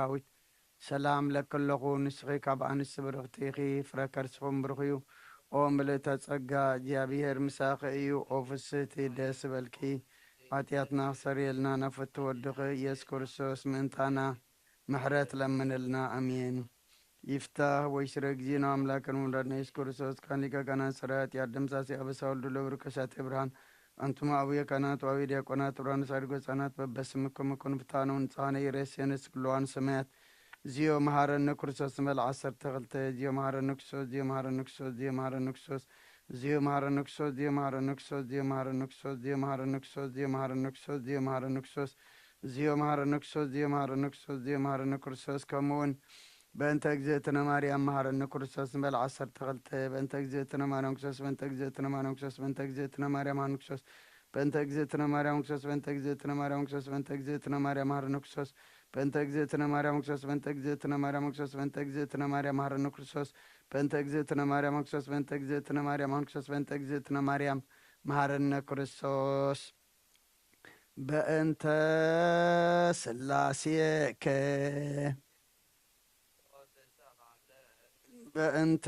راويت سلام لكلكم نسخي كابان سبرختيخي فركرسكم برخيو وملتا تصقى جابيهر مساقيو اوفستي ديسبلكي عطياتنا سريلنا نفت ودقي يسكر سوس منتانا محرات لمن لنا امين يفتح ويشرق جينا املاك المدرن يسكر سوس كانيكا كان سرات يادم ساسي ابساول دلو بركشات ابرهان أنتم أبويا كانت وأبيديا كانت وران سارقو سانات ببسمكم كن بتانون صاني يرسينس كلوان سمات زيو مهار النكرسوس مال عصر تغلت زيو مهار النكسوس زيو مهار النكسوس زيو مهار النكسوس زيو مهار النكسوس زيو مهار النكسوس زيو مهار النكسوس زيو مهار النكسوس زيو مهار النكسوس زيو مهار النكسوس زيو مهار النكسوس زيو مهار النكسوس زيو مهار النكرسوس كمون بنت اجزيتنا مريم مهر النكرسوس مال عصر تغلت بنت اجزيتنا مريم نكسوس بنت اجزيتنا مريم نكسوس بنت اجزيتنا مريم نكسوس بنت اجزيتنا مريم نكسوس بنت اجزيتنا مريم نكسوس بنت اجزيتنا مريم مهر نكسوس بنت اجزيتنا مريم نكسوس بنت اجزيتنا مريم نكسوس بنت اجزيتنا مريم مهر نكسوس بنت اجزيتنا مريم نكسوس بنت اجزيتنا مريم نكسوس بنت اجزيتنا مريم مهر نكرسوس بأنت سلاسيك بأنت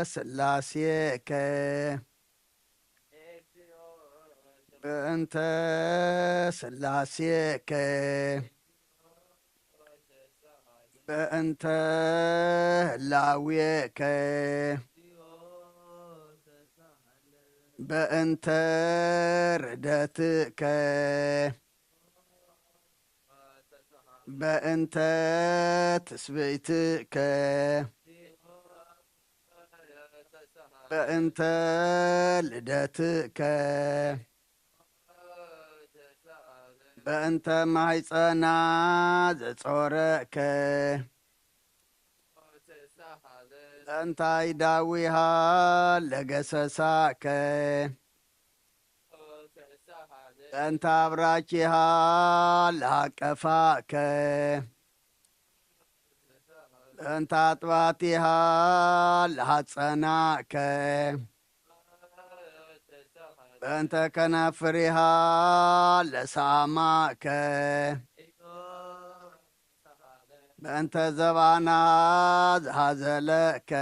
سلاسيك بأنت سلاسيك بأنت لاويك بأنت ردتك بأنت تسبيتك بأنت لدتك بأنت معيصنا زصورك أنت يداويها لقسساك أنت أبراكيها لقفاك أنت أطباتها لحصناك أنت كنافرها لساماك أنت زبانا هزلك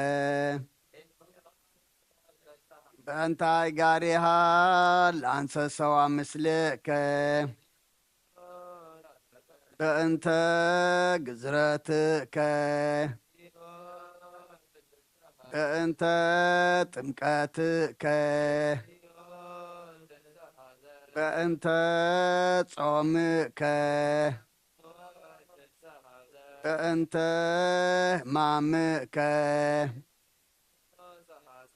أنت قاريها لأنس سوا مثلك أنت قزرتك أنت تمكاتك أنت صومك أنت مامك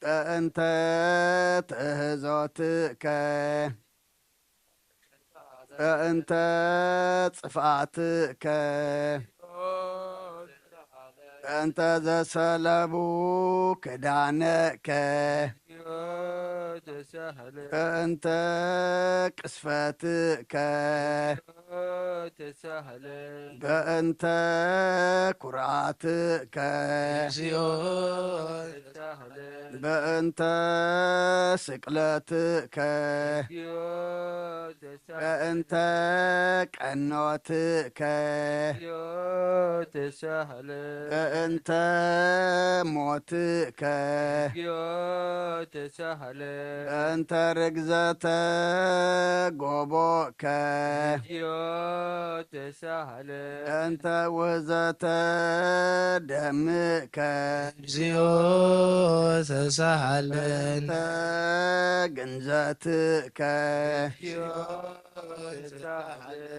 أنت تهزوتك أنت صفاتك أنت ذا سلبوك دعنك أنت قسفتك أنت كراتك بأنت سقلتك بأنت قنوتك بأنت موتك بأنت رجزة قبوك أنت وزة دمك أنت جنزتك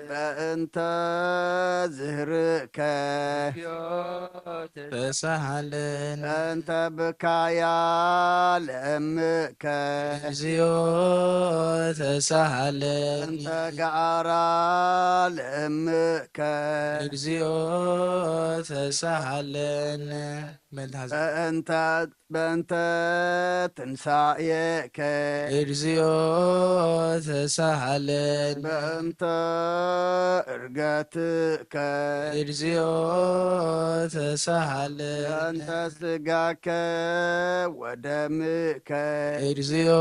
بأنت زهرك أنت بكايا لأمك أنت قعرا لأمك بأنت تنسايك بأنت إرقاتك ተሳሃለን እንተ ሥጋከ ወደምከ እግዚኦ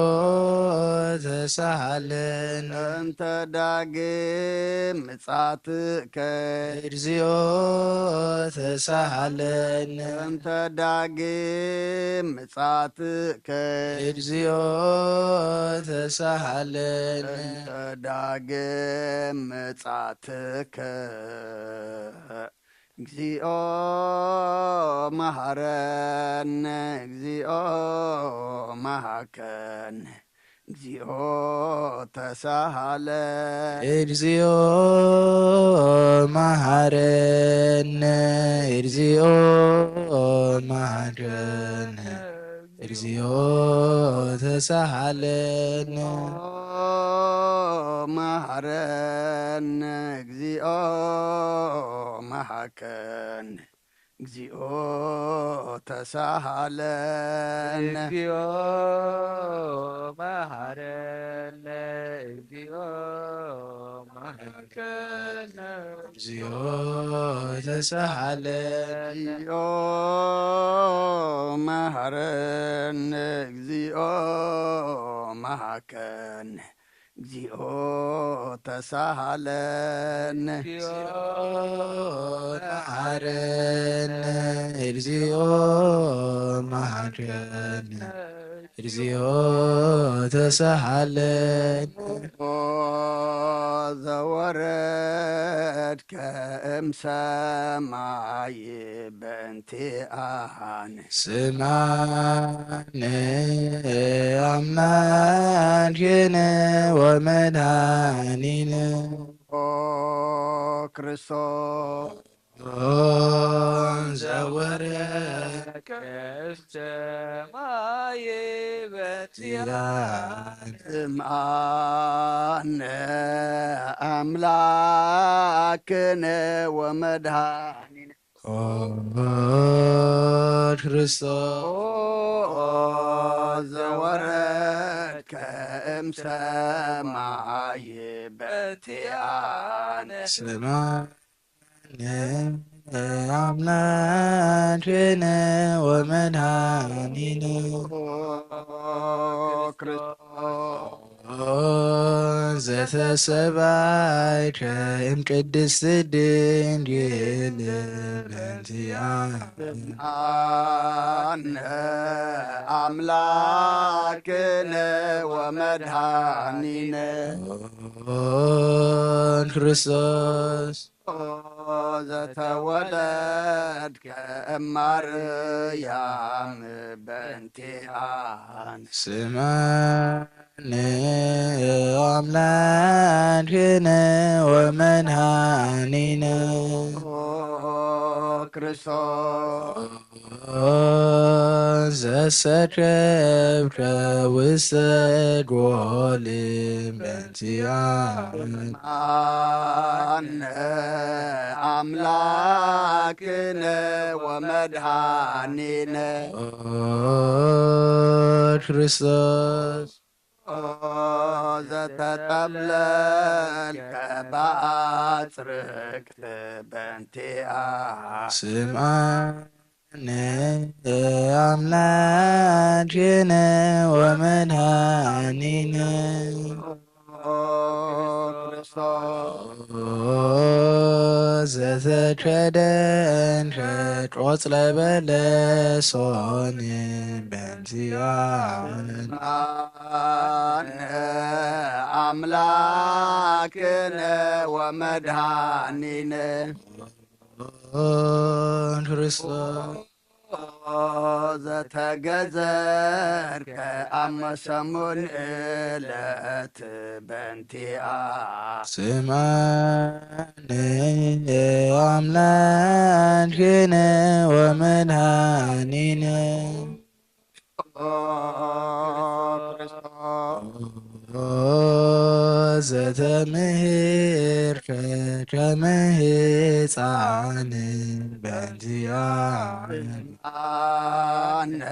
ተሳሃለን እንተ ዳግም ምጻትከ እግዚኦ ተሳሃለን እንተ ዳግም ምጻትከ እግዚኦ ተሳሃለን እንተ ዳግም ምጻትከ እግዚኦ መሐረነ እግዚኦ መሐከነ እግዚኦ ተሳሃለን እግዚኦ መሐረነ እግዚኦ መሐረነ እግዚኦ ተሳሃለን መሐረነ እግዚኦ መሐከነ እግዚኦ ተሳሃለን እግዚኦ መሐረነ እግዚኦ መሐከነ እግዚኦ ተሳሃለን እግዚኦ መሐረነ እግዚኦ መሐከነ እግዚኦ ተሳሃለን እግዚኦ መሐረነ እግዚኦ መሐረነ እግዚኦ ተሳሃለን ዘወረድከ እምሰማይ በእንቲአነ ስማነ አምላክነ ወመድኃኒነ ኦ ክርስቶስ ዘወረድከ እምሰማይ በእንቲአነ ስምዓነ አምላክነ ወመድኃኒነ ኦ ክርስቶስ ዘወረድከ እምሰማይ በእንቲአነ ስምዓነ አምላክነ ወመድኃኒነ ክርስቶስ ዘተሰባይከ እምቅድስት ድንግል በእንቲአነ አነ አምላክነ ወመድኃኒነ ክርስቶስ ዘተወለድከ እማርያም በእንቲአነ ስምዓነ አምላክነ ወመድኃኒነ ክርስቶስ ዘሰከብከ ውስተ ጎል በእንቲአነ አነ አምላክነ ወመድኃኒነ ክርስቶስ ዘተጠብለልከ በአጽርቅት በእንቲአነ ስምዓነ አምላክነ ወመድኃኒነ ክርስቶስ ዘተከደንከ ቆጽለ በለሶን በእንቲአነ አነ አምላክነ ወመድኃኒነ ክርስቶስ ዘተገዘርከ አመሰሙን ዕለት በእንቲአነ ስምዓነ አምላክነ ወመድኃኒነ ዘተምህርከ ከመ ሕፃን በእንቲአነ አነ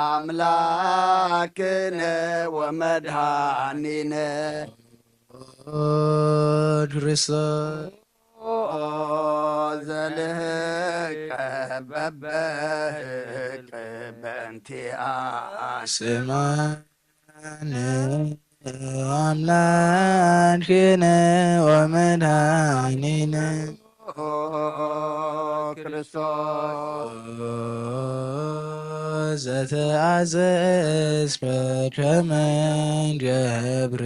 አምላክነ ወመድኃኒነ ክርስቶስ ዘልህቀ በበህቅ በእንቲአነ ስማነ አምላክነ ወመድኃኒነ ክርስቶስ ዘተአዘዝከ ከመ ንገብር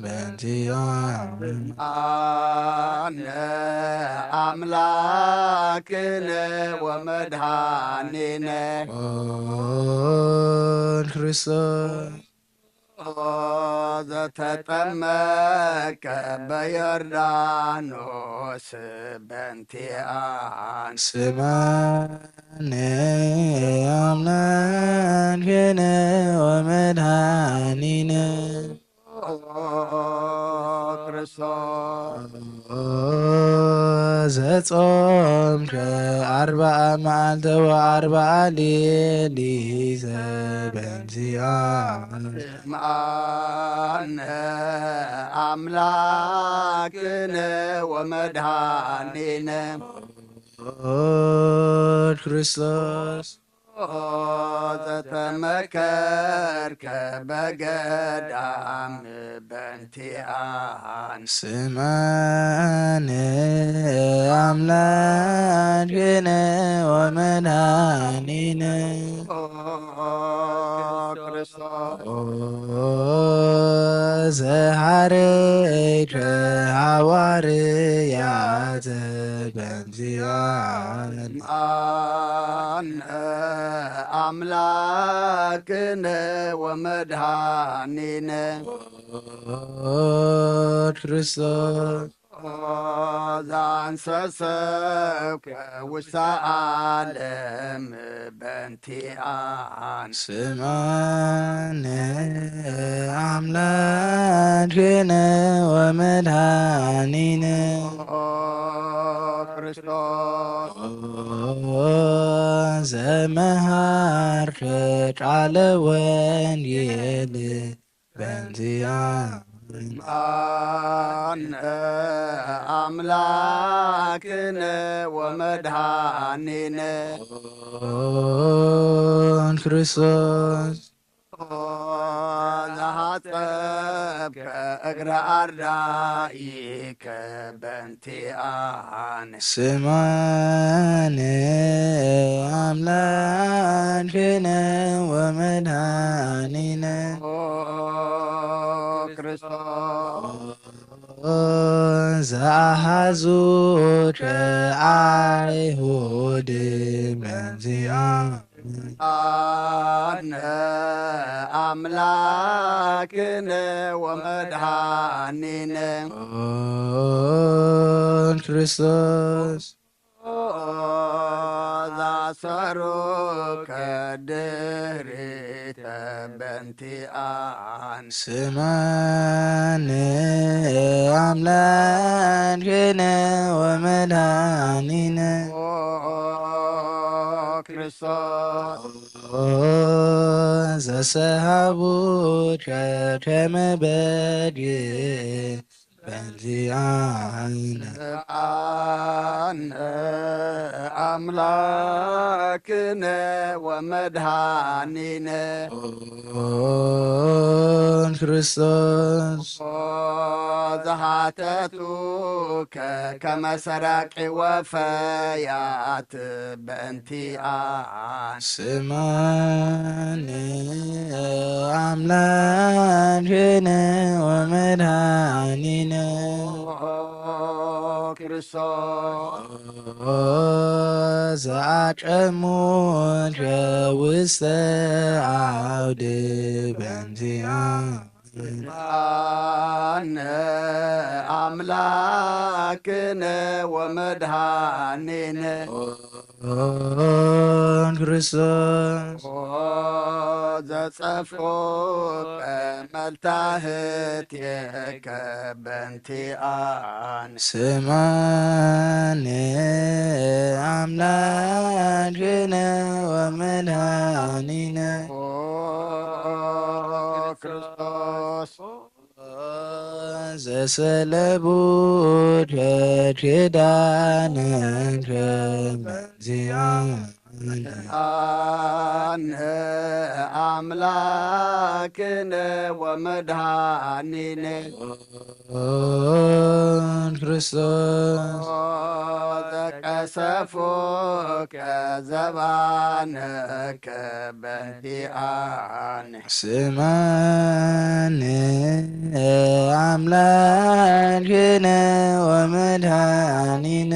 በእንቲአነ አነ አምላክነ ወመድኃኒነ ክርስቶስ ዘተጠመቀ በዮርዳኖስ በእንቲአነ ስማነ አምላክነ ወመድኃኒነ ክርስቶስ ዘጾምከ 40 መዓልተ ወ40 ሌሊተ በእንቲአነ ስምዐነ አምላክነ ወመድኃኒነ ክርስቶስ ዘተመከርከ በገዳም በእንቲአነ ስምዐነ አምላክነ ወመድኃኒነ ክርስቶስ ዘሐረይከ ሐዋርያተ በእንቲአነ አነ አምላክነ ወመድኃኒነ ክርስቶስ ዘአንሰሰብከ ውስተ ዓለም በእንቲአነ ስምዐነ አምላክነ ወመድኃኒነ ክርስቶስ ዘመሃርከ ቃለ ወንጌል በእንቲአነ አነ አምላክነ ወመድኃኒነ ክርስቶስ ዘሐጸብከ እግረ አርዳኢከ በእንቲአነ ስምዐነ አምላክነ ወመድኃኒነ ክርስቶስ ዘአሐዙከ አይሁድ በእንቲአነ አነ አምላክነ ወመድኃኒነ ክርስቶስ ዘአሰሩከ ድኅሬተ በእንቲአነ ስምዐነ አምላክነ ወመድኃኒነ ክርስቶስ ዘሰሃቡከ ከመ በድእ በእንቲአነ አነ አምላክነ ወመድኃኒነ ክርስቶስ ዘሐተቱከ ከመ ሰራቂ ወፈያት በእንቲአነ ስምዐነ አምላክነ ወመድኃኒነ ክርስቶስ ዘአጨሙከ ውስተ አውድ በእንቲአነ አነ አምላክነ ወመድኃኒነ ክርስቶስ ዘጸፎቀ መልታህትከ በእንቲአነ ስምዐነ አምላክነ ወመድኃኒነ ክርስቶስ ተሰለቡት ኪዳንከ በዚያን አነ አምላክነ ወመድኃኒነ ክርስቶስ ዘቀሰፎ ከዘባነከ በዚአነ ስማነ አምላክነ ወመድኃኒነ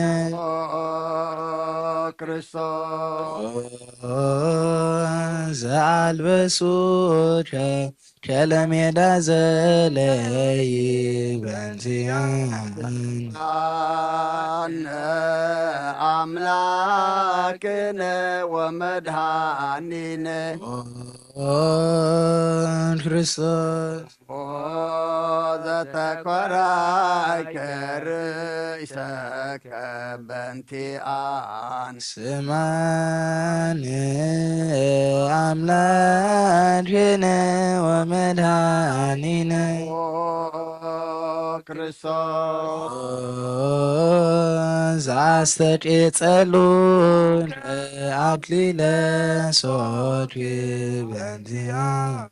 ክርስቶስ ዘአልበሱከ ከለሜዳ ዘለይ በንዚያን አነ አምላክነ ወመድኃኒነ ክርስቶስ ዘተኰራይከ ርእሰከ በእንቲአነ ስማነ አምላክነ ወመድኃኒነ ክርስቶስ ዘአስተቄጸሉን አክሊለ ሶክ በእንቲአነ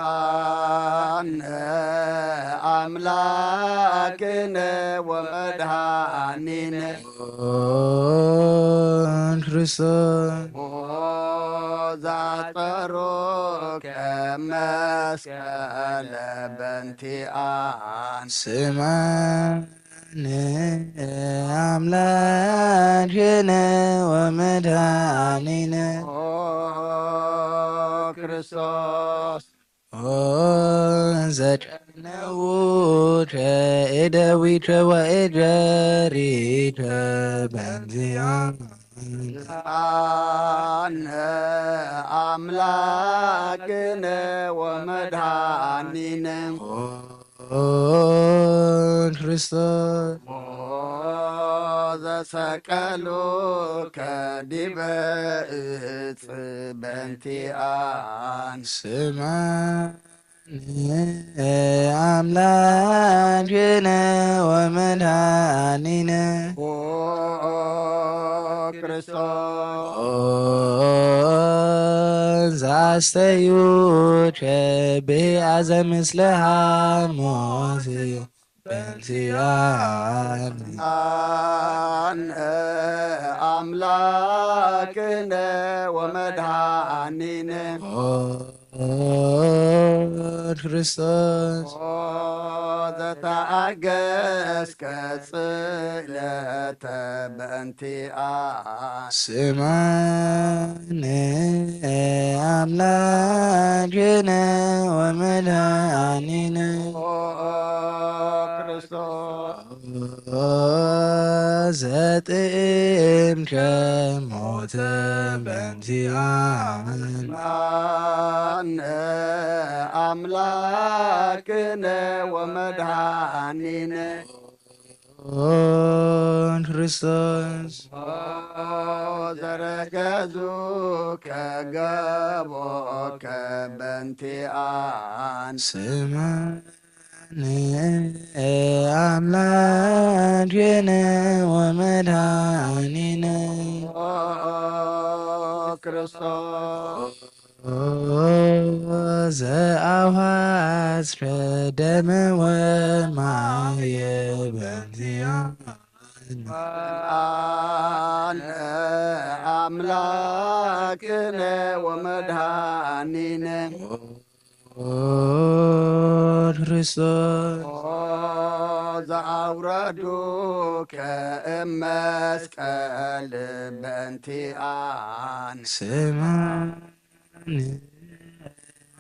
አነ አምላክነ ወመድኃኒነ ክርስቶስ ዛጠሮ ከመስቀለ በእንቲአነ ስማነ አምላክነ ወመድኃኒነ ክርስቶስ ዘጨነውከ እደዊከ ወእጀሪከ በእንዚአነ አነ አምላክነ ወመድኃኒነ ክርስቶስ ዘሰቀሉ ከዲበ ዕፅ በእንቲአነ ስማነ አምላክነ ወመድኃኒነ ክርስቶስ ዘአስተዩከ ብአዘ ምስለ ሐሞት በእንቲአነ አነ አምላክነ ወመድኃኒነ ክርስቶስ ዘተአገሥከ ጽዕለተ በእንቲአነ ስማነ አምላክነ ወመድኃኒነ ክርስቶስ ዘጥዕምከ ሞተ በእንቲአነ አነ አምላክነ ወመድኃኒነ ክርስቶስ ዘረገዙ ከገቦከ በእንቲአነ ስማነ አምላክነ ወመድኃኒነ ክርስቶስ ዘአውሃዝከ ደመ ወማየ በእንቲአነ አነ አምላክነ ወመድኃኒነ ክርስቶስ ዘአውረዱ ከመስቀል በእንቲአነ ስማነ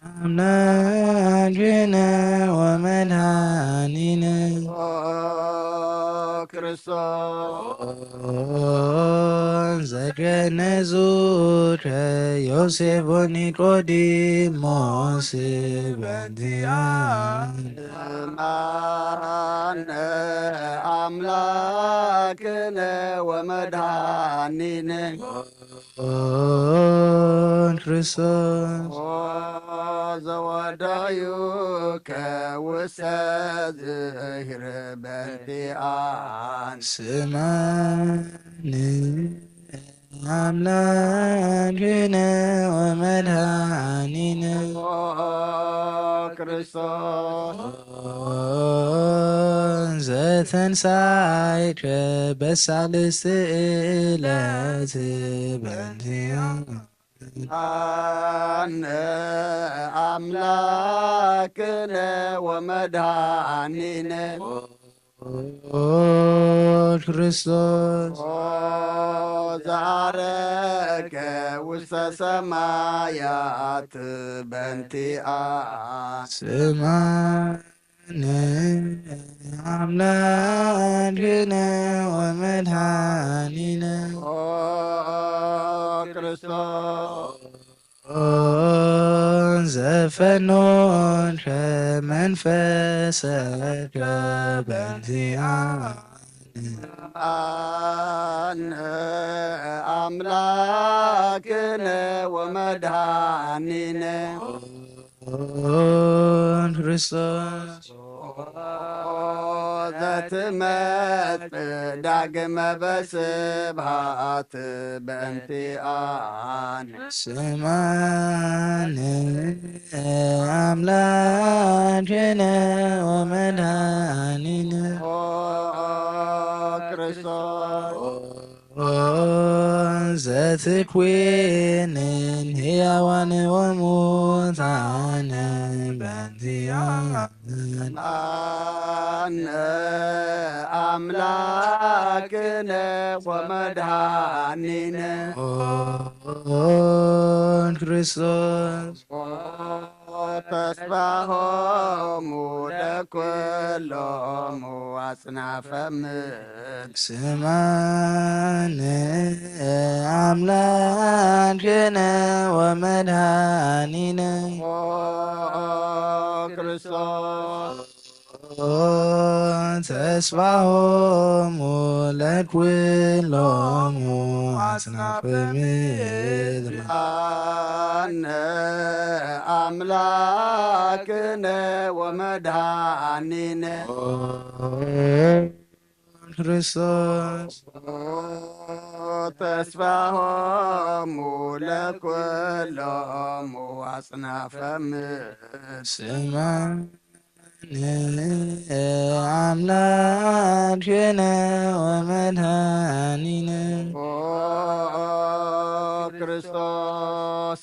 አምላክነ ወመድኃኒነ ክርስቶስ ተገነዙረ ዮሴፍ ወኒቆዲሞስ በእንቲአነ ማነ አምላክነ ወመድኃኒነ ክርስቶስ ዘወዳዩ ከውስተ ዝሂር በእንቲአነ ስማን አምላክነ ወመድኃኒነ ክርስቶስ ዘተንሣእከ በሳልስት ዕለት በእንቲአነ አነ አምላክነ ወመድኃኒነ ክርስቶስ ዛረከ ውስተ ሰማያት በእንቲአነ ስማን አምላክነ ወመድኃኒነ ክርስቶስ ዘፈኖንከ መንፈሰከ በእንቲአነ አነ አምላክነ ወመድኃኒነ ክርስቶስ ዘትመጽእ ዳግመ በስብሐት በእንቲአነ ስማን አምላክነ ወመድኃኒነ ክርስቶስ ዘትኮንን ሕያዋን ወሙታነ በእንቲአነ አነ አምላክነ ወመድኃኒነ ክርስቶስ ተስፋሆሙ ለኵሎሙ አጽናፈ ምድር ስማን አምላክነ ወመድኃኒነ ክርስቶስ ተስፋሆሙ ለኵሎሙ አጽናፈ ምድር አነ አምላክነ ወመድኃኒነ ክርስቶስ ተስፋሆሙ ለኵሎሙ አጽናፈ ምድር ስማን አምላክነ ወመድኃኒነ ክርስቶስ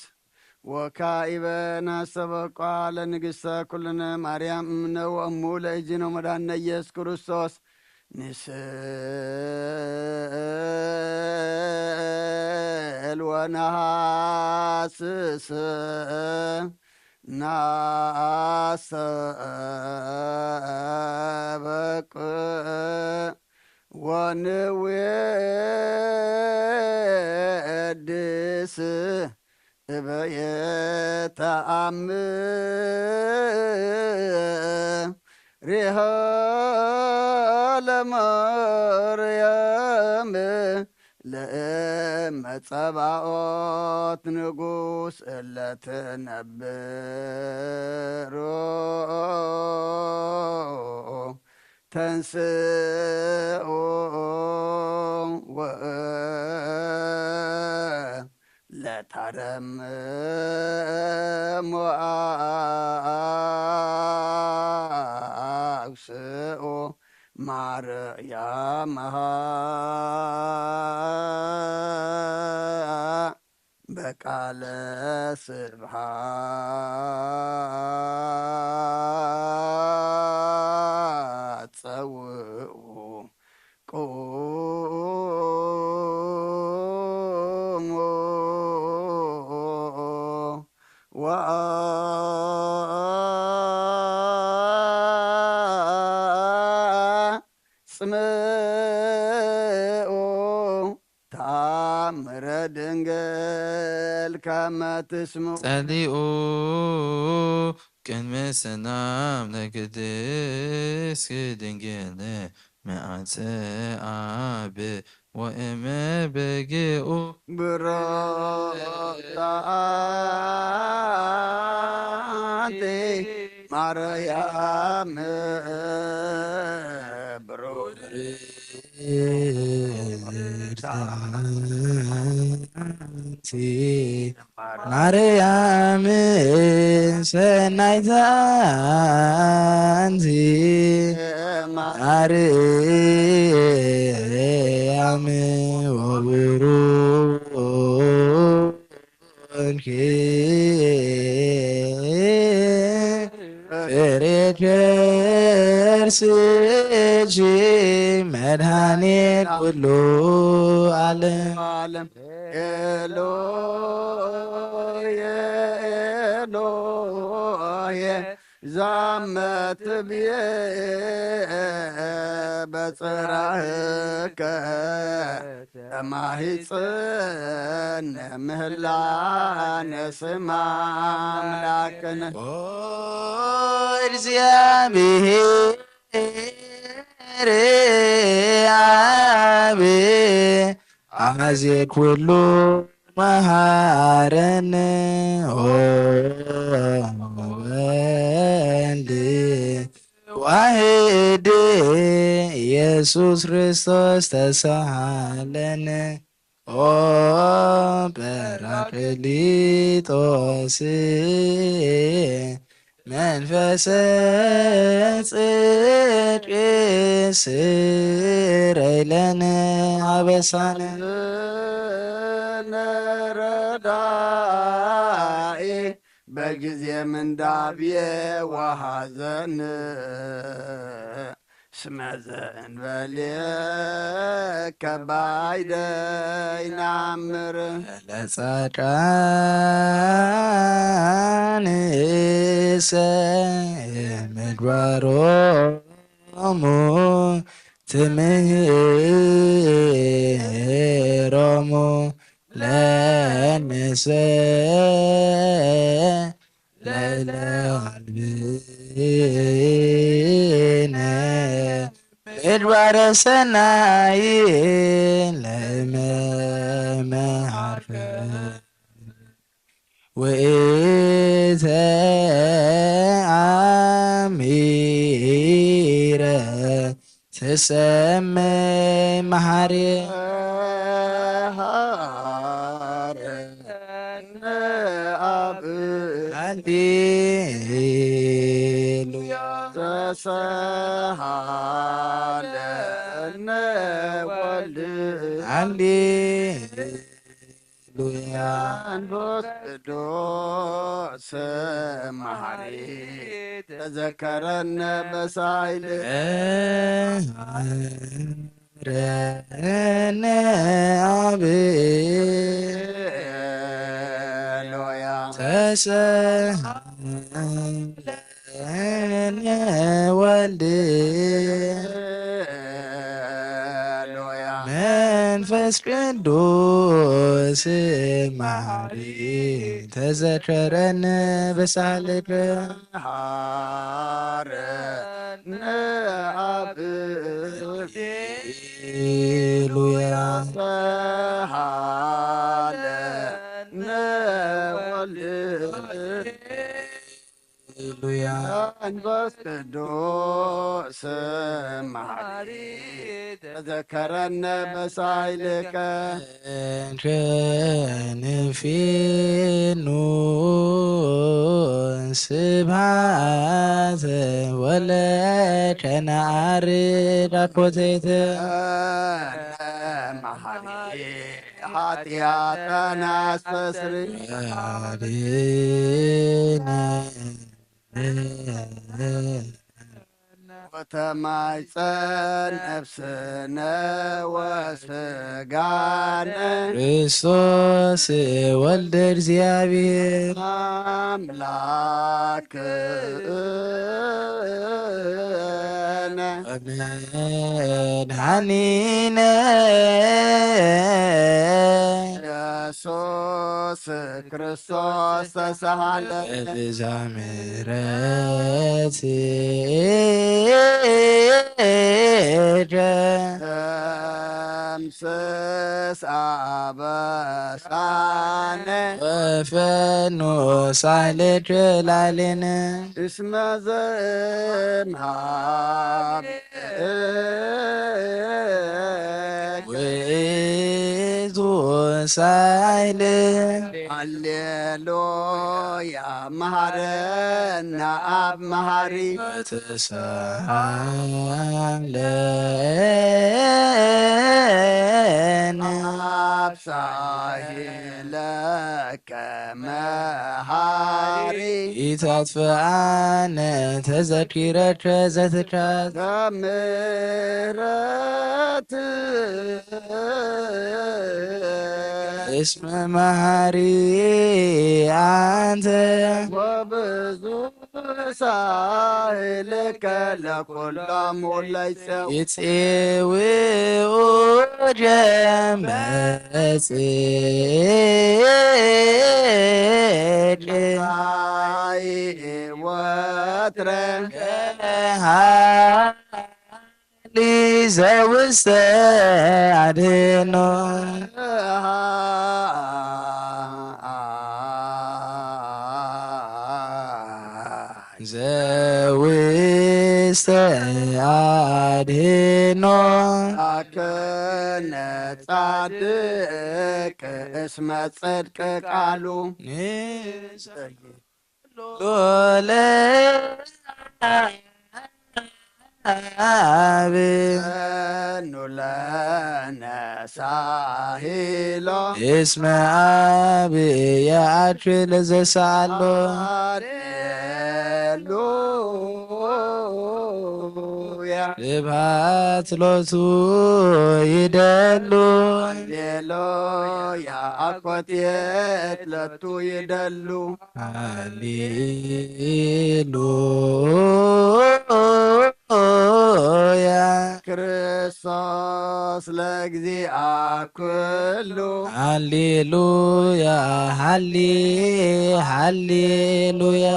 ወካኢበ ናሰበቋ ለንግሥተ ኩልነ ማርያም እምነ ወእሙ ለእጅነ መድኃኒነ ኢየሱስ ክርስቶስ ንስእል ወነሐስስ ናሰበቅ ወንዌድስ በየተአምሪሃ ለማርያም ለእመ ጸባኦት ንጉሥ እለትነብሮ ተንስኡ ለታረም ወአግስኡ ማርያምሃ በቃለ ስብሐት ጸውዑ ቁሙ ወአጽምዑ ምረ ድንግል ከመ ትስምዑ ጸሊኡ ቅድመ ሰላም ለቅድስት ድንግል መዓፀአብ ወእመ በጊኡ ብሮታንቲ ማርያም ማርያም ሰናይታ አንቲ ማርያም ወቡሩክ ፍሬ ከርስኪ መድኃኒት ኩሉ ዓለም ኤሎየ ኤሎየ ዛመትብየ በጽራህከ እማሂፅነ ምህላነ ስማ አምላክነ እግዚአብሔር አብ አዜ ኩሉ መሃረነ ወልድ ዋህድ ኢየሱስ ክርስቶስ ተሳሃለነ ኦ ጰራቅሊጦስ መንፈሰ ጽድቅ ስረይ ለነ አበሳነ ነረዳኢ በጊዜ ምንዳብየ ወሐዘን እስመ ዘእንበሌከ ባይደ ይነአምር ለጻድቃንሰ ምግባሮሙ ትምህሮሙ ለንሰ ለለዓልብነ ምግባረ ሰናይ ለመመሃርፈ ወኢተ አሚረ ትሰመይ መሃርየ ሃረነ አብ ሃሌሉያ ተሰሃለነ ወልድ ሃሌሉያ መንፈስ ቅዱስ መሐሪ ተዘከረነ በሳይል ረነ አብ ሎያ ተሰሃለነ ወልድ ሎያ መንፈስ ቅዱስ መሐሪ ተዘከረነ በሳልከ ሃረነ አብ ሃሌሉያ ተሃለነ ወልድ ሃሌሉያ መንፈስ ቅዱስ መሐሪ ተዘከረነ በሳይልከ እንከንፌኑ ስብሐተ ወለከነ አርድ አኮቴተ መሐሪ ኃጢአተነ አስተስርይ ወተማይፀን ነፍስነ ወስጋነ ክርስቶስ ወልደ እግዚአብሔር አምላክነ መድኃኒነ ክርስቶስ ተሳሃለ በብዛ ምሕረት ደምስስ አበሳነ ወፈኖ ሳይለድ ላሌነ እስመ ዘእምሃብ ውእቱ ሳይል ሃሌሉያ መሐረነ አብ መሐሪ ወተሳሃለነ አብ ሳሂለከ መሐሪ ኢታጥፍአነ ተዘኪረከ ዘትካት ከምሕረት እስመ መሐሪ አንተ ወብዙ ሳህልከ ለኵሎሙ ለይሰው ይፄውኡ ጀመጽድቅ አይ ወትረ ሃሊ ዘውስተ አድኅኖ ዘውስተ አድኅኖ አክነ ጻድቅ እስመ ጽድቅ ቃሉ ሎለ አብ ኑለነ ሳሂሎ እስመ አብ ያአክል ዘሳሎ ሃሌሉያ ስብሐት ሎቱ ይደሉ ሃሌሉያ አኮቴት ለቱ ይደሉ ሃሌሉያ ክርስቶስ ለእግዚአ ኩሉ ሃሌሉያ ሃሌሉያ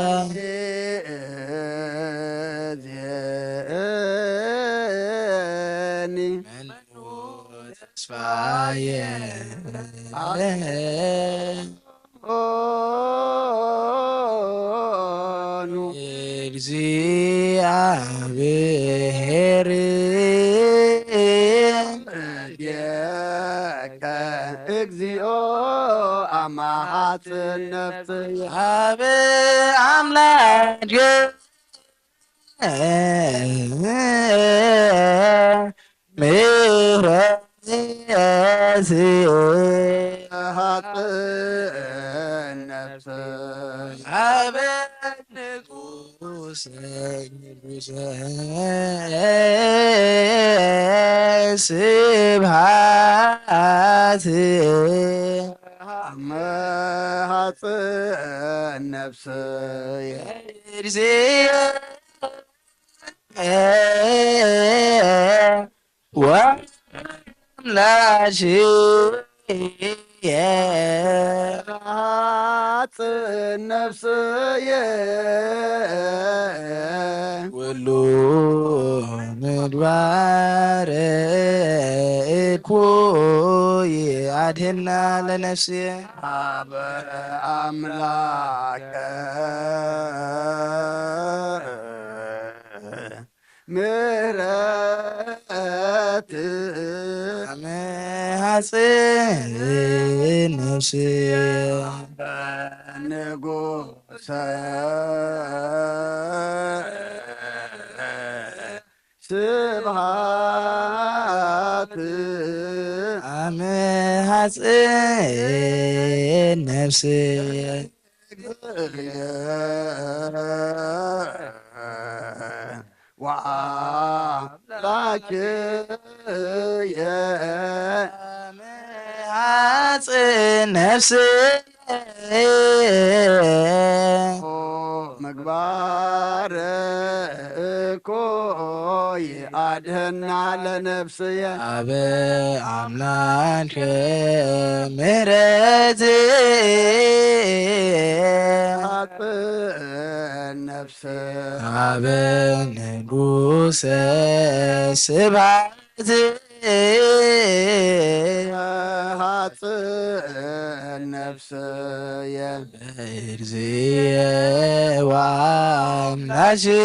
እዜኒ መኑ ተስፋየ ኦኑ እግዚአብሔር እዴከ እግዚኦ አማሃት ነፍስየ አብ አምላክ ምሕረት ሀጥ ነፍስየ አብ ንጉሠ ንጉሠ ስብሐት አመሃጽ ነፍስየ ወአምላክየ ሀጥ ነፍስየ ኩሉ ምግባር እኩይ አድኅና ለነፍስየ አበ አምላከ ምሕረት አመሃጽእ ነፍስየ በንጉሠ ስብሐት አመሃጽእ ነፍስየ ወአምላክየ አመሃጽእ ነፍስየ ምግባር እኮይ አድህና ለነፍስየ አበ አምላክ ምሕረት ነፍስ አበ ንጉሰ ስብሐት ነፍስየ እግዚእ ወአምላክየ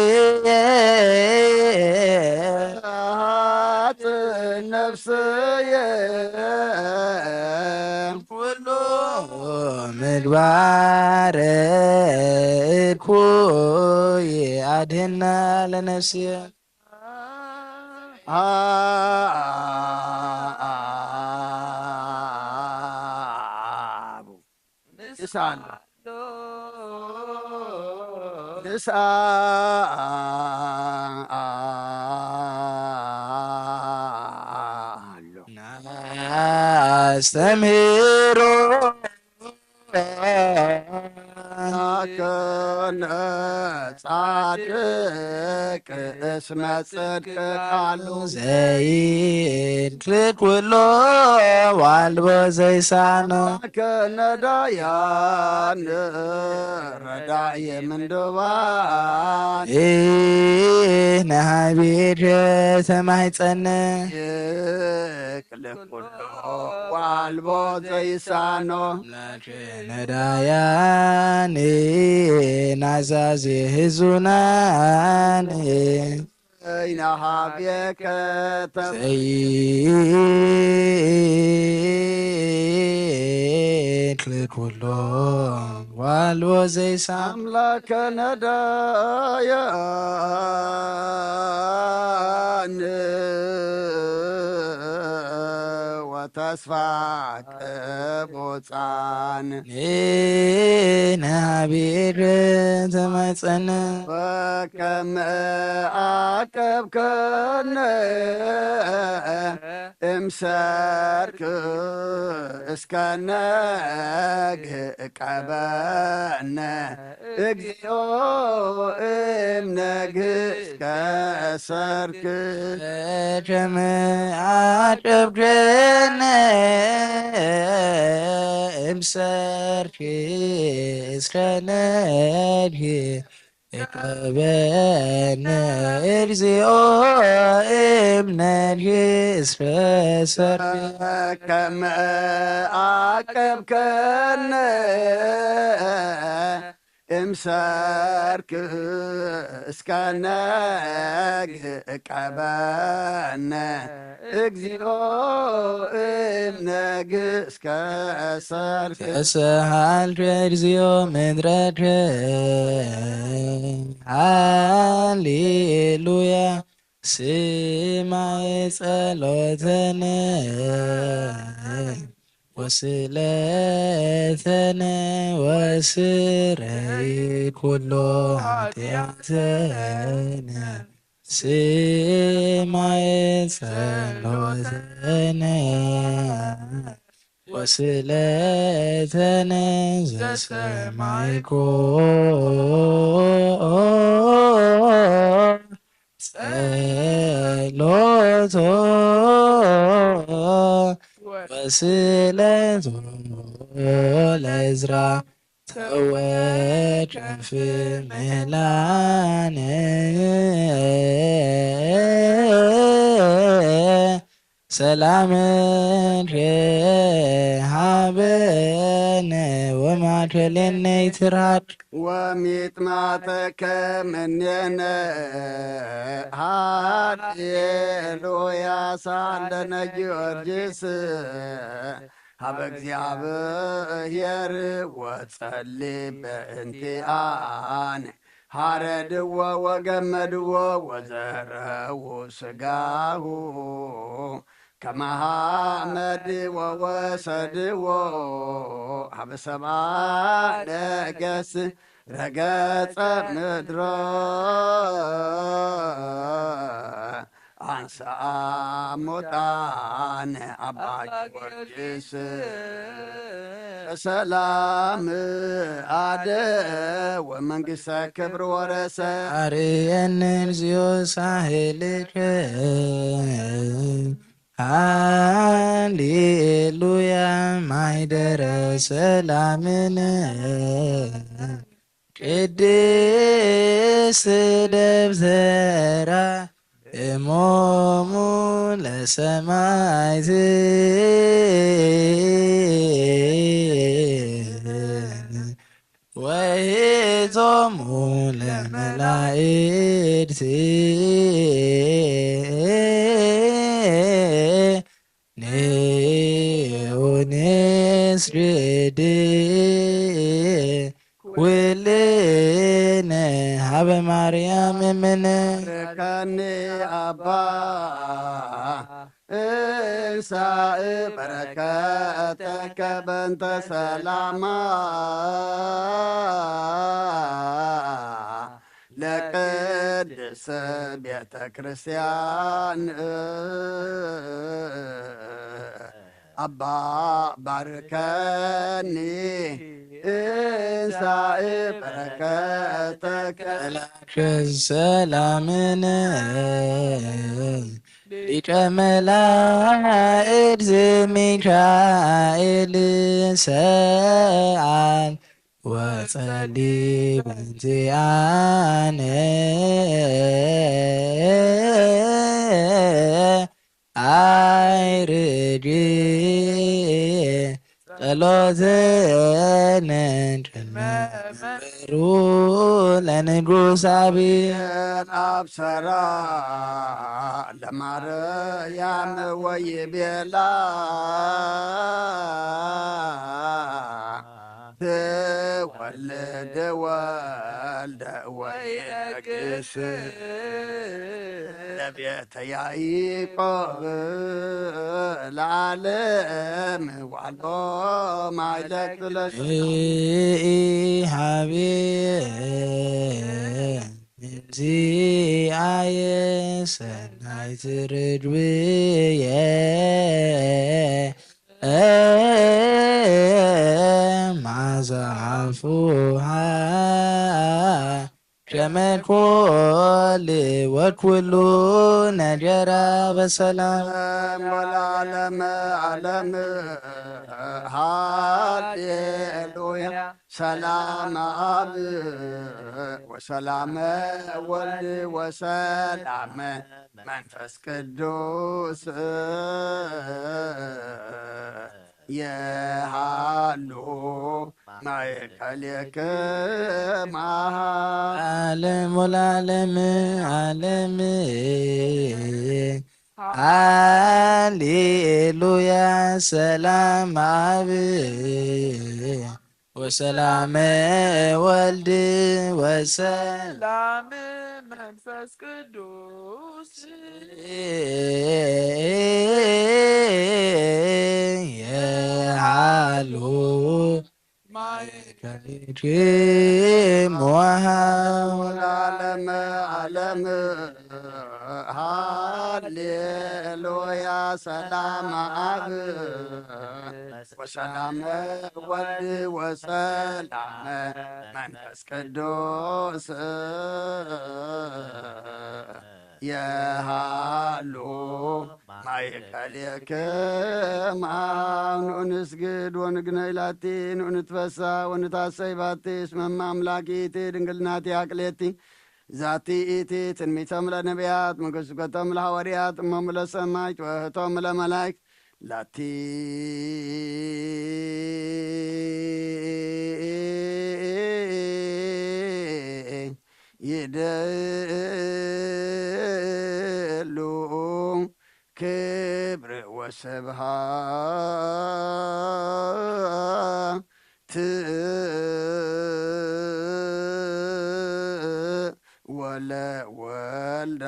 ነፍስየ ኩሉ ምግባር እኩይ አድህና ለነፍስየ ልሳን አስተምህሮ ከነ ጻድቅ እስመ ጽድቅ ቃሉ ዘይክል ኩሎ ዋልቦ ዘይሳኖ ከነዳያን ረዳየ ምንድባን ነሃቤት ተማይጸነ ይክል ኩሎ ዋልቦ ዘይሳኖ ነዳያን ናዛዜ ህዙናን ይናሃብየከ ዘይክል ኩሎ ዋልቦ ዘይሳኖ አምላከ ነዳያን ወተስፋ ቅቡፃን ነሃቤት ተማይጸነ በከመ አቀብከነ እምሰርክ እስከ ነግህ ቀበነ እግዚኦ እምነግህ እስከ ሰርክ ከመ አቀብከነ እምሰርክ እስከ ነግህ ቀበነ እግዚኦ እምነግህ እስከ ሰርክ ከመ አቀብከነ እምሰርክ እስከ ነግህ ቀበነ እግዚኦ እምነግህ እስከ ሰርክ ተሰሃልከ እግዚኦ ምድረከ ሃሌሉያ ስማየ ጸሎተነ ወስለተነ ወስረይ ኩሎ ኃጢአተነ ስማየ ጸሎተነ ወስለተነ ዘሰማይኮ ጸሎቶ ወስለቶ ለዕዝራ ተወከፍ ምህላነ ሰላምን ሀበነ ወማእከሌነ ይትራቅ ወሚጥማተከ እምኔነ ሃሌሉያ ሳለነ ጊዮርጊስ ሀበ እግዚአብሔር ወጸልይ በእንቲአነ ሐረድዎ ወገመድዎ ወዘረው ስጋሁ ከመሃመድዎ ወሰድዎ ሀበ ሰብአ ነገሥት ረገጸ ምድሮ አንሥአ ሙታነ አባ ጊዮርጊስ ሰላም አደ ወመንግሥተ ክብር ወረሰ አርየነ እግዚኦ ሳህልከ ሃሌሉያ ማይደረ ሰላምነ ቅድስት ደብተራ እሞሙ ለሰማዕት ወይቶሙ ለመላእክት ኔኦኔስርድ ኩልነ ሀበ ማርያም እምነ ርከኒ አባ እንሳእ በረከተከ በንተ ሰላማ ለቅድስ ቤተ ክርስቲያን አባ ባርከኒ እንሳእ በረከተከ ሰላምነ ሊቀ መላእክት ሚካኤል ሰአል ወጸልይ በእንቲአነ አይርግ ጸሎትነ ጨመሩ ለንጉሥ አብያን አብሰራ ለማርያም ወይቤላ ትወልድ ወልደ ወይነግስ ለቤተ ያዕቆብ ለዓለም ዋሎ ማይለቅ ሀቤ እግዚአየ ሰናይት ርግብየ ማዛፉሃ ከመኮል ወኩሉ ነገራ በሰላም ወለዓለመ ዓለም ሃሌሉያ ሰላም አብ ወሰላመ ወልድ ወሰላመ መንፈስ ቅዱስ የሃሉ ማእከልክሙ ዓለም ወለዓለም ዓለም ሃሌሉያ ሰላም አብ ወሰላመ ወልድ ወሰላም መንፈስ ቅዱስ የሃሉ ማእከልክሙ ወለዓለመ ዓለም ሃሌሉያ ሰላም አብ ወሰላመ ወልድ ወሰላመ መንፈስ ቅዱስ የሃሉ ማእከልክሙ ንስግድ ወንግነይ ላቲ ንትፈሳ ወንታሰይ ባቲ እስመ አምላኪቲ ድንግልናቲ አቅሌቲ ዛቲ ኢቲ ትንቢቶም ለነቢያት መንግሥቶም ለሐዋርያት እሞሙ ለሰማዕት ወእህቶም ለመላእክት ላቲ ይደሉ ክብር ወስብሐት ወለወልዳ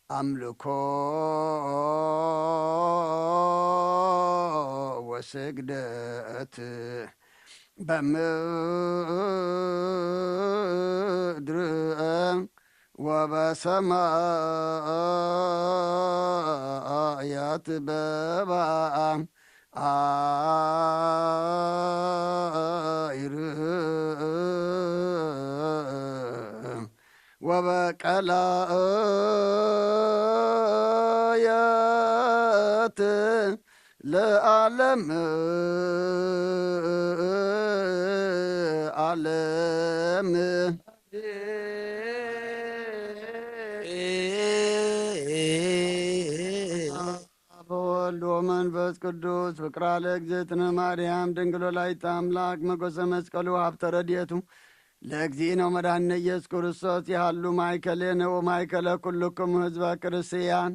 አምልኮ ወስግደት በምድር ወበሰማያት በባ አይርህም ወበቀላየት ለዓለም ዓለም በወልድ ወመንፈስ ቅዱስ ፍቅራ ለእግዝእትነ ማርያም ድንግል ወላዲተ አምላክ መጎሰ መስቀሉ ሀብተ ረድኤቱ ለእግዚእነ ወመድኃኒነ ኢየሱስ ክርስቶስ ያህሉ ማእከሌነ ወማእከለ ኩልክሙ ሕዝበ ክርስቲያን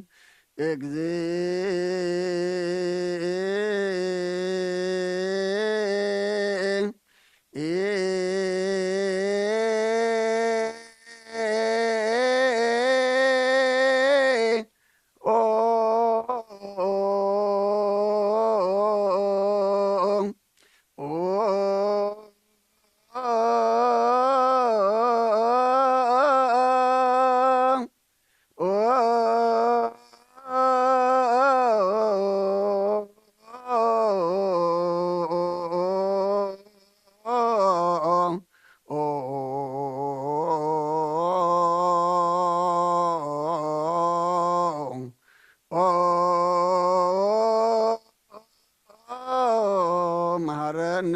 መሐረነ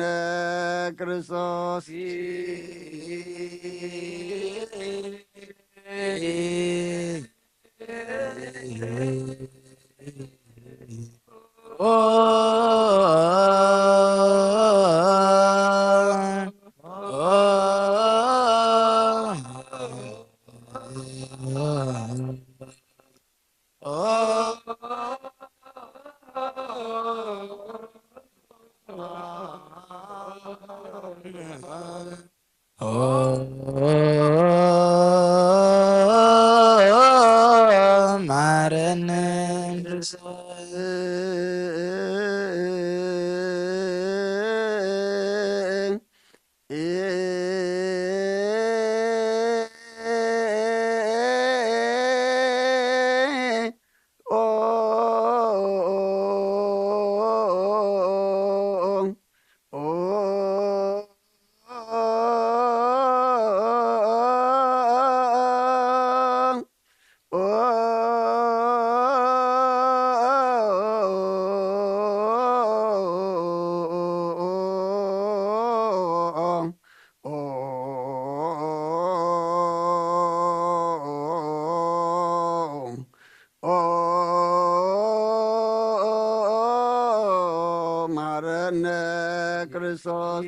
ክርስቶስ ማረነ መሐረነ ክርስቶስ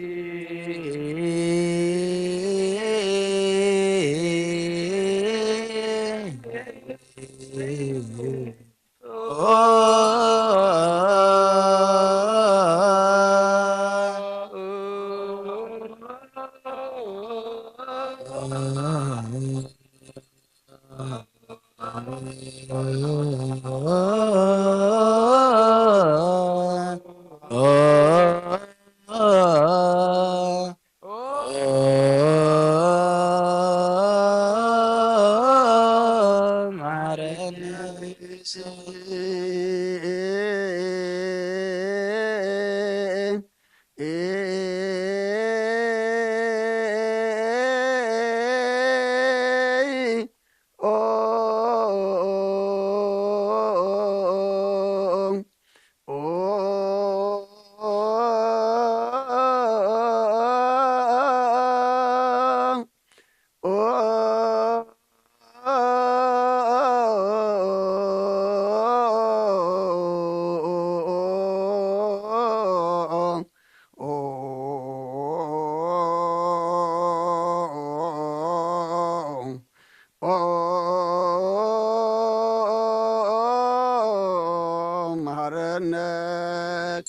መሐረነ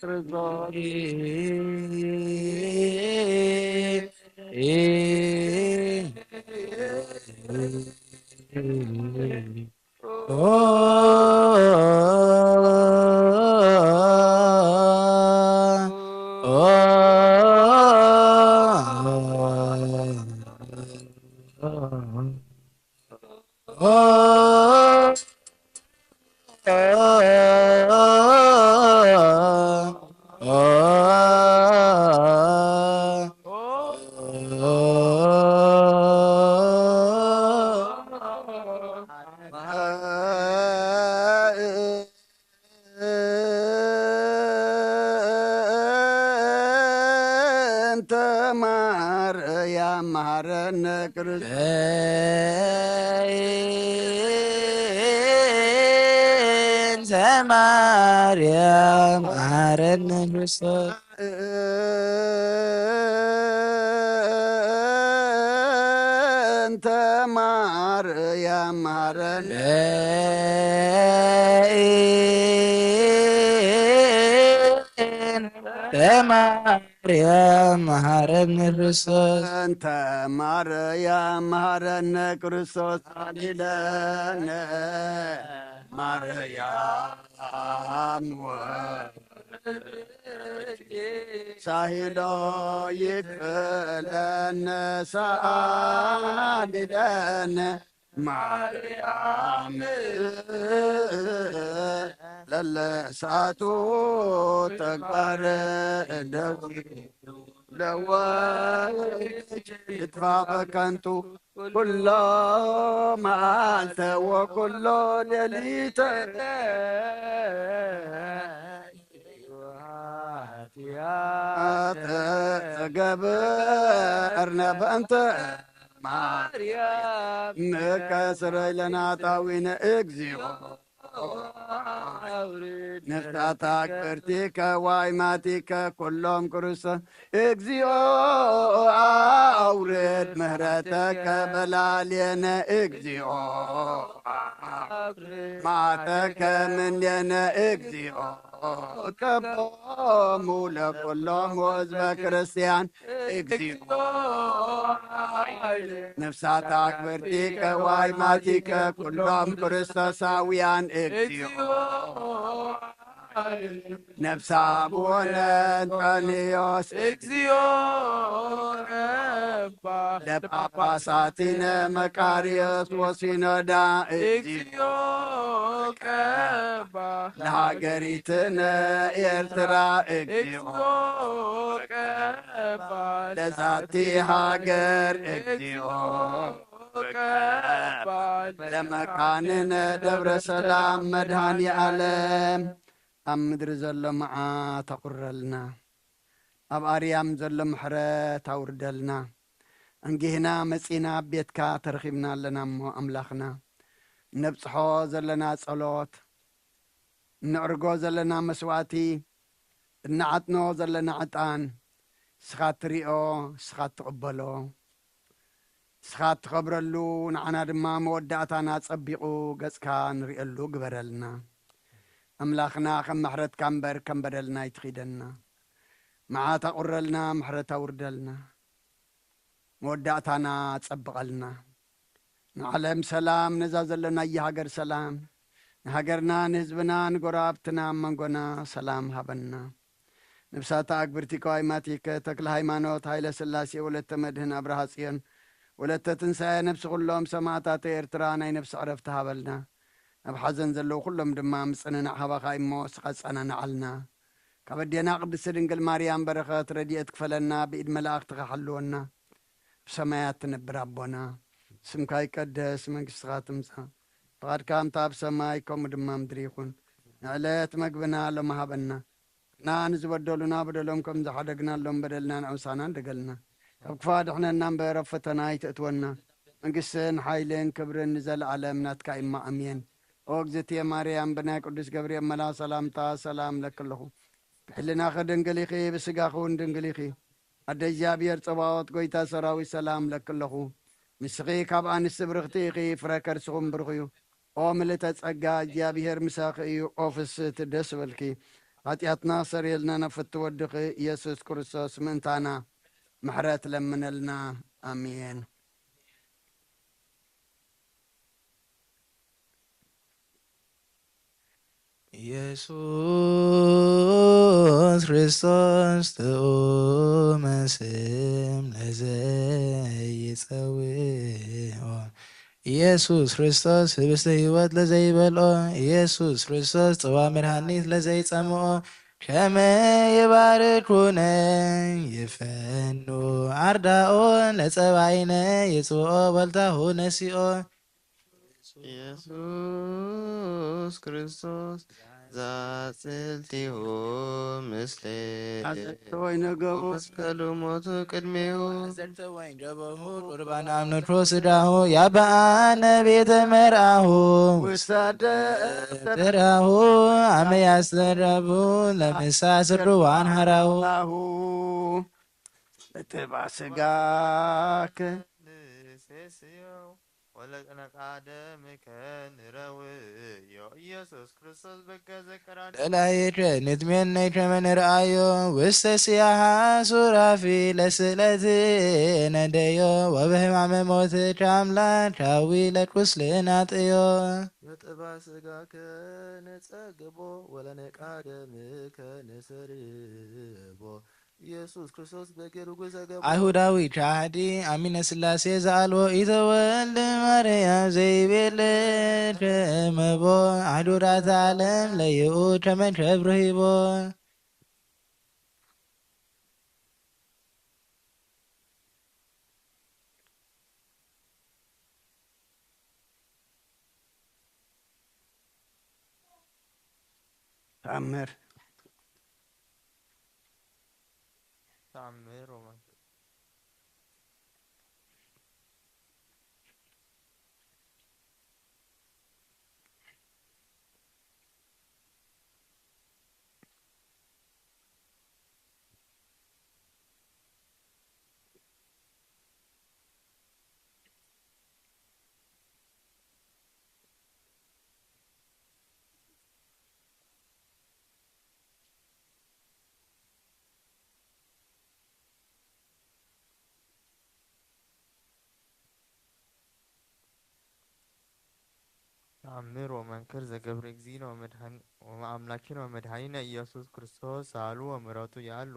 ክርስቶስ መሐረነ ክርስቶስ እንተ ማርያም መሐረነ ክርስቶስ እንተ ማርያም መሐረነ ማርያም መሐረነ ክርስቶስ እንተ ማርያም መሐረነ ክርስቶስ አሊለነ ማርያም ሳሂሎ ይክለነ ሳሊለነ ማርያም ለለሳቱ ተግባረ ደዊ ለወጅ ይጥፋ በከንቱ ኩሎ መዓልተ ወኩሎ ሌሊተ ተገብርነ በእንተ ማርያም ምከስረይ ለናጣዊነ እግዚኦ ነፍታታ ቅርቲከ ዋይማቲከ ኩሎም ክርስቶስ እግዚኦ አውርድ ምህረተከ በላልየነ እግዚኦ ማተከ ምንየነ እግዚኦ ከቦሙ ለኩሎም ሕዝበ ክርስቲያን እግዚኦ ነፍሳታ ቅርቲከ ዋይማቲከ ኩሎም ክርስቶሳውያን እግዚኦ ነፍሳ አቡነ አንጦንዮስ እግዚኦ ለጳጳሳቲነ መቃርዮስ ወሲኖዳ እግዚኦ ለሀገሪትነ ኤርትራ እግዚኦ ለዛቲ ሀገር እግዚኦ ለመካንነ ደብረ ሰላም መድኃኔ ዓለም ኣብ ምድሪ ዘሎ መዓት ኣቁረልና ኣብ ኣርያም ዘሎ ምሕረት ኣውርደልና እንጊህና መጺና ቤትካ ተረኺብና ኣለና እሞ ኣምላኽና ነብጽሖ ዘለና ጸሎት እንዕርጎ ዘለና መስዋእቲ እናዓጥኖ ዘለና ዕጣን ስኻ ትሪኦ ስኻ ትቕበሎ ስኻ ትኸብረሉ ንዓና ድማ መወዳእታና ጸቢቑ ገጽካ ንሪእሉ ግበረልና أملاخنا خم محرت كمبر كمبرلنا يتخيدنا معات أقرلنا محرت أوردلنا مودعتنا تصبغلنا نعلم سلام نزازل لنا يهاجر سلام نهاجرنا نهزبنا نقرابتنا منقنا سلام هبنا نفساتا أكبرتي قائماتك تكل هايمانوت هايلا سلاسي ولت مدهن أبرهاسيان ولت تنسى نفس كلهم سماعتات إرترانا نفس عرفتها بلنا أب حزن زلو كلهم دمام سننا حبا خايمو سقصنا نعلنا كبدينا قدس دنقل مريم بركات رديت كفلنا بإيد ملاك تخحلونا بسمايات نبرابونا سمكاي قدس منك سغاتمسا فقد كام تاب سمايكم دمام دريخون عليت مقبنا لما هبنا نانز بدلنا بدلهم زحدقنا لهم بدلنا نعوسانا دقلنا كفاد احنا ننام برفتنا يتأتونا منقسن حايلين كبرن نزل على مناتك إما أمين أوغزتي يا مريم بناك قدس جبريل ملا سلامتا سلام لك له بحلنا خدنقليخي بسقاخون دنقليخي الدجابير صباوت قويتا سراوي سلام لك له مسخي كابان السبرختيخي فركر سخم برغيو وملتا تسقا جابير مساقيو أوفس تدس بالكي هاتيات ناصر يلنا نفت ودقي يسوس كرسوس منتانا محرات لمن لنا آمين ኢየሱስ ክርስቶስ ጥዑመ ስም ለዘይጸውዖ ኢየሱስ ክርስቶስ ህብስተ ሕይወት ለዘይበልዖ ኢየሱስ ክርስቶስ ጽዋ መድኃኒት ለዘይጸምዖ ከመ ይባርኩነ ይፈኑ አርዳኦ ለጸባይነ ይጽውዖ በልታሁ ነሲኦ ኢየሱስ ክርስቶስ ዛጽልቲሁ ምስሌ አዘቅተ ወይነ ገቦ መስቀሉ ሞቱ ቅድሜሁ ዘርተ ወይን ገበሁ ቁርባን አምልኮ ስዳሁ ያበአነ ቤተ መርአሁ ውሳደ ተራሁ አመ ያስተረቡ ለምሳ ስርዋን ሀራሁ ላሁ እትባ ስጋከ ንሴስዮ ወለቀነቃደምከ ንረውዮ ኢየሱስ ክርስቶስ በከ ዘቀራን ደላይከ ንትሜነይከ መንርአዮ ውስተ ሲያሃ ሱራፊ ለስእለት ነደዮ ወበህማመ ሞትከ አምላካዊ ለቁስልን አጥዮ የጥባ ስጋከ ነጸግቦ ወለነቃደምከ ንስርቦ ኢየሱስ ክርስቶስ በጌሩጉ ዘገቦ አይሁዳዊ ከሃዲ አሚነ ስላሴ ዘአልቦ ኢተወልድ ማርያም ዘይቤልከ መቦ አሕዱራተ ዓለም ለይሁድ ከመንከብ ርሂቦ ተአምር ተአምር ወመንፈስ ተአምር ወመንክር ዘገብረ እግዚእነ ወአምላኪነ ወመድኃኒነ ኢየሱስ ክርስቶስ ሳሉ ወምሕረቱ ያሉ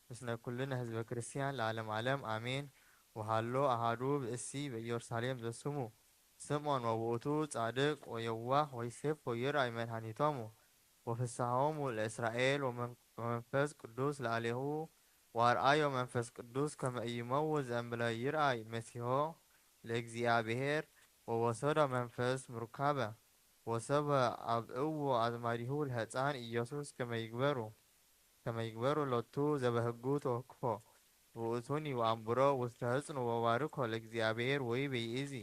ምስለ ኩልነ ህዝበ ክርስቲያን ለዓለም ዓለም አሜን። ወሃሎ አሃዱ ብእሲ በኢየሩሳሌም ዘስሙ ስምዖን ወውእቱ ጻድቅ ወየዋህ ወይሴፍ ወይርአይ መድኃኒቶሙ ወፍስሖሙ ለእስራኤል ወመንፈስ ቅዱስ ለአሌሁ ወአርአዮ መንፈስ ቅዱስ ከመ ኢይመውት ዘእንበለ ይርአይ መሲሖ ለእግዚአብሔር ወወሰደ መንፈስ ምሩካበ ወሰበ አብእዎ አዝማዲሁ ለሕፃን ኢየሱስ ከመ ይግበሩ ሎቱ ዘበህጉ ተወክፎ ውእቱኒ ወአንብሮ ውስተ ሕፅኑ ወባርኮ ለእግዚአብሔር ወይ በይእዚ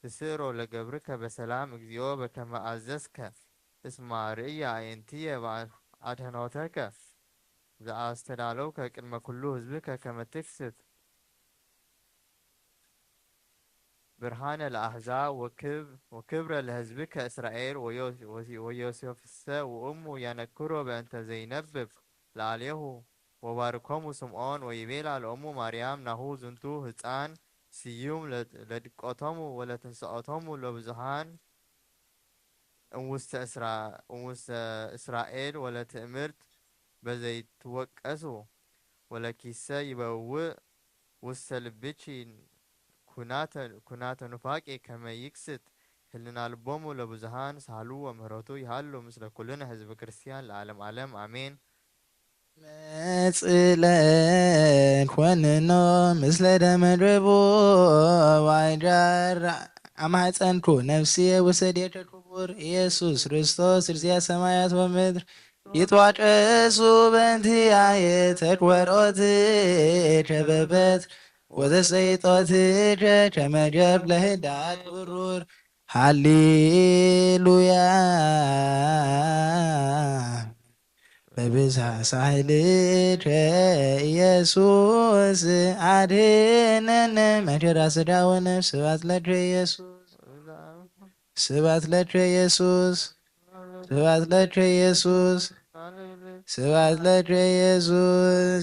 ትስዕሮ ለገብርከ በሰላም እግዚኦ በከመ አዘዝከ እስማ ርእየ አዕይንትየ አድኅኖተከ ዘአስተዳለውከ ቅድመ ኩሉ ህዝብከ ከመ ትክስት ብርሃነ ለአሕዛብ ወክብረ ለህዝብከ እስራኤል ወዮሴፍሰ ወእሙ ያነክሮ በእንተ ዘይነብብ ለአሌሁ ወባርኮሙ ስምዖን ወይቤላ ለእሙ ማርያም ናሁ ዝንቱ ህፃን ስዩም ለድቆቶሙ ወለትንስኦቶሙ ለብዙሃን እምውስተ እስራኤል ወለትእምርት በዘይትወቀሱ ወለኪሰ ይበውእ ውስተ ልብኪ ኩናተ ኑፋቄ ከመ ይክስት ህልና ልቦሙ ለብዙሃን ሳህሉ ወምህረቱ ይሃሉ ምስለ ኩልነ ህዝበ ክርስቲያን ለዓለም ዓለም አሜን። መጽለን ኮንኖ ምስለ ደመድቦ ዋይዳር አማፀንኩ ነፍስየ ውሰዴከ ክቡር ኢየሱስ ክርስቶስ ርዚያ ሰማያት ወምድር ይትዋቀሱ በእንቲአየ ተክወሮትከ በበትር ወተሰይጦትከ ከመ ጀብ ለህዳት ብሩር ሃሌሉያ በብዝሃ ሳህልከ ኢየሱስ አድኅነነ መከራ ሥጋ ወነፍስ ስብሐት ለከ ኢየሱስ ስብሐት ለከ ኢየሱስ ስብሐት ለከ ኢየሱስ ስብሐት ለከ ኢየሱስ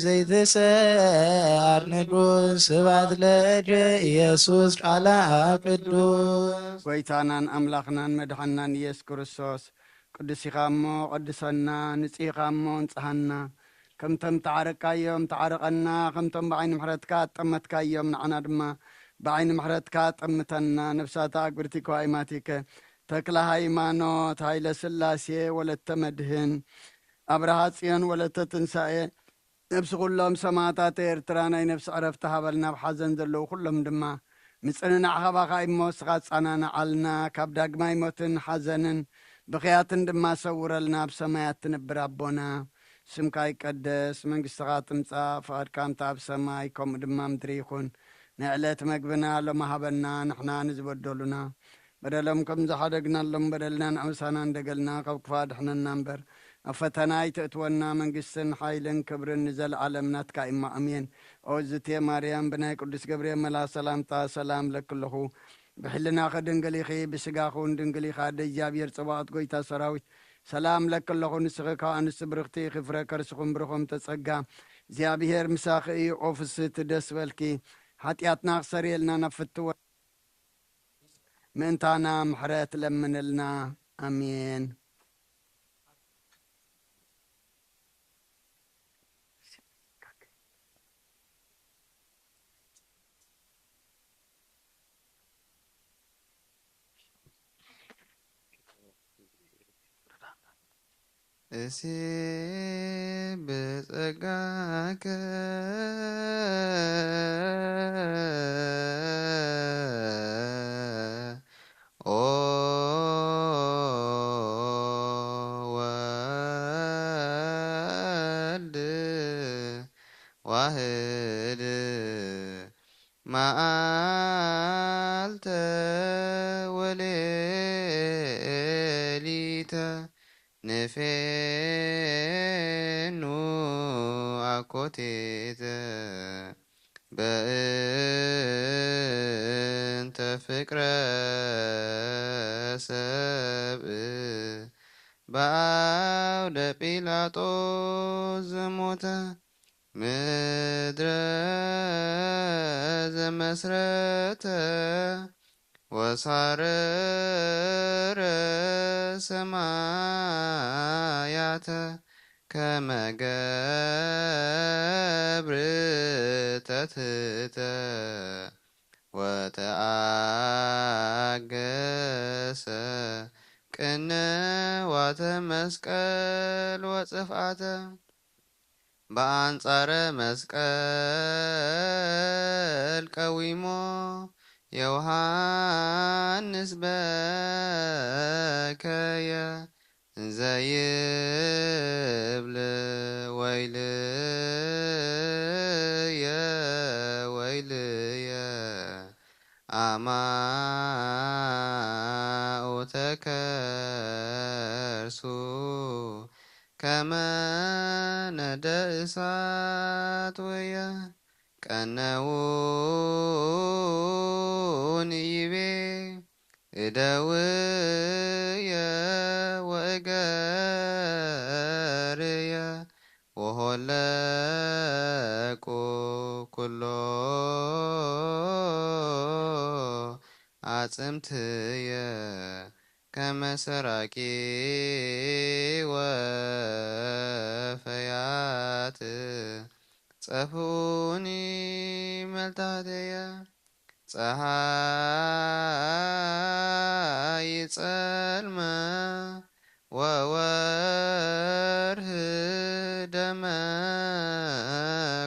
ዘይትሰዓር ንጉሥ ስብሐት ለከ ኢየሱስ ቃለ አብ ቅዱስ ጎይታናን አምላኽናን መድኃኒናን ኢየሱስ ክርስቶስ ቅዱስ ኢኻ እሞ ቀድሰና ንጽኢኻ እሞ እንጽሐና ከምቶም ተዓረቃዮም ተዓረቐና ከምቶም ብዓይኒ ምሕረትካ ጠመትካዮም ንዓና ድማ ብዓይኒ ምሕረትካ ጠምተና ነብሳታ ኣግብርቲ ከዋኢማቲከ ተክለ ሃይማኖት ሃይለ ስላሴ ወለተ መድህን አብርሃ ጽዮን ወለተ ትንሣኤ ነብሲ ኩሎም ሰማዕታት ኤርትራ ናይ ነብሲ ዕረፍቲ ሃበልና ብሓዘን ዘለዉ ኩሎም ድማ ምጽንናዕ ኸባኻ እሞ ስኻ ጻናንዓልና ካብ ዳግማይ ሞትን ሓዘንን ብኽያትን ድማ ሰውረልና ብሰማያት ትንብር ኣቦና ስምካ ይቀደስ መንግሥትኻ ትምጻእ ፍቓድካ እንተ ኣብ ሰማይ ከምኡ ድማ ምድሪ ይኹን ንዕለት መግብና ሎም ሃበና ንሕና ንዝበደሉና በደሎም ከም ዝሓደግናሎም በደልና ንኣምሳና እንደገልና ካብ ክፋድ ሕነና እምበር ኣብ ፈተና ይትእትወና መንግሥትን ሓይልን ክብርን ንዘለዓለም ናትካ ኢማ ኣሜን ኦ ዝትየ ማርያም ብናይ ቅዱስ ገብርኤል መልኣክ ሰላምታ ሰላም ለክለኹ ብሕልናኸ ድንግል ኢኺ ብስጋኹን ድንግል ኢኻ ደእግዚኣብሔር ጽባኦት ጐይታ ሰራዊት ሰላም ለክለኹ ንስኺ ካብ ኣንስቲ ብርኽቲ ኽፍረ ከርስኹም ብርኾም ተጸጋ እግዚኣብሔር ምሳኺ እዩ ኦ ፍስሕቲ ደስ በልኪ ሓጢኣትና ክሰርየልና ናብ ፍትወ ምእንታና ምሕረት ለምንልና ኣሜን እሲ ብጸጋከ ኦ ወልድ ዋህድ መዓልተ ወሌሊተ ንፌኑ አኮቴተ በእንተ ፍቅረ ሰብእ በአውደ ጲላጦስ ዘሞተ ምድረ ዘመስረተ ወሳረረ ሰማያተ ከመ ገብር ተትሕተ ወተአገሰ ቅንዋተ መስቀል ወጽፍዓተ በአንጻረ መስቀል ቀዊሞ ዮሐንስ በከየ ዘይብል ወይልየ ወይልየ አማኡተ ከርሱ ከመ ነደ እሳት ወየ ቀነውን ይቤ እደውየ ወእገርየ ወሆለቁ ኩሎ አጽምትየ ከመ ሰራቂ ወፈያት ጸፉኒ መልታተየ ፀሐይ ጸልመ ወወርህ ደመ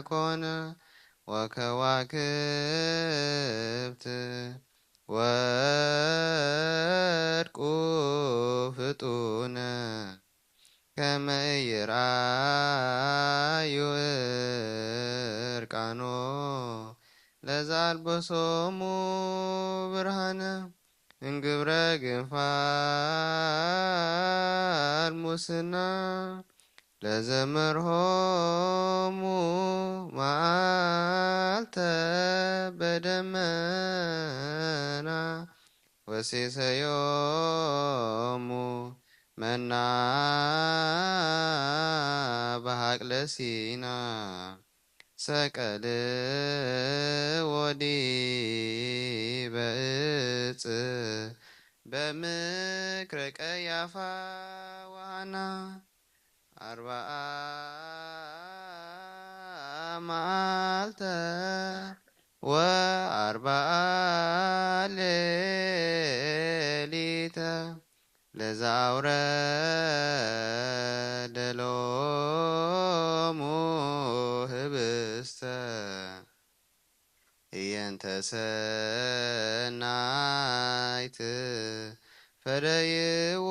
ኮነ ወከዋክብት ወድቁ ፍጡነ ከመ ይርአዩ ዕርቃኖ ለዘአልበሶሙ ብርሃነ እንግብረ ግንፋል ሙስና ለዘመርሆሙ መዓልተ በደመና ወሴሰዮሙ መና በሐቅለ ሲና ሰቀል ወዲበ ዕፅ በምክረ ቀያፋ ወሐና 40 መዓልተ ወ40 ሌሊተ ለዘአውረደ ሎሙ ህብስተ እየንተ ሰናይት ፈደይዎ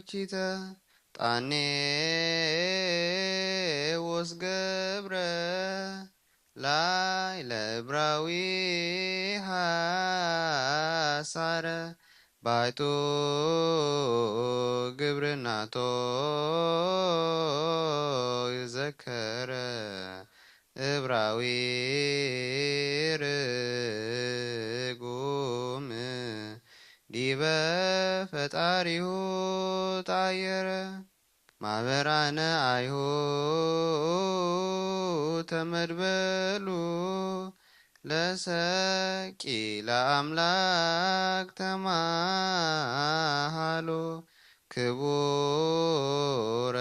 ወቺተ ጣኔ ወስ ገብረ ላይ ለዕብራዊ ሐሳረ ባይቶ ግብርናቶ ይዘከረ ዕብራዊ ርጉም ዲበ ፈጣሪሁ ጣየረ ማህበራነ አይሁድ ተመድበሉ ለሰቂ ለአምላክ ተማሃሎ ክቡረ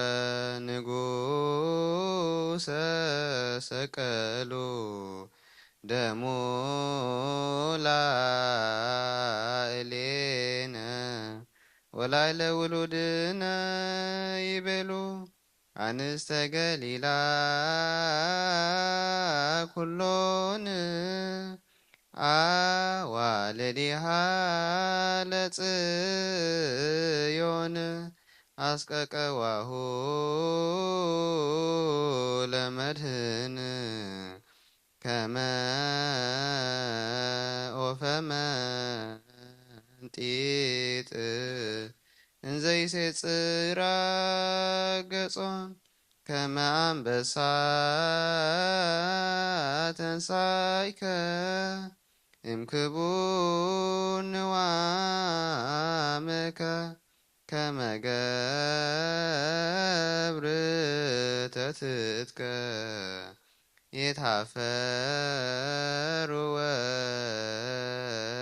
ንጉሰ ሰቀሉ ደሞ ላዕሌነ ወላዕለ ውሉድነ ይቤሉ አንስተ ገሊላ ኩሎን አዋልዲሃ ለጽዮን አስቀቀዋሁ ለመድህን ከመ ኦፈ መንጢጥ እንዘይሴጽራ ገጾን ከመ አንበሳ ተንሳይከ እምክቡር ንዋምከ ከመ ገብር ተትትከ ይትሃፈሩ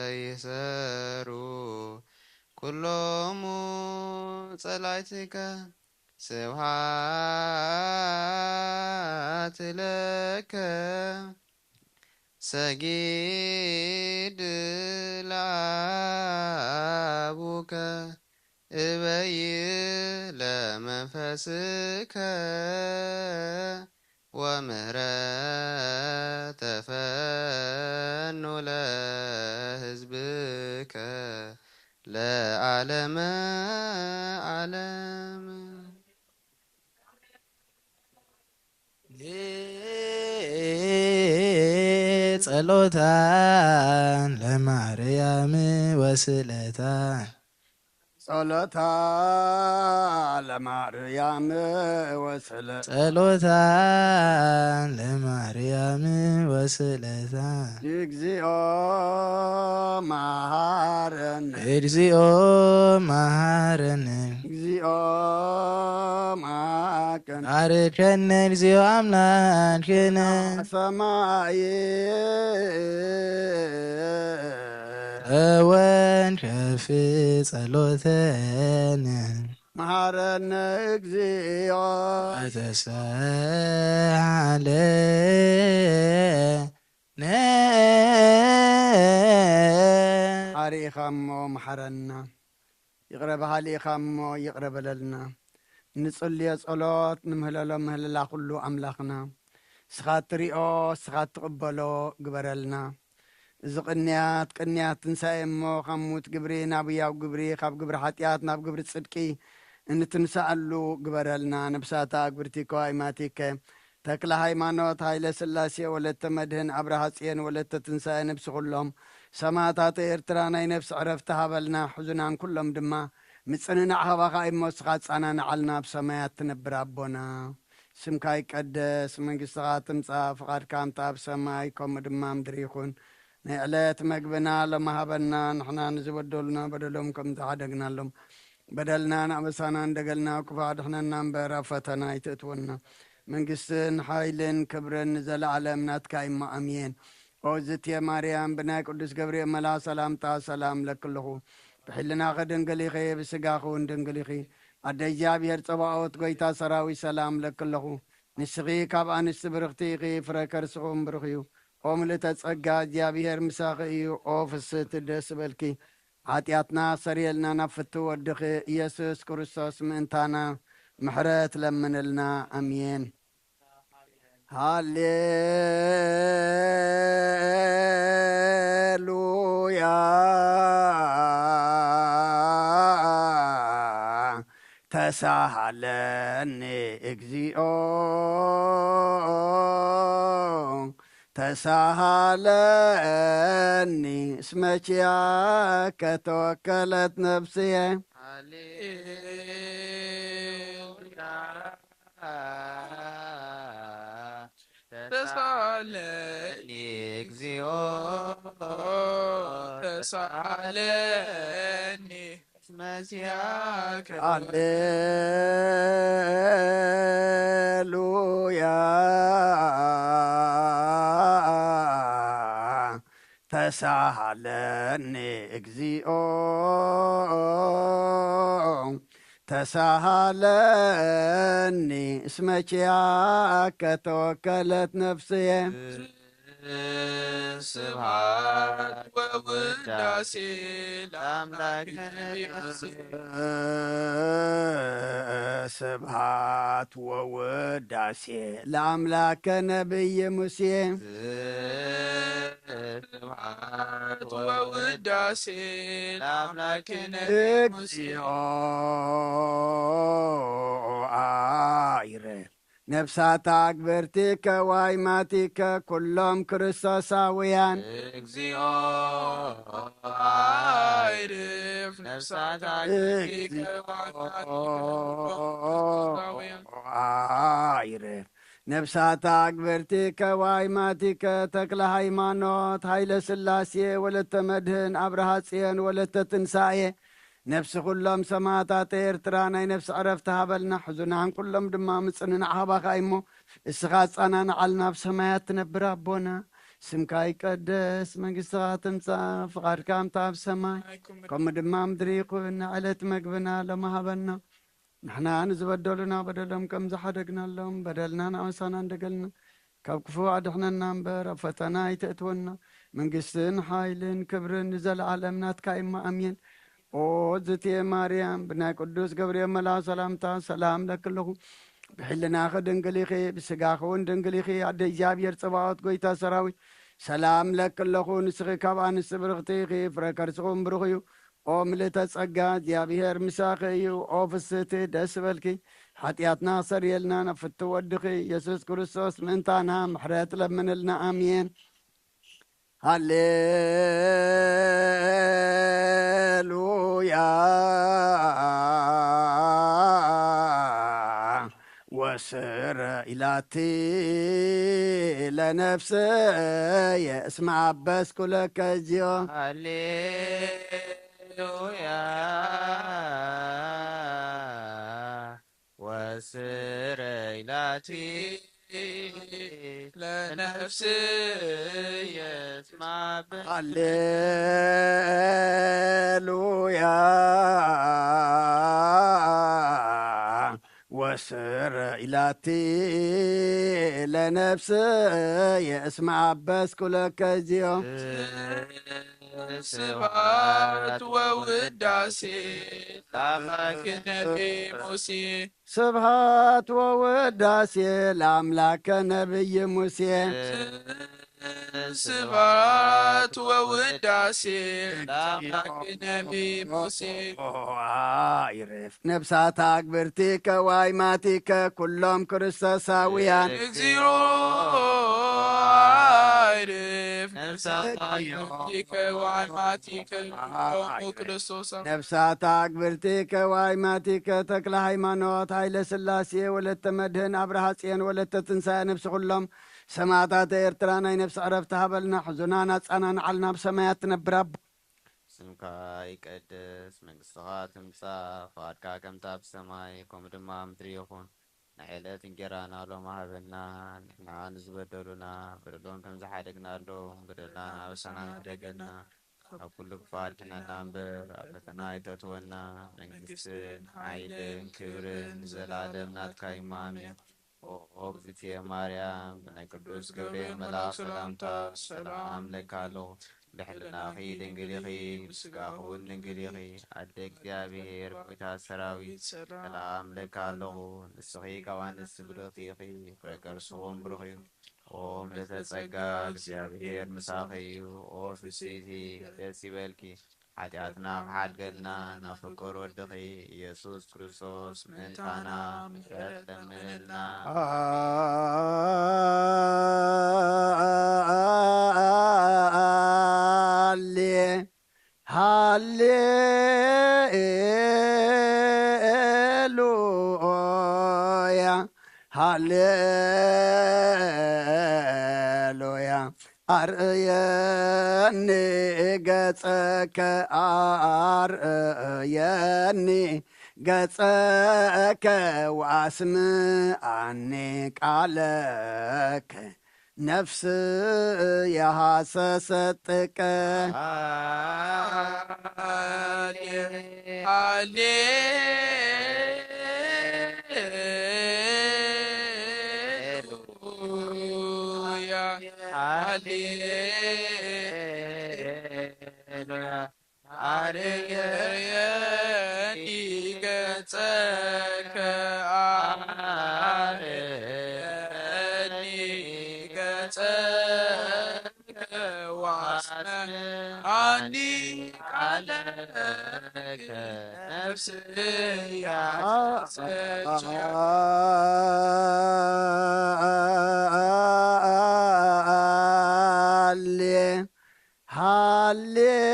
ወይሰሩ ኩሎሙ ጸላእትከ ስብሐት ለከ ሰጊድ ለአቡከ እበይ ለመንፈስከ ወምህረተ ፈኑ ለሕዝብከ ለዓለመ ዓለም። ጸሎታን ለማርያም ወስለታ ጸሎታ ለማርያም ወስለ ጸሎታን ለማርያም ወስለታ እግዚኦ መሐረነ እግዚኦ መሐረነ እግዚኦ ማቀን አርከነ እግዚኦ አምላክነ ሰማይ ወንከፍ ጸሎተነ መሐረነ እግዚኦ ተሳሃለነ አሪኻሞ መሐረና ይቅረብ ሃሊኻሞ ይቅረብ ለልና ንጽልዮ ጸሎት ንምህለሎ ምህለላ ኩሉ አምላኽና ስኻ ትሪኦ ስኻ ትቕበሎ ግበረልና እዚ ቅንያት ትንሳኤ እሞ ካብ ሙት ግብሪ ናብ ያው ግብሪ ካብ ግብሪ ሓጢኣት ናብ ግብሪ ጽድቂ እንትንሳኣሉ ግበረልና ነብሳታ ግብርቲኮ ኣይማቲከ ተክለ ሃይማኖት ሃይለ ስላሴ ወለተ መድህን አብርሃ ጽዮን ወለተ ትንሳኤ ነብሲ ኩሎም ሰማዕታት ኤርትራ ናይ ነፍሲ ዕረፍቲ ሃበልና ሕዙናን ኩሎም ድማ ምጽንናዕ ሃባኻ እሞስኻ ጻናንዓልና ብሰማያት ትነብር ኣቦና ስምካ ይቀደስ መንግሥትኻ ትምጻእ ፍቓድካ እምታ ኣብ ሰማይ ከምኡ ድማ ምድሪ ይኹን ናይ ዕለት መግብና ለማሃበና ንሕና ንዝበደሉና በደሎም ከም ዝሓደግናሎም በደልናን ኣበሳና እንደገልና ክፉ ኣድሕነና እምበር ኣብ ፈተና ይትእትወና መንግሥትን ሓይልን ክብርን ዘለዓለም ናትካ እሞ ኣሜን ኦዝትየ ማርያም ብናይ ቅዱስ ገብርኤል መልአክ ሰላምታ ሰላም ለክልኹ ብሕልናኸ ድንግል ኢኺ ብስጋኹ ድንግል ኢኺ ኣደ እግዚኣብሔር ፀባኦት ጐይታ ሰራዊት ሰላም ለክለኹ ንስኺ ካብ ኣንስቲ ብርኽቲ ኢኺ ፍረ ከርስኹም ብሩኽ እዩ ኦ ምልዕተ ጸጋ እግዚኣብሔር ምሳኺ እዩ ኦ ፍስሕቲ ደስ በልኪ ኃጢአትና ሰሪየልና ናብ ፍቲ ወድኺ ኢየሱስ ክርስቶስ ምእንታና ምሕረት ለምንልና አሜን ሃሌሉያ ተሳሃለኒ እግዚኦ ተሳሃለኒ እስመችያከ ተወከለት ነፍስየ ተሳለኒ እግዚኦ ተሳለኒ መሲያከ ሃሌሉያ ተሳሃለኒ እግዚኦ ተሳሃለኒ እስመችያከ ተወከለት ነፍስየ ስብሐት ወውዳሴ ለአምላክነ ስብሐት ወውዳሴ ለአምላከ ነቢይ ሙሴ ስብሐት ወውዳሴ ለአምላክነ ሙሴ እግዚኦ አይረ ነፍሳት አግብርቲከ ዋይማቲከ ኩሎም ክርስቶሳውያን እግዚኦ አይርፍ ነፍሳት አግብርቲከ አይረፍ ነፍሳት አግብርቲከ ዋይማቲከ ተክለ ሃይማኖት ኃይለ ሥላሴ ወለተ መድህን አብርሃ ጽዮን ወለተ ትንሣኤ ነፍሲ ኩሎም ሰማዕታት ኤርትራ ናይ ነፍሲ ዕረፍቲ ሃበልና ሕዙናን ኩሎም ድማ ምፅንና ሃባኻ እሞ እስኻ ጻናንዓልና ኣብ ሰማያት ትነብር ኣቦና ስምካ ይቀደስ መንግሥትኻ ትምጻእ ፍቓድካ እምታ ኣብ ሰማይ ከምኡ ድማ ምድሪ ይኹን ንዕለት መግብና ሎሚ ሃበና ንሕና ንዝበደሉና በደሎም ከም ዝሓደግናሎም በደልና ንኣመሳና እንደገልና ካብ ክፉእ ኣድሕነና እምበር ኣብ ፈተና ይተእትወና መንግሥትን ሓይልን ክብርን ንዘለዓለም ናትካ እማ ኣሜን ኦ ዝትየ ማርያም ብናይ ቅዱስ ገብርኤል መልኣክ ሰላምታ ሰላም ለክለኹ ብሕልናኸ ድንግል ኢኺ ብስጋኸ እውን ድንግል ኢኺ ኣደ እግዚኣብሔር ጽባዖት ጐይታ ሰራዊት ሰላም ለክለኹ ንስኺ ካብ ኣንስቲ ብርኽቲ ኢኺ ፍረ ከርስኹም ብሩኽ እዩ ኦ ምልእተ ጸጋ እግዚኣብሔር ምሳኺ እዩ ኦ ፍስቲ ደስ በልኪ ሓጢኣትና ክሰርየልና ነፍቲ ወድኺ ኢየሱስ ክርስቶስ ምእንታና ምሕረት ለምንልና ኣሜን ሃሌሉያ ወስረ ኢላቲ ለነፍሰየ እስመ አበስኩ ለከ እግዚኦ ሃሌሉያ ወስረይላቲ ለነፍስየ እስመ አበስኩ ሃሌሉያ ወስረ ኢላቲ ለነፍስየ እስመ አበስኩ ለከ እግዚኦ ስብሐት ወውዳሴ ለአምላክነ ሙሴ ስብሐት ወውዳሴ ለአምላከ ነቢይ ሙሴ ስብሐት ወውዳሴ ለአምላክነ ሙሴ ይረፍ ነፍሳት አግብርቲከ ዋይማቲከ ኩሎም ክርስቶሳውያን እግዚኦ አይርፍ ነፍሳት አግብርቲከ ዋይማቲከ ኩሎም ክርስቶስ ነፍሳት አግብርቲከ ዋይማቲከ ተክለ ሃይማኖት ኃይለ ሥላሴ ወለተ መድህን አብርሃ ጽዮን ወለተ ትንሣኤ ነፍሲ ኩሎም ሰማዕታት ኤርትራ ናይ ነፍሲ ዕረፍቲ ሃበልና ሕዙናና ጻናንዓልና ብሰማያት ትነብር ኣቦ ስምካ ይቀድስ መንግሥትኻ ትምጻእ ፍቓድካ ከምታ ኣብ ሰማይ ከምኡ ድማ ምድሪ ይኹን ናይ ዕለት እንጀራና ሎሚ ሃበና ንሕና ንዝበደሉና በደሎም ከም ዝሓደግናሎም በደልና ኣበሳና ንሕደገና ኣብ ኩሉ ክፋል ድሕነና እምበር ኣብ ፈተና ይተእትወና መንግሥትን ሓይልን ክብርን ዘለዓለም ናትካ እዩ ኣሜን ኦ እግዝእትየ ማርያም ብናይ ቅዱስ ገብርኤል መልኣክ ሰላምታ ሰላም ለካ ኣለኹ ብሕልናኺ ድንግል ኢኺ ብስጋኺ እውን ድንግል ኢኺ ኣደ እግዚኣብሔር ጐይታ ሰራዊት ሰላም ለካ ኣለኹ ንስኺ ካብ ኣንስቲ ብርኽቲ ኢኺ ፍረ ከርስኹም ብሩኽ እዩ ኦ ምልዕተ ጸጋ እግዚኣብሔር ምሳኺ እዩ ኦ ፍስቲ ደስ ይበልኪ ሓጢኣትና ብሓድገልና ናፍቅር ወድኺ ኢየሱስ ክርስቶስ ምእንታና ምሕረት ለምንልና ሃሌሉያ አርእየኒ ገጸከ አርእየኒ ገጸከ ወአስምዓኒ ቃለከ ነፍስ የሐሰሰጥቀ ሃሌሉያ አርእየኒ ገጸከ አርእየኒ ገጸከ ወአስምዓኒ ቃለከ ነፍስ ያሰሰች ሃሌሉያ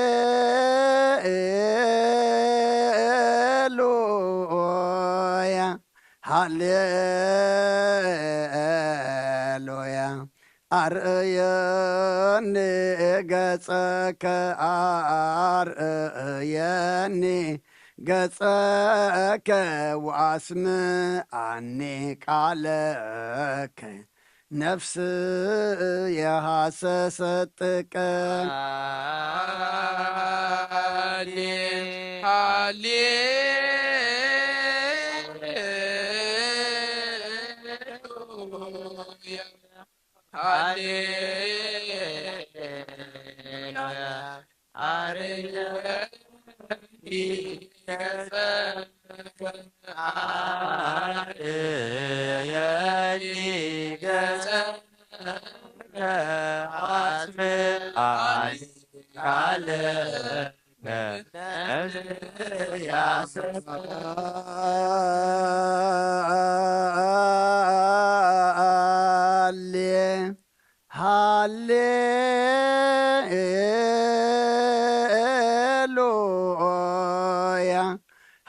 ሃሌሉያ አርእየኒ ገጸከ አርእየኒ ገጸከ ወአስምዓኒ ቃለከ ነፍስ የሐሰሰጥቀ ሃሌሉያ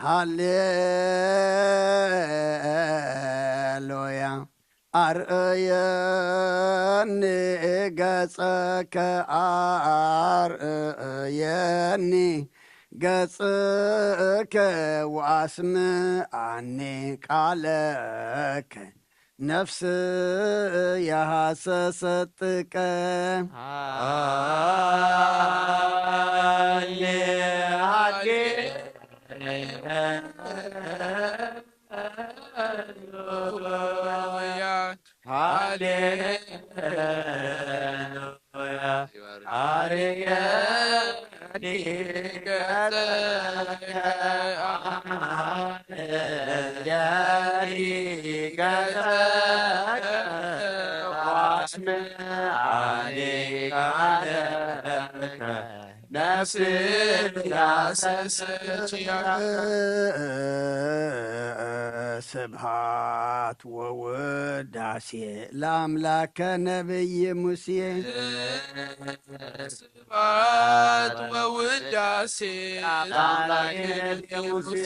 ሃሌሉያ አርእየኒ ገጸከ አርእየኒ ገጸከ ወአስምዓኒ ቃለከ ነፍስ የሐሰሰጥቀ ነፍስ ያሰሰች ስብሃት ወውዳሴ ለአምላከ ነቢይ ሙሴ ስብሐት ወውዳሴ ለአምላከ ነቢይ ሙሴ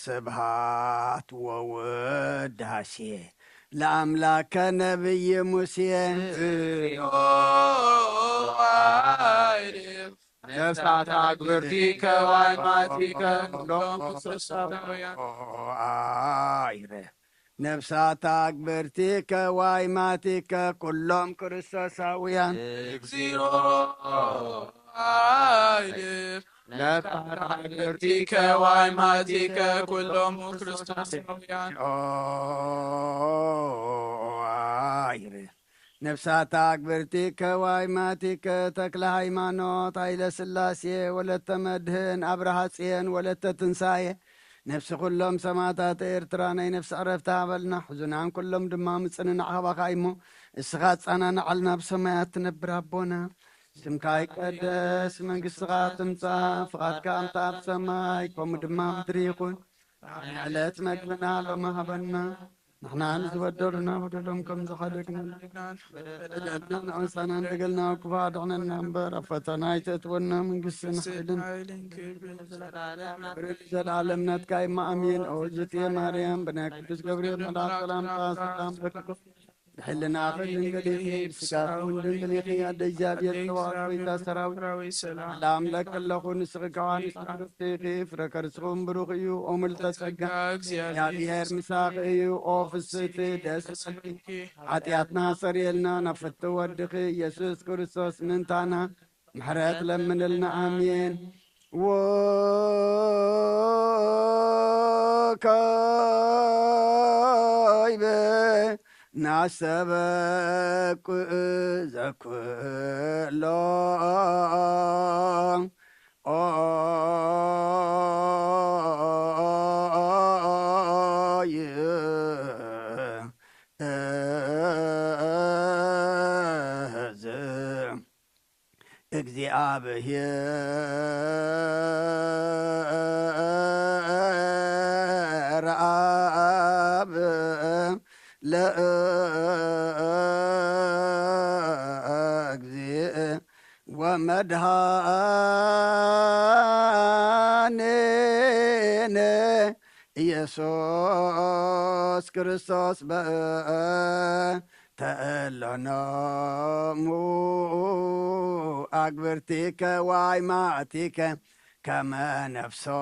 ስብሃት ወውዳሴ ለአምላከ ነቢይ ሙሴ ነፍሳት አግብርቲከ ወአይማቲከ ኩሎም ክርስቶሳውያን ነፍሳት አግብርቲከ ወአይማቲከ ኩሎም ክርስቶሳውያን እግዚኦ አይድፍ ነፍሳት አግብርቲከ ወአይማቲከ ኩሎም ክርስቶሳውያን ነፍሳት አግብርቲከ ወአይማቲከ ተክለ ሃይማኖት ኃይለ ሥላሴ ወለተ መድህን አብርሃ ጽዮን ወለተ ትንሣኤ ነፍሲ ኩሎም ሰማዕታት ኤርትራ ናይ ነፍሲ ዕረፍቲ ሃበልና ሕዙናን ኩሎም ድማ ምፅንናዕ ሃባኻ እሞ እስኻ ጻናንዓልና ብሰማያት ትነብር ኣቦና ስምካ ይቀደስ መንግሥትኻ ትምጻእ ፍቓድካ እምታ ኣብ ሰማይ ከምኡ ድማ ምድሪ ይኹን ዕለት መግብና ሎሚ ሃበና ንሕና ንዝበደሉና በደሎም ከም ዝኸደግና ንዕንሳና እንደገልና ክፉ ኣድሕነና እምበር ኣብ ፈተና ይተእትወና መንግሥትን ሓይልን ዘለዓለም ናትካ ይማኣሚን እወዝእትየ ማርያም ብናይ ቅዱስ ገብርኤል መልኣክ ሰላምታ ሰላም ለክም ብሕልና ኽልን ገሊኺ ብስጋኹን ድንግሊኺ ኣደ እግዚኣብሔር ተዋህዶ ወይታ ሰራዊት ሰላም ለከለኹ ንስኺ ከዋኒስ ክርስቲኺ ፍረ ከርስኹም ብሩኽ እዩ ኦ ምልዕተ ጸጋ እግዚአብሔር ምሳኺ እዩ ኦ ፍስሕቲ ደስ በልኪ ኃጢአትና ሰሪየልና ናብ ፍቲ ወድኺ ኢየሱስ ክርስቶስ ምንታና ምሕረት ለምንልና ኣሜን ወካይበ ናሰበቅ ዘኩሎ እግዚአብሔር አብ ለእግዚእ ወመድኃኔነ ኢየሱስ ክርስቶስ ተእሎኖሙ አግብርቲከ ዋይማእቲከ ከመ ነፍሶም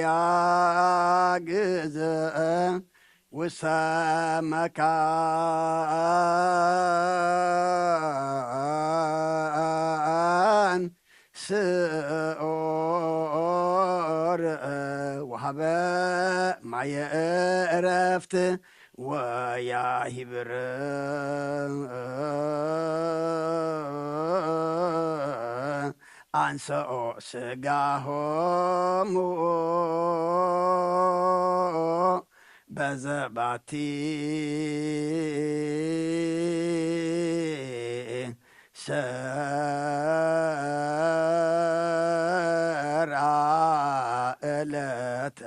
ያግዝእ ውስተ መካን ስዑር ወሀበ ማየ ዕረፍት ወያሂብር አንሰኦ ስጋሆሙ በዘባቲ ሰራ ዕለተ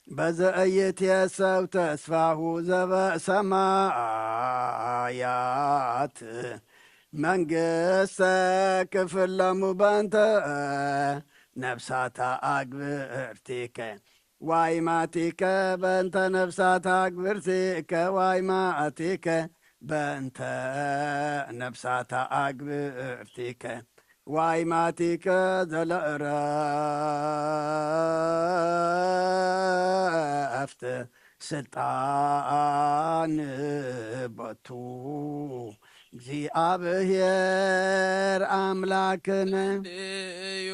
በዘእይትየሰው ተስፋሁ ዘበሰማያት መንግሥተ ክፍለሙ በንተ ነፍሳታ አግብርቲከ ዋይማቲከ በንተ ነፍሳታ አግብርቲከ ዋይማቲከ በንተ ነፍሳታ አግብርቲከ ዋይማቲከ ዘለእረፍት ስልጣን ቦቱ እግዚአብሔር አምላክነ እዩ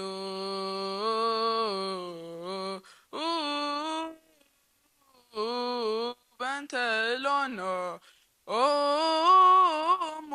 በንተ ሎኖ ኦሙ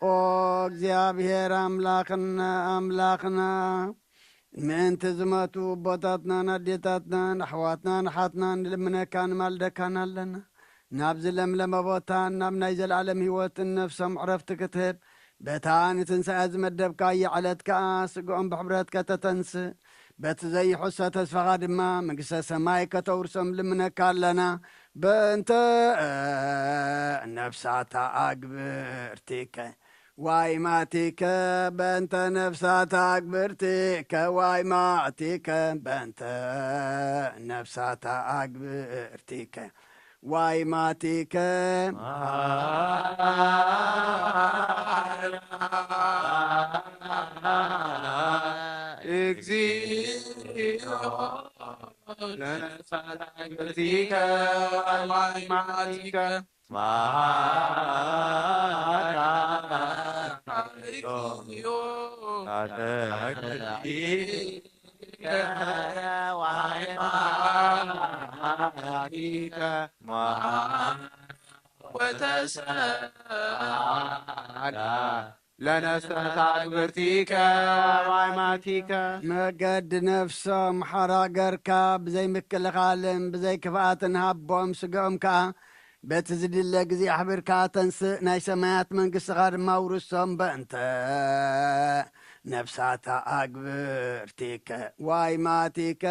ኦ እግዚአብሔር አምላክና ምእንቲ ዝመቱ ቦታትናን ኣዴታትናን ኣሕዋትናን ሓትናን ንልምነካ ንማልደካን ኣለና ናብዚ ለምለመ ቦታን ናብ ናይ ዘለዓለም ህይወትን ነፍሶም ዕረፍቲ ክትህብ በታ ንትንሣኤ ዝመደብካ የዕለት ከዓ ስግኦም ብሕብረት ከተተንስእ በቲ ዘይሑሰ ተስፋኻ ድማ መንግሥተ ሰማይ ከተውርሶም ልምነካ ኣለና በእንተ ነፍሳታ አግብርቲከ ዋይማቲከ በእንተ ነፍሳታ አግብርቲከ ዋይማቲከ በእንተ ነፍሳታ አግብርቲከ ዋይማቲከ እግዚኦ ለነፍሳት አግብርቲከ ወአይማቲከ ለነፍሳት አግብርቲከ ወአይማቲከ መገድ ነፍሶም ሓራገርካ ብዘይ ምክልኻልን ብዘይ ክፍኣትን ሃቦም ስግኦም ከዓ በቲ ዝድለ ግዜ ኣሕቢርካ ተንስእ ናይ ሰማያት መንግስትኻ ድማ ውርሶም በእንተ ነፍሳታ ኣግብርቲከ ዋይማቲከ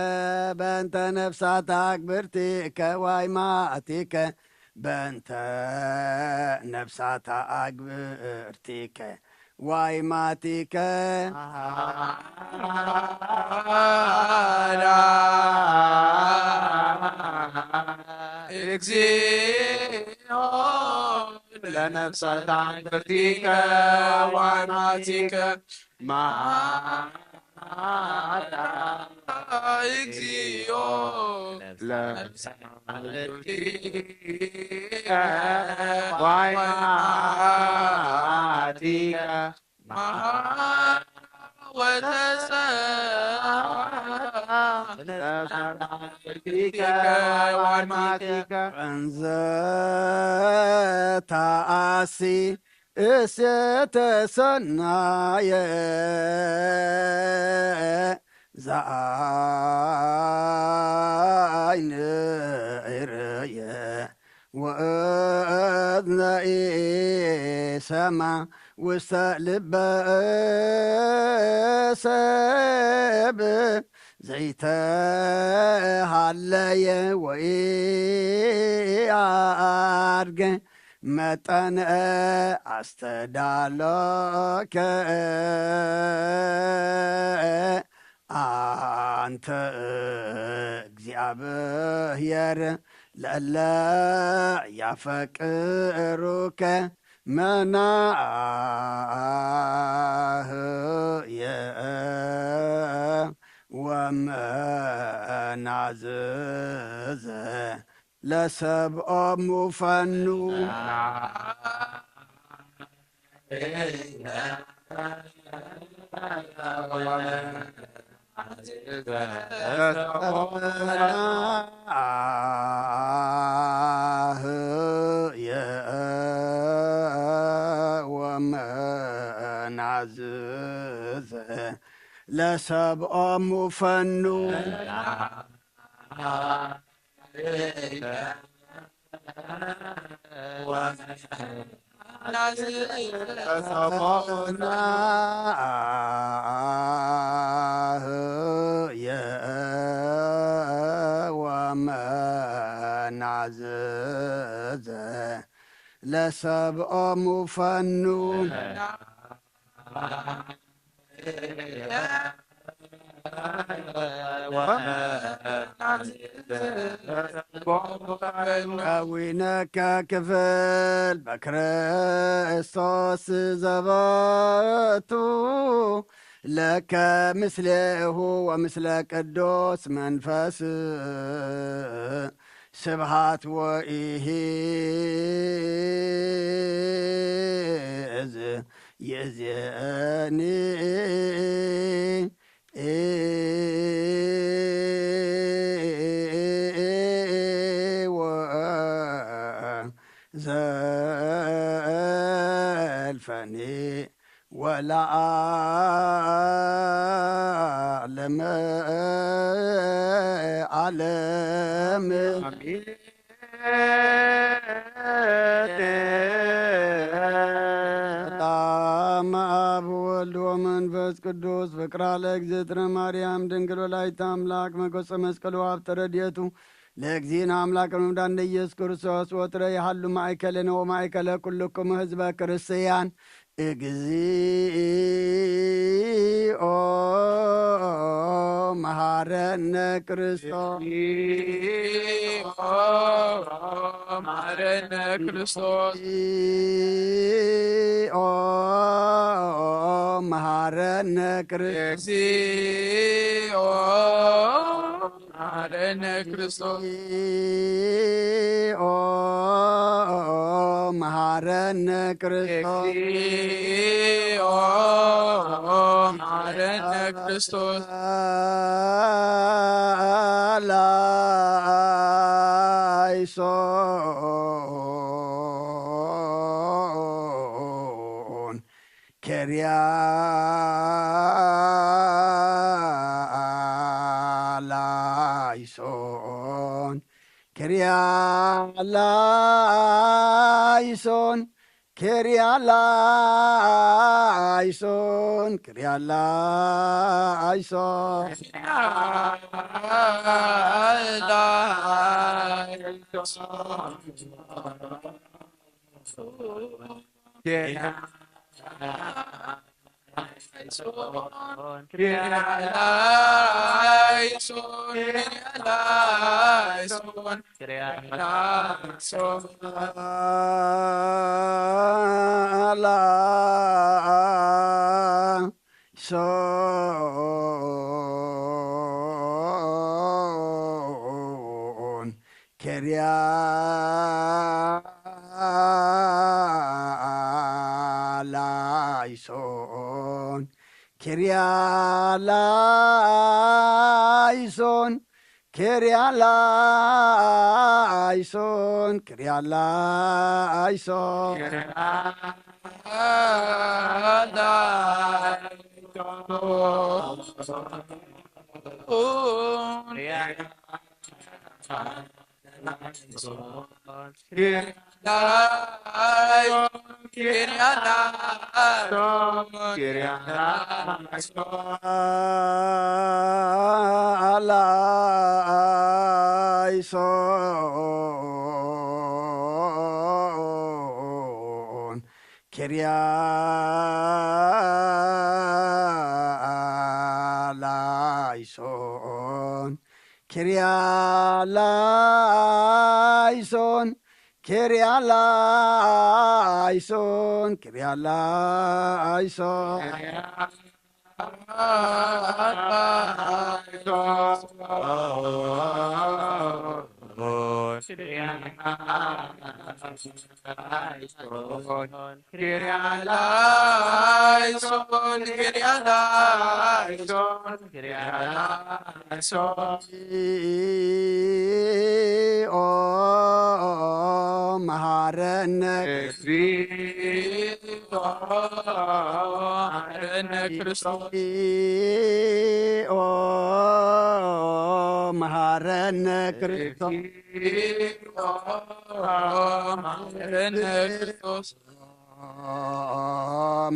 በእንተ ነፍሳታ ኣግብርቲከ ዋይማቲከ በእንተ ነፍሳታ ኣግብርቲከ ዋይማቲከ እግዚኦ ለነፍሳት አግብርቲከ ወአይማቲከ እግዚኦ ለነፍሳት አግብርቲከ ወአይማቲከ እንዘ ተአሲ እሴተ ሰናየ ዘአይን እርየ ወእዝነኢ ሰማ ውስተ ልበ ሰብ ዘይተሃለየ ወይ አድገ መጠነ አስተዳሎከ አንተ እግዚአብሔር ለእለ ያፈቅሩከ መናህየ ወመናዝዘ ለሰብኦም ፈኑ ወመናዝዘ ለሰብኦም ፈኑ ወመናዝዘ ለሰብኦም ፈኑ ከዊነከ ክፍል በክርስቶስ ዘበቱ ለከ ምስሌሁ ወምስለ ቅዱስ መንፈስ ስብሃት ወኢዝ የዝየኒ ዘልፈኒ ወለዓለመ ዓለም በጣም አብ ወልድ ወመንፈስ ቅዱስ ፍቅራ ለእግዝእትነ ማርያም ድንግል ወላዲተ አምላክ መጎጸ መስቀሉ ሀብተ ረድኤቱ ለእግዚእነ አምላክ ወመድኃኒነ ኢየሱስ ክርስቶስ ወትረ ያሃሉ ማእከልነ ወማእከለ ኩልክሙ ህዝበ ክርስቲያን እግዚኦ መሐረነ ክርስቶስ ማረነ ክርስቶስ እግዚኦ መሐረነ ክርስቶስ እግዚኦ ማረነ ክርስቶስ እግዚኦ መሐረነ ክርስቶስ እግዚኦ ማረነ ክርስቶስ ላይሶን ከሪያ ላይሶን ከሪያ ላይሶን ከሪያ ላይሶን ከሪያ ላይሶን ላይሶን ከሪያ ላይሶን ከሪያ ላይሶን ከሪያ ላይሶን ከሪያ ላይሶን ላይሶን ከሪያ ላይሶን ከሪያ ላይሶን ከሪያ ላይሶን ከሪያ ላይሶን እግዚኦ መሐረነ ክርስቶስ እግዚኦ መሐረነ ክርስቶስ ማረነ ክርስቶስ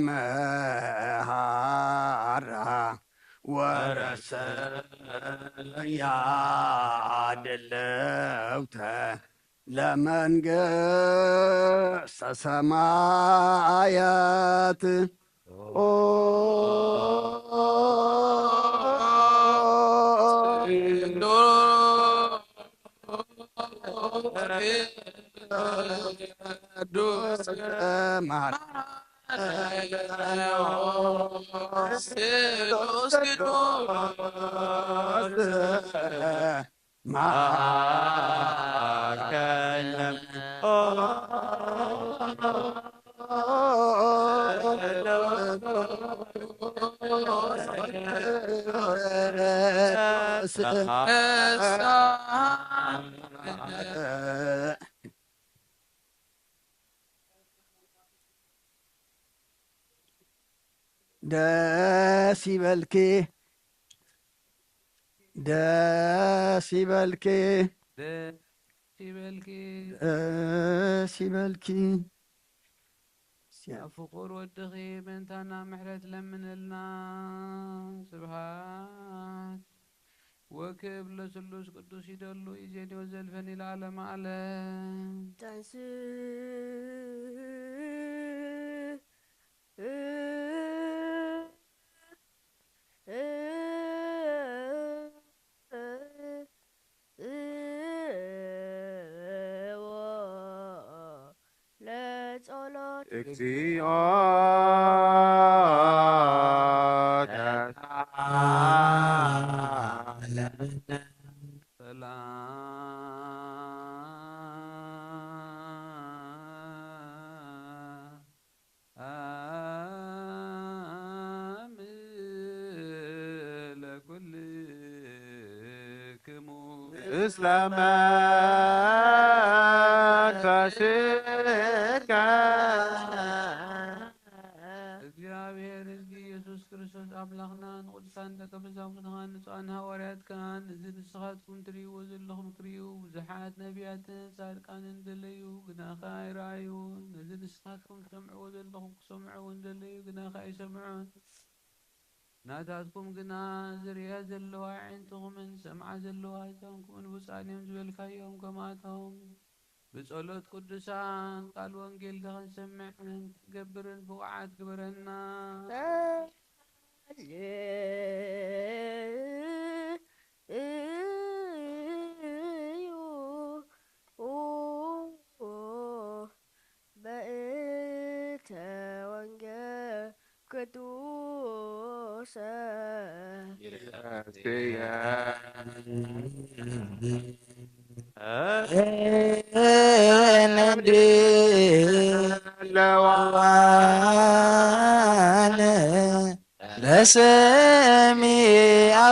መሃራ ወረሰ ያደለውተ ለመንግሥተ ሰማያት ደስ ይበልኪ ደስ ይበልኪ ደስ ይበልኪ ፍቁር ወድኺ ምንታና ምሕረት ለምንልና ስብሃት ወክብ ለስሉስ ቅዱስ ይደሉ ይዜን ወዘልፈን ለዓለመ ዓለም እግዚኦ እስለመ ከስከ እግዚአብሔር ሕዝቢ ኢየሱስ ክርስቶስ አምላኽና ንቅዱሳን ደቀ መዛሙርትኻን ንጹሓን ሐዋርያትካን እዚ ንስኻትኩም ትርእይዎ ዘለኹም ክርእዩ ብዙሓት ነቢያትን ጻድቃንን ደለዩ ግናኸ ኣይረኣዩን። ነዚ ንስኻትኩም ትሰምዕዎ ዘለኹም ክሰምዑውን ደለዩ ግናኸ ኣይሰምዑን። ናታትኩም ግና ዝርያ ዘለዋ ዓይንትኹምን ሰምዓ ዘለዋ ህፃንኩምን ብፃን እዮም ዝበልካዮም ከማቶም ብጸሎት ቅዱሳን ቃል ወንጌል ክንሰምዕን ክገብርን ብቕዓት ግበረና። በእንተ ወንጌል ቅዱስ ለዋነ ለሰሚዐ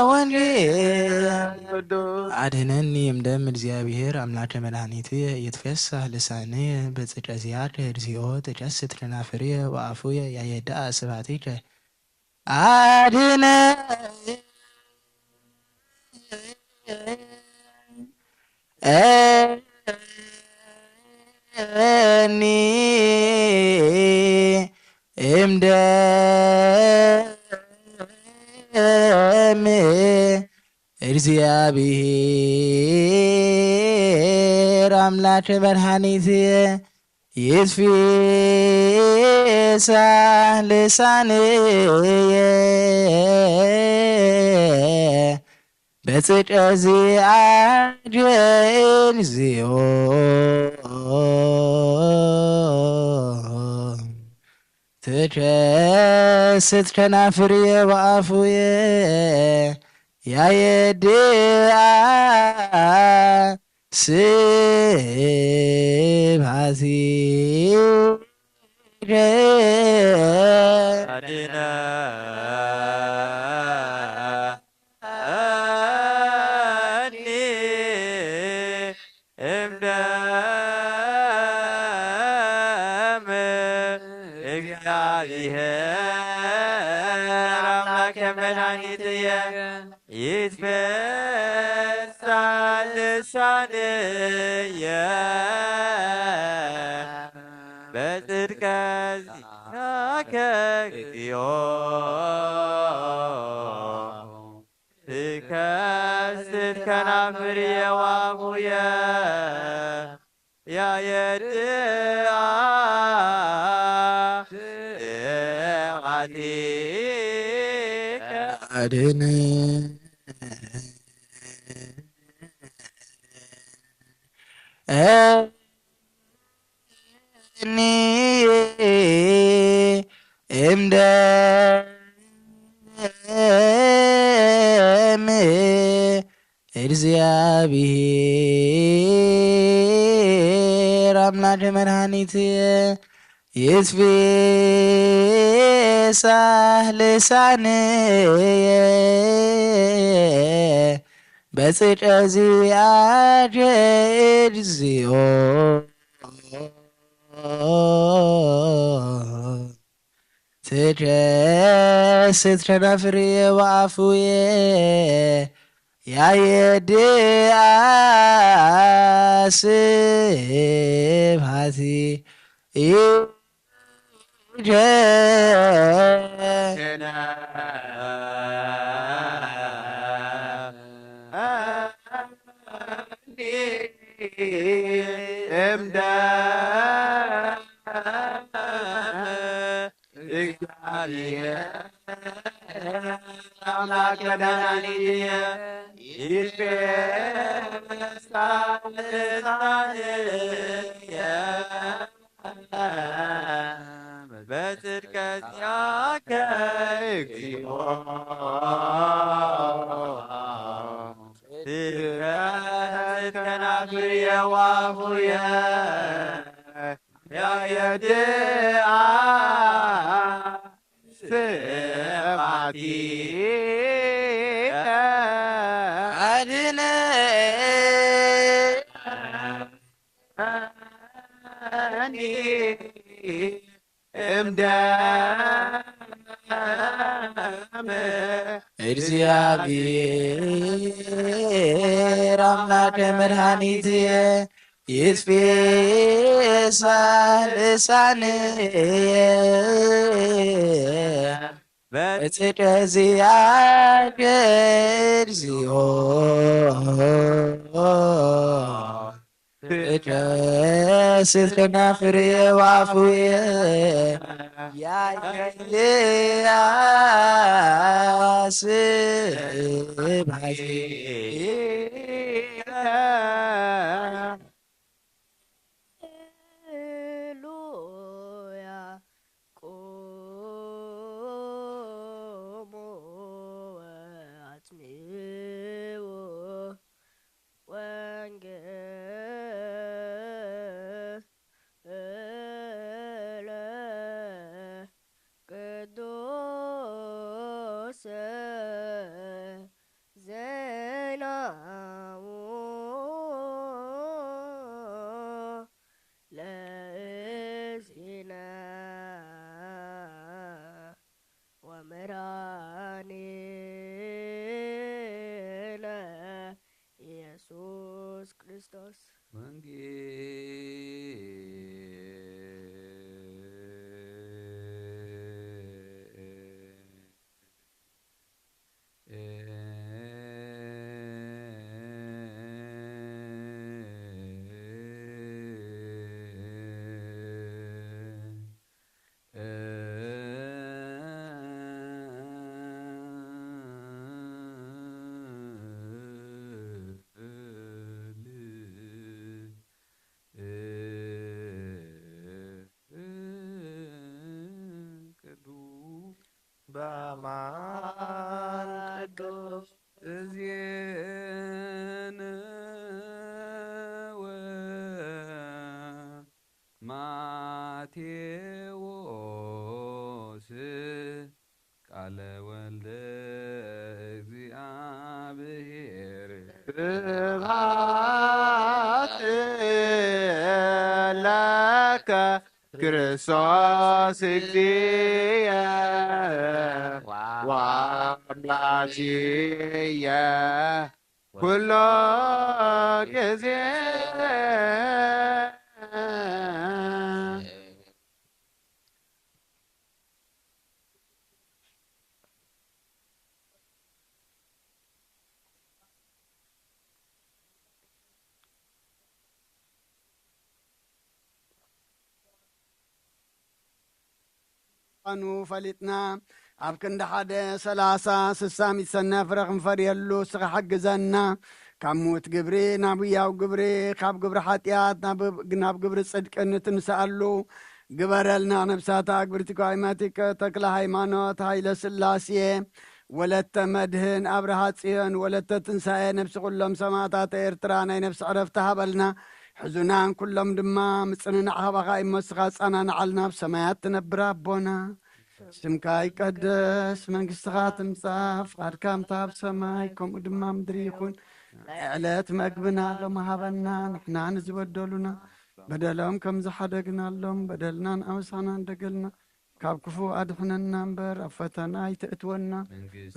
ወንጌል አድኅነኒ እምደም እግዚአብሔር አምላከ መድኃኒትየ ይትፌሳህ ልሳንየ በጽድቀ ዚአከ እግዚኦ ትጨስት ከናፍርየ ወአፉየ ያየድአ ስብሐቲከ አድኅነኒ እምደም እግዚአብሔር አምላከ መድኃኒትየ ይትፌሳህ ልሳንየ በጽድቀ ዚአከ እግዚኦ ትከስት ከናፍርየ ወአፉየ ያየድአ ስብሐቲከ አድኅነኒ እምደም እግዚአብሔር አምላከ መድኃኒትየ ይትፌሳህ ልሳንየ በጽድቀ ዚአከ እግዚኦ ትከስት ከናፍርየ ወአፉየ ያየድአ ስብሐቲከ አድኅነኒ እምደም እግዚአብሔር አምላከ መድኃኒትየ ይትፌሳህ ልሳንየ በጽድቀ ዚአከ እግዚኦ ትከስት ከናፍርየ ወአፉየ ያየድአ ስብሐቲከ አምላከ መድኃኒትየ ይትፌሳህ ልሳንየ እግዚኦ ትረት ከናፍርየ ዋፉየ ያየድአ ስብሐቲከ አድኅነኒ እምደመ እግዚአብሔር አምላከ መድኃኒትየ ይትፌሳህ ልሳንየ በጽድቀ ዚአከ እግዚኦ ትደስት ከናፍርየ ወአፉየ ያየድአ ስብሐቲከ ሃሌሉያ ቆሙ ወአጽንዑ ወንጌለ ቅዱስ ዜናው ለእግዚእነ ወመድኃኒነ ኢየሱስ ክርስቶስ በአማን ቅዱስ እዝየነ ማቴዎስ ቃለ ወልደ እግዚአብሔር ስብሐት ለከ ክርስቶስ እግዚእየ ወአምላኪየ ኩሎ ጊዜ ኑ ፈሊጥና ኣብ ክንዲ ሓደ 30-60 ሰነ ፍረ ክንፈርየሉ ስኻ ሓግዘና ካብ ሞት ግብሪ ናብ ሕያው ግብሪ ካብ ግብሪ ሓጢኣት ናብ ግብሪ ጽድቂ ንትንስኣሉ ግበረልና ነብሳታ ግብርቲ ኳይማቲከ ተክለ ሃይማኖት ሃይለ ስላሴ ወለተ መድህን ኣብርሃ ጽዮን ወለተ ትንሳኤ ነብሲ ኩሎም ሰማዕታት ኤርትራ ናይ ነብሲ ዕረፍቲ ሃበልና ሕዙናን ኩሎም ድማ ምጽንናዕ ሃባኻ ይመስኻ ጸናንዓልና ብሰማያት ትነብር ኣቦና ስምካ ይቀደስ መንግሥትኻ ትምጻእ ፍቓድካ ምታ ኣብ ሰማይ ከምኡ ድማ ምድሪ ይኹን ዕለት መግብና ሎም ሃበና ንሕና ንዝበደሉና በደሎም ከም ዝሓደግናሎም በደልናን ኣመሳና እንደገልና ካብ ክፉ ኣድሕነና እምበር ኣብ ፈተና ይትእትወና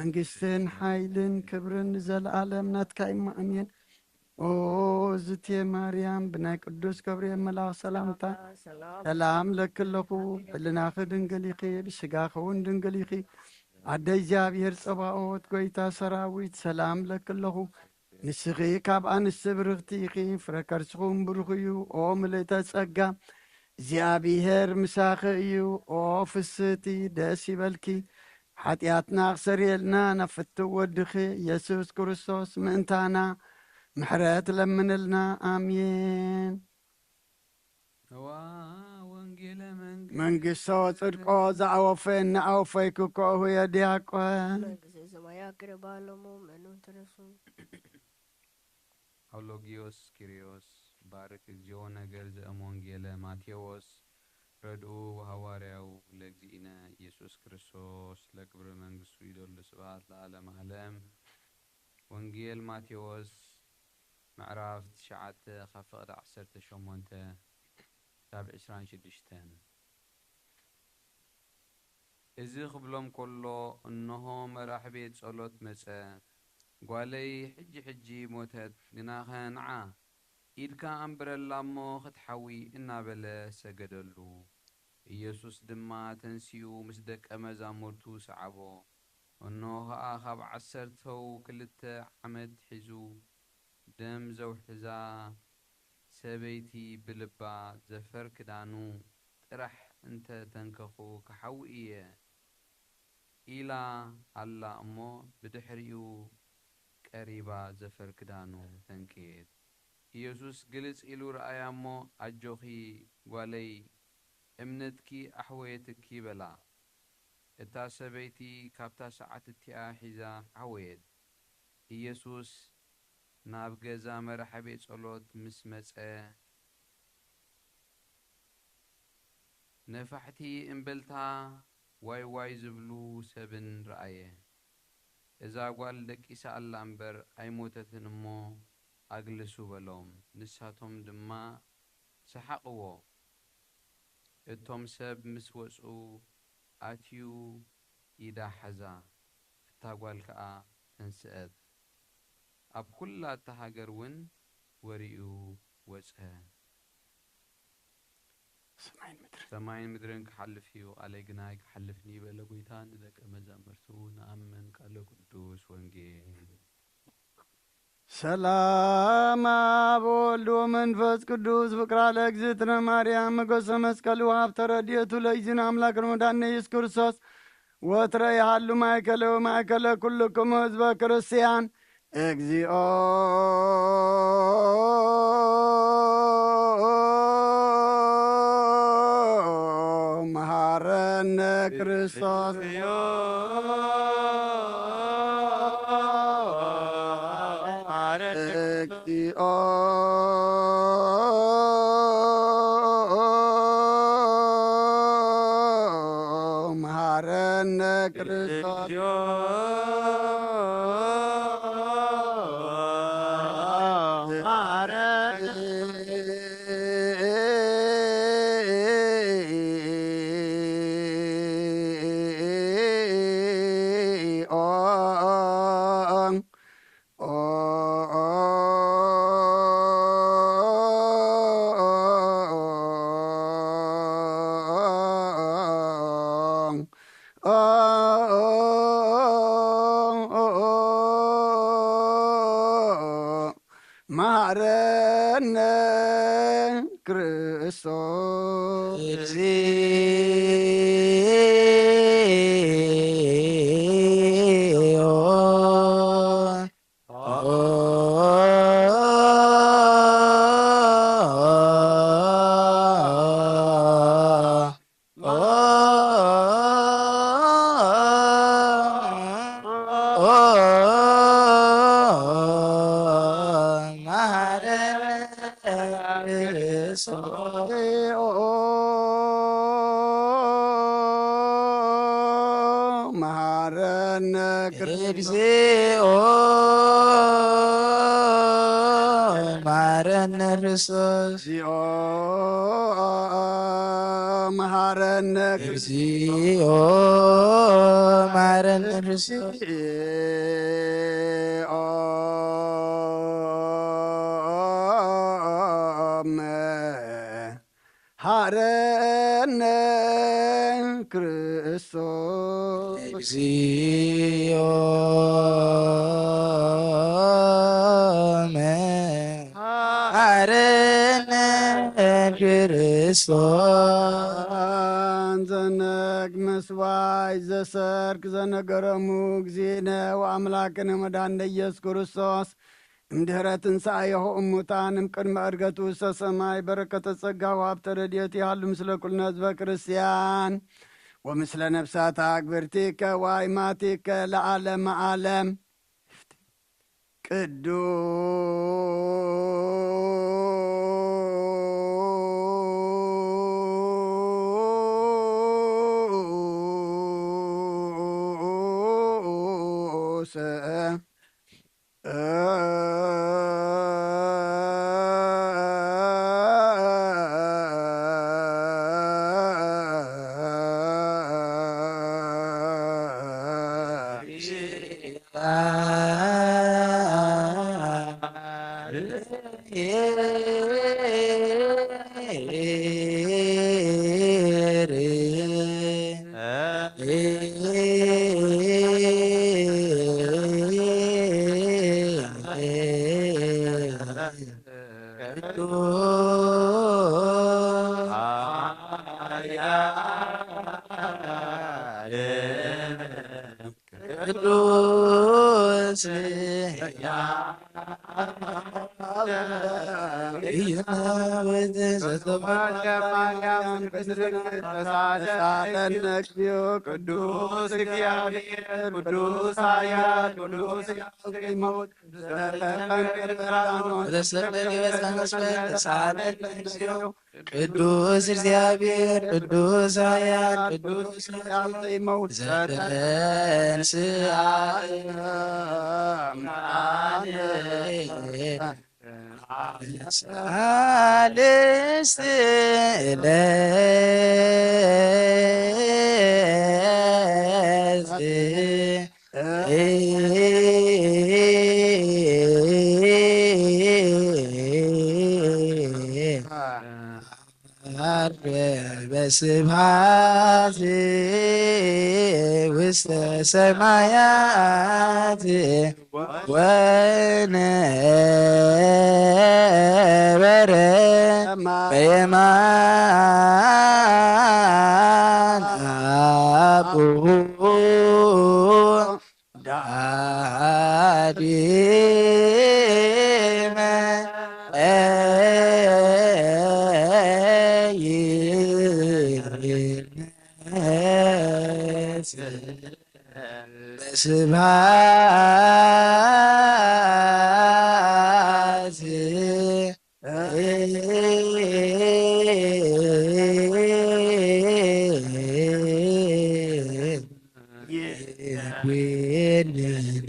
መንግሥትን ሓይልን ክብርን ዘለኣለም ናትካ ይማእምየን ኦ ዝቴ ማርያም ብናይ ቅዱስ ገብርኤል መልኣኽ ሰላምታ ሰላም ለክለኹ ሕልናኺ ድንግል ኢኺ ብስጋኺ እውን ድንግል ኢኺ ኣደ እግዚኣብሔር ፀባኦት ጐይታ ሰራዊት ሰላም ለክለኹ ንስኺ ካብ ኣንስቲ ብርኽቲ ኢኺ ፍረ ከርስኹም ብሩኽ እዩ ኦ ምልእተ ጸጋ እግዚኣብሔር ምሳኺ እዩ ኦ ፍስቲ ደስ ይበልኪ ሓጢኣትና ክሰርየልና ናብ ፍትው ወድኺ ኢየሱስ ክርስቶስ ምእንታና ምሕረት ለምንልና ኣሜን። ወንጌለ መንግሥቶ ጽድቆ ዝኣወፈን ንኣወፈይ ክኮሁ የዲያቆን መንግሥተ ሰማያት ቅርባለሙ መኑን ተነሱ አውሎጊዮስ ኪሪዮስ ባርክ እግዚኦ ነገር ዘእም ወንጌለ ማቴዎስ ረድኡ ሐዋርያው ለእግዚእነ ኢየሱስ ክርስቶስ ለክብረ መንግሥቱ ይደሉ ስብሐት ለዓለም ዓለም። ወንጌል ማቴዎስ ምዕራፍ 9 ካብ ፍቕዲ 18 ካብ 26 እዚ ክብሎም ከሎ እነሆ መራሒ ቤት ጸሎት መጸ ጓለይ ሕጂ ሕጂ ሞተት ግናኸ ንዓ ኢድካ ኣንብረላ እሞ ክትሓዊ እናበለ ሰገደሉ። ኢየሱስ ድማ ተንሲኡ ምስ ደቀ መዛሙርቱ ሰዓቦ። እነሆ ኸኣ ካብ 12 ዓመት ሒዙ ደም ዘውሕዛ ሰበይቲ ብልባ ዘፈር ክዳኑ ጥራሕ እንተ ተንከኹ ክሓዊ እየ ኢላ ኣላ እሞ ብድሕሪኡ ቀሪባ ዘፈር ክዳኑ ተንክየት። ኢየሱስ ግልጽ ኢሉ ረኣያ እሞ ኣጆኺ ጓለይ እምነትኪ ኣሕወየትኪ በላ። እታ ሰበይቲ ካብታ ሰዓት እቲኣ ሒዛ ሓወየት። ኢየሱስ ናብ ገዛ መራሒ ቤት ጸሎት ምስ መጸ ነፋሕቲ እምበልታ ዋይ ዋይ ዝብሉ ሰብን ረአየ። እዛ ጓል ደቂሳ ኣላ እምበር ኣይሞተትን እሞ ኣግልሱ በሎም። ንሳቶም ድማ ሰሓቕዎ። እቶም ሰብ ምስ ወፁ ኣትዩ ኢዳ ሓዛ፣ እታ ጓል ከዓ ተንስአት። ኣብ ኩላ እታ ሃገር እውን ወሪኡ ወፀ። ሰማይን ምድርን ክሓልፍ እዩ ቃለይ ግና ክሓልፍኒ በለ ጎይታ ንደቀ መዛሙርቱ ንኣመን ቃለ ቅዱስ ወንጌል ሰላም አብ ወልድ ወመንፈስ ቅዱስ ፍቅራ ለእግዝእትነ ማርያም መጎሰ መስቀሉ ሀብተ ረድኤቱ ለእግዚእነ አምላክ መድኃኒነ ኢየሱስ ክርስቶስ ወትረ ይሃሉ ማእከለ ኩልክሙ ህዝበ ክርስቲያን እግዚኦ መሐረነ ክርስቶስ እግዚኦ መሐረነ ክርስቶስ መሐረነ ክርስቶስ መሐረነ እግዚኦ መሐረነ ክርስቶስ እግዚኦ መሐረነ እግዚኦ መሐረነ ክርስቶስ መሐረነ ክርስቶስ እግዚኦ መሐረነ ክርስቶስ ዘነግ መስዋይ ዘሰርክ ዘነገረሙ እግዚእነ ወአምላክነ መድኃኒነ ኢየሱስ ክርስቶስ እምድኅረ ትንሣኤሁ እሙታን እምቅድመ ዕርገቱ ውስተ ሰማይ በረከተ ጸጋ ወሀብተ ረድኤት ይሃሉ ምስለ ኩልነ ሕዝበ ክርስቲያን ወምስለ ነፍሳት አግብርቲከ ወአእማቲከ ለዓለመ ዓለም ቅዱስ ቅዱስ እግዚኦ ቅዱስ እግዚአብሔር ቅዱስ ኃያል ቅዱስ ያልሞት ቅዱስ እግዚአብሔር ቅዱስ ኃያል ቅዱስ ያልሞት ዘተንሥአ ሳልስት በስብሐት ውስተ ሰማያት ወነበረ በየማን አቡሁ ዳዲመ በስብሐት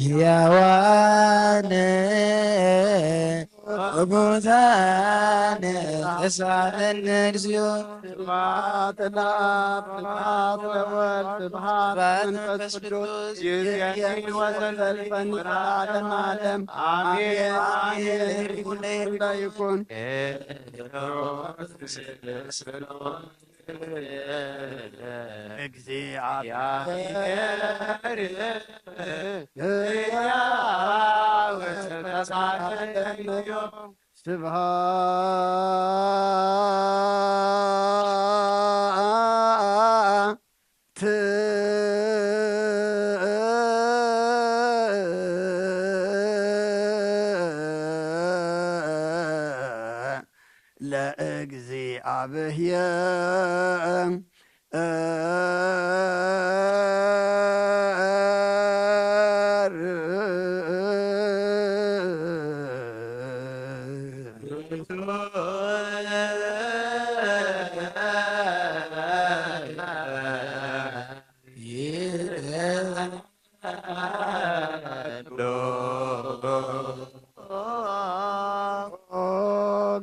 ሕያዋን ወሙታን ተሳለነ እግዚኦ ስብሐት ለአብ ስብሐት ለወልድ ስብሐት ለመንፈስ ቅዱስ ይእዜኒ ወዘልፈኒ ለዓለመ ዓለም አሜን አሜን። ይሁን ይሁን እግዚአብሔር ሕያው ተሳለነ ስብሐት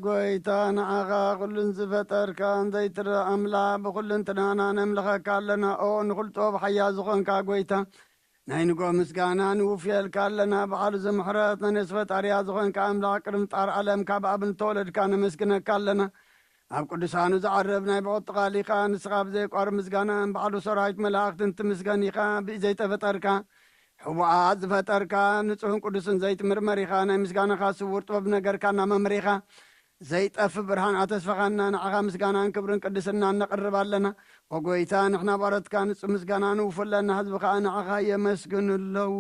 ጎይታ ንዓኻ ኩሉን ዝፈጠርካ እንዘይትረአ ኣምላኽ ብኩሉን ትናና ነምልኸካ ኣለና። ኦ ንኹልጦ ብሓያ ዝኾንካ ጎይታ ናይ ንጎ ምስጋና ንውፍየልካ ኣለና። በዓሉ ዘምሕረት ነነስ ፈጣርያ ዝኾንካ ኣምላኽ ቅድሚ ጣር ዓለም ካብ ኣብ እንተወለድካ ነመስግነካ ኣለና። ኣብ ቅዱሳኑ ዝዓረብ ናይ ብቆጥ ቃሊኻ ንስኻ ብዘይቋር ምስጋናን በዓሉ ሰራዊት መላእኽትን ትምስገን ኢኻ ብዘይተፈጠርካ ሕቡኣት ዝፈጠርካ ንጹህን ቅዱስን ዘይትምርመር ኢኻ ናይ ምስጋናኻ ስውር ጥበብ ነገርካ እናመምሪኻ ዘይጠፍ ብርሃን ኣተስፈኻና ንዓኻ ምስጋናን ክብርን ቅድስና ነቕርብ ኣለና። ወጎይታ ንሕና ባረትካ ንጹህ ምስጋና ንውፍለና ህዝቢ ከዓ ንዓኻ የመስግን ኣለዉ።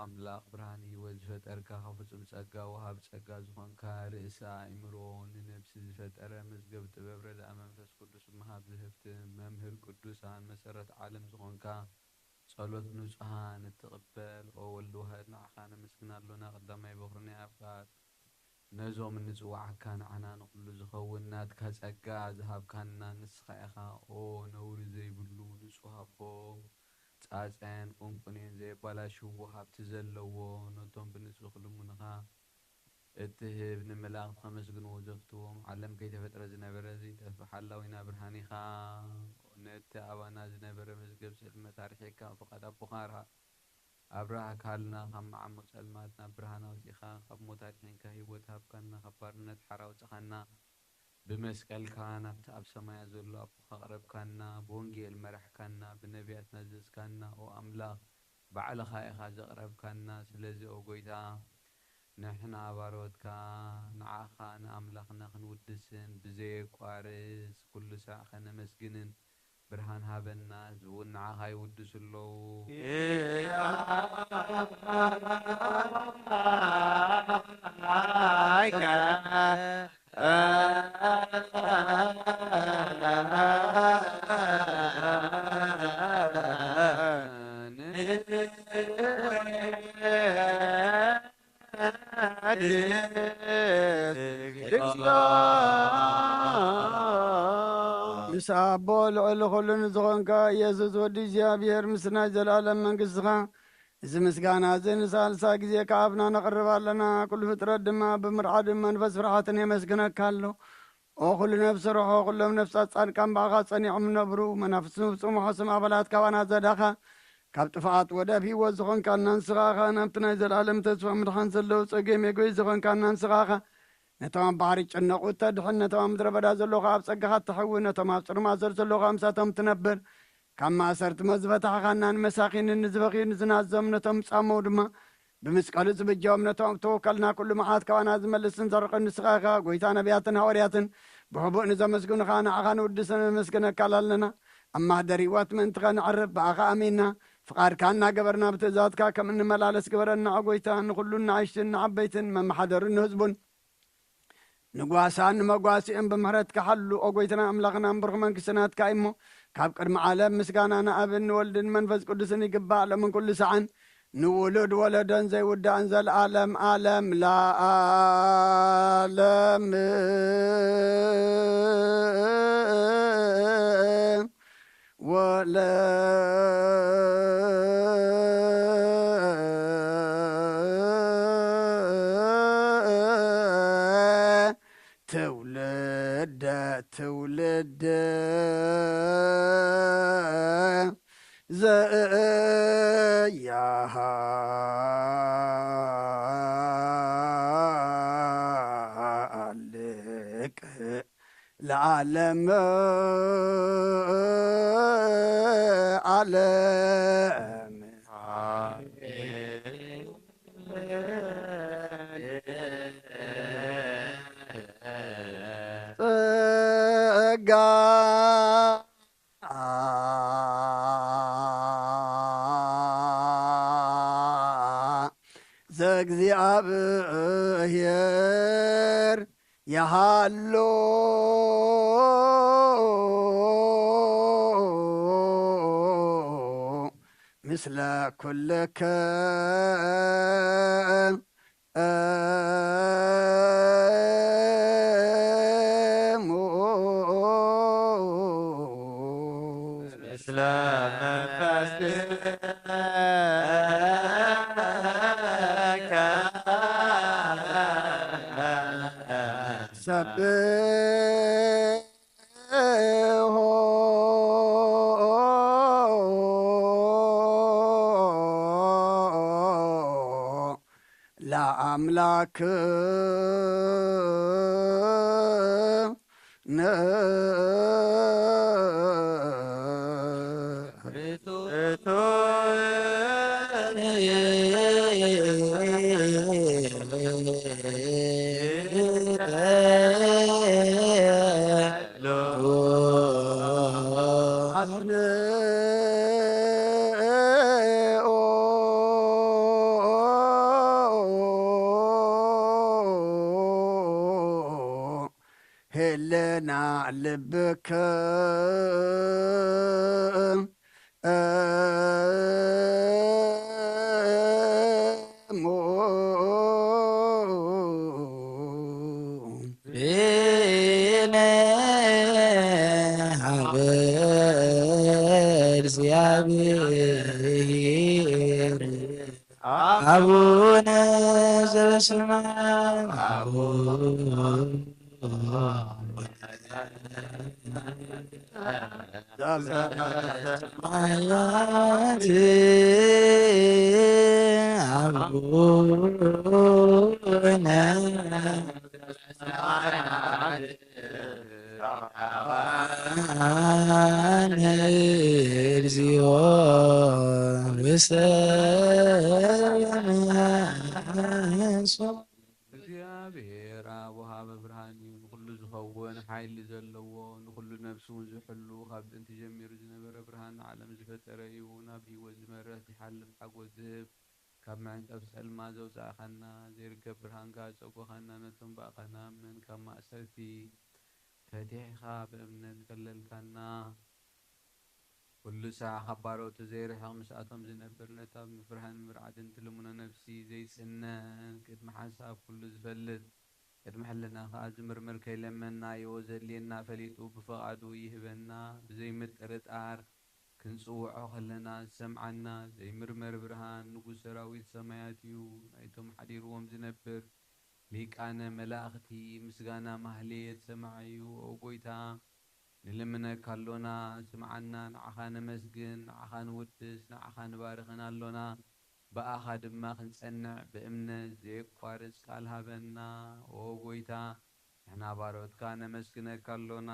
አምላክ ብርሃን ህይወት ዝፈጠርካ ካብ ፍጹም ጸጋ ወሃብ ጸጋ ዝኾንካ ርእሲ ኣእምሮ ንነብሲ ዝፈጠረ መዝገብ ጥበብ ረድአ መንፈስ ቅዱስ መሃብ ዝህብቲ መምህር ቅዱሳን መሰረት ዓለም ዝኾንካ ጸሎት ንጹሃን እትቕበል ኦ ወልዲ ዋህድ ንዓኻ ነመስግን ኣሎና ቀዳማይ በኩርና ኣብቃር ነዞም ንጽዋዓካ ንዓና ንኹሉ ዝኸውን ናትካ ጸጋ ዝሃብካና ንስኻ ኢኻ ኦ ነውሪ ዘይብሉ ንጹህ ኣቦ ጻጽን ቁንቁንን ዘይባላሽዎ ሃብቲ ዘለዎ ነቶም ብንጹህ ልሙንኻ እትህብ ንመላእኽቲ ከመስግንዎ ዘፍትዎም ዓለም ከይተፈጥረ ዝነበረ ዘይጠፍእ ሓላዊና ብርሃን ኢኻ ነቲ ኣባና ዝነበረ መዝገብ ስልመት ኣርሒካ ፍቓድ ኣቦኻ ኣብርሃ ካልና ካብ መዓሙቕ ጸልማት ናብ ብርሃን ኣውፂኻ ካብ ሞት ኣድሒንካ ህይወት ሃብካና ካብ ባርነት ሓራ ኣውፅኻና ብመስቀልካ ናብቲ ኣብ ሰማያት ዘሎ ኣቦኻ ቕረብካና ብወንጌል መራሕካና ብነቢያት ነዘዝካና ኦ ኣምላኽ ባዕልኻ ኢኻ ዘቕረብካና ስለዚ ኦ ጐይታ ንሕና ባሮትካ ንዓኻ ንኣምላኽና ክንውድስን ብዘየቋርስ ኩሉ ሰዕ ኸነመስግንን ብርሃን ሃበና ህዝቡን ንዓኻ ይውድሱ ኣለዉ ምስ ኣቦ ልዕሊ ኩሉን ዝኾንካ ኢየሱስ ወዲ እግዚኣብሔር ምስና ዘላለም መንግሥትኻ እዚ ምስጋና እዚ ንሳልሳ ግዜ ከኣብና ነቕርብ ኣለና ኩሉ ፍጥረት ድማ ብምርዓድን መንፈስ ፍርሓትን የመስግነካ ኣሎ ኦ ኩሉ ነፍሲ ርሖ ኩሎም ነፍሳት ጻድቃን ባኻ ጸኒዖም ነብሩ መናፍስን ፍጹም ሓስም ኣባላት ካባና ዘዳኻ ካብ ጥፍኣት ወደብ ሂወት ዝኾንካ እናንስኻኻ ናብቲ ናይ ዘለኣለም ተስፋ ምድሓን ዘለዉ ጸገም የጎይ ዝኾንካ እናንስኻኻ ነቶም ኣብ ባሕሪ ጭነቑ ተድሕን ነቶም ኣብ ምድረ በዳ ዘለኹ ኣብ ጸጋኻ እትሕውን ነቶም ኣብ ጽሩም ኣሰር ዘለኹ ኣምሳቶም ትነብር ካብ ማእሰርቲ መዝፈታሕኻና ንመሳኺንን ንዝበኺን ዝናዘም ነቶም ጻመው ድማ ብመስቀሉ ዝብጀዎም ነቶም ተወከልና ኩሉ መዓት ካባና ዝመልስን ዘርቕን ንስኻ ኢኻ ጐይታ ነቢያትን ሃዋርያትን ብህቡእ ንዘመስግኑኻ ንዓኻ ንውድስን ንመስግነካ ኣለና ኣብ ማህደር ህይወት ምእንትኸ ንዕርብ ብኣኻ ኣሚንና ፍቓድካ እናገበርና ብትእዛዝካ ከም እንመላለስ ግበረና ጐይታ ንኹሉ ንኣሽትን ንዓበይትን መማሓደርን ንህዝቡን ንጓሳን ንመጓሲእን ብምሕረትካ ሓሉ ኦ ጐይትና ኣምላኽና እምብርኽ መንግሥትናትካ እሞ ካብ ቅድሚ ዓለም ምስጋና ንኣብን ንወልድን መንፈስ ቅዱስን ይግባእ ሎምን ኩሉ ሰዓን ንውሉድ ወለዶን ዘይውዳእን ዘለዓለም ዓለም ለዓለም ወለ ትውልድ ዘያሃልቅ ለዓለም ዓለም ጸጋ ዘእግዚአብሔር ያሃሎ ምስለ ኩልከ ምስለ መንፈስከ ሰብሖ ለአምላክ هلنا لبك አቡነ ዘበሰማያት አቡነ እግዚኦ እግዚአብሔር አብ ወሃበ ብርሃን እዩ ንኩሉ ዝኸውን ሓይሊ ዘለዎ ንኩሉ ነብሲ እውን ዝሕሉ ካብ ጥንቲ ጀሚሩ ዝነበረ ብርሃን ዓለም ዝፈጠረ እዩ ናብ ሂወት ዝመርሕ ዝሓልፍ ሓጎስ ዝህብ ካብ መዕንቀፍ ፀልማ ዘውፃእኸና ዘይርከብ ብርሃንካ ፀጎኸና ነቶም ባእኸና ምን ካብ ማእሰርቲ ፈቲሕኻ ብእምነት ከለልካና ኩሉ ሰዓት ካብ ባሮቱ ዘይርሕቕ ምስኣቶም ዝነብር ነታ ምፍርሃን ምርዓድን ትልሙነ ነፍሲ ዘይፅነን ቅድሚ ሓሳብ ኩሉ ዝፈልጥ ቅድሚ ሕልና ከዓ ዝምርምር ከይለመናዮ ዘድልየና ፈሊጡ ብፍቓዱ ይህበና ብዘይምጥርጣር ክንፅውዖ ከለና ዝሰምዓና ዘይምርመር ብርሃን ንጉስ ሰራዊት ሰማያት እዩ ናይቶም ሓዲርዎም ዝነብር ሊቃነ መላእኽቲ ምስጋና ማህሌት ሰማዓዩ ኦ ጎይታ ንልምነካ ኣሎና ስምዓና ንዓኻ ነመስግን ንዓኻ ንውድስ ንዓኻ ንባርኽን ኣሎና ብኣኻ ድማ ክንጸንዕ ብእምነት ዘየቋርጽ ቃል ሃበና ኦ ጎይታ ንሕና ባሮትካ ነመስግነካ ኣሎና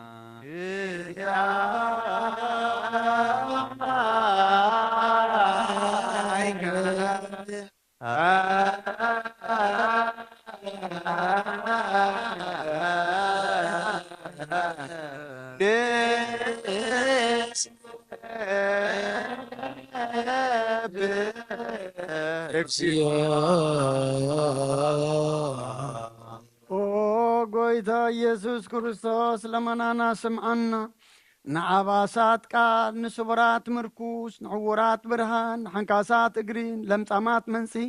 ጎይታ ኢየሱስ ክርስቶስ ለመናና ስምዓና ንዓባሳት ቃል ንስቡራት ምርኩስ ንዕውራት ብርሃን ንሓንካሳት እግሪን ለምጻማት መንሲ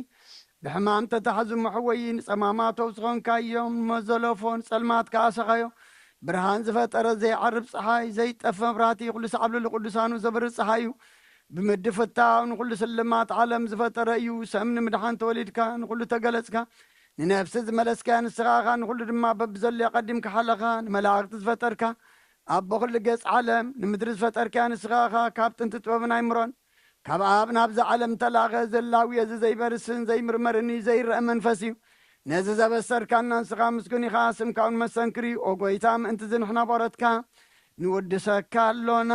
ብሕማም ተታሕዙ መሕወይ ንጸማማት ተውስኾንካዮም ንመዘለፎን ጸልማት ከኣሰኻዮ ብርሃን ዝፈጠረ ዘይዓርብ ፀሓይ ዘይጠፈ መብራህቲ ኩሉ ሰዓብሉ ለቅዱሳኑ ዘብርህ ፀሓይ እዩ ብምድፍታው ንኩሉ ስልማት ዓለም ዝፈጠረ እዩ ሰም ንምድሓን ተወሊድካ ንኩሉ ተገለጽካ ንነፍሲ ዝመለስካ ንስኻኻ ንኩሉ ድማ በብዘለዮ ቀዲምካ ሓለኻ ንመላእኽቲ ዝፈጠርካ ኣቦ ኩሉ ገጽ ዓለም ንምድሪ ዝፈጠርካ ንስኻኻ ካብ ጥንቲ ጥበብን ኣይምሮን ካብ ኣብ ናብዚ ዓለም ተላኸ ዘላዊ እዚ ዘይበርስን ዘይምርመርን ዘይርአ መንፈስ እዩ ነዚ ዘበሰርካና ንስኻ ምስጉን ኢኻ ስምካውን መሰንክሪ ኦ ጎይታ ምእንቲ ዝንሕና ባሮትካ ንወድሰካ ኣሎና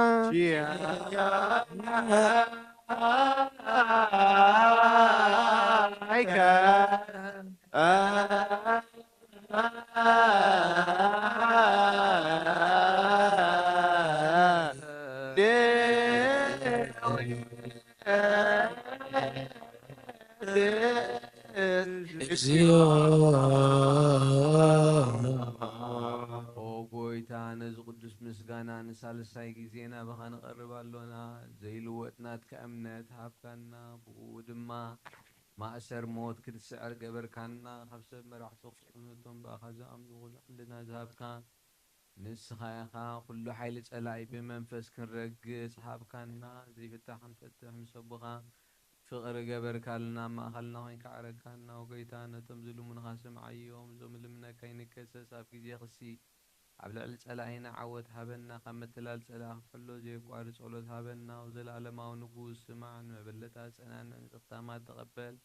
ጎይታ ነዚ ቅዱስ ምስጋና ንሳልሳይ ጊዜና በኻ ንቐርብ ኣሎና ዘይልወጥናትካ እምነት ሃብካና ብኡ ድማ ማእሰር ሞት ክትስዕር ገበርካና ካብ ሰብ መራሕቲ ክስሕነቶም በኻ ዝኣምኑ ኩልና ዝሃብካ ንስኻ ኢኻ ኩሉ ሓይሊ ጸላኢ ብመንፈስ ክንረግጽ ሃብካና ዘይፍታሕ ክንፈትሕ ምሰቡኻ ፍቕሪ ገበርካልና ማእኸልና ኮይንካ ዓረካና ወጎይታ ነቶም ዝልሙንኻ ስምዓዮም እዞም ልምነካ ይንከሰስ ኣብ ግዜ ክሲ ኣብ ልዕሊ ጸላኢና ዓወት ሃበና ካብ ምትላል ጸላኢ ክሕሎ ዘይቋርጽ ጸሎት ሃበና ወዘለዓለማዊ ንጉስ ስማዕ ንመበለታት ጸናንዕ ንጥፍታማት ተቐበል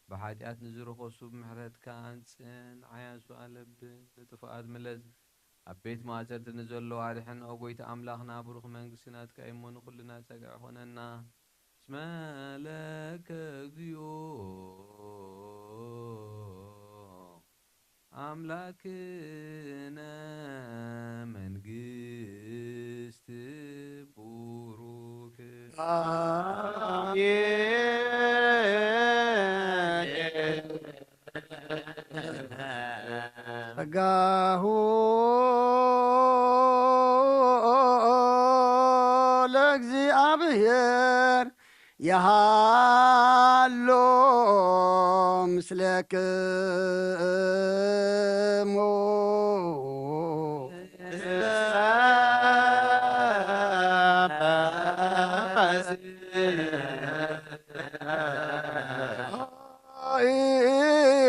بحاجات نزرخوسو بمحرت كان سن عياسو قلب لطفقات ملز أبيت ما أزرت نزلو عارحن أوبيت أملاخنا بروخ منقسنات كأيمون كلنا سقع هننا اسمالك أملاكنا منقست بروك ጸጋሁ ለእግዚአብሔር የሃሎ ምስለክሙ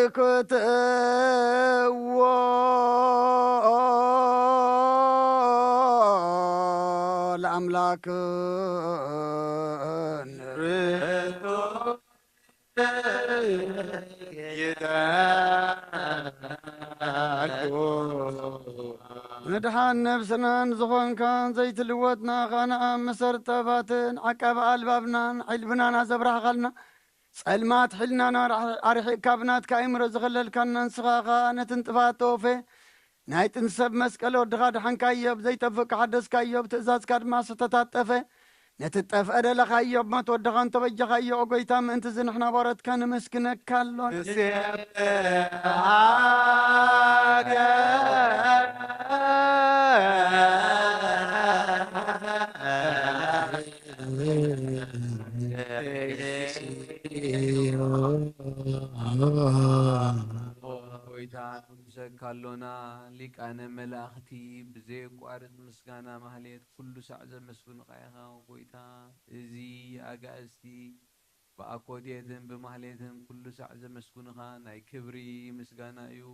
ኢክትዎ ለአምላክን ንድሓን ነብስናን ዝኾንካን ዘይትልወጥና ኻነኣ መሰርተባትን ዓቀባ ኣልባብናን ዒልብናን ኣዘብራህኻልና ጸልማት ሕልናና ኣርሒቕካ ብናትካ ኣእምሮ ዝኸለልካና ንስኻኻ ነትን ጥፋት ተወፌ ናይ ጥንቲ ሰብ መስቀለ ወድኻ ድሓንካዮ ብዘይጠፍቕካ ሓደስካዮ ብትእዛዝካ ድማ ዝተታጠፈ ነቲ ጠፍአ ደለኻዮ ብሞት ወድኻ እንተበጀኻዮ ኦ ጐይታ ምእንቲ ዝንሕና በረትካ ንመስክነካ ኣሎን ጎይታ ንሰካሎና ሊቃነ መላእኽቲ ብዘይቋርጥ ምስጋና ማህሌት ኩሉ ሳዕ ዘመስግኑኻ ኢኻ ጎይታ እዚ ኣጋእዝቲ ብኣኮቴትን ብማህሌትን ኩሉ ሳዕ ዘመስግኑኻ ናይ ክብሪ ምስጋና እዩ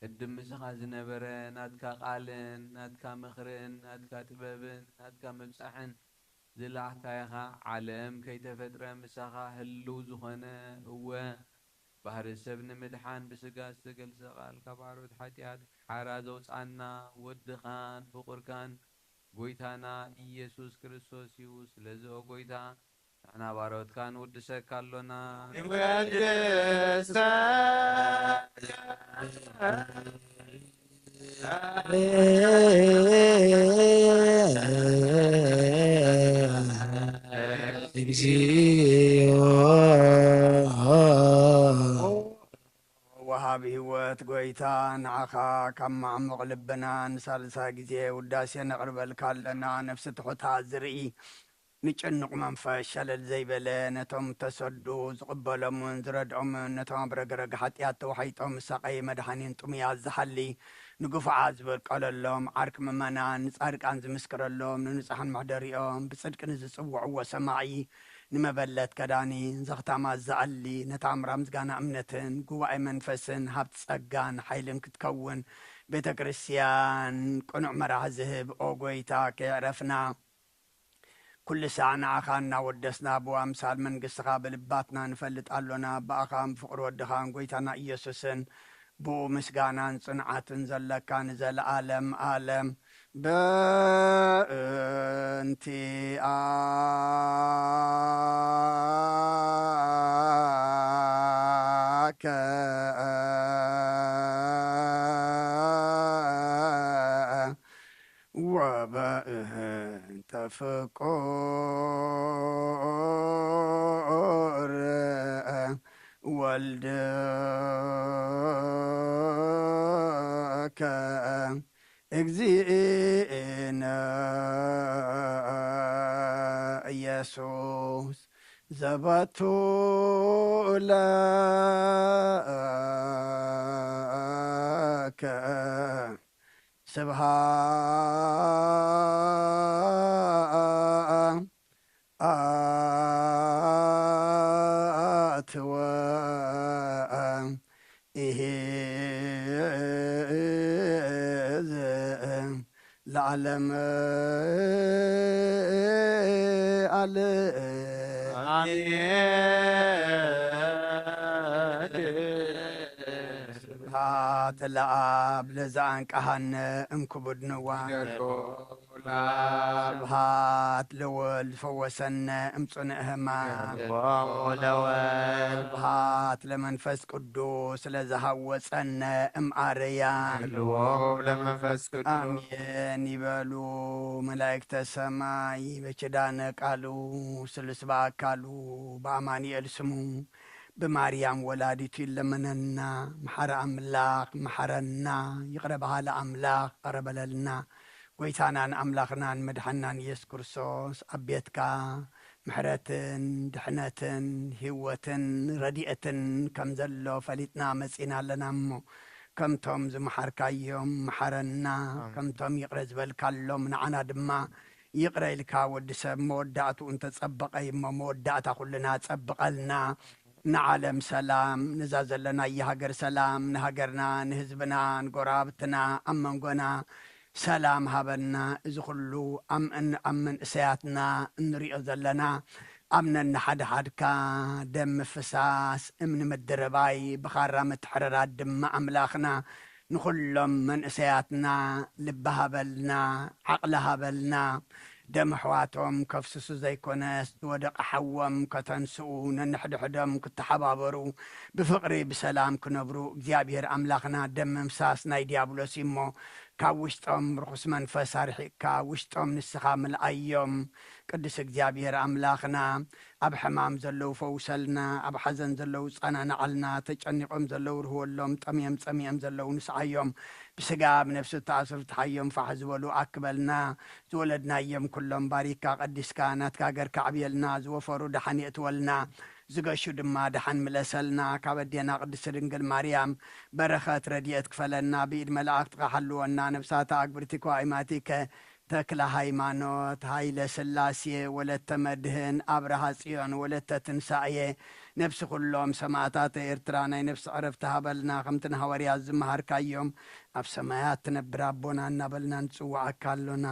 ቅድም ምስኻ ዝነበረ ናትካ ቃልን ናትካ ምኽርን ናትካ ጥበብን ናትካ መብጻሕን ዝላዕካ ኢኻ ዓለም ከይተፈጥረ ምሳኻ ህልው ዝኾነ እወ ባህሪ ሰብ ንምድሓን ብስጋ ዝተገልጸ ቃል ካብ ዓሮት ሓጢኣት ሓራ ዘውፃና ወድኻን ፍቁርካን ጎይታና ኢየሱስ ክርስቶስ እዩ ስለዚ ኦ ጎይታ ንሕና ባሮትካ ንውድሰካ ኣሎና ወሃቢ ህይወት ጐይታ ንዓኻ ካብ ማዕሙቕ ልብና ንሳልሳ ጊዜ ውዳሴ ነቕርበልካ ኣለና ነፍሲ ትሑታ ዝርኢ ንጭንቕ መንፈስ ሸለል ዘይበለ ነቶም ተሰዱ ዝቕበሎምን ዝረድዖምን ነቶም ኣብ ረግረግ ሓጢኣት ተዋሒጦም ሳቐይ መድሓኒን ጥሙያት ዝሓሊ ንጉፍዓት ዝበልቀለሎም ዓርኪ ምእመናን ንጻድቃን ዝምስክረሎም ንንጹሓን ምሕደሪኦም ብጽድቂ ንዝጽውዕዎ ሰማዒ ንመበለት ከዳኒ ዘኽታማት ዝኣሊ ነታ ኣምራ ምስጋና እምነትን ጉባኤ መንፈስን ሃብቲ ጸጋን ሓይልን ክትከውን ቤተ ክርስቲያን ቅኑዕ መራሒ ዝህብ ኦ ጐይታ ከየዕረፍና ኩሉ ሳዕ ንዓኻ እናወደስና ብኣምሳል መንግሥትኻ ብልባትና ንፈልጥ ኣሎና ብኣኻን ብፍቕሪ ወድኻን ጐይታና ኢየሱስን ብኡ ምስጋናን ጽንዓትን ዘለካ ንዘለዓለም ዓለም በእንቲአከ ወበእንተ ፍቁር ወልድከ እግዚእነ ኢየሱስ ዘበቱ ለከ ስብሃት ወኢሕዝ ለዓለም ዓለም ስብሃት ለአብ ለዘአንቀሃነ እምክቡድ ንዋም ስብሃት ለወልድ ፈወሰነ እምጽኑዕ ሕማም ስብሃት ለመንፈስ ቅዱስ ለዝሃወፀነ እምአርያም አሜን ይበሉ መላእክተ ሰማይ በኪዳነ ቃሉ ስሉስ በአካሉ በአማኑኤል ስሙ በማርያም ወላዲቱ ይለመነና መሐረ አምላክ መሐረና ይቅረ በሃለ አምላክ ቀረበለልና ጎይታናን አምላኽናን መድሓናን ኢየሱስ ክርስቶስ አቤትካ ምሕረትን ድሕነትን ህይወትን ረዲኤትን ከም ዘሎ ፈሊጥና መጺና ኣለና እሞ ከምቶም ዝመሓርካዮም መሓረና ከምቶም ይቕረ ዝበልካሎም ንዓና ድማ ይቕረ ኢልካ ወዲ ሰብ መወዳእቱ እንተጸበቐ እሞ መወዳእታ ኩልና ጸብቐልና ንዓለም ሰላም ንዛ ዘለና የሃገር ሰላም ንሃገርና ንህዝብና ንጎራብትና ኣብ መንጎና ሰላም ሃበና እዚ ኩሉ ኣብ መንእሰያትና እንሪኦ ዘለና ኣምነና ሓደ ሓድካ ደም ምፍሳስ እምኒ ምድርባይ ብኻራ ምትሕርራት ድማ ኣምላኽና ንኹሎም መንእሰያትና ልቢ ሃበልና ዓቕሊ ሃበልና ደም ኣሕዋቶም ከፍስሱ ዘይኮነስ ዝወደቐ ሓዎም ከተንስኡ ነንሕድሕዶም ክትሓባበሩ ብፍቕሪ ብሰላም ክነብሩ እግዚኣብሔር ኣምላኽና ደም ምምሳስ ናይ ዲያብሎስ እሞ ካብ ውሽጦም ርኩስ መንፈስ ኣርሒቕካ ውሽጦም ንስኻ ምልኣዮም ቅዱስ እግዚኣብሔር ኣምላኽና ኣብ ሕማም ዘለው ፈውሰልና ኣብ ሓዘን ዘለው ጸናንዓልና ተጨኒቖም ዘለው ርህወሎም ጠምዮም ጸሚኦም ዘለው ንስዓዮም ብስጋ ብነፍሲ ተኣስር ተሓዮም ፋሕ ዝበሉ ኣክበልና ዝወለድናዮም ኩሎም ባሪካ ቀዲስካ ናትካ ገርካ ዕብየልና ዝወፈሩ ደሓን የእትወልና ዝገሹ ድማ ደሓን ምለሰልና ካብ ኣዴና ቅድስቲ ድንግል ማርያም በረኸት ረድኤት ክፈለና ብኢድ መላእክትካ ሓልወና ነብሳታ ኣግብርቲ ከዋኢማቲከ ተክለ ሃይማኖት ሃይለ ስላሴ ወለተ መድህን ኣብርሃ ጽዮን ወለተ ትንሳኤ ነብሲ ኩሎም ሰማዕታት ኤርትራ ናይ ነብሲ ዕረፍቲ ሃበልና ከምቲ ንሃዋርያት ዝመሃርካዮም ኣብ ሰማያት ትነብር ኣቦና እናበልና ንጽዋዓካ ኣሎና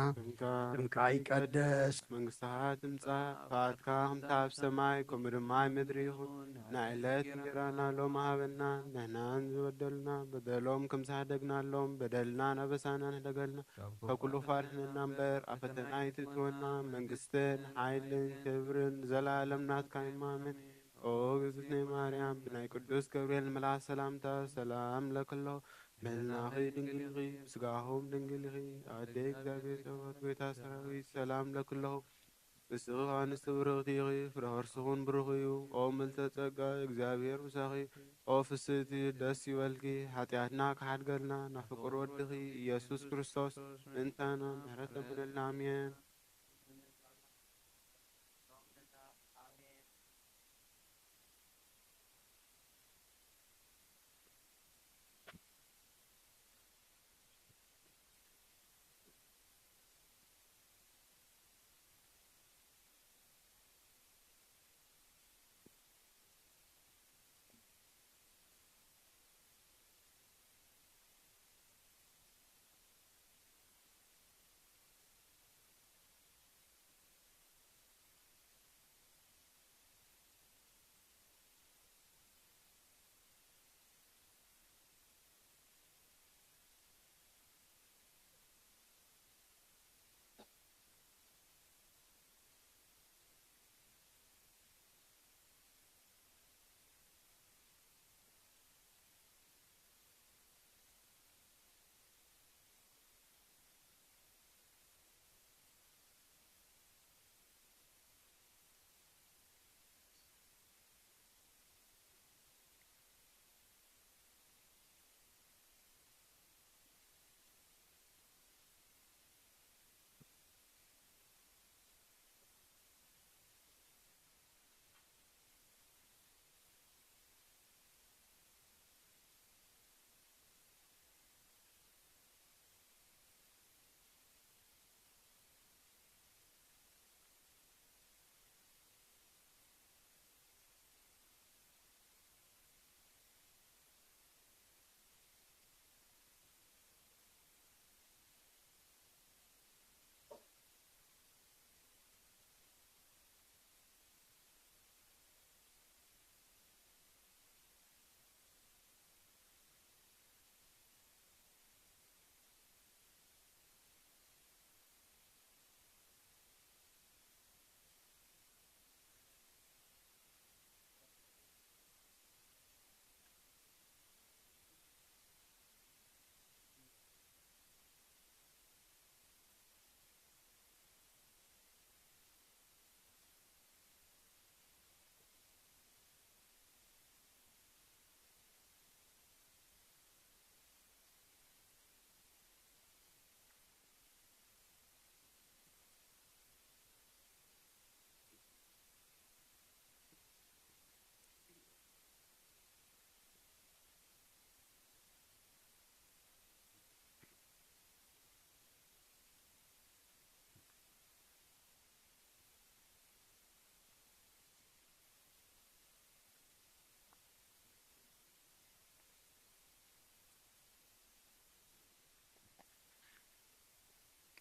ስምካ ይቀደስ መንግሥትኻ ትምጻእ ፈቃድካ ከምቲ ኣብ ሰማይ ከምኡ ድማ ኣብ ምድሪ ይኹን ንዕለት እንጀራና ሎም ሃበና ንሕናን ዝበደሉና በደሎም ከም ዝሃደግናሎም በደልናን ኣበሳናን ህደገልና ካብ ኩሉ ፋርሕንና እምበር ኣብ ፈተና ኣይትእትወና መንግሥትን ሓይልን ክብርን ዘላለም ናትካ ይማምን ኦ እግዝእትነይ ማርያም ብናይ ቅዱስ ገብርኤል መልአክ ሰላምታ ሰላም ለክለኹ መልናኺ ድንግል ኢኺ ምስጋኹም ድንግል ኢኺ ኣደይ እግዚአብሔር ጸባኦት ጌታ ሰራዊት ሰላም ለክለኹ ንስኺ አንስቲ ብርኽቲ ኢኺ ፍረ ከርስኹን ብሩኽ እዩ ኦ ምልዕተ ጸጋ እግዚአብሔር ምሳኺ ኦ ፍስሕቲ ደስ ይበልኪ ኃጢአትና ክሓድገልና ናብ ፍቁር ወድኺ ኢየሱስ ክርስቶስ እንታና ምሕረት ለምነልና ኣሜን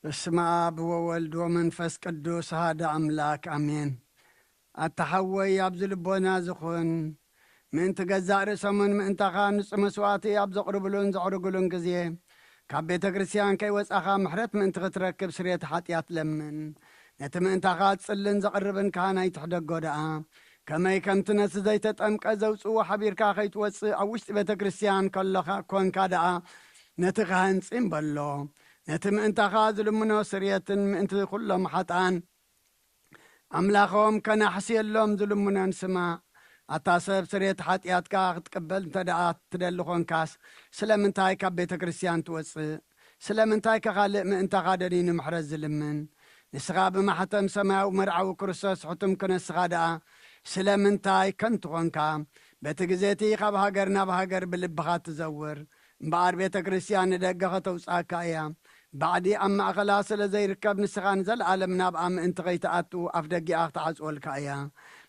በስመ አብ ወወልድ ወመንፈስ ቅዱስ አሐዱ አምላክ አሜን። አተሐወይ ኣብ ዝልቦና ዝኹን ምእንቲ ገዛእ ርእሶምን ምእንታኻ ንጹህ መስዋዕቲ ኣብ ዘቕርብሉን ዘዕርግሉን ግዜ ካብ ቤተ ክርስቲያን ከይወጻኻ ምሕረት ምእንቲ ክትረክብ ስርየት ሓጢኣት ለምን። ነቲ ምእንታኻ ጽልን ዘቕርብን ካህናይ ትሕደጎ ደኣ ከመይ ከምቲ ነቲ ዘይተጠምቀ ዘውፅዎ ሓቢርካ ከይትወፅእ ኣብ ውሽጢ ቤተ ክርስቲያን ከለኻ ኮንካ ደኣ ነቲ ካህንፂም በሎ ነቲ ምእንታኻ ዝልምኖ ስርየትን ምእንቲ ኩሎም ሓጣን ኣምላኾም ከናሕስየሎም ዝልምኖን ስማ ኣታ ሰብ ስርየት ሓጢኣትካ ክትቅበል እንተ ደኣ ትደሊ ኾንካስ ስለምንታይ ካብ ቤተ ክርስቲያን ትወፅእ? ስለምንታይ ከኻልእ ምእንታኻ ደኒኑ ምሕረት ዝልምን? ንስኻ ብማሕተም ሰማያዊ መርዓዊ ክርስቶስ ሕቱም ክነስኻ ደኣ ስለምንታይ ከንቱ ኾንካ? በቲ ግዜቲ ካብ ሃገር ናብ ሃገር ብልብኻ ትዘውር እምበኣር ቤተ ክርስቲያን ንደገ ኸተውፃእካ እያ። ባዕዲ ኣብ ማእኸላ ስለ ዘይርከብ ንስኻ ንዘለዓለም ናብኣ ምእንቲ ኸይተኣቱ ኣፍ ደጊኣ ክትዓጽወልካ እያ።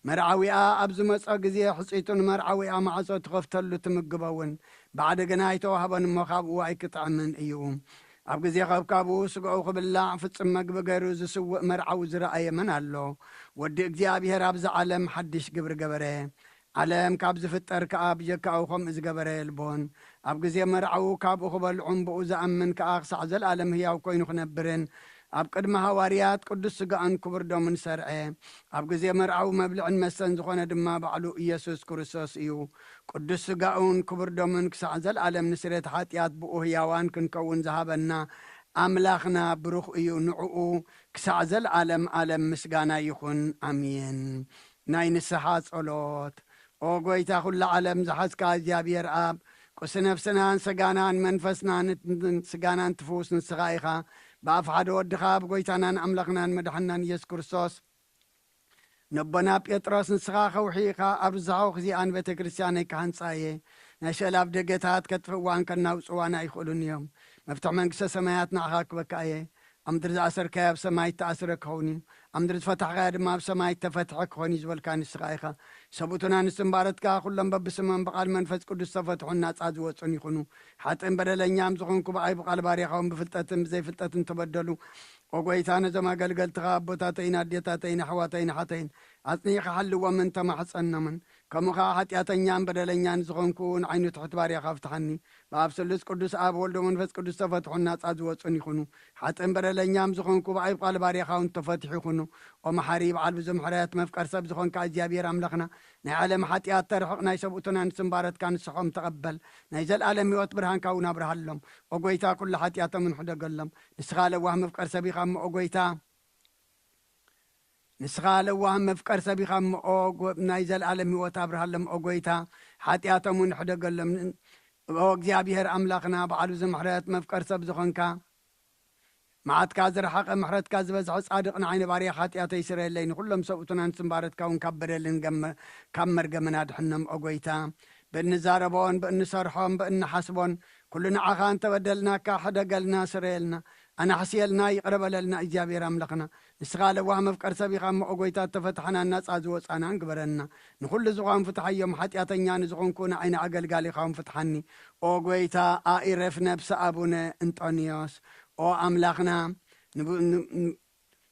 መርዓዊኣ ኣብ ዝመጾ ግዜ ሕጺቱ ንመርዓዊኣ ማዕጾ ትኸፍተሉ ትምግበውን ባዕዲ ግና ይተዋህበን እሞ ካብኡ ኣይክጥዕምን እዩ። ኣብ ግዜ ኸብካብኡ ስግዑ ክብላዕ ፍጽም መግቢ ገይሩ ዝስውእ መርዓዊ ዝረአየ መን ኣሎ? ወዲ እግዚኣብሔር ኣብዚ ዓለም ሓድሽ ግብሪ ገበረ። ዓለም ካብ ዝፍጠር ከኣ ብጀካኡ ኸምኡ ዝገበረ የልቦን። ኣብ ግዜ መርዓዊ ካብኡ ክበልዑን ብኡ ዝኣምን ከኣ ክሳዕ ዘለዓለም ህያው ኮይኑ ክነብርን ኣብ ቅድሚ ሃዋርያት ቅዱስ ስጋኡን ክቡር ደሙን ሰርዐ። ኣብ ግዜ መርዓዊ መብልዕን መስተን ዝኾነ ድማ ባዕሉ ኢየሱስ ክርስቶስ እዩ። ቅዱስ ስጋኡን ክቡር ደሙን ክሳዕ ዘለዓለም ንስርየት ሓጢኣት ብኡ ህያዋን ክንከውን ዝሃበና ኣምላኽና ብሩኽ እዩ። ንዕኡ ክሳዕ ዘለዓለም ዓለም ምስጋና ይኹን ኣሜን። ናይ ንስሓ ጸሎት። ኦ ጐይታ ኹሉ ዓለም ዝሓዝካ እግዚኣብሔር ኣብ ቁስ ነፍስናን ስጋናን መንፈስናን ስጋናን ትፍውስ ንስኻ ኢኻ። ብኣፍ ሓደ ወድኻ ብጐይታናን ኣምላኽናን መድሓናን ኢየሱስ ክርስቶስ ነቦና ጴጥሮስ ንስኻ ኸውሒኻ ኣብ ርዛኸው ግዚኣን ቤተ ክርስቲያነይ ካህንጻየ ናይ ሸላፍ ደገታት ከጥፍዋን ከናውፅዋን ኣይኽእሉን እዮም። መፍትሕ መንግሥተ ሰማያት ንዓኻ ክበካ እየ። ኣብ ምድሪ ዝኣሰርካዮ ኣብ ሰማይ ተኣስረ ክኸውን እዩ። ኣብ ምድሪ ዝፈታሕካዮ ድማ ኣብ ሰማይ ተፈትሐ ክኾን እዩ ዝበልካ ንስኻ ኢኻ። ሰቡእቱና ንስምባረትካ ኩሎም በብስሞም ብቓል መንፈስ ቅዱስ ተፈትሑን ናጻ ዝወፁን ይኹኑ። ሓጥን በደለኛም ዝኾንኩ ብኣይ ብቓል ባርያኻውን ብፍልጠትን ብዘይፍልጠትን ተበደሉ ኦ ጐይታ ነዞም ኣገልገልትኻ ኣቦታተይን ኣዴታተይን ኣሕዋተይን ሓተይን ኣጽኒኻ ሓልዎምን ተማሕፀኖምን ከምኡ ከዓ ሓጢኣተኛን በደለኛን ዝኾንኩ ንዓይኑ ትሕት ባርያኻ ፍትሐኒ። ብኣብ ስሉስ ቅዱስ ኣብ ወልዶ መንፈስ ቅዱስ ተፈትሑን ናጻ ዝወፁን ይኹኑ። ሓጥን በደለኛም ዝኾንኩ ብኣይ ብቓል ባርያኻውን ተፈትሑ ይኹኑ። ኦ መሓሪ በዓል ብዙምሕረት መፍቀር ሰብ ዝኾንካ እግዚኣብሔር ኣምላኽና ናይ ዓለም ሓጢኣት ተርሕቕ ናይ ሰብኡቱና ንስምባረትካ ንስሖም ተቐበል። ናይ ዘለዓለም ህይወት ብርሃንካ እውን ኣብርሃሎም ኦ ጐይታ ኩሉ ሓጢኣቶም ሕደገሎም። ንስኻ ለዋህ መፍቀር ሰቢኻ እሞ ኦ ጐይታ ንስኻ ለዋህ መፍቀር ሰቢኻ እሞ ናይ ዘለዓለም ህይወት ኣብርሃሎም ኦ ጐይታ ሓጢኣቶም እውን ሕደገሎም። ኦ እግዚኣብሔር ኣምላኽና በዓል ብዙምሕረት መፍቀር ሰብ ዝኾንካ መዓትካ ዝረሓቐ ምሕረትካ ዝበዝሐ ጻድቕ ንዓይነ ባርያኻ ኃጢአተይ ይስረየለይ ንኹሎም ሰብኡቱና ንስምባረትካ እውን ካብ በደልን ካብ መርገምን ኣድሕኖም ኦ ጐይታ። ብእንዛረቦን ብእንሰርሖም ብእንሓስቦን ኩሉ ንዓኻ እንተበደልናካ ሕደገልና ስረየልና ኣናሕስየልና ይቕረበለልና እግዚኣብሔር ኣምላኽና። ንስኻ ለዋህ መፍቀር ሰቢኻ እሞ ኦ ጐይታ ተፈትሐና ናጻ ዝወፃና ንግበረና። ንኹሉ ዝኾን ፍትሐዮም ሓጢአተኛ ንዝኾንኩ ንዓይነ ኣገልጋሊኻውን ፍትሐኒ ኦ ጐይታ። ኣኢረፍ ነብሲ ኣቡነ እንጦንዮስ ኦ ኣምላኽና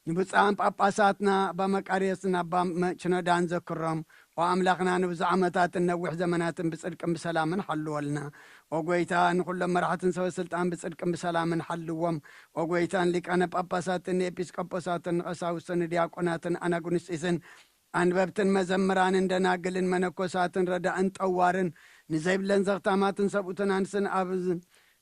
ንብፃን ጳጳሳትና ኣባ መቃርዮስን ኣባ ችኖዳን ዘክሮም ኦ ኣምላኽና ንብዙ ዓመታትን ነዊሕ ዘመናትን ብጽድቅን ብሰላምን ሓልወልና ኦ ጐይታ። ንኹሎም መራሕትን ሰበ ስልጣን ብጽድቅን ብሰላምን ሓልዎም ኦ ጐይታ። ሊቃነ ጳጳሳትን ንኤጲስቆጶሳትን ንቐሳውስትን ንዲያቆናትን ኣናጉንስጢስን ኣንበብትን መዘምራንን ደናግልን መነኮሳትን ረዳእን ጠዋርን ንዘይብለን ዘኽታማትን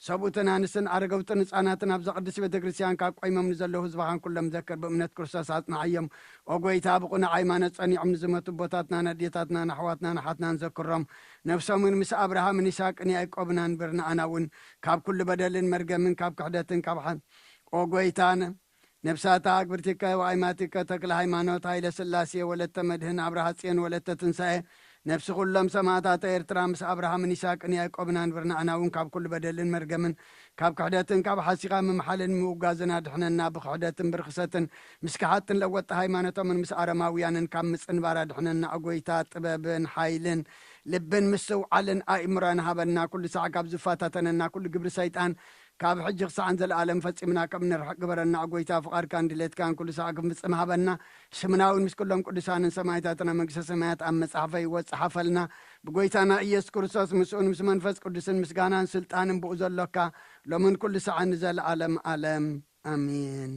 ሰብኡትን ኣንስትን ኣረገውትን ህፃናትን ኣብ ዘቕድስ ቤተ ክርስቲያን ካብ ቆይሞም ንዘለዉ ህዝባኻን ኩሎም ዘክር ብእምነት ክርስቶስ ኣጽናዕዮም ኦ ጐይታ። ብቑኑዕ ሃይማኖት ጸኒዖም ንዝመቱ ቦታትና ኣዴታትና ኣሕዋትና ናሓትናን ዘክሮም ነፍሶምን ምስ ኣብርሃምን ይስሐቅን ያዕቆብን አንብርናኣና እውን ካብ ኩሉ በደልን መርገምን ካብ ክሕደትን ካብ ኦ ጐይታ። ነብሳታ ኣግብርቲከ ወኣይማቲከ ተክለ ሃይማኖት ሃይለ ስላሴ ወለተ መድህን ኣብርሃ ጽዮን ወለተ ትንሣኤ ነፍሲ ኩሎም ሰማዕታተ ኤርትራ ምስ ኣብርሃምን ይስሐቅን ያዕቆብን አንብርናኣና እውን ካብ ኩሉ በደልን መርገምን ካብ ክሕደትን ካብ ሓሲኻ ምምሓልን ምውጋዝን ኣድሕነና። ብክሕደትን ብርክሰትን ምስ ክሓትን ለወጣ ሃይማኖቶምን ምስ ኣረማውያንን ካብ ምጽንባር ኣድሕነና ኦ ጐይታ። ጥበብን ሓይልን ልብን ምስውዓልን ኣእምሮን ሃበና ኩሉ ሰዕ ካብ ዝፋታተነና ኩሉ ግብሪ ሰይጣን ካብ ሕጂ ክሳዕን ዘለኣለም ፈጺምና ከም ንርሕቕ ግበረና ጎይታ ፍቓድካን ድሌትካን ኩሉ ሰዓ ክፍጽም ሃበና ስምናውን ምስ ኩሎም ቅዱሳንን ሰማይታትና መንግስተ ሰማያት ኣብ መጽሓፈ ይወጽሓፈልና ብጎይታና ኢየሱስ ክርስቶስ ምስኡን ምስ መንፈስ ቅዱስን ምስጋናን ስልጣንን ብኡ ዘሎካ ሎምን ኩሉ ሰዓ ንዘለኣለም ዓለም ኣሚን።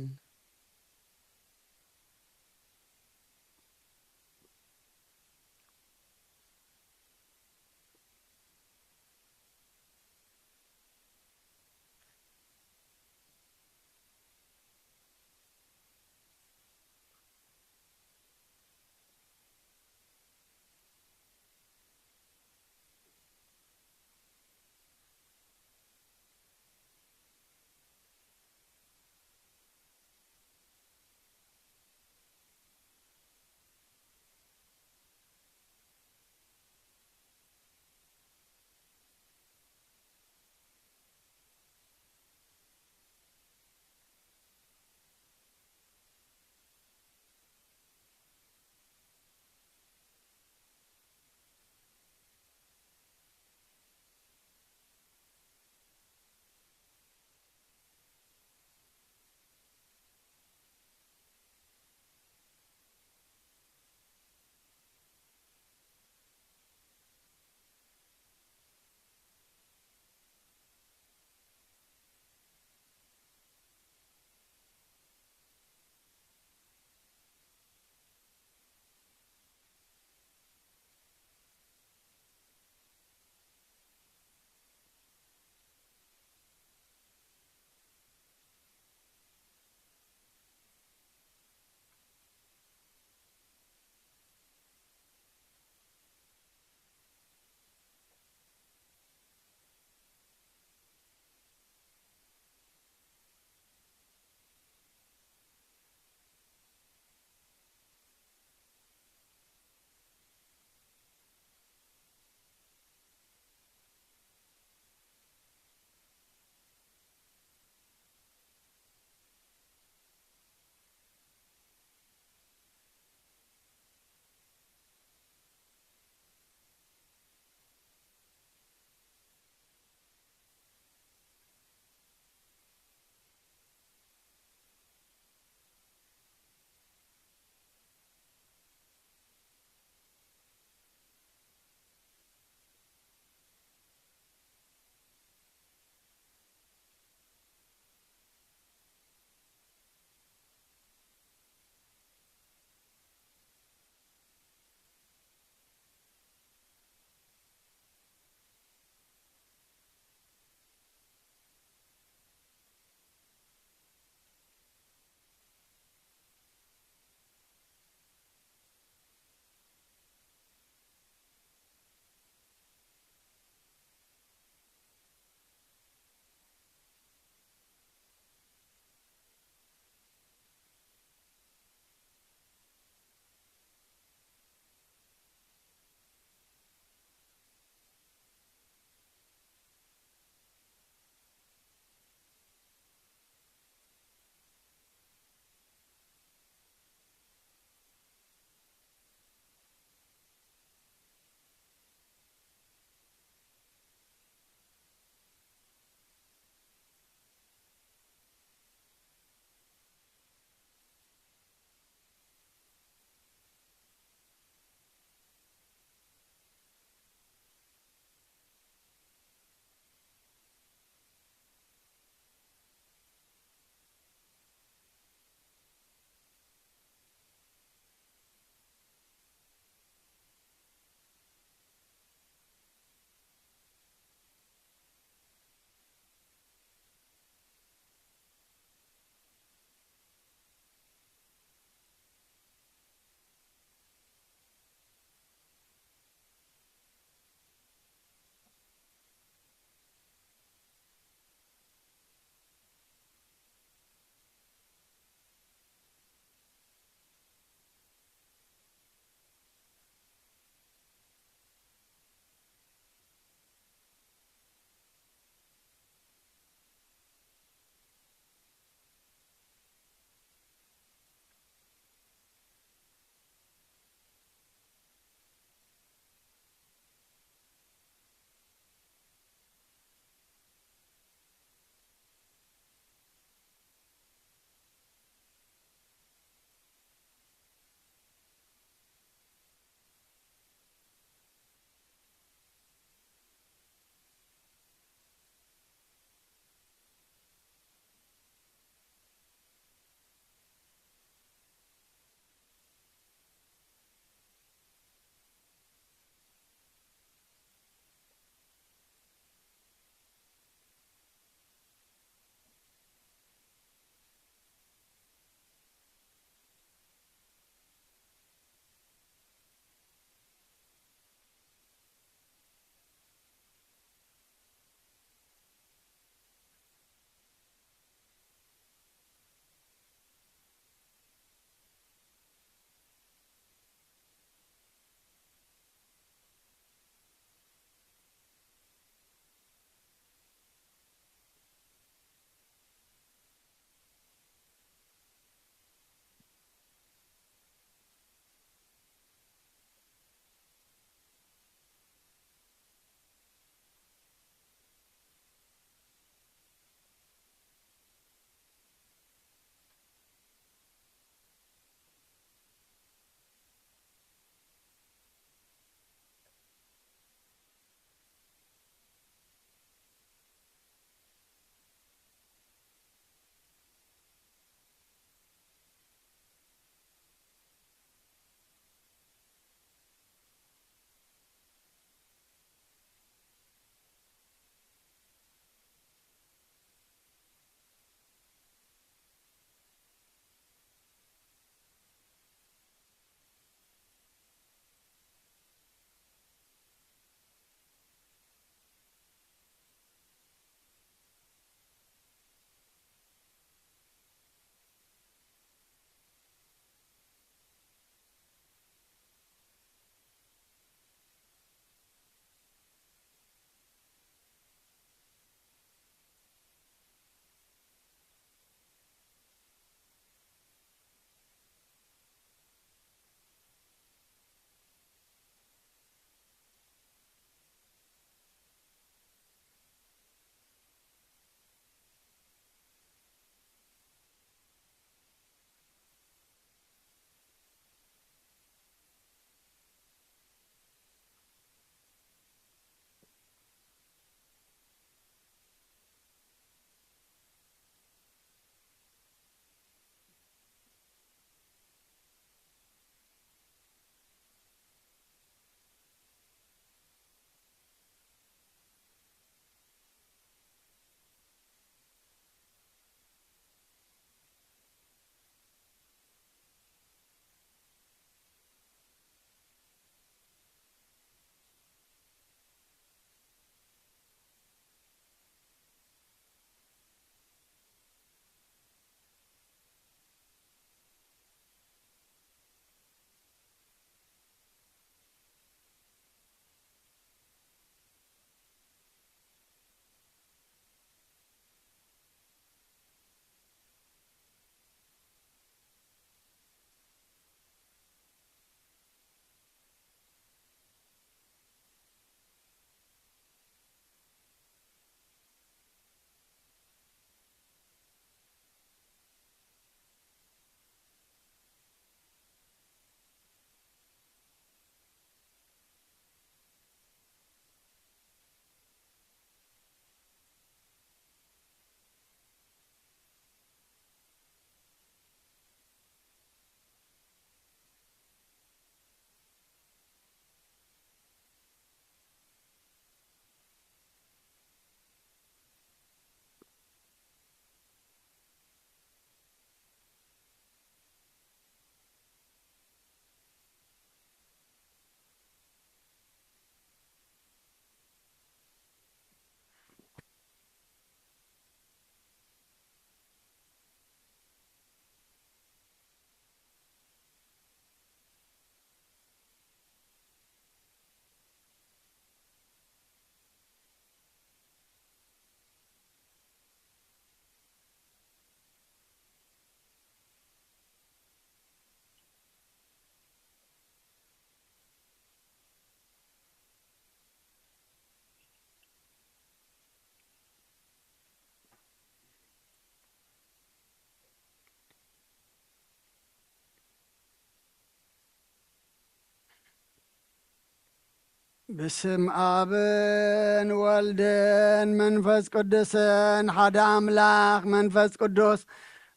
بسم آبن والدن منفس قدسن حد أملاخ منفس قدس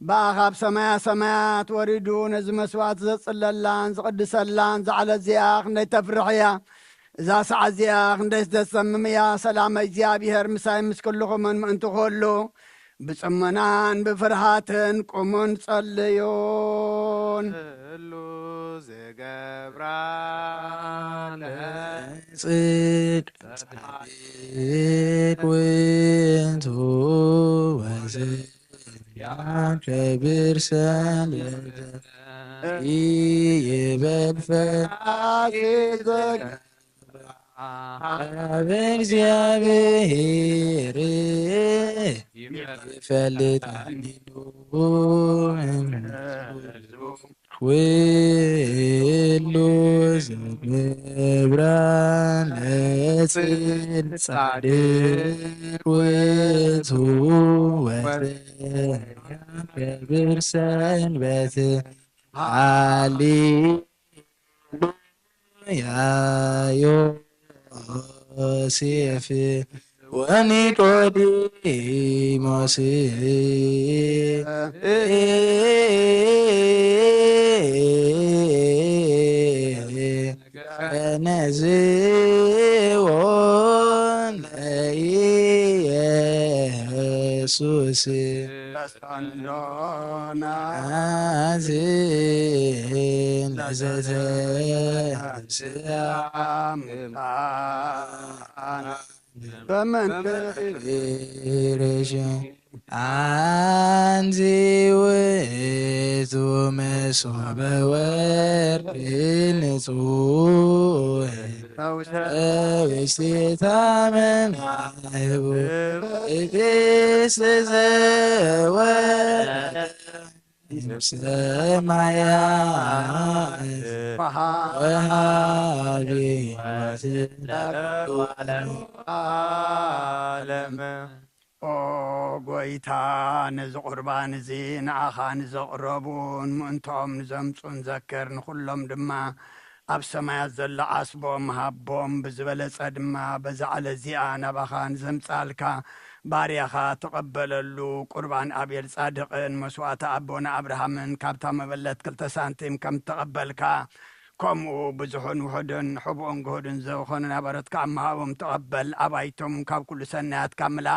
بأخاب سمايات وردون إذ مسوات زللان زقدسلان زعل الزياخ نتفرحيا إذا سعى الزياخ ندسمميا سلام إزيابيهر مساي مسكلكم من أنتو خلو بسمنان بفرحاتن قمون صليون هلو زقبران ጽድቅ ጻድቅ ውእቱ ወዘያከብር ሰንበተ ይበል በእግዚአብሔር ይፈልጣሉ ኩሉ ዘገብራን ለጽድቅ ጻድቅ ውእቱ ወዘያከብር ሰንበተ ሃሌሉያ ዮሴፍ ወኒቆዲሞስ ነዝዎን ለኢየሱስ አዝን ለዘተስአምጣና በመንፈስ አንዚ ውእቱ መሶበ ወርቅ ንጹሕ ውስቴታ መናህቡ ቅድስት ዘወረደ ሰማያት ወሃቢ ዓለም ኦ ጎይታ ነዚ ቁርባን እዚ ንኣኻ ንዘቕረቡን ምእንቶም ንዘምፁን ዘክር ንኩሎም ድማ ኣብ ሰማያት ዘሎ ዓስቦም ሃቦም ብዝበለጸ ድማ በዛ ዓለ እዚኣ ናባኻ ንዘምጻልካ ባርያኻ ተቐበለሉ ቁርባን ኣብየል ጻድቕን መስዋእቲ ኣቦና ኣብርሃምን ካብታ መበለት 2 ሳንቲም ከም ተቐበልካ ከምኡ ብዙሑን ውሑድን ሕቡእን ግሁድን ዘኾነ ነበረትካ ኣመሃቦም ተቐበል ኣባይቶም ካብ ኩሉ ሰናያት ካምላ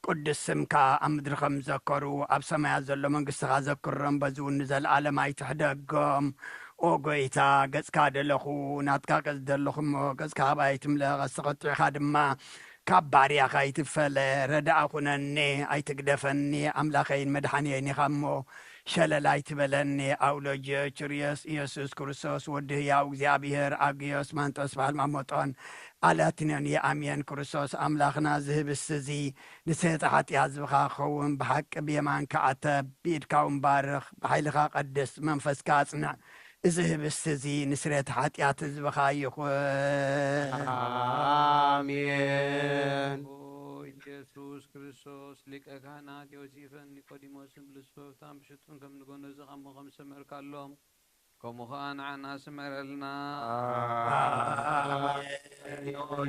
ቅዱስ ስምካ ኣብ ምድሪ ከም ዘከሩ ኣብ ሰማያት ዘሎ መንግስትኻ ዘክሮም በዚ እውን ንዘለኣለም ኣይትሕደጎም ኦ ጎይታ ገጽካ ደለኹ ናትካ ገጽ ደለኹ እሞ ገጽካ ባይትምለኽ ኣስተቐጢዕኻ ድማ ካብ ባርያኻ ይትፈለ ረዳእ ኩነኒ ኣይትግደፈኒ ኣምላኸይን መድሓኒየን ኢኻ እሞ ሸለላ ኣይትበለኒ ኣውሎጅችርየስ ኢየሱስ ክርስቶስ ወዲ ህያው እግዚኣብሔር ኣግዮስ ማንጦስ በሃል ማሞጦን ኣላትነን የኣምየን ክርስቶስ ኣምላኽና ዝህብስ እዚ ንስሕተ ሓጢኣት ዝብኻ ክኸውን ብሓቂ ብየማንካ ዓተብ ብኢድካ እምባርኽ ብሓይልኻ ቀድስ መንፈስካ ኣጽንዕ እዚ ህብስቲ እዚ ንስሬት ሓጢኣት ዝብኻ ይኹን አሜን። ኢየሱስ ክርስቶስ ሊቀ ካህናት ዮሴፍን ኒቆዲሞስን ብልስፈታን ብሽጡን ከም ንጎነዚ ቐሞ ከም ሰመርካሎም ከምኡ ኸዓ ንዓና ስመረልና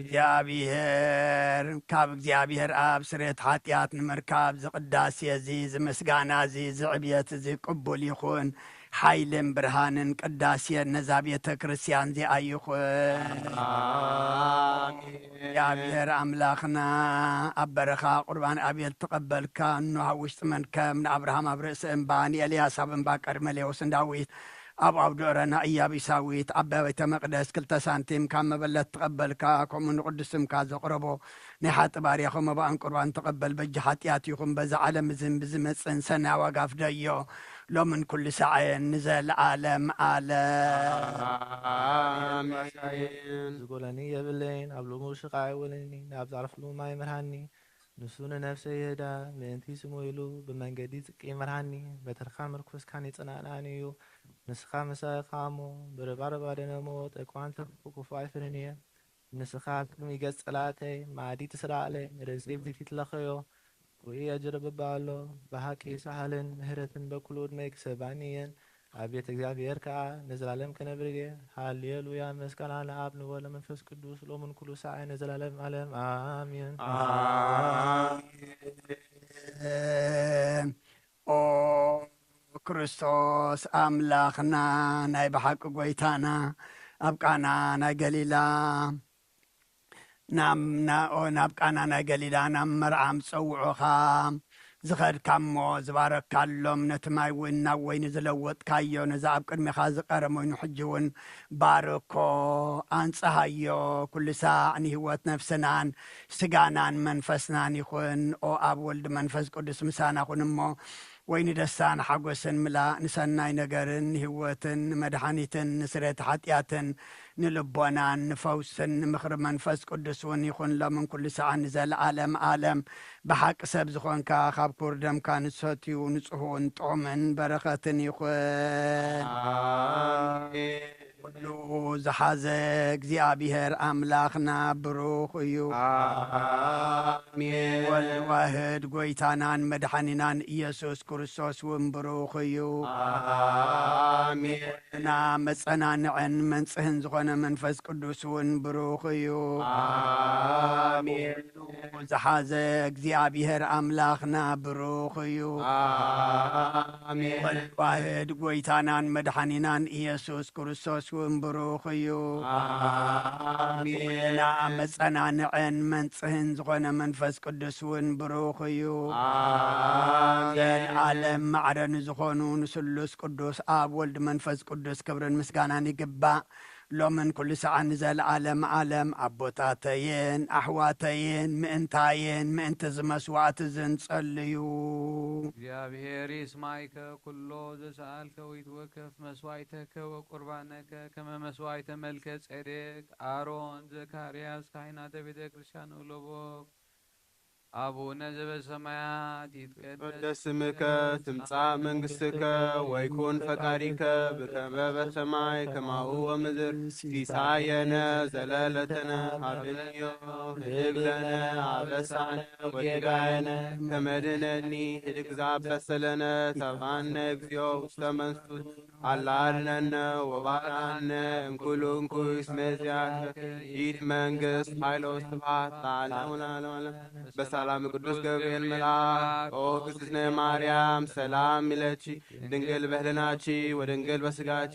እግዚአብሔር ካብ እግዚአብሔር ኣብ ስሬት ሓጢኣት ንምርካብ ዝቅዳሴ እዚ ዝምስጋና እዚ ዝዕብየት እዚ ቅቡል ይኹን ሓይልን ብርሃንን ቅዳሴን ነዛ ቤተ ክርስቲያን እዚኣ ይኹን እግዚአብሔር ኣምላኽና ኣብ በረኻ ቁርባን ኣብየል ተቐበልካ እኖ ኣብ ውሽጢ መንከም ንኣብርሃም ኣብ ርእሲ እምባ ንኤልያስ ኣብ እምባ ቀርሜሌዎስን ዳዊት ኣብ ኣውዶረና ኢያቢሳዊት ኣብ ቤተ መቅደስ 2 ሳንቲም ካብ መበለት ተቐበልካ ከምኡ ንቅዱስ ስምካ ዘቕረቦ ናይ ሓጢ ባርያኹም መባእን ቁርባን ተቐበል በጂ ሓጢኣት ይኹን በዛ ዓለም እዝን ብዝመፅን ሰናይ ዋጋ ፍደዮ ሎምን ኩሉ ሰዓየን ንዘለዓለም ዓለም ዝጎለኒ የብለይን ኣብ ሎሙ ሽቃ ይውልኒ ናብ ዛዕርፍሉ ማይ መርሃኒ ንሱ ንነፍሰ ይህዳ ምእንቲ ስሙ ኢሉ ብመንገዲ ጽቂ መርሃኒ በትርካ ምርኩስካን ይጽናዕናኒ እዩ ንስኻ ምሳኻሞ ብርባረባ ደነሞ ጠቋን ተክፉ ኣይፍርን እየ ንስኻ ቅድሚ ገጽ ጸላተይ ማዕዲ ትስራዕለይ ርጽብ ትለኸዮ ውይ ኣጅረብባ ኣሎ ብሓቂ ሳህልን ምህረትን በኩሉ ዕድመይ ክሰባኒ እየን አቤት እግዚአብሔር ከዓ ንዘላለም ክነብር እየ ሃሌሉያ መስቀና ለአብ ንወለ መንፈስ ቅዱስ ሎምን ኩሉ ሰዓይ ንዘላለም ዓለም አሜን ኦ ክርስቶስ አምላኽና ናይ ብሓቂ ጐይታና ኣብ ቃና ናይ ገሊላ ናብ ቃና ናይ ገሊላ ናብ መርዓም ፀውዑኻ ዝኸድካ እሞ ዝባረካሎም ነቲ ማይ እውን ናብ ወይኒ ዝለወጥካዮ ነዚ ኣብ ቅድሚኻ ዝቐረመ ይኑ ሕጂ እውን ባርኮ ኣንጽሃዮ ኩሉ ሳዕ ንህይወት ነፍስናን ስጋናን መንፈስናን ይኹን ኦ ኣብ ወልዲ መንፈስ ቅዱስ ምሳና ኹን እሞ ወይኒ ደስታን ሓጐስን ምላእ ንሰናይ ነገርን ህይወትን መድሓኒትን ንስሬት ሓጢኣትን ንልቦናን ንፈውስን ንምኽሪ መንፈስ ቅዱስ እውን ይኹን ሎምን ኩሉ ሰዓ ንዘለዓለም ዓለም ብሓቂ ሰብ ዝኾንካ ካብ ኩር ደምካ ንሰትዩ ንጽሑን ጥዑምን በረኸትን ይኹን ኩሉ ዝሓዘ እግዚኣብሔር ኣምላኽና ብሩኽ እዩ አሜን ወልዋህድ ጐይታናን መድሓኒናን ኢየሱስ ክርስቶስ እውን ብሩኽ እዩ አሜን እና መጸናንዕን መንጽህን ዝኾነ መንፈስ ቅዱስ እውን ብሩኽ እዩ አሜን ዝሓዘ እግዚኣብሔር ኣምላኽና ብሩኽ እዩ አሜን ወልዋህድ ጐይታናን መድሓኒናን ኢየሱስ ክርስቶስ እውን ብሩኽ እዩ አሜን እና መጸናንዕን መንጽህን ዝኾነ መንፈስ ቅዱስ እውን ብሩኽ እዩ ዘለዓለም ማዕረኒ ዝኾኑ ንስሉስ ቅዱስ ኣብ ወልዲ መንፈስ ቅዱስ ክብርን ምስጋናን ይግባእ ሎምን ኩሉ ሰዓ ንዘለዓለም ዓለም ኣቦታተየን ኣሕዋተየን ምእንታየን ምእንቲ ዝመስዋዕቲ ዝንጸልዩ እግዚአብሔር ይስማይከ ኩሎ ዘሰአልከ ወይትወከፍ መስዋዕተከ ወቁርባነከ ከመ መስዋዕተ መልከ ጼዴቅ አሮን ዘካርያስ ካህናተ ቤተ ክርስቲያን ሎቦክ አቡነ ዘበሰማያት ይትቀደስ ስምከ ትምጻእ መንግሥትከ ወይኩን ፈቃዲከ በከመ በሰማይ ከማሁ ወምድር ሲሳየነ ዘለለተነ ሀብንዮ ህድግ ለነ አበሳነ ወጌጋየነ ከመ ንሕነኒ ህድግ ዘአበሰለነ ተባነ እግዚኦ ውስተ መንሱት አላ አድኅነነ ወባልዓነ እምኩሉ እንኩስ መዚአከ ይእቲ መንግሥት ኃይሎ ስብሐት ለዓለሙ ለዓለሙ በሰላም ቅዱስ ገብርኤል መልአክ ኦ ቅድስት ማርያም ሰላም ይለቺ ድንግል በህልናቺ ወድንግል በስጋቺ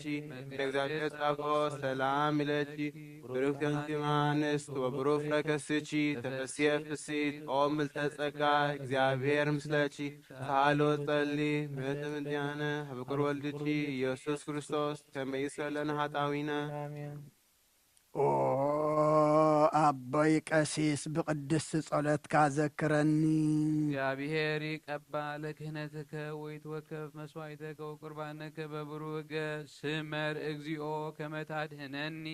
እግዚአብሔር ጸባኦት ሰላም ይለቺ ብሩክት አንቲ እምአንስት ወብሩክ ፍሬ ከርሥኪ ተፈሥሒ ፍሥሕት ኦ ምልዕተ ጸጋ እግዚአብሔር ምስለቺ ሳህሎ ጸሊ ምሕረት ምድያነ በፍቅር ወልድኪ ኢየሱስ ክርስቶስ ከመ ይስረይ ለነ ኃጣውኢነ ኦ አቦይ ቀሲስ ብቅድስቲ ጸሎትካ ዘክረኒ እግዚአብሔር ይቀባ ለክህነትከ ወይትወከፍ መስዋዕተከ ወቁርባነከ በብሩህ ስመር እግዚኦ ከመ ታድኅነኒ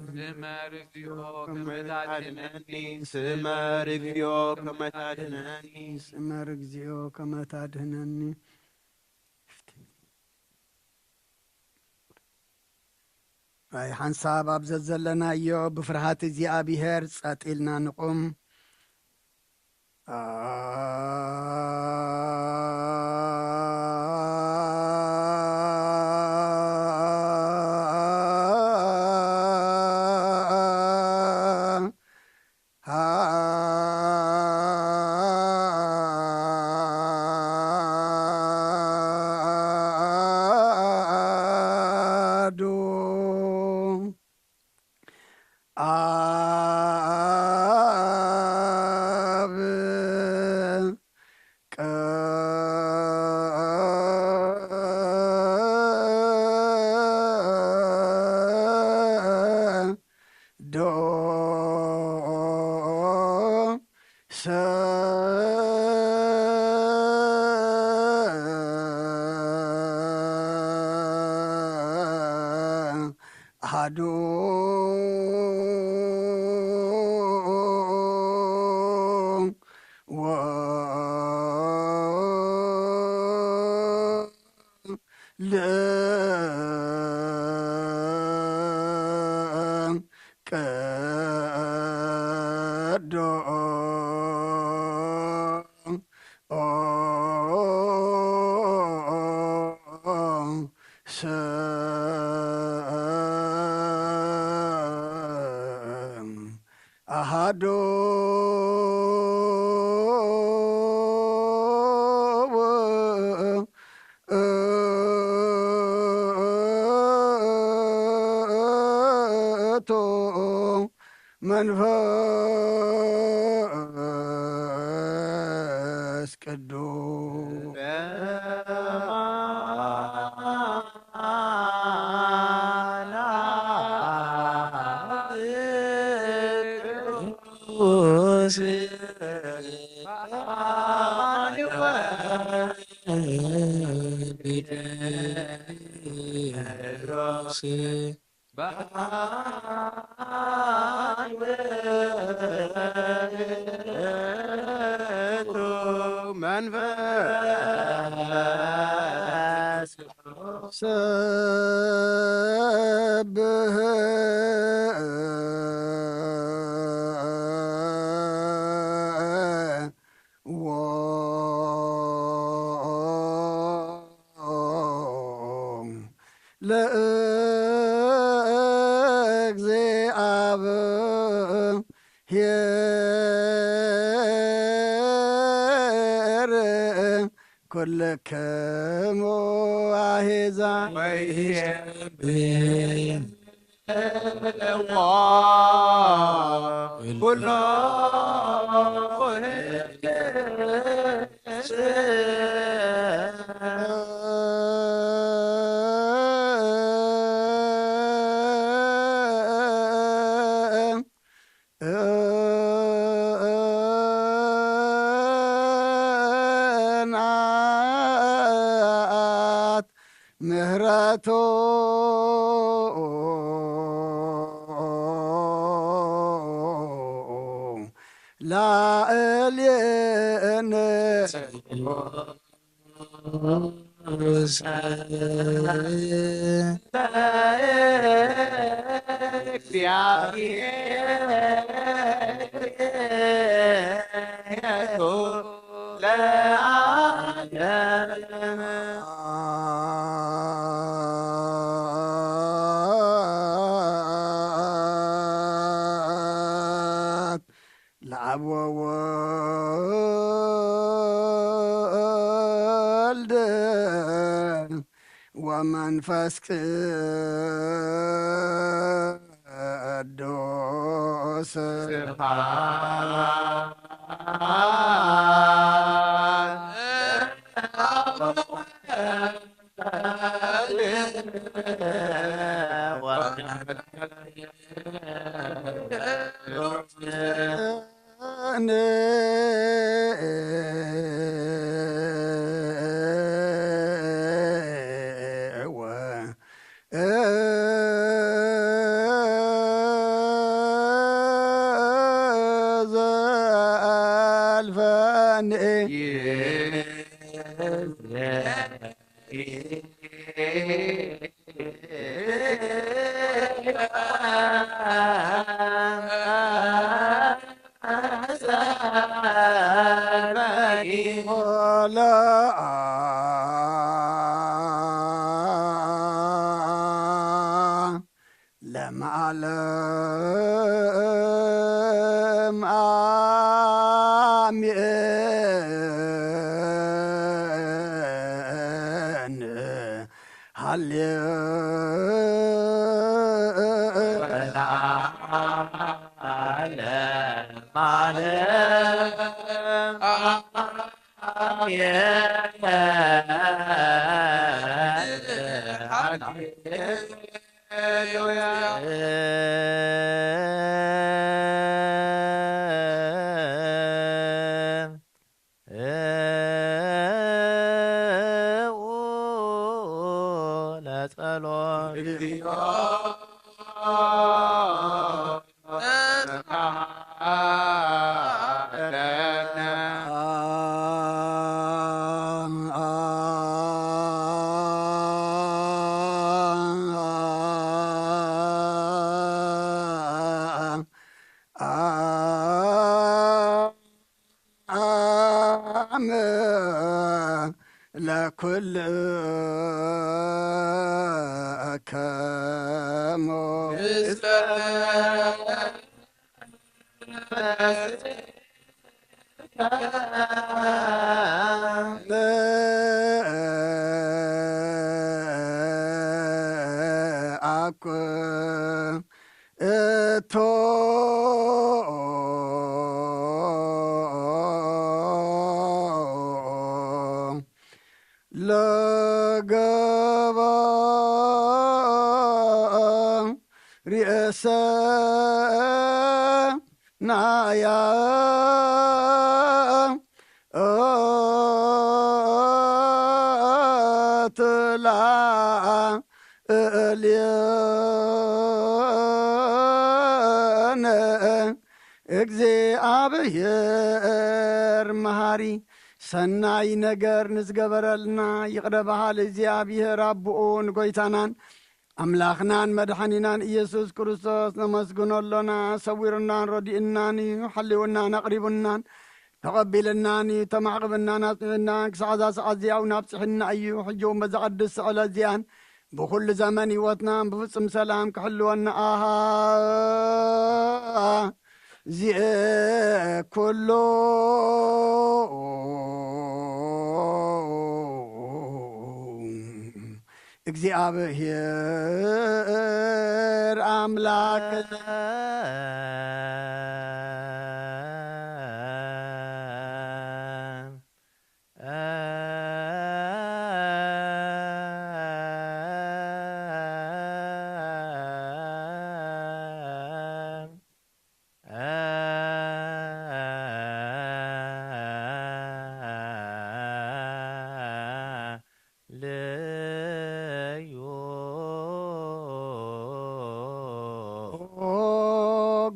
ስመር እግዚኦ ከመ ታድኅነኒ ስመር እግዚኦ ከመ ታድኅነኒ ስመር እግዚኦ ከመ ታድኅነኒ አይ ሓንሳብ ኣብ ዘዘለናዮ ብፍርሃት እግዚኣብሔር ጸጥ ኢልና ንቁም አሐዱ አሃዶ መንፈስ ቅዱስ መንፈስ ሰብህ ለእግዚአብሔር ኩልክሙ አሕዛብ ኩሎ ናት ምህረቶ ላዕሌነ ለአብ ወወልድ ወመንፈስ ቅዱስ ለማለም አሜን ለኩልከሙ አኩ እቶ ለገባ ርእሰ ናያ ትላ እልየነ እግዚአብሔር መሃሪ ሰናይ ነገር ንዝገበረልና ይቕረባሃል እግዚአብሔር አብኡን ጐይታናን አምላኽናን መድኃኒናን ኢየሱስ ክርስቶስ ነመስግኖሎና ሰዊርናን ረዲእናን ሓልውናን ኣቕሪቡናን ተቐቢልናን ተማዕቕብናን ኣጽንዕናን ክሳዕዛ ሰዓት እዚያው ናብፅሕና እዩ ሕጂውን በዘቐድስ ስዕለ እዚያን ብኩሉ ዘመን ህይወትናን ብፍጹም ሰላም ክሕልወና ኣሃ ዚአ ኩሎ እግዚአብሔር አምላክ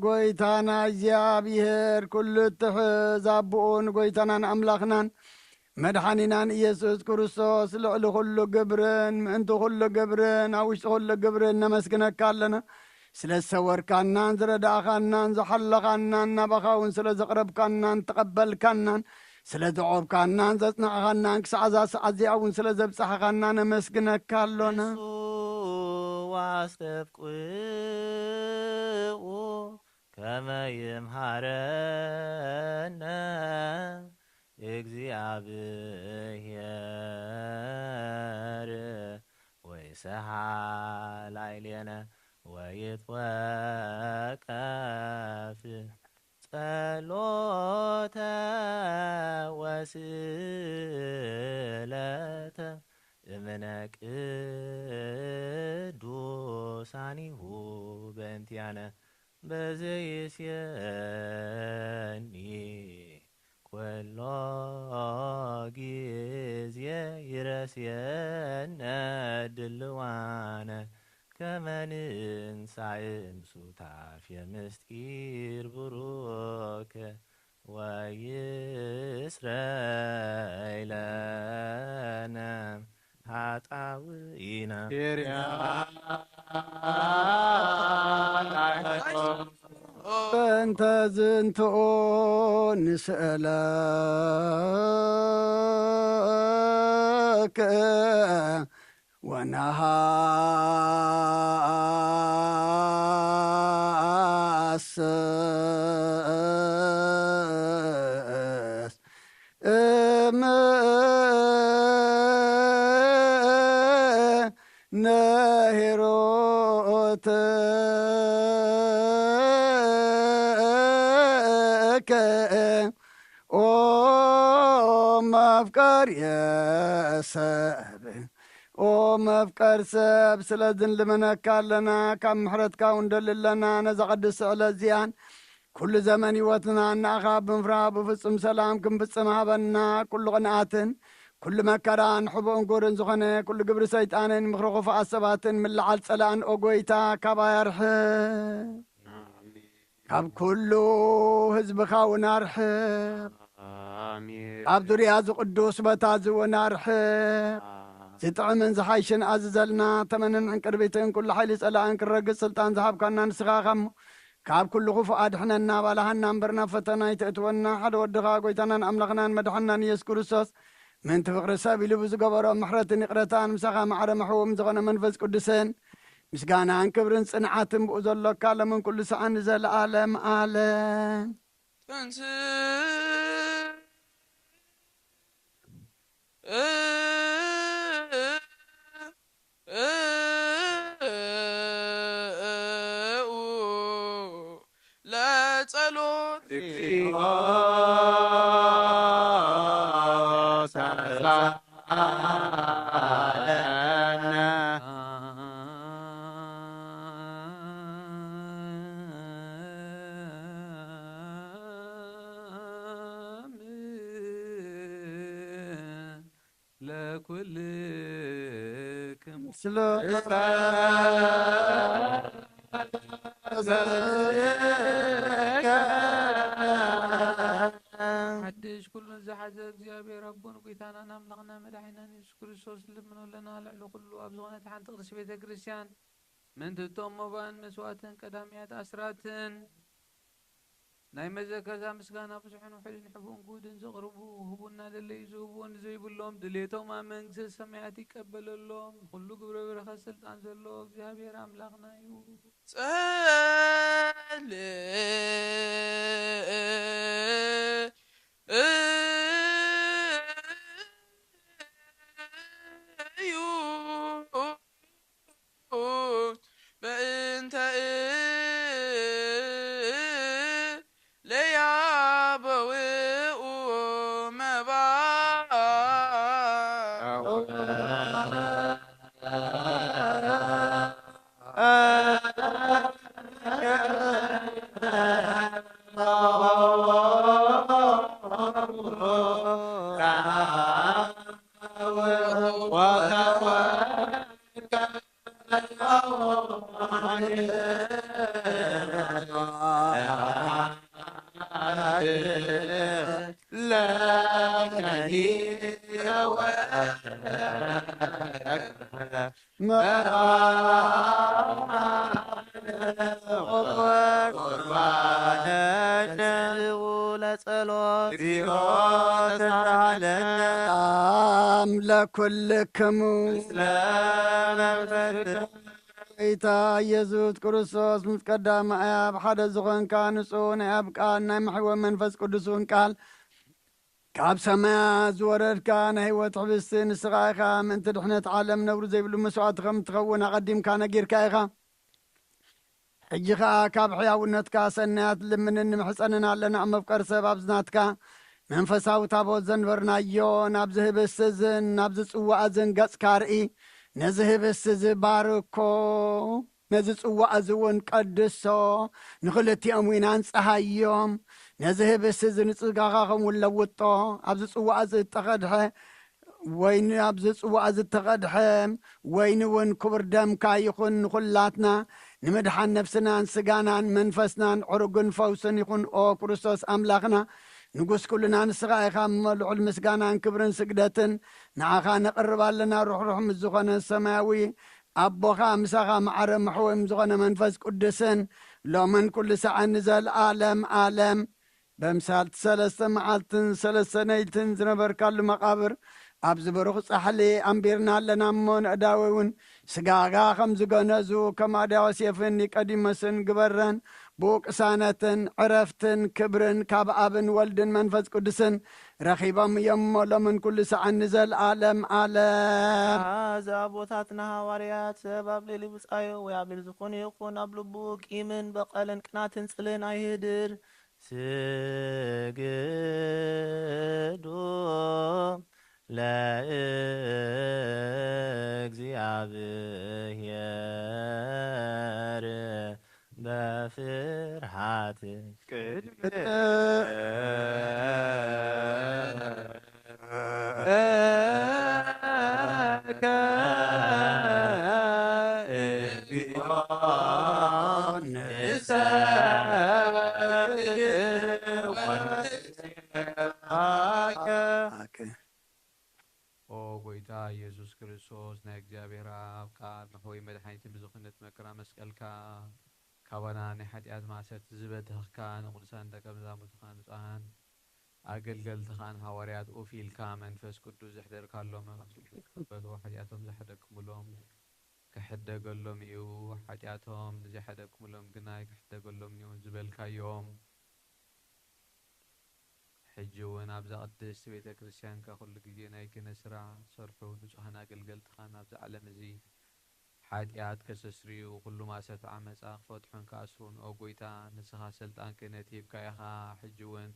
ጐይታና እግዚአብሔር ኩሉ እትሕዝ አብኡን ጐይታናን አምላኽናን መድኃኒናን ኢየሱስ ክርስቶስ ልዕሊ ኩሉ ግብርን ምእንቲ ኩሉ ግብርን ኣብ ውሽጢ ኩሉ ግብርን ነመስግነካ ኣለና ስለ ዝሰወርካናን ዝረዳእኻናን ዝሓለኻናን ናባኻውን ስለ ዘቕረብካናን ተቐበልካናን ስለ ዘቆብካናን ዘጽናዕኻናን ክሳዕዛ ሰዓት እዚኣ እውን ስለ ዘብፅሓኻና ነመስግነካ ኣሎና ዋስተብቁኡ ከመ ይምሃረነ እግዚአብሔር ወይሰሃል ላዕሌነ ወይትወከፍ ጸሎተ ወስእለተ እምነ ቅዱሳኒሁ በእንቲአነ በዘይስየኒ ኩሎ ጊዜ ይረስየነ ድልዋነ ከመ ንንሣእ እምሱታፍ የምስጢር ቡሩክ ወይስረይ ለነ ኃጣውኢነ በእንተ ዝንትኦ ንስእለከ ወነሃስስ ነሂሮትከ ኦ መፍቀር የሰብ ኦ መፍቀር ሰብ ስለዝን ልመነካ ኣለና ካብ ምሕረትካ ውንደልለና ነዛ ቅድስ ስዕለ እዚያን ኩሉ ዘመን ህይወትና እናእኻ ብምፍራ ብፍጹም ሰላም ክንፍጽም ሃበና ኩሉ ቅንኣትን ኩሉ መከራን ሕቡእን ጉርን ዝኾነ ኩሉ ግብሪ ሰይጣንን ምኽሪ ኹፉኣት ሰባትን ምልዓል ጸላእን ኦ ጐይታ ካባ ያርሕቕ ካብ ኩሉ ህዝብኻ እውን ኣርሕቕ ኣብ ዙርያ ዝቅዱስ ቦታ ዝውን ኣርሕቕ ዝጥዕምን ዝሓይሽን ኣዝዘልና ተመንን ዕንቅርቢትን ኩሉ ሓይሊ ጸላእን ክረግጽ ስልጣን ዝሃብካና ንስኻ ኸሞ ካብ ኩሉ ኹፉእ ኣድሕነና ባላሃና እምበርና ፈተና ይትእትወና ሓደ ወድኻ ጐይታናን ኣምላኽናን መድሓናን ኢየሱስ ክርስቶስ ምንቲ ፍቕሪ ሰብ ኢሉ ብዝገበሮ ምሕረትን ይቕረታን ምሳኻ ማዕረ መሕዎም ዝኾነ መንፈስ ቅዱስን ምስጋናን ክብርን ጽንዓትን ብኡ ዘሎካ ለምን ኩሉ ሰዓን ዘለዓለም ዓለም ተንስ ለጸሎት ለኩልክም ስለ ሓድሽ ኩሉን ዝሓዘ እግዚኣብሔር ኣቦን ጐይታናን ኣምላኽና መድሓኒናን ኢየሱስ ክርስቶስ ልምኖለና ልዕሊ ኩሉ ኣብ ዝኾነት ሓንቲ ቅድስቲ ቤተ ክርስቲያን ምንትቶም መባን መስዋዕትን ቀዳምያት ኣስራትን ናይ መዘከርታ ምስጋና ብዙሕን ውሕድን ሕቡእን ጉድን ዘቕርቡ ህቡና ደለይ ዝህብዎን ዘይብሎም ድሌቶም ኣብ መንግስቲ ሰማያት ይቀበለሎም ኩሉ ግብረ በረኸ ስልጣን ዘለዎ እግዚኣብሔር ኣምላኽና እዩ እዩ በእንተ ለያበውኡ መባ ለኩልክሙ ጌታ ኢየሱስ ክርስቶስ ምስ ቀዳማይ ኣብ ሓደ ዝኾንካ ንጹህ ናይ ኣብ ቃል ናይ ማሕወ መንፈስ ቅዱስን ቃል ካብ ሰማያት ዝወረድካ ናይ ህይወት ሕብስቲ ንስኻ ኢኻ ምእንቲ ድሕነት ዓለም ነብሩ ዘይብሉ መስዋዕቲ ከም እትኸውን ኣቐዲምካ ነጊርካ ኢኻ ሕጂ ከዓ ካብ ሕያውነትካ ሰናያት ልምንን ንምሕፀንን ኣለና መፍቀር ሰብ ኣብ ዝናትካ መንፈሳዊ ታቦት ዘንበርናዮ ናብዚ ህብስቲ እዝን ናብዚ ጽዋዕ እዝን ገጽካ ርኢ ነዚ ህብስቲ ዝባርኮ ነዚ ጽዋዕ እዚ እውን ቀድሶ ንኽልቲኦም ዊና ንፀሃዮም ነዚ ህብስቲ እዚ ንጽጋኻ ከምውን ለውጦ ኣብዚ ጽዋዕ እዚ እተቐድሐ ወይኒ ኣብዚ ጽዋዕ እዚ እተቐድሐ ወይኒ እውን ክቡር ደምካ ይኹን ንኹላትና ንምድሓን ነፍስናን ስጋናን መንፈስናን ዕሩግን ፈውስን ይኹን ኦ ክርስቶስ ኣምላኽና ንጉስ ኩልና ንስኻ ኢኻ መልዑል ምስጋናን ክብርን ስግደትን ንዓኻ ነቕርብ ኣለና ሩሕሩሕ ምስ ዝኾነ ሰማያዊ ኣቦኻ ምሳኻ ማዕረ መሕወም ዝኾነ መንፈስ ቅዱስን ሎምን ኩሉ ሰዓን ዘለዓለም ዓለም በምሳልቲ 3 መዓልትን 3 ነይልትን ዝነበርካሉ መቓብር ኣብ ዝበርኹ ጻሕሊ ኣንቢርና ኣለና እሞ ንእዳዊ እውን ስጋጋ ከም ዝገነዙ ከም ኣድያዎስ ዮሴፍን ኒቆዲሞስን ግበረን ብቅሳነትን ዕረፍትን ክብርን ካብ ኣብን ወልድን መንፈስ ቅዱስን ረኺቦም እዮም ሎምን ኩሉ ሰዓን ዘለዓለም ዓለም እዛ ቦታትና ሃዋርያት ሰብ ኣብ ሌሊ ውፃዮ ወይ ኣብ ሌሊ ዝኾነ ይኹን ኣብ ልቡ ቂምን በቐልን ቅናትን ጽልን ኣይህድር ስግዱ ለእግዚአብሔር በፍርሃት ኦ ጎይታ ኢየሱስ ክርስቶስ ናይ እግዚኣብሔር ኣብ ቃል ንኸወይ መድሓኒት ብዝኽነት መከራ መስቀልካ ካባና ናይ ሓጢኣት ማእሰርቲ ዝበድኽካ ንቕዱሳን ደቀ መዛሙርትኻ ንጹሓን ኣገልገልትኻን ሃዋርያት ኦፊልካ መንፈስ ቅዱስ ዘሕደርካሎም በልዎ ሓጢኣቶም ዘሕደክሙሎም كحدقلهم إيو حتياتهم نزي حدكم لهم جناي كحدقلهم إيو زبالكايوم حجون أبزا قدس بيتا كريستيان كخل جينا كنسرع صرحو نصحنا قلقلت خان أبزا على مزي حاتيات كسسري وكل ما ست عمس فتحون كاسرون أو قويتا نسخا سلطان كنتيب كايخا حجون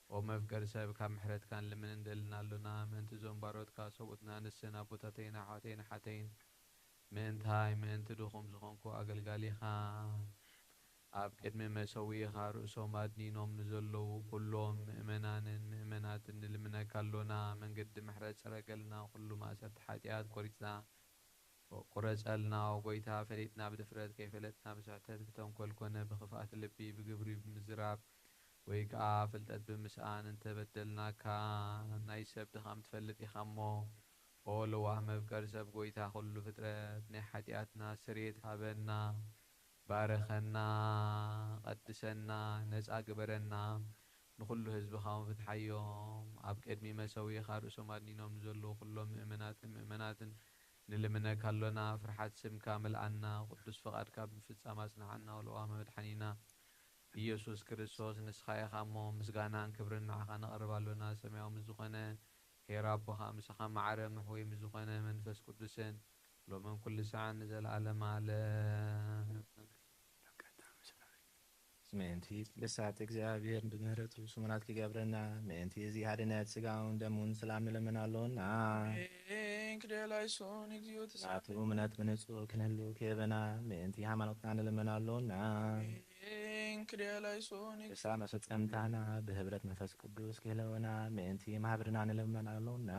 ومفكر سبب كمحرت كان لمن اندلنا لنا من تزوم بارود كاسوتنا نسنا بوتاتين حاتين حاتين من تاي من تدخم زخونكو أقلقالي خان أب قدم مسوي خارسو مادنينهم نزلوا كلهم مؤمنات اللي كلنا من قد محرت سرقلنا كل ما ست حاتيات قريتنا قرصلنا وقويتها فريتنا بدفرت كيف فلتنا بسعتت بتنكل كنا بخفات اللبي بقبري بمزراب ويقع فلتت بمسآن انت بدلنا كان نايسب دخام تفلت يخمو قولوا وهم بكرسب قويتها كل فترة نحاتياتنا سريت هابنا بارخنا قدسنا نزع قبرنا نخلو حزب خام فتحيهم عب قدمي مسوي خارسو مادنينهم نزلوا كلهم مؤمنات نلمنا كلنا فرحات سم كامل عنا قدس فقد كاب فتصامسنا عنا ولوام مدحنينا ኢየሱስ ክርስቶስ ንስኻይ ኻሞ ምስጋናን ክብርን ንዓኻ ነቕርብ ኣሎና ሰማያዊ ምዝኾነ ሄራ ኣቦኻ ምሳኻ ማዕረ ምሕወይ ምዝኾነ መንፈስ ቅዱስን ሎምን ኩሉ ሰዓት ንዘለዓለመ ዓለም ምእንቲ ልሳት እግዚአብሔር በምህረቱ ስሙናት ክገብረና ምእንቲ እዚ ሃድነት ስጋውን ደሙን ሰላም ንለምናለና ክደላይሶን እግዚኦ ናቱ እምነት ብንጹህ ክንህሉ ክህበና ምእንቲ ሃይማኖትና ንለምናለና ክደላይሶን እሳ መፈጸምታና ብህብረት መንፈስ ቅዱስ ክህለወና ምእንቲ ማህበርና ንለምናለና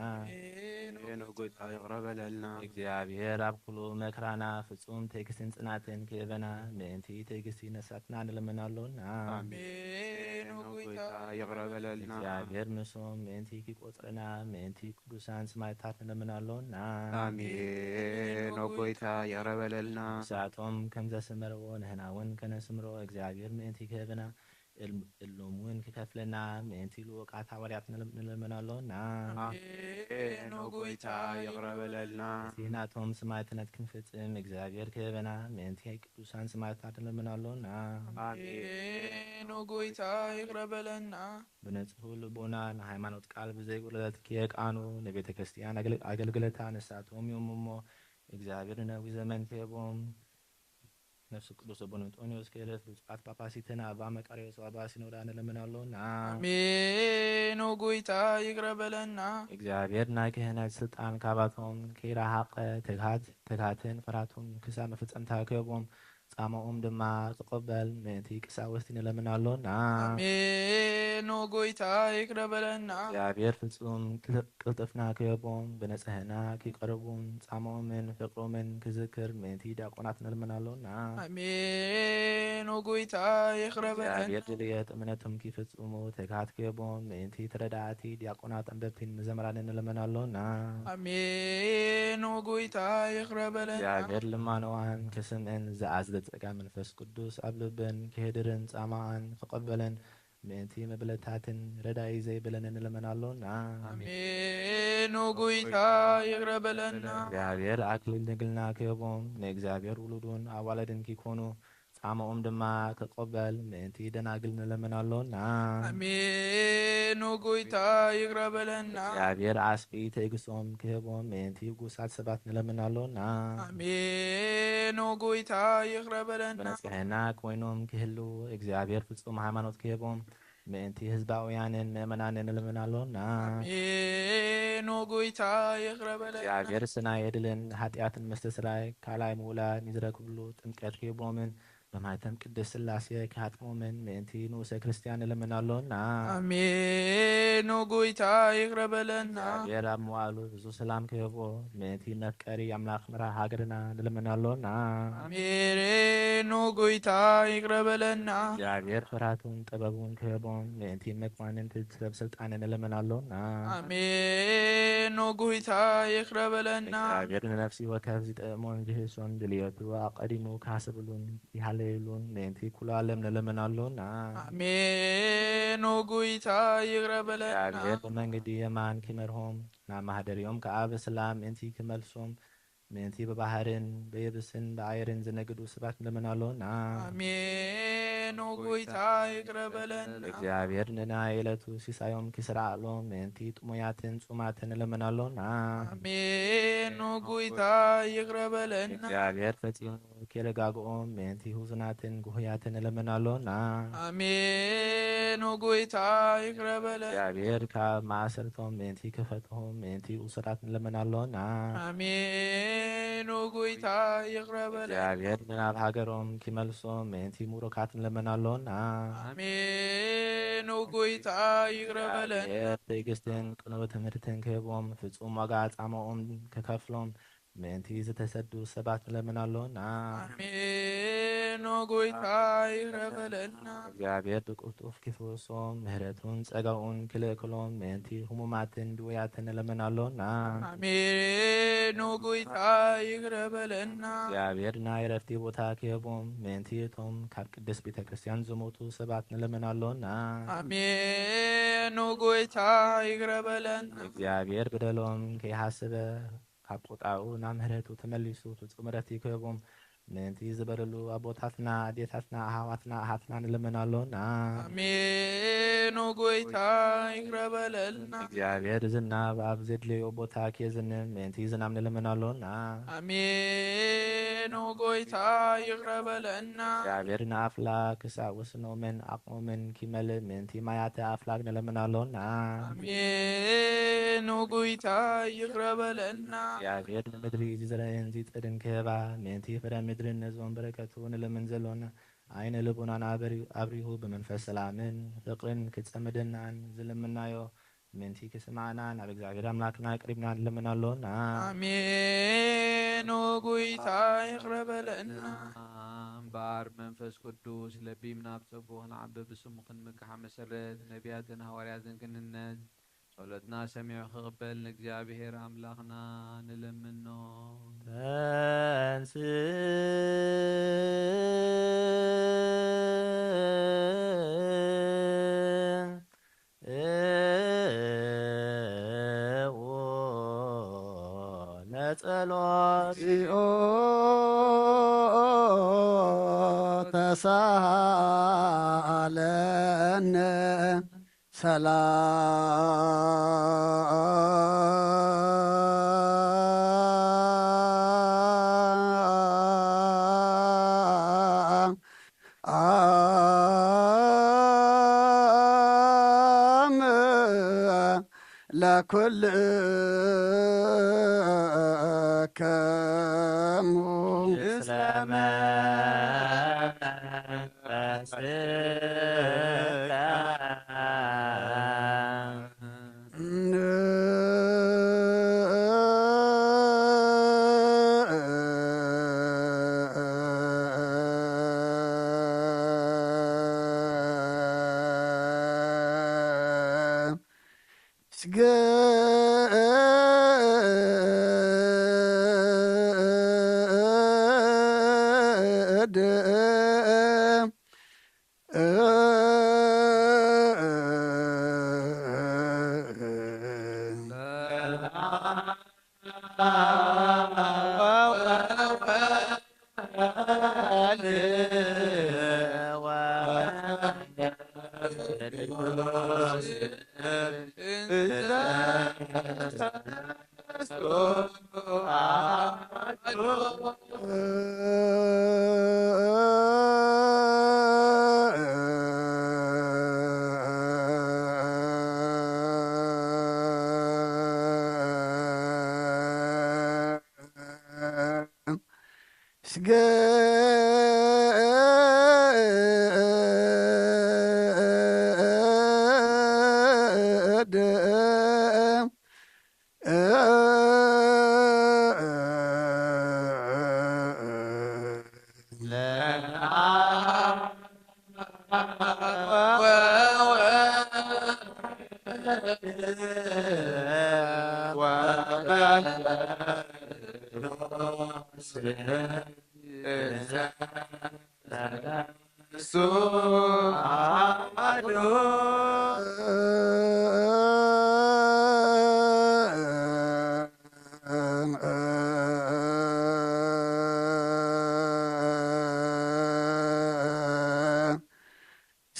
ጎይታ ይቅረበለልና እግዚአብሔር ኣብ ኩሉ መከራና ፍጹም ትዕግስትን ጽናትን ክህበና ምእንቲ ትዕግስቲ ነሳትና ንለምናለና አሜን ጎይታ ይቅረበለልና እግዚአብሔር ንሶም ምእንቲ ክቆጽረና ምእንቲ ቅዱሳን ሰማዕታት ንለምናለና አሜን ጎይታ ይቅረበለልና ንሳቶም ከም ዘስመርዎ ንሕና እውን ከነስምሮ እግዚአብሔር ምእንቲ ክህበና እሎምውን ክከፍለና ምእንቲ ልኡቃት ሐዋርያት ንለምናለና አሜን ጎይታ ይቅረበለልና እቲ ናቶም ሰማዕትነት ክንፍጽም እግዚአብሔር ክህበና ምእንቲ ቅዱሳን ሰማዕታት ንለምናለና አሜን ጎይታ ይቅረበለና ብንጹህ ልቦና ንሃይማኖት ቃል ብዘይጉድለት ክየቃኑ ንቤተ ክርስቲያን አገልግሎታ ንሳቶም እዮም እሞ እግዚአብሔር ነዊሕ ዘመን ክህቦም ነፍስ ቅዱስ አቡነ አንጦንዮስ ከእለት ብፁዓት ጳጳሲትን አባ መቃርዮስ አባ ሲኖዳ ንለምናለና አሜን ጎይታ ይቅረበለና እግዚአብሔር ናይ ክህነት ስልጣን ካባቶም ከይረሓቐ ትግሃትን ፍርሃቱን ክሳብ መፍጸምታ ክህቦም ጻማኦም ድማ ተቀበል ምእንቲ ቀሳውስቲ ንለምናለና አሜን ጎይታ ይቅረበለና እግዚአብሔር ፍጹም ቅልጥፍና ክህቦም ብንጽሕና ክቀርቡን ጻማኦምን ፍቅሮምን ክዝክር ምእንቲ ዲያቆናት ንለምናለና አሜን ጎይታ ይቅረበለና እግዚአብሔር ድልየት እምነቶም ክፍጽሙ ትግሃት ክህቦም ምእንቲ ተረዳእቲ ዲያቆናት አንበብቲን መዘምራንን ንለምናለና አሜን ጎይታ ይቅረበለና እግዚአብሔር ልማነዋን ክስምዕን ዝኣዝለ ጸጋ መንፈስ ቅዱስ ኣብ ልበን ክህድርን ጻማኣን ክቐበለን ምእንቲ መብለታትን ረዳኢ ዘይብለን ንለምናለና አሜን ጎይታ ይቅረበለና እግዚአብሔር አክሊል ንግልና ክህቦም ንእግዚአብሔር ውሉዱን ኣዋለድን ክኮኑ ጻማኦም ድማ ክቀበል ምእንቲ ደናግል ንለምናለና አሜን ጎይታ ይቅረበለና እግዚአብሔር ዓስቢ ትዕግስቶም ክህቦም ምእንቲ ጉሳት ሰባት ንለምናለና አሜን ጎይታ ይቅረበለና ብንጽሕና ኮይኖም ክህሉ እግዚአብሔር ፍጹም ሃይማኖት ክህቦም ምእንቲ ህዝባውያንን ምእመናንን ንለምናለና አሜን ጎይታ ይቅረበለና እግዚአብሔር ስናይ ዕድልን ኃጢአትን መስተስራይ ካልኣይ ምውላድ ንዝረክብሉ ጥምቀት ክህቦምን በማይተም ቅድስት ሥላሴ ክሃጥሞምን ምእንቲ ንኡሰ ክርስቲያን ንለምናለና አሜን ጎይታ ይቅረበለና እግዚአብሔር ኣብ መዋዕሉ ብዙ ሰላም ክህቦ ምእንቲ መፍቀሪ ኣምላኽ ምራ ሃገርና ንለምናለና አሜን ጎይታ ይቅረበለና እግዚአብሔር ፍርሃቱን ጥበቡን ክህቦም ምእንቲ መኳንንት ሰብ ስልጣን ንለምናለና አሜን ጎይታ ይቅረበለና እግዚአብሔር ንነፍሲ ወከፍ ዝጠቅሞን ዝህሶን ድልየቱ ኣቀዲሙ ክሃስብሉን ይሃለይሉን ምእንቲ ኩሉ ዓለም ንለምናለና አሜን ጎይታ ይቅረበለና እግዚአብሔር ብመንገዲ የማን ክመርሆም ናብ ማህደርዮም ከዓ ብሰላም ምእንቲ ክመልሶም ምንቲ በባህርን በየብስን በአየርን ዝነግዱ ሰባት ንለምናሎና አሜን። ጎይታ ይቅር በለን። እግዚአብሔር ንና የዕለቱ ሲሳዮም ኪስራዕሎም ምንቲ ጥሙያትን ጹማትን ንለምናሎና አሜን። ጎይታ ይቅር በለን። እግዚአብሔር ፈጺሙ ኬለጋግኦም ምንቲ ሁዝናትን ጉህያትን ንለምናሎና አሜን። ጎይታ ይቅር በለን። እግዚአብሔር ካብ ማእሰርቶም ምንቲ ክፈትሆም ምንቲ ኡስራት ንለምናሎና አሜን። ጎይታ ይቅር በለን። እግዚአብሔር ናብ ሃገሮም ኪመልሶም ምንቲ ሙሩካት ንለምናሎና አሜን። ጎይታ ይቅር በለን። እግዚአብሔር ትዕግስትን ቅኑዕ ትምህርትን ክህቦም ፍጹም ዋጋ ጻምኦም ክከፍሎም ምንቲ ዝተሰዱ ሰባት ንለምናሎና አሜን። ጎይታ ይቅር በለና። እግዚአብሔር ብቅልጡፍ ኪፍወሶም ምህረቱን ጸጋኡን ክልእክሎም ምንቲ ህሙማትን ድውያትን ንለምናሎና አሜን። ጎይታ ይቅር በለና። እግዚአብሔር ናይ ረፍቲ ቦታ ክህቦም ምንቲ እቶም ካብ ቅድስት ቤተ ክርስቲያን ዝሞቱ ሰባት ንለምናሎና አሜን። ጎይታ ይቅር በለና። እግዚአብሔር በደሎም ከይሓስበ ካብ ቁጣኡ ናብ ምህረቱ ተመሊሱ ፍጹም ረፍቲ ክህቦም ምንቲ ዝበደሉ ኣቦታትና ኣዴታትና ኣሃዋትና ኣሃትና ንለምናሎና አሜን። ጎይታ ይቅር በለና። እግዚአብሔር ዝናብ ኣብ ዘድልዮ ቦታ ክየዝንም ምንቲ ዝናብ ንለምናሎና አሜን። ጎይታ ይቅር በለና። እግዚአብሔር ንኣፍላግ ክሳብ ወስኖምን ኣቕሞምን ኪመልእ ምንቲ ማያተ ኣፍላግ ንለምናሎና አሜን። ጎይታ ይቅር በለና። እግዚአብሔር ንምድሪ ዝዘረአን ዝፅድን ክህባ ምንቲ ፍረ ምድርን ነዞም በረከቱ ንለምን ዘሎና ዓይነ ልቡናን ኣብሪሁ ብመንፈስ ሰላምን ፍቅርን ክጸምደናን ዝልምናዮ ምንቲ ክስማዕና ናብ እግዚአብሔር አምላክና ቅሪብና ንለምናሎና አሜን። ጎይታ ይቅር በለና። እምበር መንፈስ ቅዱስ ለቢምና ብጽቡቕ ንዓብብ ብስሙ ክንምክሓ መሰረት ነቢያትን ሐዋርያትን ክንነት ጸሎትና ሰሚዑ ክቕበል ንእግዚአብሔር አምላኽና ንለምኖ ተንስ ለጸሎት ተሳለነ ሰላም ለኩልከሙ እስለመ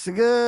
ስገድ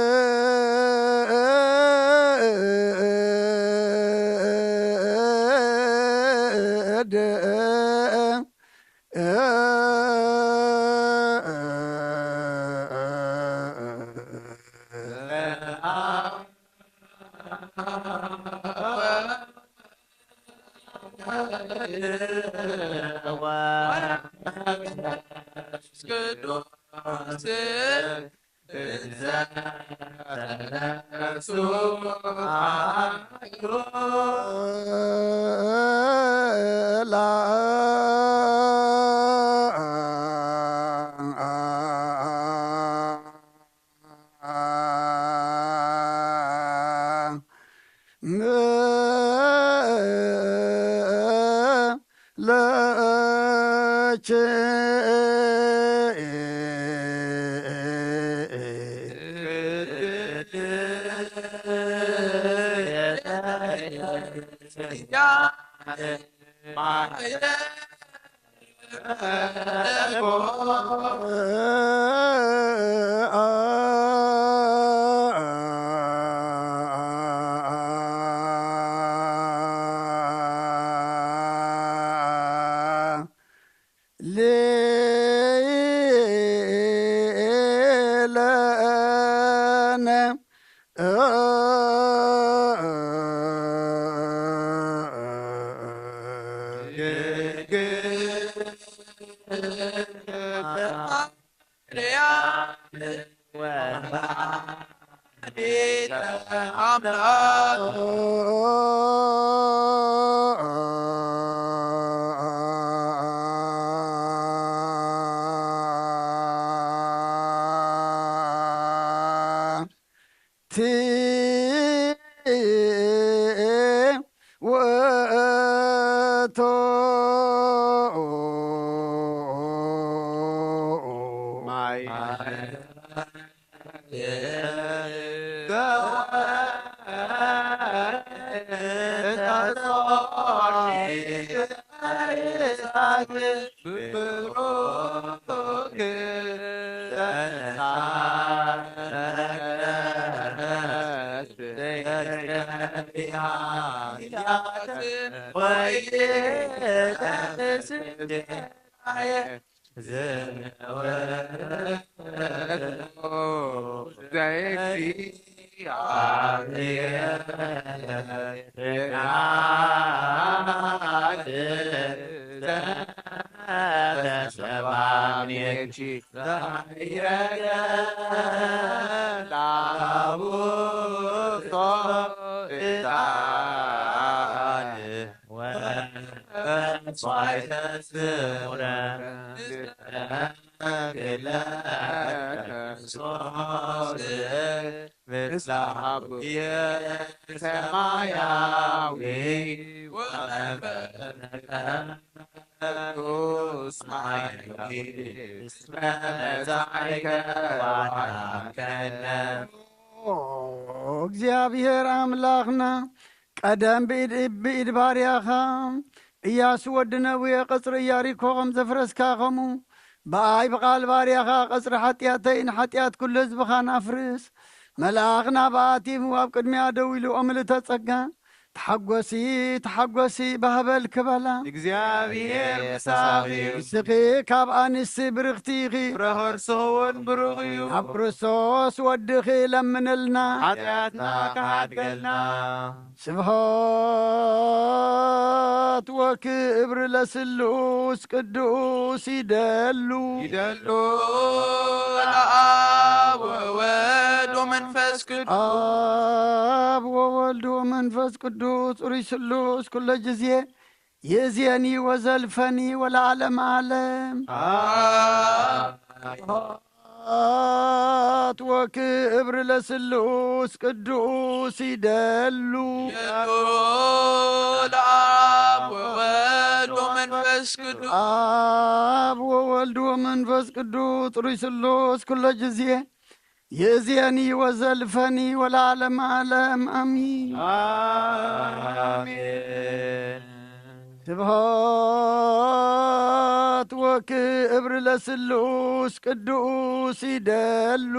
እግዚአብሔር አምላኽና ቀደም ብኢድ ባርያኻ ኢያሱ ወዲ ነዊየ ቐጽሪ ኢያሪኮ ኸም ዘፍረስካ ኸሙ ብኣይ ብቓል ባርያኻ ቐጽሪ ሓጢኣተይ ንሓጢኣት ኩሉ ህዝብኻ ናፍርስ መልኣኽ ናብኣቲሙ ኣብ ቅድሚያ ደው ኢሉ ኦምልተ ጸጋ ተሓጐሲ ተሓጐሲ ባህበል ክበላ እግዚአብሔር ምሳኺ ንስኺ ካብ ኣንስቲ ብርኽቲ ኢኺ ፍረ ኸርስኸውን ብሩኽ እዩ ኣብ ክርስቶስ ወድኺ ለምንልና ኃጢአትና ካሃድገልና ስብሖት ወክብሪ ለስሉስ ቅዱስ ይደሉ ይደሉ ለአብ ወወልድ ወመንፈስ ቅዱስ አብ ወወልድ ወመንፈስ ቅዱስ ጹሩይ ስሉስ ኩለ ጊዜ ይእዜኒ ወዘልፈኒ ወለዓለመ ዓለም ስብሐት ወክብሪ ለስሉስ ቅዱስ ይደሉ ለአብ ወወልድ ወመንፈስ ቅዱስ አብ ወወልድ ወመንፈስ ቅዱስ ጹሩይ ስሉስ ኩለ ጊዜ ይእዜኒ ወዘልፈኒ ወለዓለመ ዓለም አሚን አሜን። ስብሃት ወክብር ለስሉስ ቅዱስ ይደሉ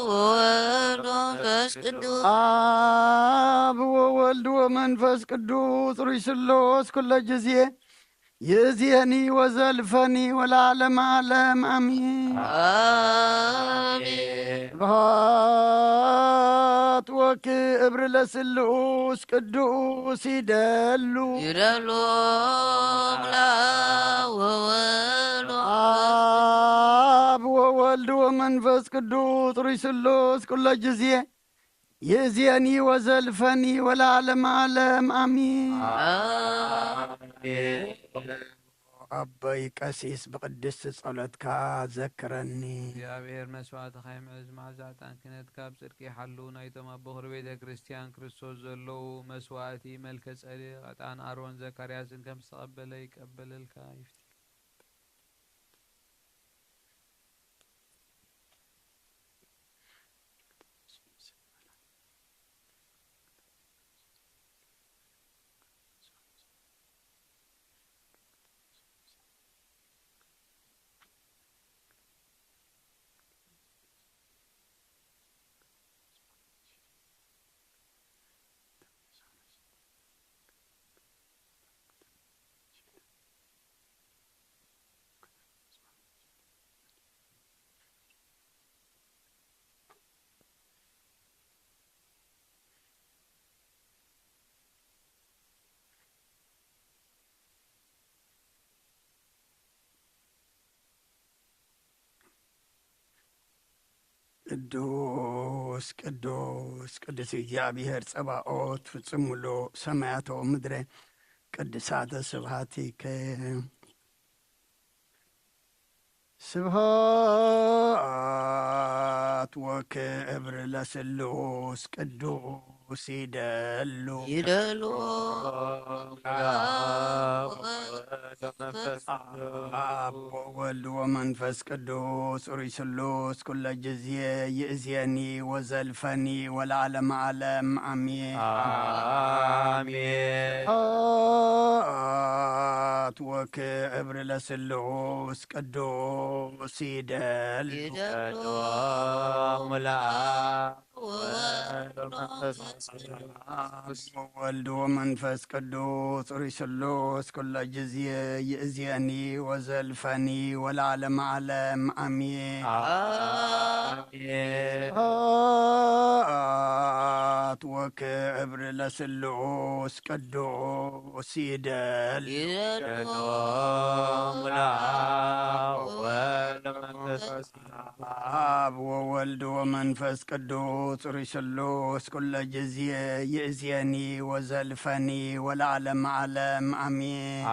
ወወልድ ወመንፈስ ቅዱስ አብ ወወልድ ወመንፈስ ቅዱስ ሩይ ስሉስ ኩለ ጊዜ ይእዜኒ ወዘልፈኒ ወለዓለመ ዓለም አሜን። ስብሐት ወክብር ለስሉስ ቅዱስ ይደሉ ወወልድ አብ ወወልድ ወመንፈስ ቅዱስ ሩይ ስሉስ ኩለ ጊዜ ይእዜኒ ወዘልፈኒ ወለዓለመ ዓለም አሜን። አበይ ቀሲስ ብቅድስቲ ጸሎትካ ዘክረኒ እግዚአብሔር መስዋዕትኻ ይምዕዝ መዓዛዕጣን ክነትካ ብጽድቂ ይሓሉ ናይቶም ኣብ በኽሪ ቤተ ክርስቲያን ክርስቶስ ዘለዉ መስዋዕቲ መልከ ጸዲቕ ዕጣን ኣሮን ዘካርያስን ከም ዝተቐበለ ይቀበለልካ ይፍቲ ቅዱስ ቅዱስ ቅዱስ እግዚአብሔር ጸባኦት ፍጹም ሙሉ ሰማያቶ ምድረ ቅድሳተ ስብሐቲከ ስብሐት ወክብር ለስሉስ ቅዱስ ይደሉ አብ ወወልድ ወመንፈስ ቅዱስ ሩይ ስሉስ ኩለ ጊዜ ይእዜኒ ወዘልፈኒ ወለዓለመ ዓለም አሜን። ስብሐት ወክብር ለስሉስ ቅዱስ ይደሉ ወወልድ ወመንፈስ ቅዱስ ሩይ ስሉስ ኩለ ጊዜ ይእዜኒ ወዘልፈኒ ወለዓለመ ዓለም አሜን። ስብሐት ወክብር ለስሉስ ቅዱስ ይደሉ አብ ወወልድ ወመንፈስ ቅዱስ ሩይ ስሉስ ኩለ ጊዜ ይእዜኒ ወዘልፈኒ ወለዓለመ ዓለም አሜን።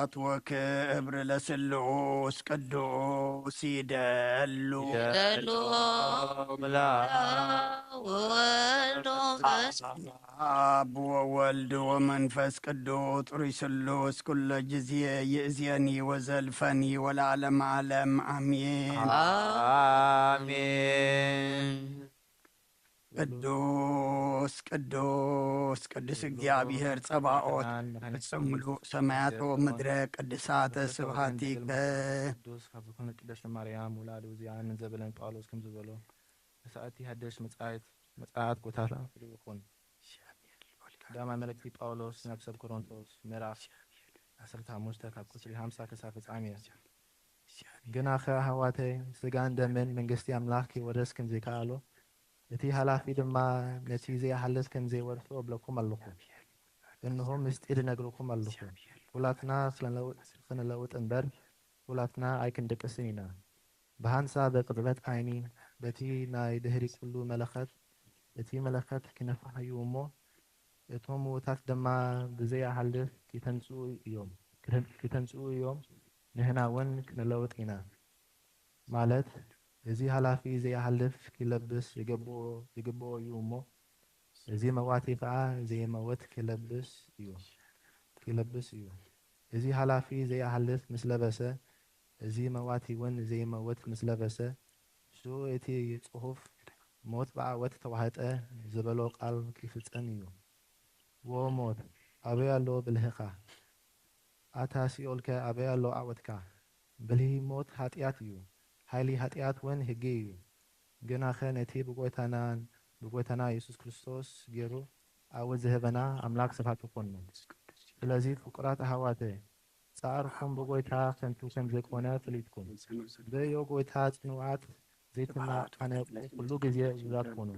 ስብሐት ወክብር ለስሉስ ቅዱስ ይደሉ አብ ወወልድ ወመንፈስ ቅዱስ ሩይ ስሉስ ኩለ ጊዜ ይእዜኒ ወዘልፈኒ ወለዓለመ ዓለም አሜን። ቅዱስ ቅዱስ ቅዱስ እግዚአብሔር ጸባኦት ፍጹም ሙሉ ሰማያቶ ምድረ ቅድሳተ ስብሐቲከ ቅዱስ ካብ ዝኾነ ቅድስቲ ማርያም ውላዱ እዚኣን ዘበለን ጳውሎስ ከም ዝበሎ መሳእቲ ሓደሽ መጽዓት ጎታላ ይኹን ቀዳማይ መልእክቲ ጳውሎስ ናብ ሰብ ቆሮንቶስ ምዕራፍ 15 ካብ ቁጽሪ 50 ክሳብ ፍጻሜ ግና ኣሕዋተይ ስጋን ደምን መንግስቲ ኣምላኽ ክወርስ ከም ዘይከኣሎ እቲ ሓላፊ ድማ ነቲ ዘይሓልፍ ከም ዘይወርሶ እብለኩም ኣለኹ። እንሆ ምስጢር እነግረኩም ኣለኹ። ሁላትና ክንለውጥ እምበር ሁላትና ኣይክንደቅስን ኢና። ብሃንሳብ በቅጽበት ዓይኒ በቲ ናይ ድህሪ ኩሉ መለኸት እቲ መለኸት ክነፋሕዩ እሞ እቶም ምዉታት ድማ ብዘይሓልፍ ክተንጽኡ እዮም ንሕና እውን ክንለውጥ ኢና ማለት እዚ ሓላፊ ዘይሓልፍ ክለብስ ይግብኦ እዩ እሞ እዚ መዋቲ ከዓ ዘይመወት ክለብስ እዩ። እዚ ሓላፊ ዘይሓልፍ ምስ ለበሰ እዚ መዋቲ እውን ዘይመወት ምስ ለበሰ እሱ እቲ ጽሑፍ ሞት ብዓወት ተዋህጠ ዝበሎ ቃል ክፍጸም እዩ ወሞት ኣበይ ኣሎ ብልህኻ ኣታ ሲኦልከ ኣበይ ኣሎ ዓወትካ ብልሂ ሞት ኃጢአት እዩ ሃይሊ ኃጢአት ውን ሕጊ እዩ ግናኸ ነቲ ብጎይታና ኢየሱስ ክርስቶስ ገይሩ ዓወት ዝህበና ኣምላክ ስብሐት ይኹን ስለዚ ፍቁራት ኣሕዋተ ጻዕርኩም ብጎይታ ከንቱ ከም ዘይኮነ ፍሊጥኩም በዮ ጎይታ ጽኑዓት ዘይትናቃነቁ ኩሉ ግዜ ውዛት ኮኑ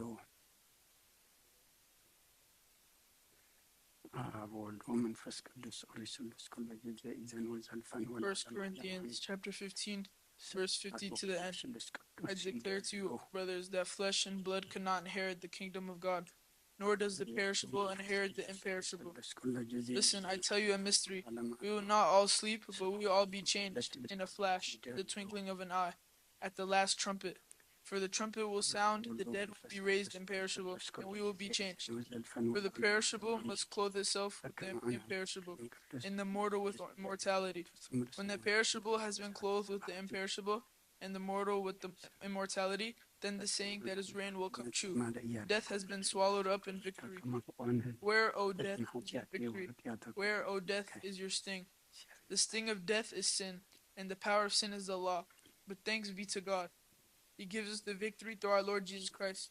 First Corinthians chapter 15, verse 50 to the end. I declare to you, brothers, that flesh and blood cannot inherit the kingdom of God, nor does the perishable inherit the imperishable. Listen, I tell you a mystery. We will not all sleep, but we will all be changed in a flash, the twinkling of an eye, at the last trumpet. For the trumpet will sound, the dead will be raised imperishable, and we will be changed. For the perishable must clothe itself with the imperishable, and the mortal with immortality. When the perishable has been clothed with the imperishable, and the mortal with the immortality, then the saying that is written will come true. Death has been swallowed up in victory. Where, O death, is your victory? Where, O death, is your sting? The sting of death is sin, and the power of sin is the law. But thanks be to God. He gives us the victory through our Lord Jesus Christ.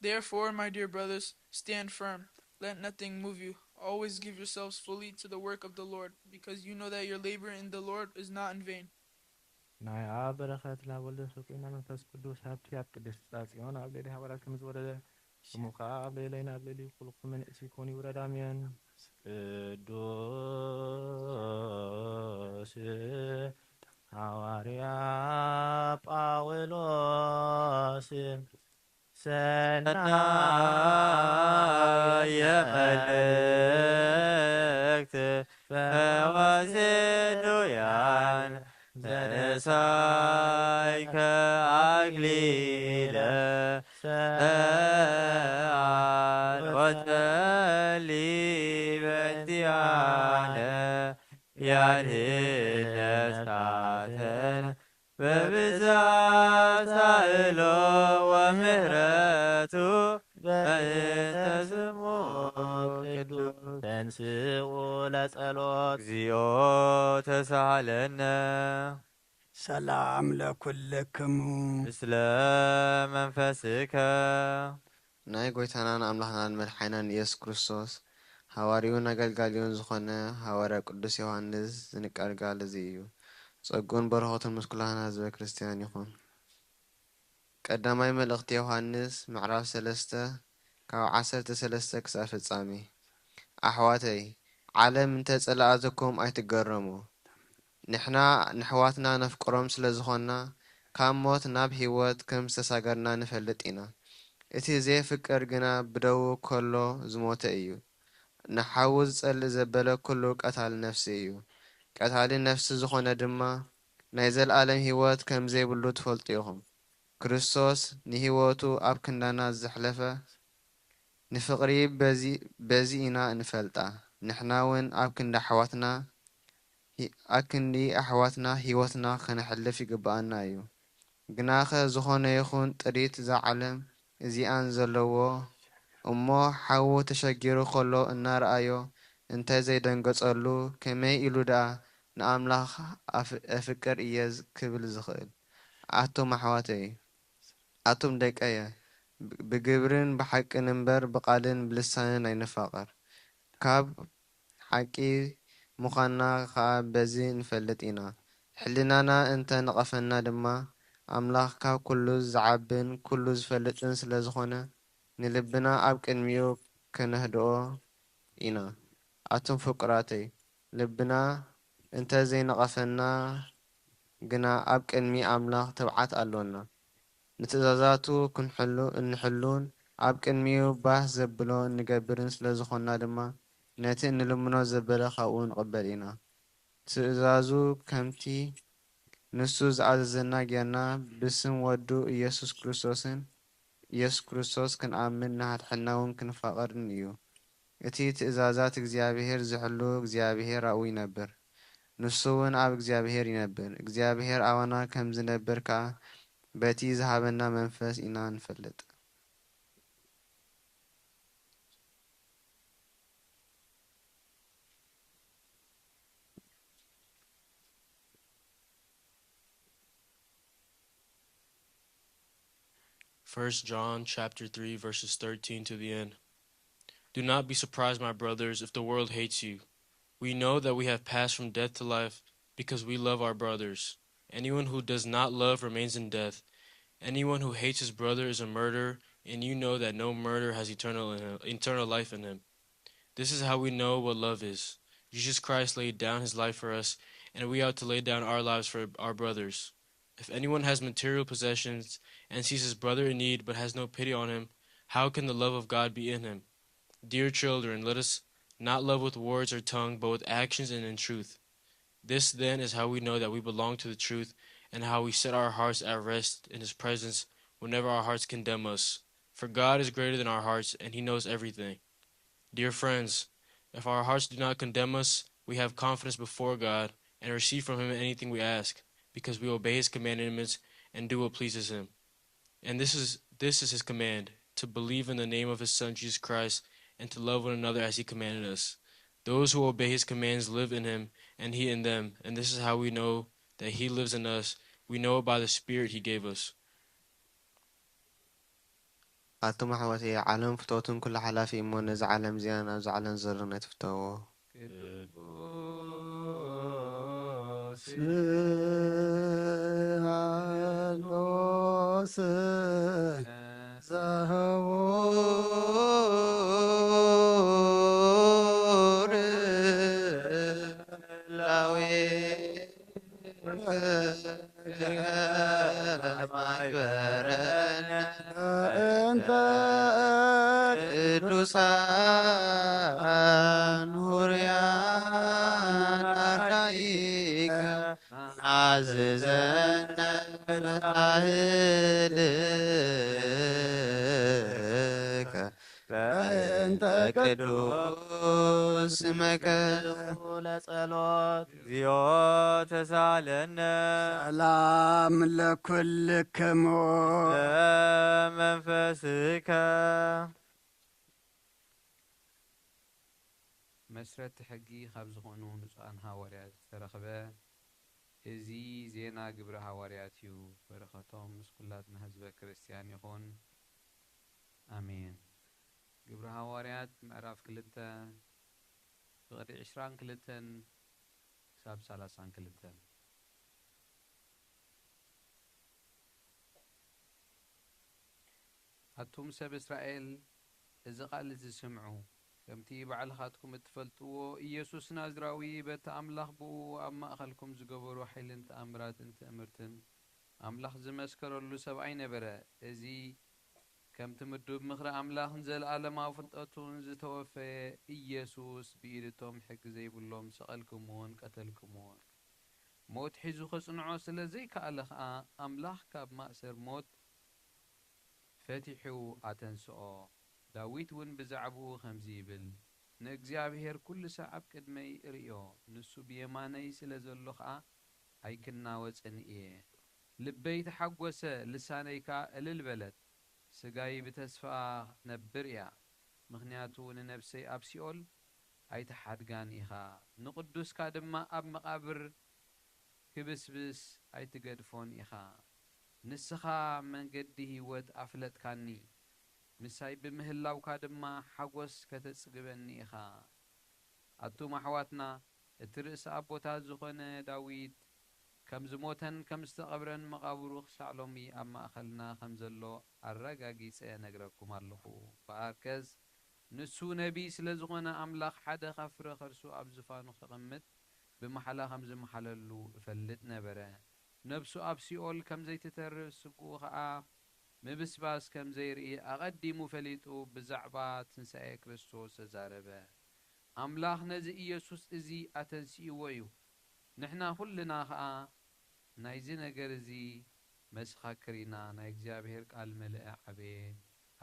Therefore, my dear brothers, stand firm. Let nothing move you. Always give yourselves fully to the work of the Lord, because you know that your labor in the Lord is not in vain. ናይ ኣብ በረኸት ላወልደ ፍቅርና መንፈስ ቅዱስ ሃብቲ ኣብ ቅድስት ጽዮን ኣብ ሌሊ ሃዋርያት ከም ዝወረደ ስሙ ከዓ ኣብ ሌለይና ኣብ ሌሊ ኩልኩም ንእሲ ይኩን ይውረድ ኣሜን ቅዱስ ሐዋርያ ጳውሎስ ሰናየ መልእክት ፈዋስዱያን ዘነሳይከ አክሊለ ሰአል ወተሊ በንቲአነ ያድህነታተን በብዛት ሳእሎ ወምህረቱ በእንተ ስሙ ቅዱስ ተንሥኡ ለጸሎት እግዚኦ ተሳሃለነ ሰላም ለኩልክሙ ምስለ መንፈስከ ናይ ጎይታናን ኣምላኽናን መድሓይናን ኢየሱስ ክርስቶስ ሐዋርዩን አገልጋሊውን ዝኾነ ሐዋርያ ቅዱስ ዮሐንስ ዝንቃል ቃል እዚ እዩ ጸጉን በረኸቱን ምስ ኩላና ህዝበ ክርስቲያን ይኹን ቀዳማይ መልእኽቲ ዮሐንስ ምዕራፍ 3 ካብ 13 ክሳብ ፍጻሜ ኣሕዋተይ ዓለም እንተጸላኣትኩም ኣይትገረሙ ንሕና ንሕዋትና ነፍቅሮም ስለ ዝኾንና ካብ ሞት ናብ ህይወት ከም ዝተሳገርና ንፈልጥ ኢና እቲ ዘይፍቅር ግና ብደው ከሎ ዝሞተ እዩ ንሓው ዝጸልእ ዘበለ ኩሉ ቀታሊ ነፍሲ እዩ ቀታሊ ነፍሲ ዝኾነ ድማ ናይ ዘለኣለም ህይወት ከም ዘይብሉ ትፈልጡ ኢኹም ክርስቶስ ንህይወቱ ኣብ ክንዳና ዘሕለፈ ንፍቕሪ በዚ ኢና እንፈልጣ ንሕና እውን ኣብ ክንዲ ኣሕዋትና ህይወትና ክነሕልፍ ይግባአና እዩ ግናኸ ዝኾነ ይኹን ጥሪት ዘዓለም እዚኣን ዘለዎ እሞ ሓው ተሸጊሩ ከሎ እናርኣዮ እንታይ ዘይደንገጸሉ ከመይ ኢሉ ደኣ ንኣምላኽ ኣፍቅር እየ ክብል ዝኽእል ኣቶም ኣሕዋተይ ኣቶም ደቀየ ብግብርን ብሓቅን እምበር ብቓልን ብልሳንን ኣይንፋቐር ካብ ሓቂ ምዃንና ከዓ በዚ ንፈልጥ ኢና ሕሊናና እንተ ነቐፈና ድማ ኣምላኽ ካብ ኩሉ ዝዓብን ኩሉ ዝፈልጥን ስለ ዝኾነ ንልብና ኣብ ቅድሚኡ ከነህድኦ ኢና ኣቶም ፍቁራተይ ልብና እንተ ዘይነቐፈና ግና ኣብ ቅድሚ ኣምላኽ ትብዓት ኣሎና ንትእዛዛቱ እንሕሉን ኣብ ቅድሚኡ ባህ ዘብሎ ንገብርን ስለ ዝኾንና ድማ ነቲ እንልምኖ ዘበለ ካብኡ ንቕበል ኢና ትእዛዙ ከምቲ ንሱ ዝኣዘዘና ጌርና ብስም ወዱ ኢየሱስ ክርስቶስ ክንኣምን ንሓድሕና እውን ክንፋቐርን እዩ እቲ ትእዛዛት እግዚኣብሔር ዝሕሉ እግዚኣብሔር ኣብኡ ይነብር ንሱ እውን ኣብ እግዚኣብሔር ይነብር እግዚኣብሔር ኣባና ከም ዝነብር ከዓ በቲ ዝሃበና መንፈስ ኢና ንፈልጥ 1 John chapter 3 verses 13 to the end. Do not be surprised, my brothers, if the world hates you. We know that we have passed from death to life because we love our brothers. Anyone who does not love remains in death. Anyone who hates his brother is a murderer, and you know that no murderer has eternal life in him. This is how we know what love is. Jesus Christ laid down his life for us, and we ought to lay down our lives for our brothers. If anyone has material possessions and sees his brother in need but has no pity on him, how can the love of God be in him? Dear children, let us not love with words or tongue, but with actions and in truth. This then is how we know that we belong to the truth, and how we set our hearts at rest in his presence whenever our hearts condemn us. For God is greater than our hearts, and he knows everything. Dear friends, if our hearts do not condemn us, we have confidence before God and receive from him anything we ask, because we obey his commandments and do what pleases him. And this is his command, to believe in the name of his Son Jesus Christ, and to love one another as he commanded us. Those who obey his commands live in him, and he in them, and this is how we know that he lives in us. We know it by the Spirit he gave us. أتم حواتي عالم فتوتن كل حلافي إمون نز عالم زيانا نز عالم زرنا تفتو ቅዱሳን ሁርያን አርዳኢከ አዝዘነ በጻህልከ በእንተ ቅዱስ ስመከ ለጸሎት እግዚኦ ተሳለነ ሰላም ለኩልክሙ መንፈስከ መስረት ሕጊ ካብ ዝኾኑ ንጹኣን ሃዋርያት ዝተረኸበ እዚ ዜና ግብረ ሃዋርያት እዩ። በረኸቶም ምስ ኩላትና ህዝበ ክርስቲያን ይኹን ኣሜን። ግብረ ሃዋርያት ምዕራፍ 2 ፍቕዲ 22 ክሳብ 32 ኣቱም ሰብ እስራኤል እዚ ቃል እዚ ስምዑ ከምቲ ባዕልኻትኩም እትፈልጥዎ ኢየሱስ ናዝራዊ በቲ ኣምላኽ ብኡ ኣብ ማእኸልኩም ዝገበሩ ሓይልን ተኣምራትን ትእምርትን ኣምላኽ ዝመስከረሉ ሰብኣይ ነበረ። እዚ ከምቲ ምዱብ ምኽሪ ኣምላኽን ዘለኣለማዊ ፍልጠቱን ዝተወፈየ ኢየሱስ ብኢድቶም ሕጊ ዘይብሎም ሰቐልክምዎን ቀተልክምዎን ሞት ሒዙ ኸጽንዖ ስለ ዘይከኣለ ኸዓ ኣምላኽ ካብ ማእሰር ሞት ፈቲሑ ኣተንስኦ። ዳዊት እውን ብዛዕባኡ ከምዚ ይብል ንእግዚአብሔር ኩሉ ሰዓብ ቅድመይ እርእዮ ንሱ ብየማነይ ስለ ዘሎ ኸዓ ኣይክናወፅን እየ። ልበይ ተሓጐሰ ልሳነይካ እልል በለት ስጋይ ብተስፋ ነብር እያ ምኽንያቱ ንነፍሰይ ኣብ ሲኦል ኣይተሓድጋን ኢኻ ንቅዱስካ ድማ ኣብ መቃብር ክብስብስ ኣይትገድፎን ኢኻ ንስኻ መንገዲ ህይወት ኣፍለጥካኒ ምሳይ ብምህላውካ ድማ ሓጎስ ከተጽግበኒ ኢኻ። ኣቱም ኣሕዋትና እቲ ርእሲ ኣቦታት ዝኾነ ዳዊት ከም ዝሞተን ከም ዝተቐብረን መቃብሩ ክሳዕ ሎሚ ኣብ ማእኸልና ከም ዘሎ ኣረጋጊፀ ነግረኩም ኣለኹ። በኣርከዝ ንሱ ነቢይ ስለ ዝኾነ ኣምላኽ ሓደ ካብ ፍረ ከርሱ ኣብ ዝፋኑ ክቕምጥ ብመሓላ ከም ዝመሓለሉ እፈልጥ ነበረ። ነብሱ ኣብ ሲኦል ከም ዘይትተርፍ ስግኡ ኸዓ ምብስባስ ከም ዘይርኢ ኣቐዲሙ ፈሊጡ ብዛዕባ ትንሣኤ ክርስቶስ ተዛረበ። ኣምላኽ ነዚ ኢየሱስ እዚ ኣተንሲእዎ እዩ። ንሕና ኩልና ኸዓ ናይዚ ነገር እዚ መስኻክር ኢና። ናይ እግዚኣብሔር ቃል መልአ ዓበየ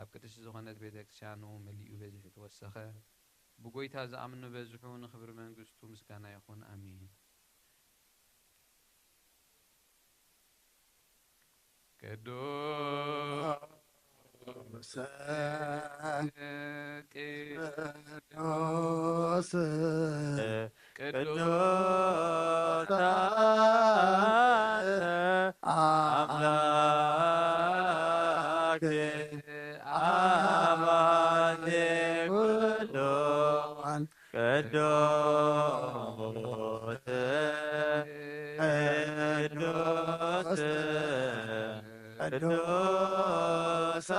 ኣብ ቅድስቲ ዝኾነት ቤተ ክርስቲያኑ መሊኡ በዚሑ ተወሰኸ ብጎይታ ዝኣምኑ በዝሑ ንኽብሪ መንግስቱ ምስጋና ይኹን ኣሜን። ቅዱስ አምላክ ቅዱሳት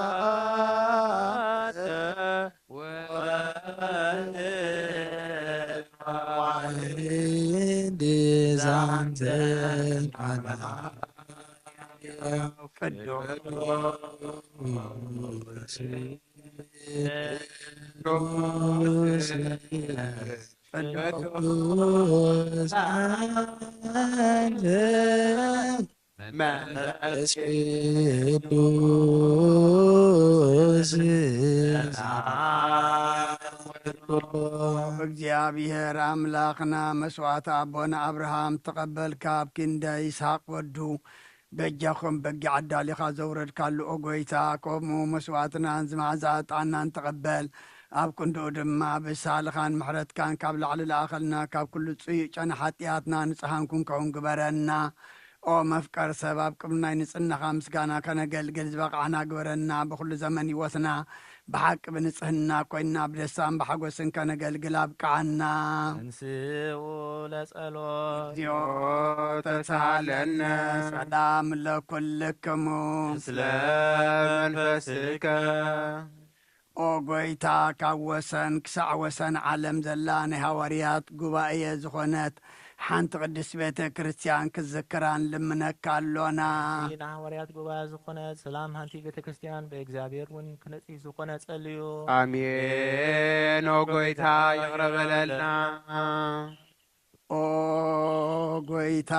ዋህድ ዛንተን አና ቅዱስ አንተ መንፈስ ቅዱስ እግዚአብሔር አምላኽና መስዋዕት አቦና አብርሃም ተቐበልካ ኣብ ክንደ ይስሐቅ ወዱ በጃኹም በጊ ዓዳሊኻ ዘውረድካሉ ኦጎይታ ከምኡ መስዋዕትናን ዝማዕዛ ዕጣናን ተቐበል ኣብ ክንድኡ ድማ ብሳልኻን ምሕረትካን ካብ ላዕሊ ለኣኸልና ካብ ኩሉ ጽዩቕ ጨና ሓጢኣትና ንጽሓን ኩንከውን ግበረና ኦ መፍቀር ሰብ ኣብ ቅብናይ ንጽናኻ ምስጋና ከነገልግል ዝበቕዓና ግበረና ብኩሉ ዘመን ይወትና ብሓቂ ብንጽህና ኮይና ብደስታን ብሓጎስን ከነገልግል ኣብቅዓና እንስኡ ለጸሎት እግዚኦ ተሳለነ ሰላም ለኩልክሙ ምስለ መንፈስከ ኦ ጎይታ ካብ ወሰን ክሳዕ ወሰን ዓለም ዘላ ናይ ሃዋርያት ጉባኤ ዝኾነት ሓንቲ ቅድስት ቤተ ክርስቲያን ክዝክራን ልምነካ ኣሎና ንሓዋርያት ጉባኤ ዝኾነት ሰላም ሓንቲ ቤተ ክርስቲያን ብእግዚኣብሔር እውን ክነጺ ዝኾነ ጸልዩ አሜን። ኦ ጎይታ ይቕረበለልና። ኦ ጎይታ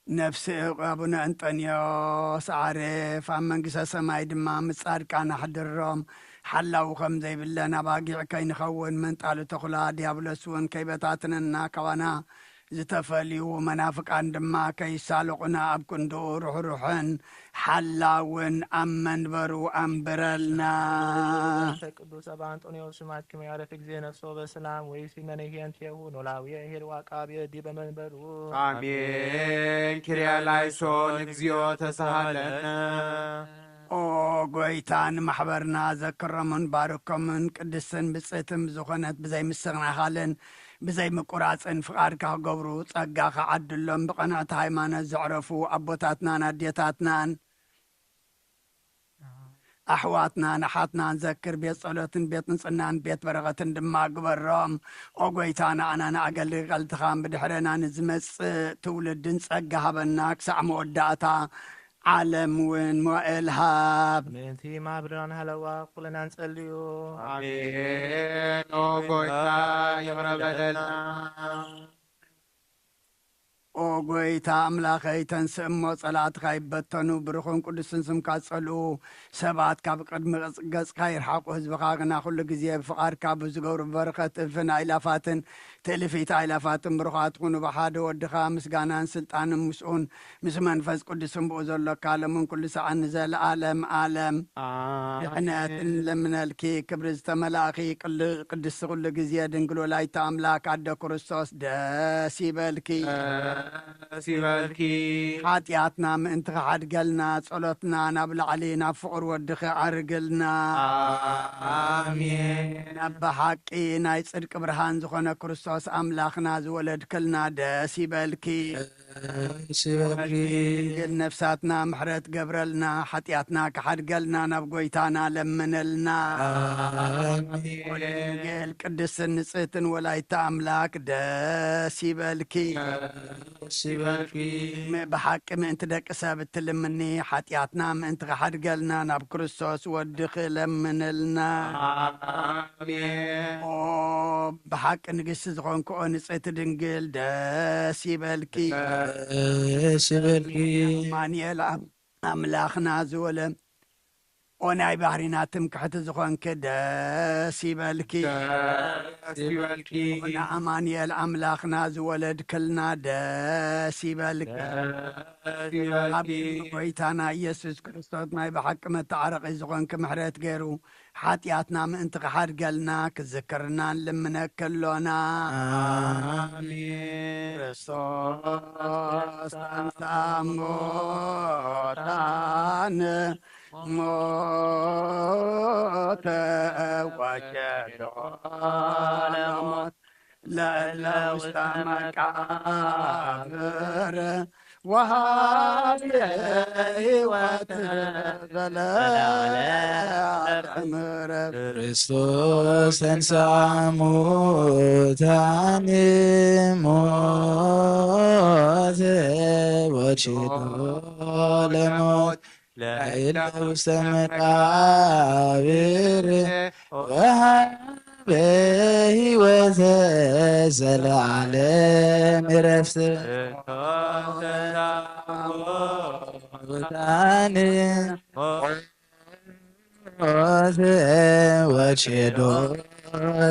ነፍሲ አቡነ እንጠንዮስ ዓሬፍ ኣብ መንግስተ ሰማይ ድማ ምስ ጻድቃን ኣሕድሮም ሓላው ከም ዘይብለን ኣባጊዕ ከይንኸውን ምንጣሉ ተኹላ ዲያብሎስ እውን ከይበታትነና ካባና ዝተፈልዩ መናፍቃን ድማ ከይሳልቑና ኣብ ክንድኡ ሩሕሩሕን ሓላውን ኣብ መንበሩ ኣንብረልና ቅዱስ አባ አንጦንዮስ ሽማትክም ያረፍ ጊዜ ነፍሶ በሰላም ወይሲመነ ሂየንቴሁ ኖላዊየ ሄልዋ ቃብየ ዲበ መንበሩ አሜን። ኪርያላይሶን እግዚኦ ተሳሃለነ። ኦ ጎይታን ማሕበርና ዘክረሙን ባርኮምን ቅድስን ብፅእትን ዝኾነት ብዘይ ምስግናኻልን ብዘይ ምቁራፅን ፍቓድካ ክገብሩ ጸጋኻ ዓድሎም ብቐናዕቲ ሃይማኖት ዘዕረፉ ኣቦታትናን ኣዴታትናን ኣሕዋትናን ኣሓትናን ዘክር ቤት ጸሎትን ቤት ንጽናን ቤት በረኸትን ድማ ግበሮም ኦ ጎይታ ንኣና ንኣገልገልትኻን ብድሕረና ንዝመጽእ ትውልድን ጸጋ ሃበና ክሳዕ መወዳእታ ዓለም እውን ሞኤል ሃብ ምእንቲ ማህብርናን ሃለዋ ኩለና ንጸልዩ አሜን። ኦ ጎይታ ይቕረበለልና። ኦ ጎይታ ኣምላኸይ ተንስእሞ ጸላትካ ይበተኑ ብርኹን ቅዱስን ስምካ ጸልኡ ሰባት ካብ ቅድሚ ገጽካ ይርሓቁ ህዝብኻ ግና ኩሉ ግዜ ብፍቓድካ ብዝገብሩ በረኸት እልፍን ኣይላፋትን ትእልፊት ኣይላፋትን ብሩኻት ኩኑ ብሓደ ወድኻ ምስጋናን ስልጣንን ምስኡን ምስ መንፈስ ቅዱስን ብኡ ዘሎካ ለምን ኩሉ ሰዓት ንዘለኣለም ዓለም ድሕነትን ለምነልኪ ክብሪ ዝተመላእኺ ቅድስቲ ኩሉ ግዜ ድንግል ወላዲተ ኣምላክ ኣደ ክርስቶስ ደስ ይበልኪ ሲበልኪ ሓጢኣትና ምእንቲ ክሓድገልና ጸሎትና ናብ ላዕሊ ናብ ፍቕሪ ወድኺ ዓርግልና አሜን። ናብ ብሓቂ ናይ ጽድቂ ብርሃን ዝኾነ ክርስቶስ ኣምላኽና ዝወለድክልና ደስ ይበልኪ ግን ነፍሳትና ምሕረት ገብረልና ሓጢኣትና ክሓድገልና ናብ ጎይታና ለምነልና ወንጌል ቅድስትን ንጽህትን ወላዲተ ኣምላክ ደስ ይበልኪ ብሓቂ ምእንቲ ደቂ ሰብ እትልምኒ ሓጢኣትና ምእንቲ ክሓድገልና ናብ ክርስቶስ ወድኺ ለምንልና ኦ ብሓቂ ንግስቲ ዝኾንክኦ ንጽህቲ ድንግል ደስ ይበልኪ ማንኤል ኣምላኽና ዝወለ ኦ ናይ ባህሪና ትምክሕቲ ዝኾንክ ደስ ይበልኪ ንኣማንኤል ኣምላኽና ዝወለድክልና ደስ ይበልኪ ኣብ ጎይታና ኢየሱስ ክርስቶስ ናይ ብሓቂ መተዓረቒ ዝኾንክ ምሕረት ገይሩ ሓጢኣትና ምእንቲ ክሓድገልና ክዝክርናን ልምነከሎና ክርስቶስ ተንሳሞታን ሞተ ወጀዶ ለሞት ለውስተ መቃብር وهب ሕይወት ዘለዓለም ዕረፍት ክርስቶስ ተንሥአ እሙታን ሞተ ወችዶ ለሞት ለእለ ውስተ መቃብር ወሀበ ሕይወተ ዘለዓለም ዕረፍት ሙታን ሞተ ወችዶ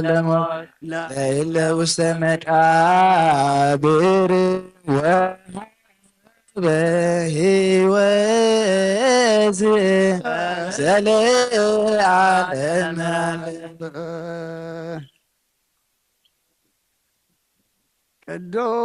ለሞት ለእለ ውስተ መቃብር በሕይወት ዘለዓለም ቅዱስ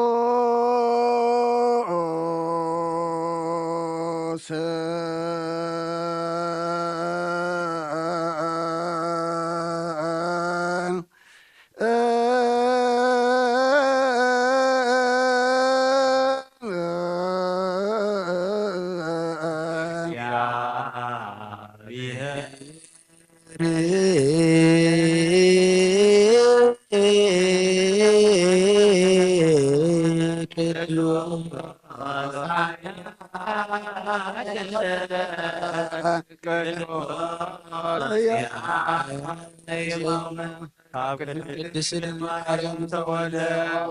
ቅድስት ድንግል ማርያም ተወልደ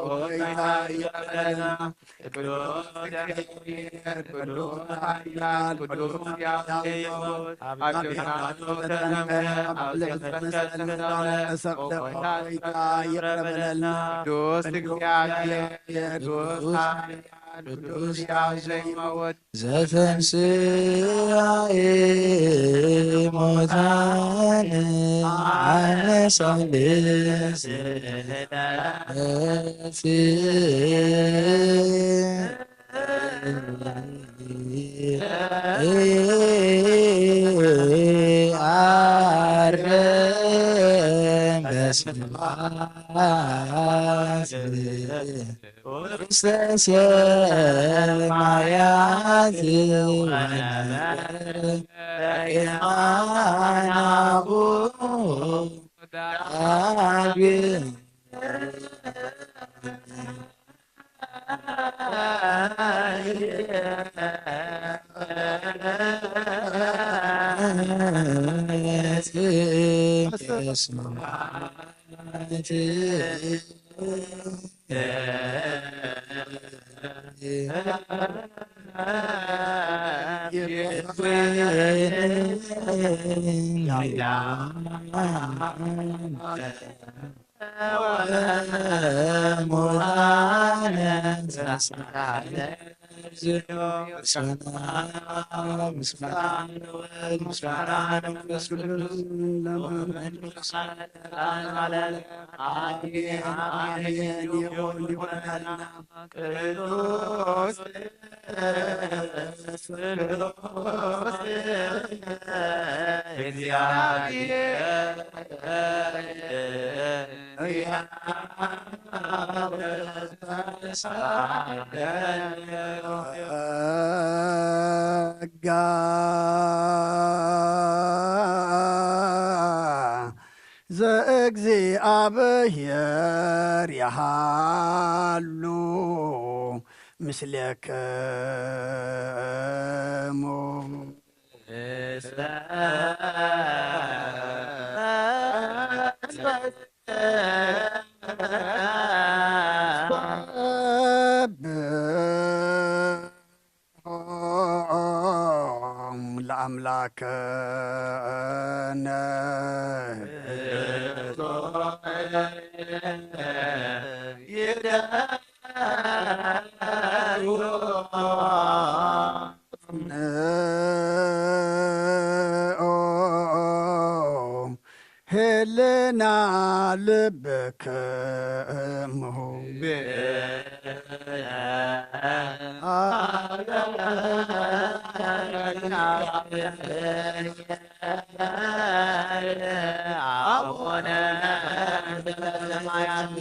ወጌታ እያለና ቅዱስ እግዚአብሔር ቅዱስ ኃያል ቅዱስ ያውት አብዮናቶ ተሰምረ አብዮናቶ ይረበለልና ቅዱስ እግዚአብሔር ቅዱስ ቅዱስ ያዘይመወት ዘተንሥአ እሙታን አነሳልስ አርገም በስብሐት ውስተ ሰማያት ወናሁ ዳግም ዘእግዚአብሔር ያሃሉ ምስሌክሙ ለአምላክነ ህልና ልብክሙ አቡነ ዘበሰማያት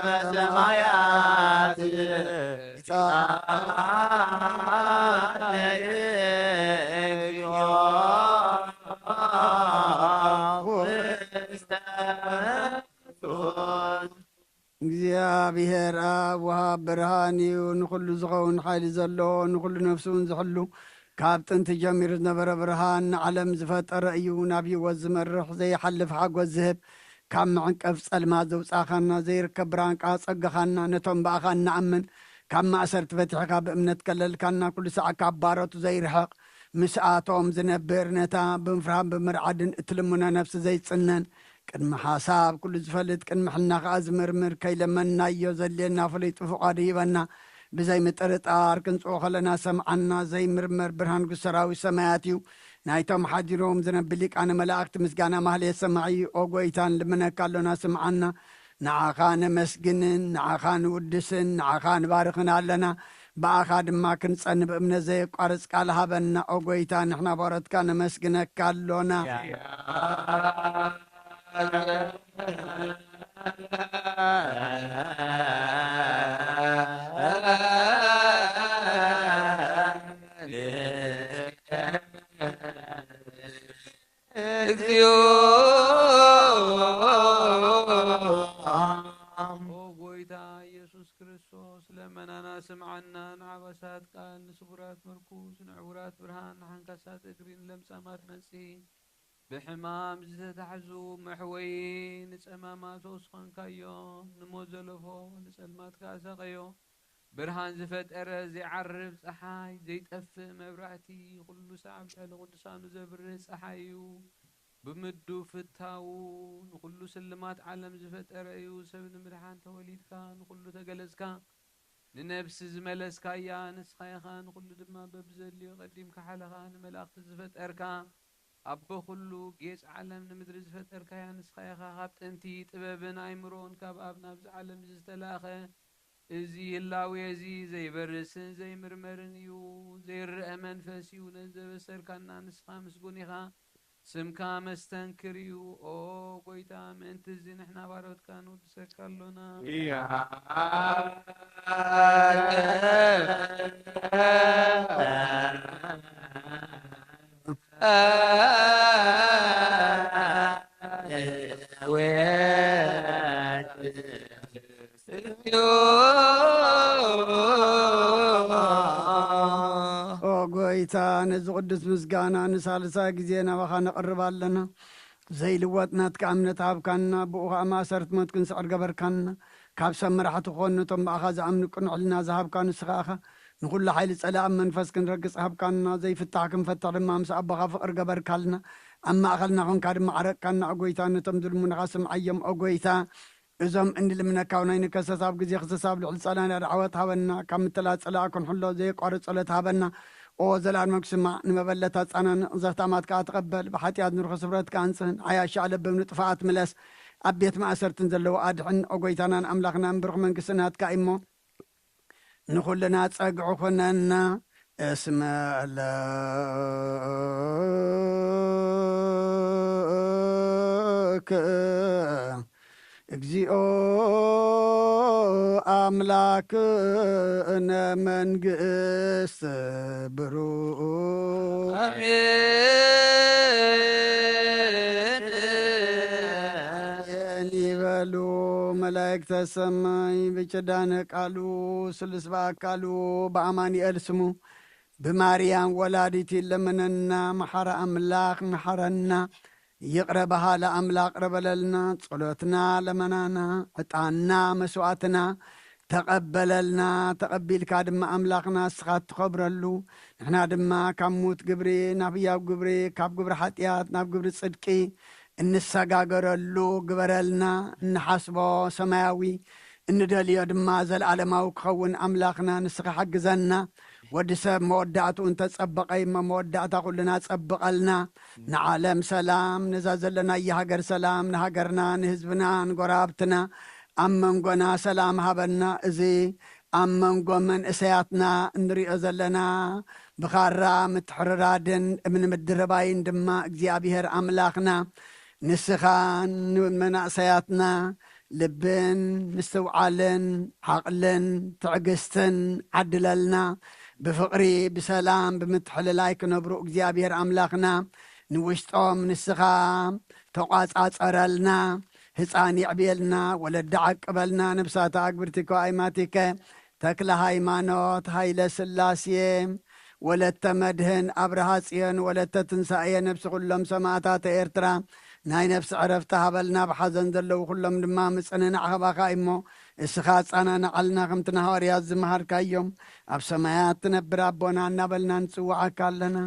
በሰማያት እግዚአብሔር ኣብ ወሃብ ብርሃን እዩ ንኩሉ ዝኸውን ሓይሊ ዘለዎ ንኩሉ ነፍሱን ዝሕሉ ካብ ጥንቲ ጀሚሩ ዝነበረ ብርሃን ንዓለም ዝፈጠረ እዩ ናብ ህይወት ዝመርሕ ዘይሓልፍ ሓጐስ ዝህብ ካብ መዕንቀፍ ጸልማት ዘውፃኻና ዘይርከብ ብርሃንቃ ጸጋኻና ነቶም በኣኻ እናኣምን ካብ ማእሰርቲ ፈቲሕካ ብእምነት ከለልካና ኩሉ ሰዓት ካብ ባሮቱ ዘይርሕቕ ምስኣቶም ዝነብር ነታ ብምፍርሃን ብምርዓድን እትልሙና ነፍሲ ዘይጽነን ቅድሚ ሓሳብ ኩሉ ዝፈልጥ ቅድሚ ሕልና ከዓ ዝምርምር ከይለመናዮ ዘልየና ፍለይ ጥፉቓድ ሂበና ብዘይ ምጥርጣር ክንጽኦ ኸለና ሰምዓና ዘይምርመር ብርሃን ጉሰራዊ ሰማያት እዩ ናይቶም ሓዲሮም ዝነብር ሊቃነ መላእክቲ ምስጋና ማህልየት ሰማዒ ኦ ጐይታን ልምነካ ኣሎና ስምዓና ንዓኻ ነመስግንን ንዓኻ ንውድስን ንዓኻ ንባርኽን ኣለና በኣኻ ድማ ክንጸኒ ብእምነት ዘየቋርጽ ቃል ሃበና ኦ ጐይታ ንሕና ባሮትካ ነመስግነካ ኣሎና እግዚኦ ጎይታ ኢየሱስ ክርስቶስ ለመናና ስምዓና ንዓበሳት ቃል ንስቡራት ምርኩስ ንዕቡራት ብርሃን ንሓንካሳት እግሪን ለምጻማት መንጽሂ ብሕማም ዝተታሕዙ መሕወይ ንጸማማት ወስኸንካዮም ንሞት ዘለፎ ንጸልማት ካሰቐዮ ብርሃን ዝፈጠረ ዘይዓርብ ፀሓይ ዘይጠፍእ መብራእቲ ኩሉ ሰዓብ ልዕሊ ቅዱሳኑ ዘብርህ ፀሓይ እዩ ብምዱ ፍታው ንኩሉ ስልማት ዓለም ዝፈጠረ እዩ ሰብ ንምድሓን ተወሊድካ ንኩሉ ተገለጽካ ንነብሲ ዝመለስካያ ንስኻይኻ ንኩሉ ድማ በብዘልዮ ቀዲምካ ሓለኻ ንመላእኽቲ ዝፈጠርካ ኣቦ ኩሉ ጌጽ ዓለም ንምድሪ ዝፈጠርካያ ንስኻይኻ ካብ ጥንቲ ጥበብን ኣይምሮን ካብ ኣብ ናብዚ ዓለም ዝተላኸ እዚ ህላዌ እዚ ዘይበርስን ዘይምርመርን እዩ ዘይርአ መንፈስ እዩ ነዘበሰርካና ንስኻ ምስጉን ኢኻ ስምካ መስተንክር እዩ ኦ ጐይታ ምእንቲ እዚ ንሕና ባሮትካ ንውድሰካ ኣሎና ጌታ ነዚ ቅዱስ ምስጋና ንሳልሳይ ግዜ ናባኻ ነቕርብ ኣለና ዘይልወጥ ናትካ እምነት ሃብካና ብኡ ከዓ ማእሰርቲ ሞት ክንስዕር ገበርካና ካብ ሰብ መራሕቲ ክኾኑ ነቶም በኣኻ ዝኣምኑ ቅንዕልና ዝሃብካ ንስኻ ኢኻ ንኩሉ ሓይሊ ጸላእን መንፈስ ክንረግጽ ሃብካና ዘይፍታሕ ክንፈትሕ ድማ ምስ ኣቦኻ ፍቕሪ ገበርካልና ኣብ ማእኸልና ኾንካ ድማ ዓረቕካና ኦ ጐይታ ነቶም ዝልሙንኻ ስምዓዮም ኦ ጐይታ እዞም እንልምነካው ናይ ንከሰት ኣብ ግዜ ክስሳብ ልዕሊ ጸላና ዳዕወት ሃበና ካብ ምትላት ጸላእ ክንሕሎ ዘየቋርጽ ጸሎት ሃበና ኦ ዘላለም ክስማዕ ንመበለታት ጻናን ዘፍታማትካ ተቐበል ብሓጢኣት ንርኹ ስብረትካ አንጽህን ዓያሻ ለበም ንጥፋኣት ምለስ ኣብ ቤት ማእሰርትን ዘለዎ ኣድሕን ኦ ጐይታናን ኣምላኽናን ብርኽ መንግስትናትካ እሞ ንኹልና ጸግዑ ኾነና እስመ ለከ እግዚኦ አምላክ እነ መንግስት ብሩክ አሜን ይበሉ መላእክተ ሰማይ ብጭዳነ ቃሉ ስልስ በአካሉ በአማኑኤል ስሙ በማርያም ወላዲት ለመነና መሐረ አምላክ መሐረና ይቅረበሃ ለአምላክ ረበለልና ጸሎትና ለመናና ዕጣና መስዋዕትና ተቀበለልና ተቀቢልካ ድማ አምላክና ስኻት ተኸብረሉ ንሕና ድማ ካብ ሙት ግብሪ ናብ ሕያው ግብሪ ካብ ግብሪ ኃጢአት ናብ ግብሪ ጽድቂ እንሰጋገረሉ ግበረልና እንሓስቦ ሰማያዊ እንደልዮ ድማ ዘለዓለማዊ ክኸውን አምላክና ንስኻ ሓግዘና ወዲ ሰብ መወዳእቱ እንተጸበቀይ መወዳእታ ኩልና ጸብቀልና ንዓለም ሰላም ነዛ ዘለና የሃገር ሰላም ንሃገርና ንህዝብና ንጎራብትና ኣብ መንጎና ሰላም ሃበና እዚ ኣብ መንጎ መንእሰያትና እንሪኦ ዘለና ብኻራ ምትሕርራድን እምኒ ምድርባይን ድማ እግዚኣብሔር ኣምላኽና ንስኻን ንመናእሰያትና ልብን ምስትውዓልን ዓቕልን ትዕግስትን ዓድለልና ብፍቕሪ ብሰላም ብምትሕልላይ ክነብሩ እግዚኣብሔር ኣምላኽና ንውሽጦም ንስኻ ተቋጻጸረልና ህፃን ይዕብየልና ወለዲ ዓቅበልና ነብሳተ ኣግብርቲኮ ኣይማቲከ ተክለ ሃይማኖት ሃይለ ስላሴ ወለተ መድህን ኣብርሃ ጽዮን ወለተ ትንሳኤ ነብሲ ኩሎም ሰማዕታተ ኤርትራ ናይ ነፍሲ ዕረፍቲ ሃበልና ብሓዘን ዘለዉ ኩሎም ድማ ምጽንናዕ ኸባኻ እሞ እስኻ ጻናናዓልና ከምቲ ናሃዋርያት ዝመሃርካዮም ኣብ ሰማያት ትነብር ኣቦና እናበልና ንጽዋዓካ ኣለና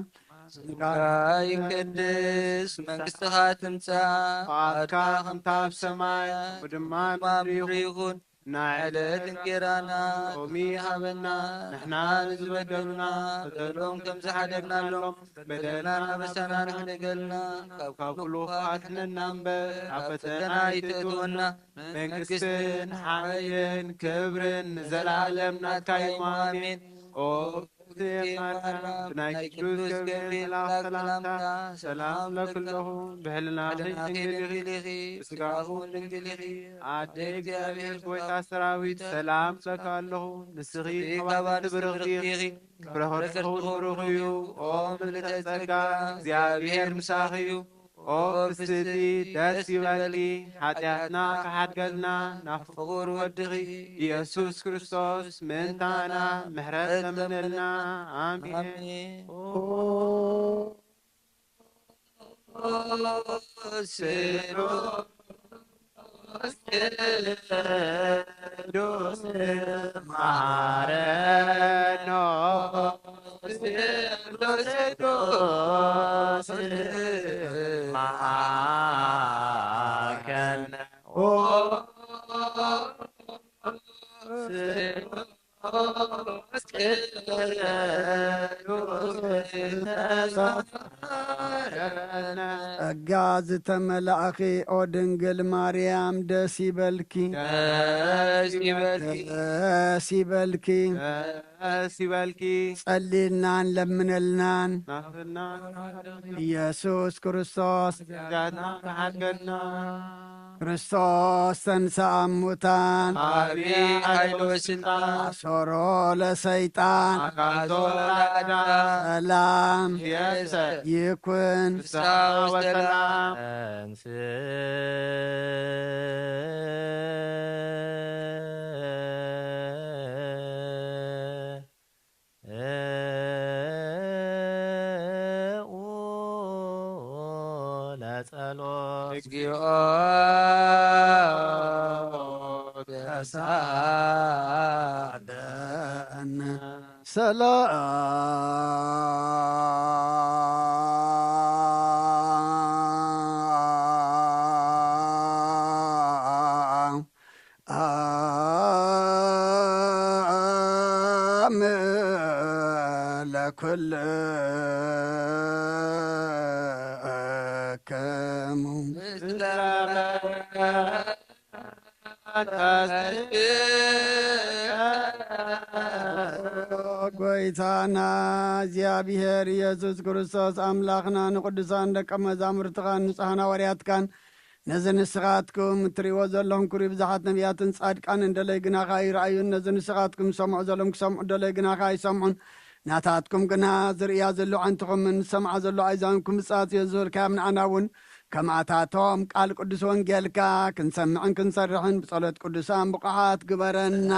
ይቅድስ መንግሥትኻ ትምጻእ ፈቃድካ ከምታ ኣብ ሰማይ ወድማ ምድሪ ይኹን ናዕለት እንጀራና ሎሚ ሃበና ንሕና ንዝበደሉና በደሎም ከም ዝሓደግናሎም በደልና ናበሳና ንሕደገልና ካብ ኩሉ ኣትነና እምበር ኣብ ፈተና ይትእትወና መንግሥትን ሓይልን ክብርን ንዘለዓለም ናትካ እዩ ኣሜን ኦ ብናይ ቅዱስ ገብርኤል ሰላምታ ሰላም ለኩለኹ ብሕልናኺ ድንግል ኢኺ ብስጋኹን ድንግል ኢኺ ኣደ እግዚኣብሔር ጐይታ ሰራዊት ሰላም ለካ ኣለኹ ንስኺ ከባቲ ብርኽቲ ኢኺ ፍረኸትኹ ብሩኽ እዩ ኦ ምልዕተ ጸጋ እግዚኣብሔር ምሳኺ እዩ ኦ ብስቲ ደስ ይበልኪ ኃጢአትና ከሓድገልና ናብ ፍቑር ወድኺ ኢየሱስ ክርስቶስ ምእንታና ምሕረት ለምነልና አሜን ቅዱስ ማረኖ ቅዱስ ማከነ ጸጋ ዝተመላእኺ ኦ ድንግል ማርያም ደስ ይበልኪ ደስ ይበልኪ ደስ ይበልኪ ደስ ይበልኪ ጸሊልናን ለምነልናን ናፍና ኢየሱስ ክርስቶስ ጃትና ከሓድገልና ክርስቶስ ተንሥአ እሙታን ዓብዪ ኃይል ወስልጣን አሶሮ ለሰይጣን አጋዞ ለአዳ ሰላም የሰ ይኩን ፍስሐ ወሰላም እግዚኦ ተሳደነ ሰላም ለኩልክሙ ጐይታና እግዚአብሔር ኢየሱስ ክርስቶስ አምላኽና ንቅዱሳን ደቀ መዛሙርትኻን ንጹሓን ሐዋርያትካን ነዚ ንስኻትኩም እትሪእዎ ዘለኹም ኩሩይ ብዙሓት ነቢያትን ጻድቃን እንደለይ ግናኻ ይረአዩን ነዚ ንስኻትኩም ሰምዑ ዘሎም ክሰምዑ እንደለይ ግናኻ ይሰምዑን ናታትኩም ግና ዝርእያ ዘሎ ዓንትኹምን ሰምዓ ዘሎ ኣይዛንኩም ብጻት እዮ ዝብልካዮም ንዓና እውን ከማታቶም ቃል ቅዱስ ወንጌልካ ክንሰምዕን ክንሰርሕን ብጸሎት ቅዱሳን ብቕዓት ግበረና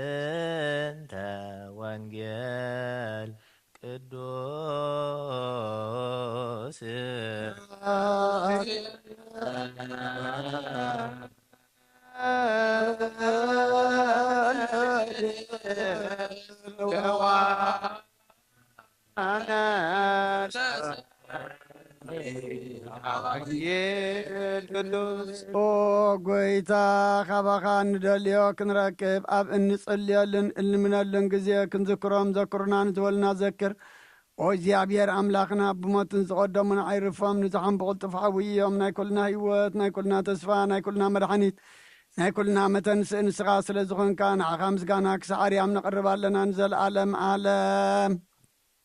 በእንተ ወንጌል ቅዱስ ኦ ጐይታ ኻባኻ ንደልዮ ክንረክብ ኣብ እንጽልየልን እንምነልን ጊዜ ክንዝክሮም ዘክሩና ንዝበልና ዘክር ኦ እግዚኣብሔር ኣምላኽና ብሞትን ዝቐደሙን ኣይርፎም ንዝሓን ብቕልጡፍ ዓብዮም ናይ ኩልና ህይወት ናይ ኩልና ተስፋ ናይ ኩልና መድሓኒት ናይ ኩልና መተንስእ ንስኻ ስለ ዝኾንካ ንዓኻ ምስጋና ክሳብ ኣርያም ነቕርብ ኣለና ንዘለኣለም ዓለም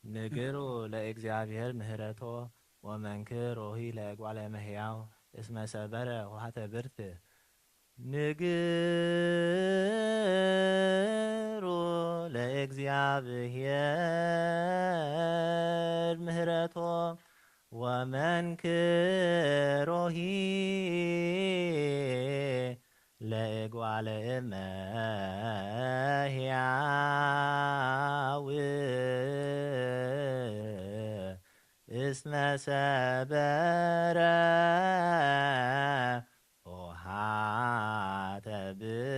ንግሩ ለእግዚአብሔር ምህረቶ ወመንክሮሂ ለእጓለ እመሕያው እስመ ሰበረ ውሃተ ብርት ንግሩ ለእግዚአብሔር ምህረቶ ወመንክሮሂ ለእጓለ እመሕያው እስመ ሰበረ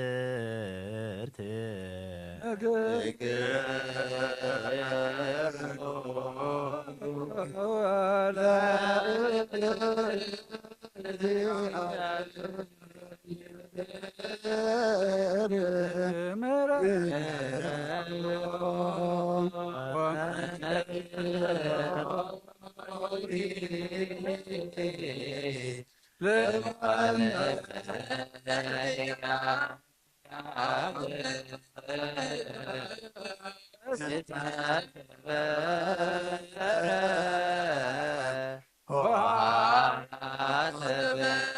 ውሃተ ብርት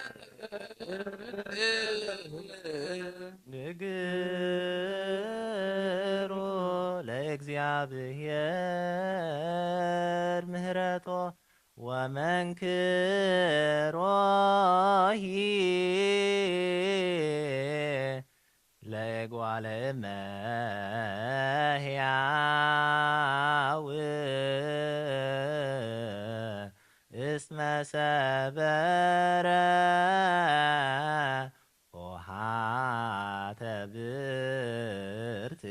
ንግሩ ለእግዚአብሔር ምህረቶ ወመንክሮሂ ለእጓለ እመሕያው እስመ ሰበረ ውሃተ ብርት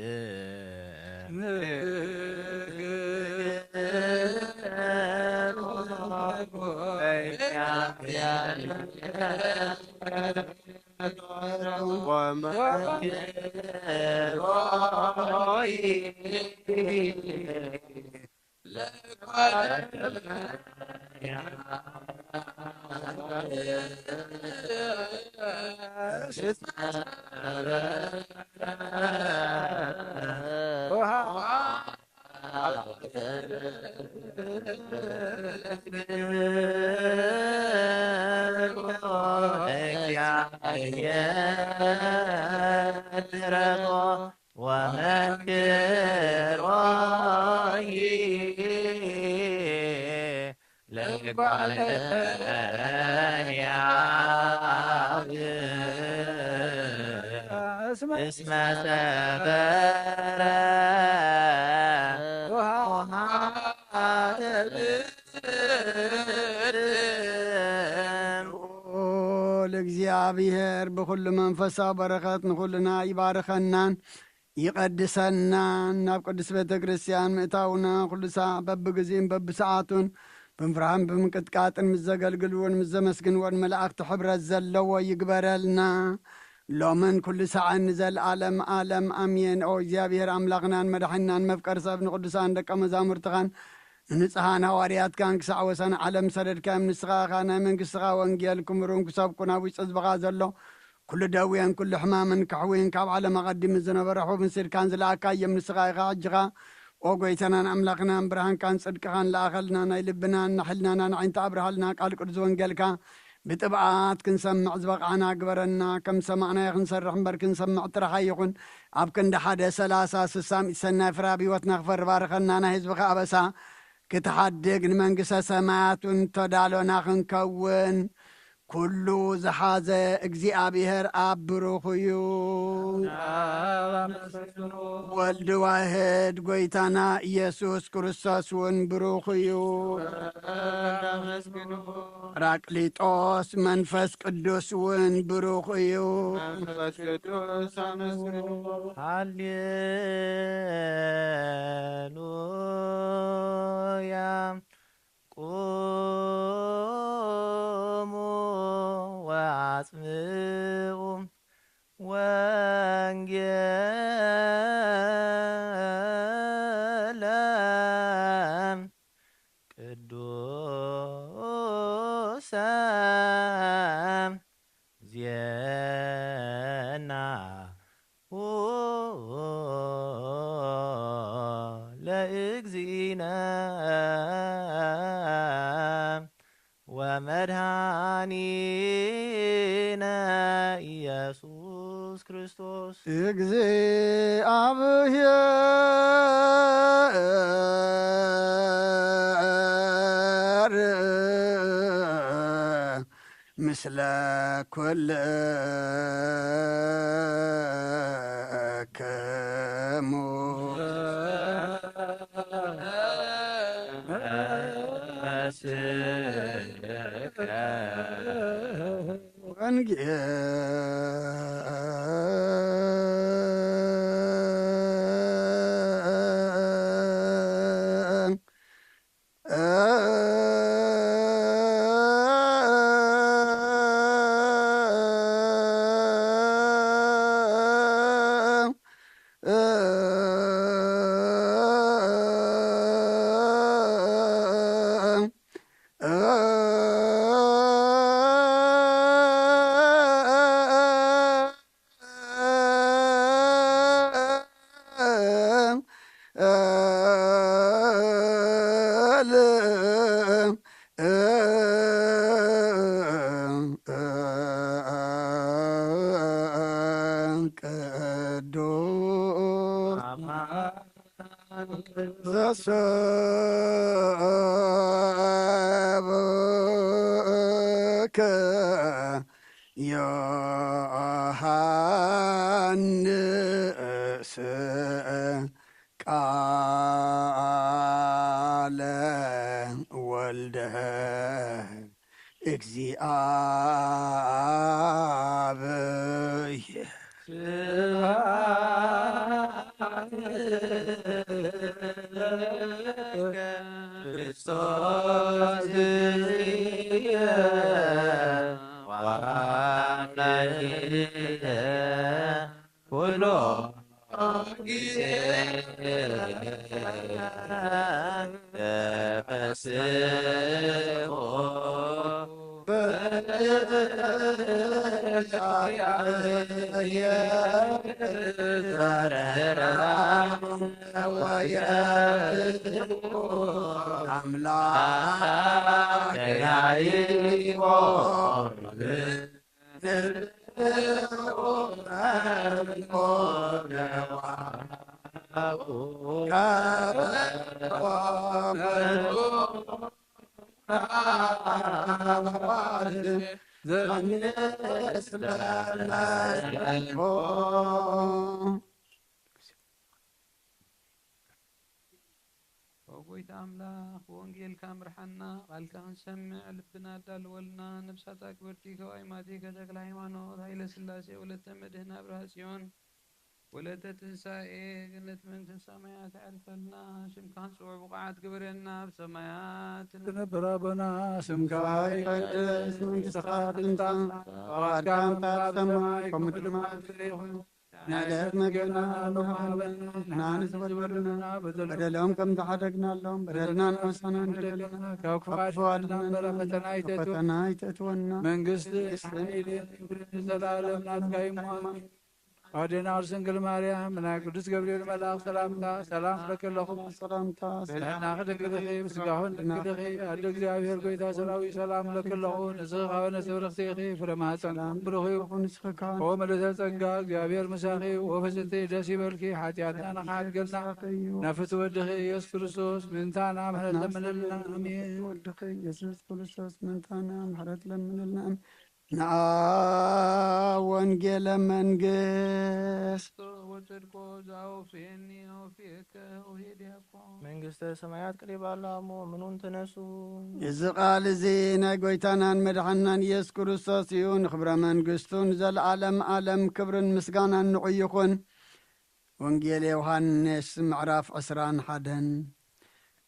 ለእጓለ እመሕያው እስመ ሰበረ ውሃተ ለእግዚአብሔር ብኩሉ መንፈሳዊ በረኸት ንኩልና ይባርከናን ይቀድሰናን ናብ ቅዱስ ቤተ ክርስቲያን ምእታውና ኩሉ ሰዓት በብግዜን በብሰዓቱን ብምፍራህን ብምቅጥቃጥን ምስ ዘገልግልዎን ምስ ዘመስግንዎን መላእክቲ ሕብረት ዘለዎ ይግበረልና ሎምን ኩሉ ሰዓት ንዘለዓለም ዓለም ኣሜን። ኦ እግዚኣብሔር ኣምላኽናን መድሓኒናን መፍቀሪ ሰብ ንቅዱሳን ደቀ መዛሙርትኻን ንንጽሓን ሃዋርያትካን ክሳዕ ወሰን ዓለም ሰደድካዮም ንስኻኻ ናይ መንግሥትኻ ወንጌል ክምሩን ክሰብኩ ናብ ውሽጢ ህዝብኻ ዘሎ ኩሉ ደውየን ኩሉ ሕማምን ክሕዊን ካብ ዓለም ኣቐዲሙ ዝነበረ ሑብን ስድካን ዝለኣካዮም ንስኻ ኢኻ ሕጅኻ ኦ ጐይተናን ኣምላኽናን ብርሃንካን ጽድቅኻን ለኣኸልና ናይ ልብናን ናሕልናና ንዓይንቲ ኣብርሃልና ቃል ቅዱስ ወንጌልካ ብጥብዓት ክንሰምዕ ዝበቕዓና ግበረና ከም ሰማዕናዮ ክንሰርሕ እምበር ክንሰምዕ ጥራኻ ይኹን ኣብ ክንዲ 130 ሰናይ ፍረ ኣብ ህይወትና ክፈሪ ባርከና ናይ ህዝብኻ ኣበሳ ክትሓድግ ንመንግሥተ ሰማያቱን ተዳሎና ክንከውን ኩሉ ዝሓዘ እግዚኣብሔር ኣብ ብሩኽ እዩ ወልዲ ዋህድ ጐይታና ኢየሱስ ክርስቶስ እውን ብሩኽ እዩ ራቅሊጦስ መንፈስ ቅዱስ እውን ብሩኽ እዩ ሃሌሉያ ቁሙ ወአጽምዑ ወንጌለ ለእግዚእነ ወመድኃኒነ ኢየሱስ ክርስቶስ እግዚአብሔር ምስለ ኩልክሙ ዘሰብከ ዮሐንስ ቃለ ወልደ እግዚአብሔር ክርስቶስ ኩሎ ጊዜ ተፈስሖ አምላክ ወጎይታ አምላክ ወንጌል ካምርሐና ቃልካ ክንሰምዕ ልብና ዳልወልና ነብሳት አክበርቲ ከዋይማቴ ከተክለ ሃይማኖት ኃይለ ሥላሴ ወለተ መድህና ብርሃ ጽዮን ወለተ ትንሣኤ ገነት መንግሥተ ሰማያት ያልፈልና ስምካ ንጽውዕ ብቕዓት ግብረና ብሰማያት ትነብር አበና ስምካ ይቀደስ መንግሥትካ ትምጻእ ፈቃድካ በከመ በሰማይ ከመ በምድር ይሁን ንዕለት መግብና ሃበና ንሕናንስ በደሉና በደሎም ከም ዝሓደግናሎም በደልና ንወሰና እንደገለና ካብ ክፉ አድነን ፈተና ይተእትወና መንግሥቲ ዘላለም ናትካ ይሙን አዴና ድንግል ማርያም ናይ ቅዱስ ገብርኤል መልአክ ሰላምታ ሰላም ለከለኹም ሰላምታ ብሕና ክድንግልኺ ምስጋሁን ድንግልኺ ኣደ እግዚአብሔር ጎይታ ሰራዊት ሰላም ለከለኹ ንስኺ ካብ ነስብርኽቲ ኢኺ ፍረ ማኅፀን ብሩኽ ይኹን ኦ ምልዕተ ጸጋ እግዚአብሔር ምሳኺ ወፍስቲ ደስ ይበልኪ ሓጢአትና ንኻሓድገልና ናፍቲ ወድኺ ኢየሱስ ክርስቶስ ምንታና ምሕረት ለምንልና አሜን ወድኺ ኢየሱስ ክርስቶስ ምንታና ምሕረት ለምንልና ና ወንጌለ መንግሥት ወጽድቆ ዘአውፍየኒ አውፍየከ ወሄድያኮ መንግሥተ ሰማያት ቀሪባላ ምኑን ተነሱ እዚ ቃል እዚ ናይ ጎይታናን መድሓናን ኢየሱስ ክርስቶስ እዩ ንክብረ መንግሥቱን ዘለዓለም ዓለም ክብርን ምስጋናን ንዑ ይኹን ወንጌል ዮሐንስ ምዕራፍ 21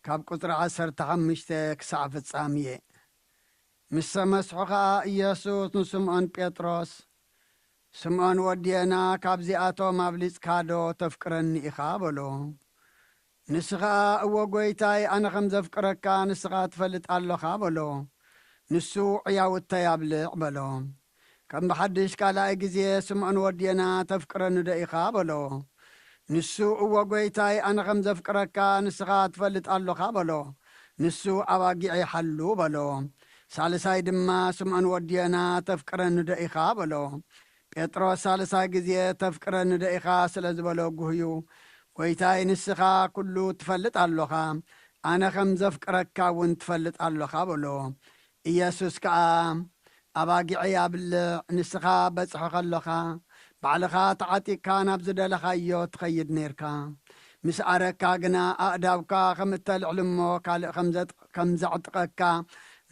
ካብ ቁጥሪ 15 ክሳዕ ፍጻሜ ምስ ተመስሑ ኸዓ ኢየሱስ ንስምዖን ጴጥሮስ ስምዖን ወዲየና ካብዚኣቶም ኣብሊጽካዶ ተፍቅረኒ ኢኻ በሎ ንስኻ እወ ጐይታይ ኣነ ከም ዘፍቅረካ ንስኻ ትፈልጥ ኣለኻ በሎ ንሱ ዕያውተይ ኣብልዕ በሎ ከም ብሓድሽ ካልኣይ ጊዜ ስምዖን ወዲየና ተፍቅረኒ ዶ ኢኻ በሎ ንሱ እወ ጐይታይ ኣነ ከም ዘፍቅረካ ንስኻ ትፈልጥ ኣለኻ በሎ። ንሱ ኣባጊዕ ይሓሉ በሎ። ሳልሳይ ድማ ስምዖን ወድየና ተፍቅረኒ ዶ ኢኻ በሎ። ጴጥሮስ ሳልሳይ ጊዜ ተፍቅረኒ ዶ ኢኻ ስለ ዝበሎ ጉህዩ ጐይታይ ንስኻ ኩሉ ትፈልጥ ኣለኻ፣ ኣነ ከም ዘፍቅረካ እውን ትፈልጥ ኣለኻ በሎ። ኢየሱስ ከዓ ኣባጊዕ ኣብልዕ ንስኻ በጽሖ ኸለኻ ባዕልኻ ተዓጢቕካ ናብ ዝደለኻዮ ትኸይድ ነርካ። ምስ ኣረካ ግና ኣእዳውካ ከም እተልዕል እሞ ካልእ ከም ዘዕጥቀካ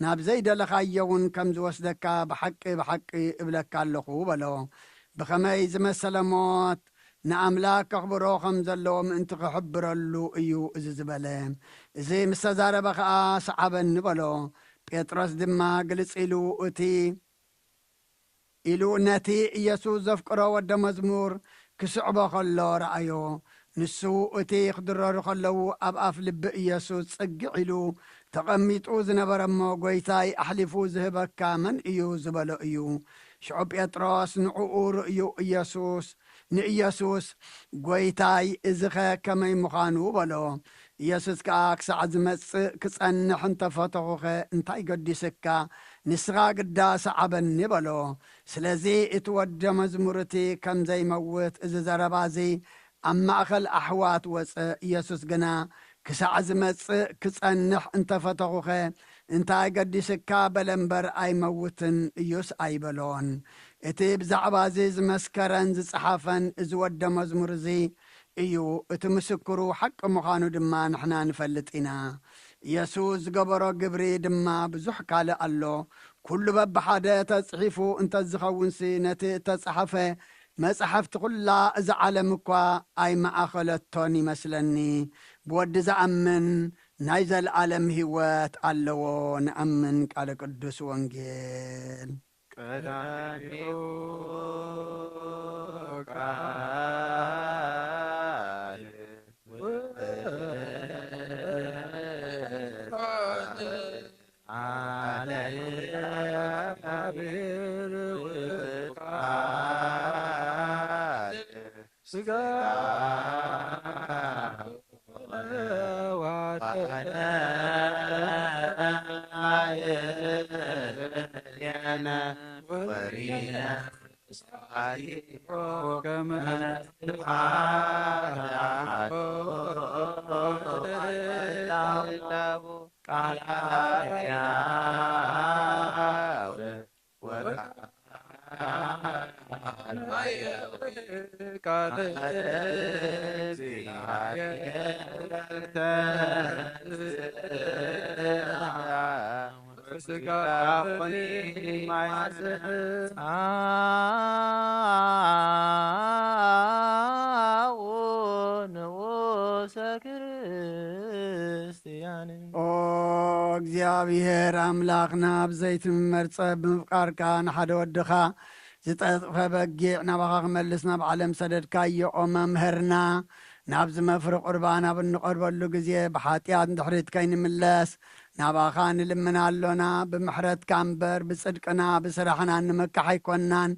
ናብ ዘይደለኻዮ እውን ከም ዝወስደካ ብሓቂ ብሓቂ እብለካ ኣለኹ በሎ። ብኸመይ ዝመሰለ ሞት ንኣምላክ ከኽብሮ ከም ዘለዎ ምእንቲ ክሕብረሉ እዩ እዚ ዝበለ። እዚ ምስ ተዛረበ ከዓ ሰዓበኒ በሎ። ጴጥሮስ ድማ ግልጽ ኢሉ ነቲ ኢየሱስ ዘፍቅሮ ወደ መዝሙር ክስዕቦ ኸሎ ረአዮ። ንሱ እቲ ክድረሩ ኸለዉ ኣብ ኣፍ ልቢ ኢየሱስ ጽጊዕ ኢሉ ተቐሚጡ ዝነበረ እሞ ጐይታይ ኣሕሊፉ ዝህበካ መን እዩ ዝበሎ እዩ። ሽዑ ጴጥሮስ ንዕኡ ርእዩ ንኢየሱስ ጐይታይ እዝኸ ከመይ ምዃኑ በሎ። ኢየሱስ ከዓ ክሳዕ ዝመጽእ ክጸንሕ እንተፈተኹኸ እንታይ ገዲስካ ንስኻ ግዳ ሰዓበኒ በሎ። ስለዚ እቲ ወደ መዝሙር እቲ ከም ዘይመውት እዚ ዘረባ እዚ ኣብ ማእኸል ኣሕዋት ወፀ። ኢየሱስ ግና ክሳዕ ዝመጽእ ክጸንሕ እንተፈተኹኸ እንታይ ገዲስካ በለ እምበር ኣይመውትን እዩስ ኣይበሎን። እቲ ብዛዕባ እዚ ዝመስከረን ዝጸሓፈን እዚ ወደ መዝሙር እዚ እዩ። እቲ ምስክሩ ሓቂ ምዃኑ ድማ ንሕና ንፈልጥ ኢና። ኢየሱስ ዝገበሮ ግብሪ ድማ ብዙሕ ካልእ ኣሎ። ኩሉ በብሓደ ተጽሒፉ እንተዝኸውንሲ ነቲ እተጸሓፈ መጽሕፍቲ ኹላ እዚ ዓለም እኳ ኣይመኣኸለቶን ይመስለኒ። ብወዲ ዝኣምን ናይ ዘለዓለም ህይወት ኣለዎ። ንኣምን ቃለ ቅዱስ ወንጌል ቀዳሚኡ እግዚኣብሔር ኣምላኽና ብዘይትመርፀ ብምፍቃርካ ንሓደ ወድኻ ዝጠጥፈ በጊዕ ናባኻ ክመልስ ናብ ዓለም ሰደድካዮ ኦ መምህርና ናብ ዝመፍሪ ቁርባን ኣብ እንቐርበሉ ግዜ ብሓጢኣት እንድሕሪት ከይንምለስ ናባኻ ንልምና ኣሎና። ብምሕረትካ እምበር ብጽድቅና ብስራሕና ንምካሕ ኣይኮናን።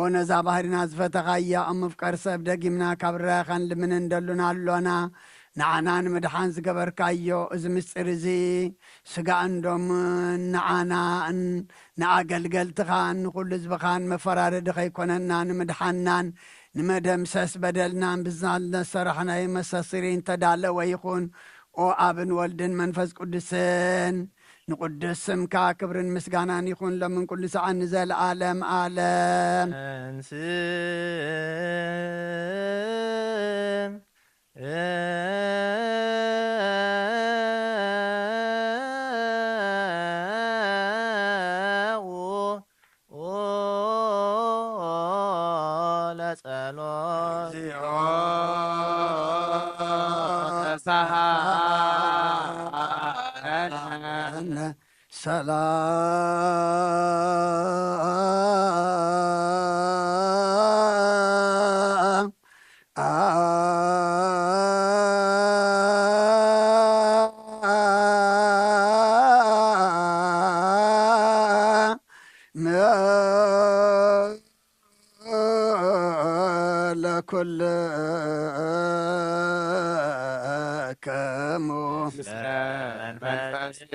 ኦ ነዛ ባህሪና ዝፈተኻያ ኦ ምፍቀር ሰብ ደጊምና ካብ ራኸን ልምን እንደሉና ኣሎና። ንዓና ንምድሓን ዝገበርካዮ እዚ ምስጢር እዚ ስጋ እንዶምን ንዓና ንኣገልገልትኻን ንኹሉ ህዝብኻን መፈራረዲ ኸይኮነና ንምድሓናን ንመደምሰስ በደልናን ብዝናልና ዝሰራሕናዮ መሳስሪ እንተዳለወ ይኹን። ኦ ኣብን ወልድን መንፈስ ቅዱስን ንቅዱስ ስምካ ክብርን ምስጋናን ይኹን ለምን ኩሉ ሰዓት ንዘለዓለም ዓለም ሰላም ለኩል ምስለ መንፈስከ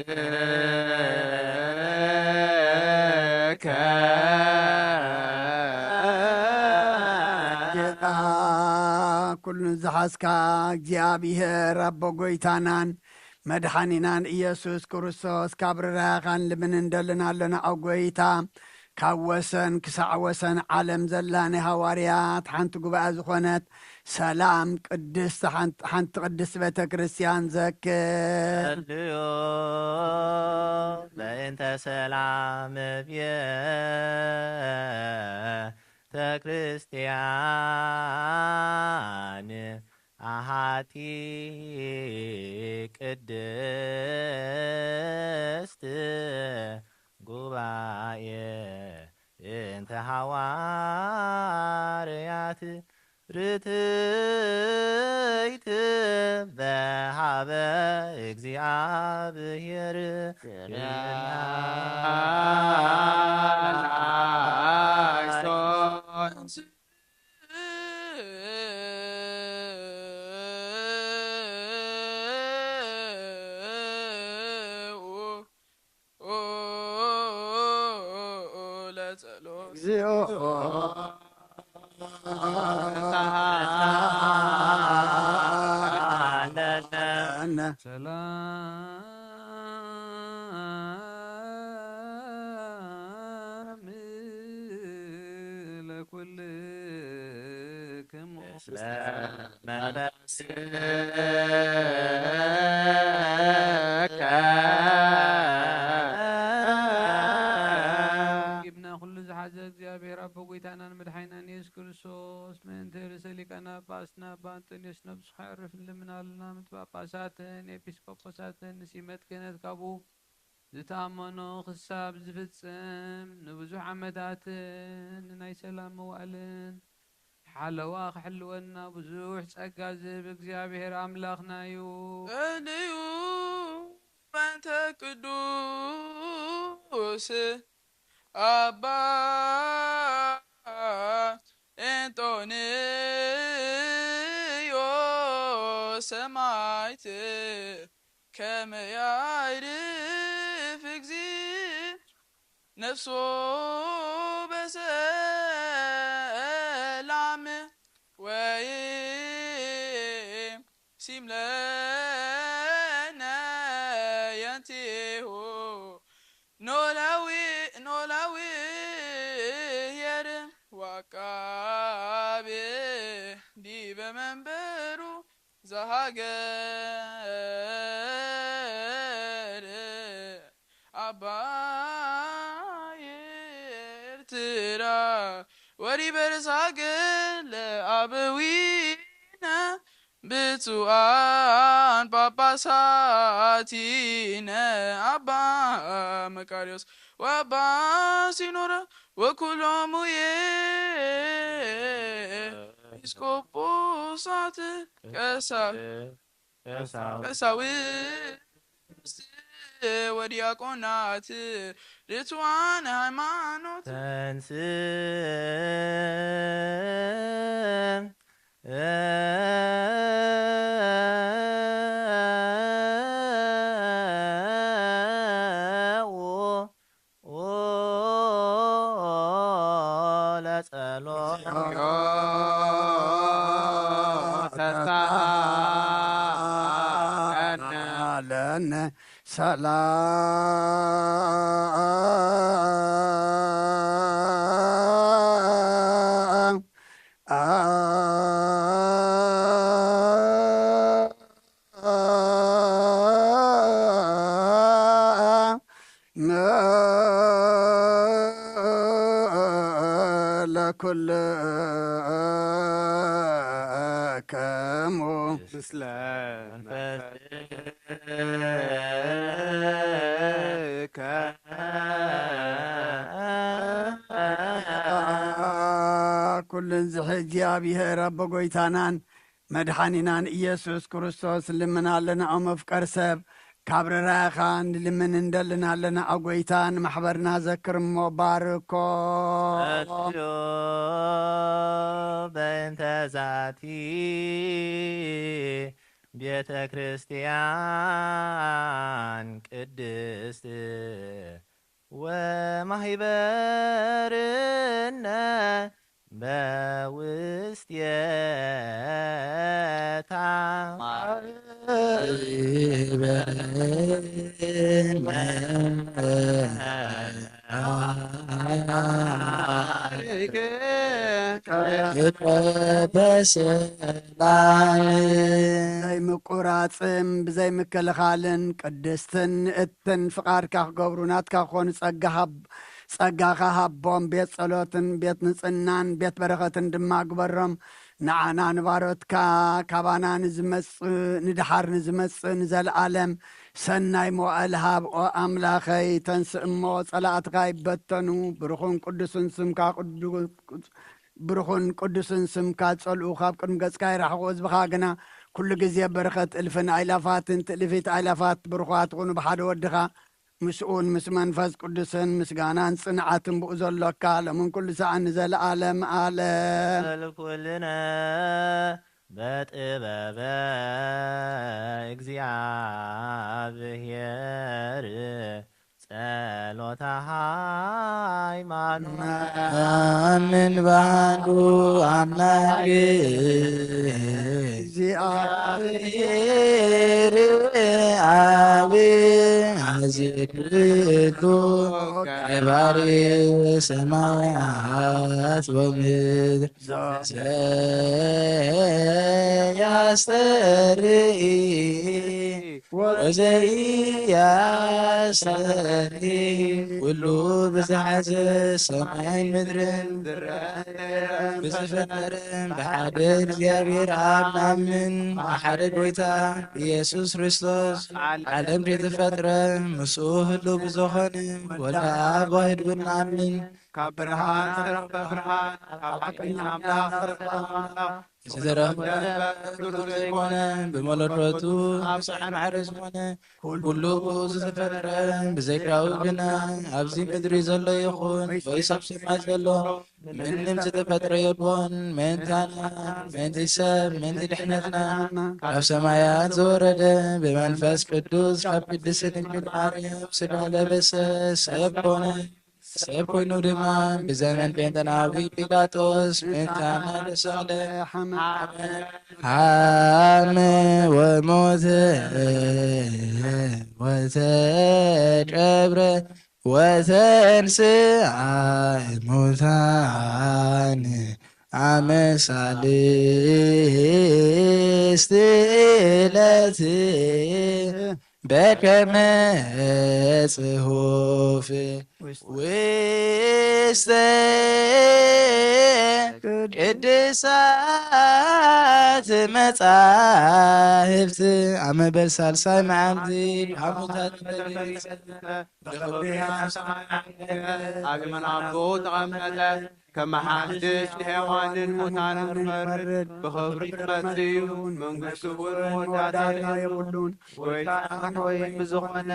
ኩሉን ዝሓዝካ እግዚኣብሔር ኣቦ ጐይታናን መድሓኒናን ኢየሱስ ክርስቶስ ካብ ርራኻን ልምን ደልና ኣለና ኣብ ጐይታ ካብ ወሰን ክሳዕ ወሰን ዓለም ዘላ ናይ ሃዋርያት ሓንቲ ጉባኤ ዝኾነት ሰላም ቅድስቲ ሓንቲ ቅድስቲ ቤተ ክርስቲያን ዘክር ልዮ በእንተ ሰላም ቤተ ክርስቲያን አሃቲ ቅድስት ጉባኤ እንተ ሐዋርያት ርትይት በሃበ እግዚአብሔር ሰላም ለኩልክሙ ጊብና ኩሉ ዝሓዘ እግዚአብሔር ኣቦ ጐይታናን መድሓኒናን ኢየሱስ ክርስቶስ ምእንቲ ርእሰ ሊቃነ ጳጳስና ኣባ አንጦንዮስ ነብስኻ ዕርፍ ንልምናልና ምት ጳጳሳትን ኤጲስቆጶሳትን ንሲመት ክህነት ካብኡ ዝተኣመኖ ክሳብ ዝፍጽም ንብዙሕ ዓመታትን ንናይ ሰላም መዋእልን ሓለዋ ክሕልወና ብዙሕ ጸጋ ዝህብ እግዚአብሔር ኣምላኽና እዩ እንዩ በእንተ ቅዱስ አባ አንጦንዮስ ሰማዕት ከመ ያዕርፍ እግዚእ ነፍሶ በሰላም ወይምሲም ለነ የንቲሁ ኖላዊ የር ወአቃቤ ዲበ መንበሩ ዘሃገር አባ ኤርትራ ወሪበ ርሳገር ለአበዊነ ብፁዓን ጳጳሳቲነ አባ መቃርዮስ ወአባ ሲኖረ ወኩሎሙ ኤጲስቆጶሳት ቀሳውስት ወዲያቆናት ርቱዓነ ሃይማኖት ለነ ሰላም ለኩልክሙ ምስለ ኩልን ዝሕጂ ኣብሔር ኣቦ ጐይታናን መድሓኒናን ኢየሱስ ክርስቶስ ልምና ኣለና ኣብ መፍቀር ሰብ ካብ ርራኻ ንልምን እንደልና ኣለና ኣብ ጐይታን ማሕበርና ዘክር እሞ ባርኮ በእንተ ዛቲ ቤተ ክርስቲያን ቅድስት ወማህበርነ በውስጤታ زي مقراጽም ብዘይ ምክልኻልን ቅድስትን እትን ፍቓድካ ክገብሩናትካ ክኾኑ ጸጋኻ ሃቦም ቤት ጸሎትን ቤት ንጽናን ቤት በረኸትን ድማ ግበሮም ንዓና ንባሮትካ ካባና ንድሓር ንዝመጽእ ንዘለዓለም ሰናይ መዋዕል ሃብኦ ኣምላኸይ ተንስእ እሞ ጸላእትካ ይበተኑ ብሩኹን ቅዱስን ስምካ ብሩኹን ቅዱስን ስምካ ጸልኡ ካብ ቅድሚ ገጽካ ይራሕቑ ህዝብኻ ግና ኩሉ ግዜ በረኸት እልፍን ኣይላፋትን ትእልፊት ኣይላፋት ብሩኻት ኹኑ ብሓደ ወድኻ ምስኡን ምስ መንፈስ ቅዱስን ምስጋናን ጽንዓትን ብኡ ዘሎካ ሎምን ኩሉ ሰዓት ንዘለዓለም ኣለም ኩልነ በጥበበ እግዚአብሔር ጸሎተ ሃይማኖት አምን ባንዱ አምላክ እግዚአብሔር አብ አዝክርቱ ከባሪ ሰማያት ወምድር ዘያስተርኢ ወዘያስተርኢ ኩሉ ብዝሓዘ ሰማይን ምድርን ብዝፈጠረን ብሓደ እግዚአብሔር ኣብ ናምን ሓደ ጎይታ ኢየሱስ ክርስቶስ ዓለም ዘይተፈጥረ ምስኡ ህሉ ብዝኾነ ወልዳ ኣብ ዋሕድ ብናምን ካብ ብርሃን ዝተረኽበ ብርሃን ካብ ሓቀኛ ኣምላኽ ዝተረኽበ ኣምላኽ ዝተረኽበ ፍጡር ዘይኮነ ብመለኮቱ ኣብ ፀሓይ ማዕረ ዝኾነ ኩሉ ዝተፈጥረ ብዘይክራዊ ግና ኣብዚ ምድሪ ዘሎ ይኹን ወይስ ኣብ ሰማይ ዘሎ ምንም ዝተፈጥረ የልዎን ምእንታና ምእንቲ ሰብ ምእንቲ ድሕነትና ካብ ሰማያት ዝወረደ ብመንፈስ ቅዱስ ካብ ቅድስት ድንግል ማርያም ሥጋ ለበሰ ሰብ ኮነ ሰብ ኮይኑ ድማ ብዘመን ጴንጤናዊ ጲላጦስ ምእንታና ተሰቕለ ሓመ ወሞተ ወተቀብረ ወተንሥአ እሙታን አመ ሳልስት ዕለት በከመ ጽሑፍ ውስተ ቅድሳት መጻሕፍት አመ በሳልሳይ መዓልቲ ሓሙታት ኣግመናብኡ ተቐመጠ ከመሓድሽ ሕያዋንን ሙታንን ፈርድ ብኽብሪ ትመጽእ መንግሥቱ እውን መወዳእታ የብሉን ጎይታና ሆይ ብዝኾነ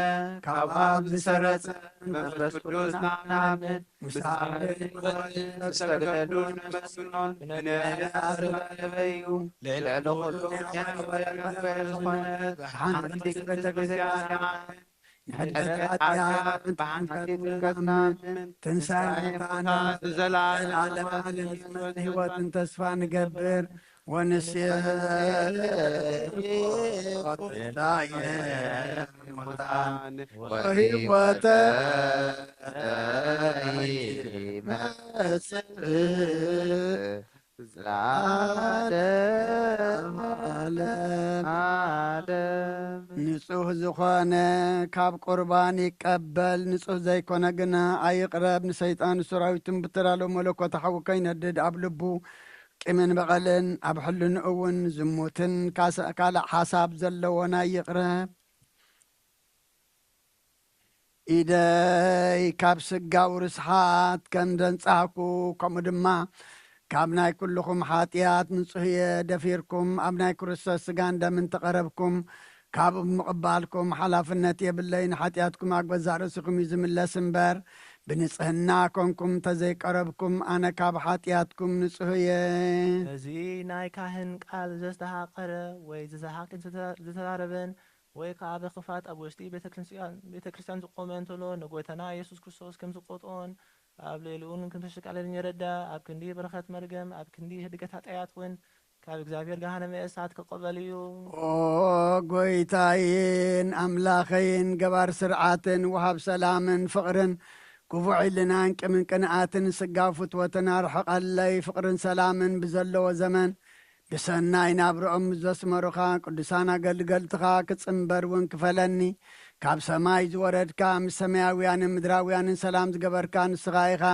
ካብ ኣብ ዝሰረጸ መንፈስ ቅዱስ ናምናምን ብሳሰገደሉን መስኖን ንነያርባለበ እዩ ልዕሊ ኩሉ ያበያበየ ዝኾነት ሓንቲ ቤተ ክርስቲያን ንሕድሕድሓት ብሓንቲት ንገጽናምን ትንሣኤ ሙታን ዘለዓለም ሕይወትን ተስፋ ንገብር ወንስየ ሙታን ወሕይወተ ይመጽእ ንጹህ ዝኾነ ካብ ቁርባን ይቀበል ንጹህ ዘይኮነ ግና ኣይቕረብ ንሰይጣን ሰራዊትን ብትራሎ መለኮት ሓዊ ከይነድድ ኣብ ልቡ ቂምን በቐልን ኣብ ሕልንኡ እውን ዝሙትን ካልእ ሓሳብ ዘለዎን ኣይቕረብ ኢደይ ካብ ስጋው ርስሓት ከም ደንጻሕኩ ከምኡ ድማ ካብ ናይ ኩልኹም ሓጢኣት ንጹህ እየ ደፊርኩም ኣብ ናይ ክርስቶስ ስጋ እንደምን ተቐረብኩም ካብ ምቕባልኩም ሓላፍነት የብለይ ንሓጢኣትኩም ኣግበዛእ ርእስኹም እዩ ዝምለስ እምበር ብንጽህና ኮንኩም ተዘይቀረብኩም ኣነ ካብ ሓጢኣትኩም ንጹህ እየ እዚ ናይ ካህን ቃል ዘስተሃቀረ ወይ ዝሰሓቅን ዝተዛረበን ወይ ከዓ ብክፋት ኣብ ውሽጢ ቤተክርስትያን ዝቆመ እንተሎ ንጎይታና ኢየሱስ ክርስቶስ ከም ዝቆጥኦን ኣብ ልዕሊኡን ከም ተሸቃለልን የረዳእ ኣብ ክንዲ በረኸት መርገም ኣብ ክንዲ ህድገት ኃጢአት እውን ካብ እግዚአብሔር ገሃነመ እሳት ክቀበል እዩ ኦ ጎይታዬን ኣምላኸይን ገባር ስርዓትን ወሃብ ሰላምን ፍቕርን ክቡዕ ኢልናን ቅምን ቅንኣትን ስጋው ፍትወትን ኣርሕቐለይ ፍቕርን ሰላምን ብዘለዎ ዘመን ብሰናይ ናብርኦም ዘስመሩኻ ቅዱሳን ኣገልገልትኻ ክጽምበር እውን ክፈለኒ ካብ ሰማይ ዝወረድካ ምስ ሰማያውያንን ምድራውያንን ሰላም ዝገበርካ ንስኻ ኢኻ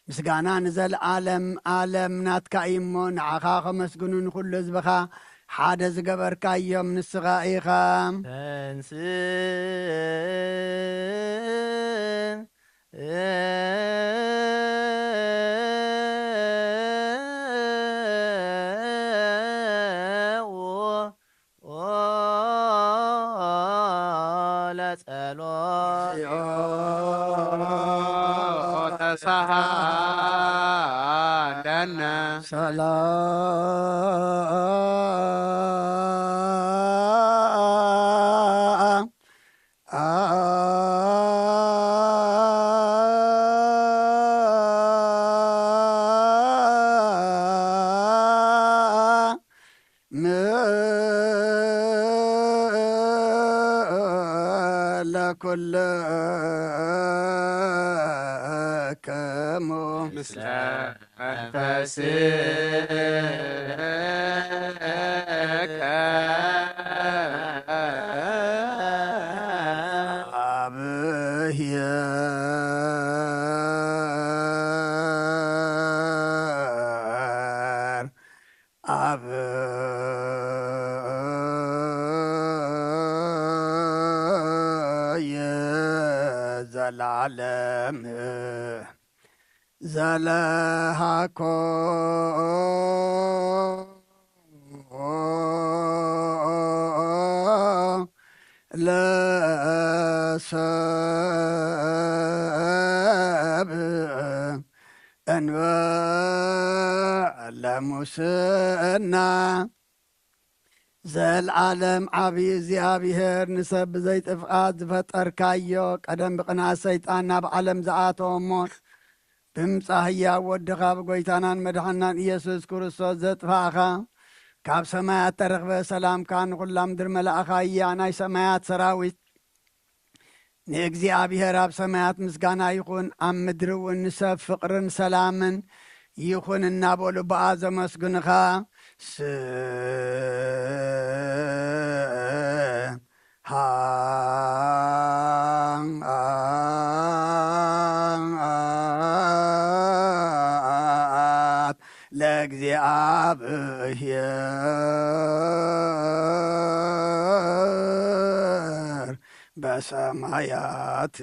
ምስጋና ንዘለዓለም ዓለም ናትካ እዩ እሞ ንዓኻ ኸመስግኑን ኩሉ ህዝብኻ ሓደ ዝገበርካ እዮም ንስኻ ኢኻ كلكم مثل أنفاسك العالم زلهاكو لسب أنواع لمسنا زالعالم عبي زيابيهر نسب زيت افقاد زفتر كايو قدم بقنا سيطانا بعالم زعاتو امور بمصاهيا ودخا بقويتانان مدحنان إيسوس كريستوس زتفاخا كاب سمايات ترغب سلام كان غلام در ملأخا إياناي سمايات سراويت نيكزيابيهر اب سمايات مسقانا يخون ام مدرو النسب فقرن سلامن يخون النابولو بعض مسقنخا لأግዚአብሔር በሰማያት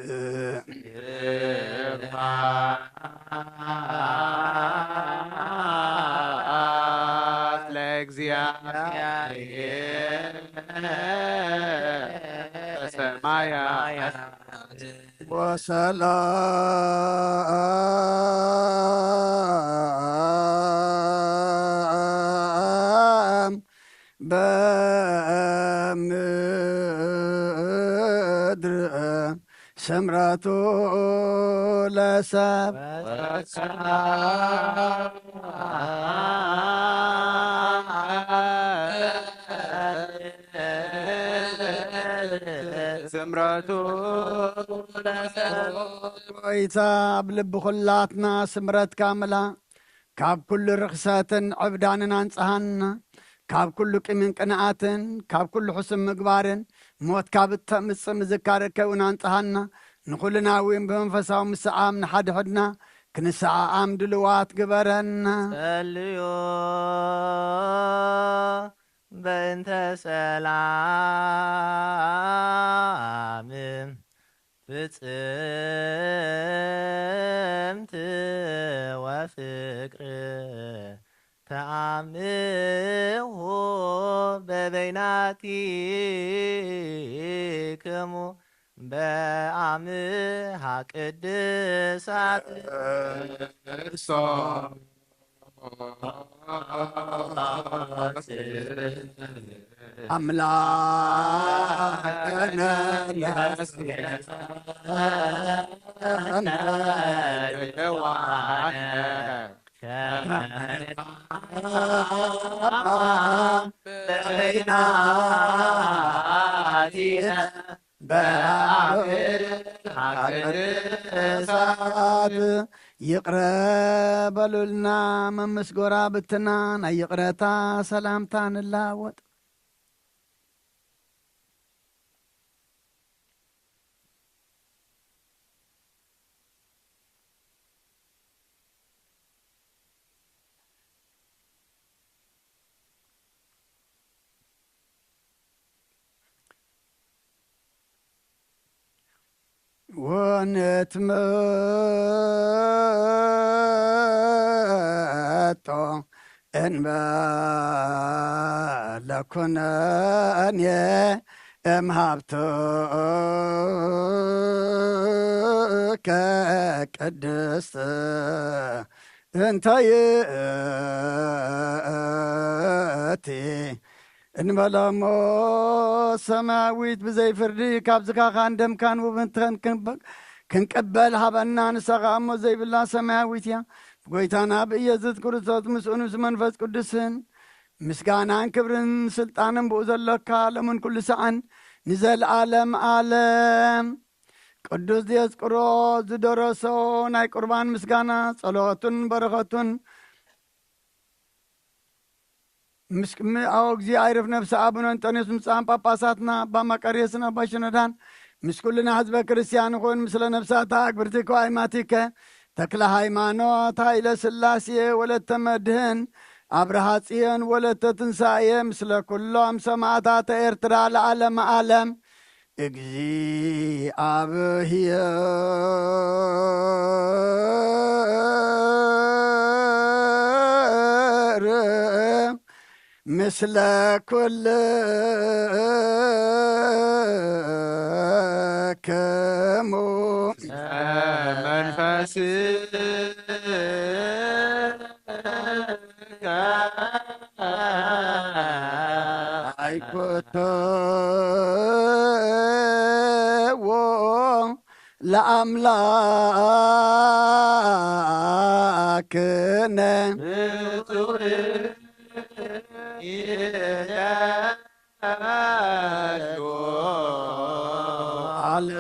ለእግዚአብሔር በሰማያት ወሰላም በምድር ስምረቱ ለሰብ ስምረቱ ጎይታ ብልቢ ኩላትና ስምረት ካምላ ካብ ኩሉ ርክሰትን ዕብዳንን አንጽሃና ካብ ኩሉ ቂምን ቅንኣትን ካብ ኩሉ ሕሱም ምግባርን ሞት ካብ እተምፅእ ምዝካርከውን አንጽሃና ንኩልናዊን ብመንፈሳዊ ምስዓም ንሓድሕድና ክንሰዓዓም ድልዋት ግበረና ጸልዮ በእንተ ሰላም ፍጽምት ወፍቅር ተአምሁ በበይናቲክሙ በአምሃ ቅድሳት አምላክነ በቅድሳት ይቅረ በሉልና መመስጎራ ብትናን አይቅረታ ሰላምታ ንላወጥ ወንትመጦ እንበለኩነኔ እምሃብትከ ቅድስት እንተ ይእቲ እንበለሞ ሰማያዊት ብዘይ ፍርዲ ካብ ዝካኻ እንደምካን ውብንትኸን ክንቅበል ሃበና ንስኻ እሞ ዘይብላ ሰማያዊት እያ ብጎይታና ብኢየሱስ ክርስቶስ ምስኡ ምስ መንፈስ ቅዱስን ምስጋናን ክብርን ስልጣንን ብኡ ዘለካ ለምን ኩሉ ሰዓን ንዘለዓለም ዓለም ቅዱስ ዲዮስቆሮስ ዝደረሶ ናይ ቁርባን ምስጋና ጸሎቱን በረኸቱን አዎ ጊዜ አይረፍ ነፍሰ አቡነ አንጦንዮስ ምጻን ጳጳሳትና አባ መቃርዮስና አባ ሽኖዳን ምስኩልና ህዝበ ክርስቲያን ሆን ምስለ ነፍሳታ አክብርቲከ አይማቲከ ተክለ ሃይማኖት ኃይለ ሥላሴ ወለተ መድህን አብርሃ ጽዮን ወለተ ትንሣኤ ምስለ ኩሎም ሰማዕታተ ኤርትራ ለዓለመ ዓለም እግዚአብሔር ምስለ ኩልክሙ መንፈስ አይኮተዎ ለአምላክነ አልሎ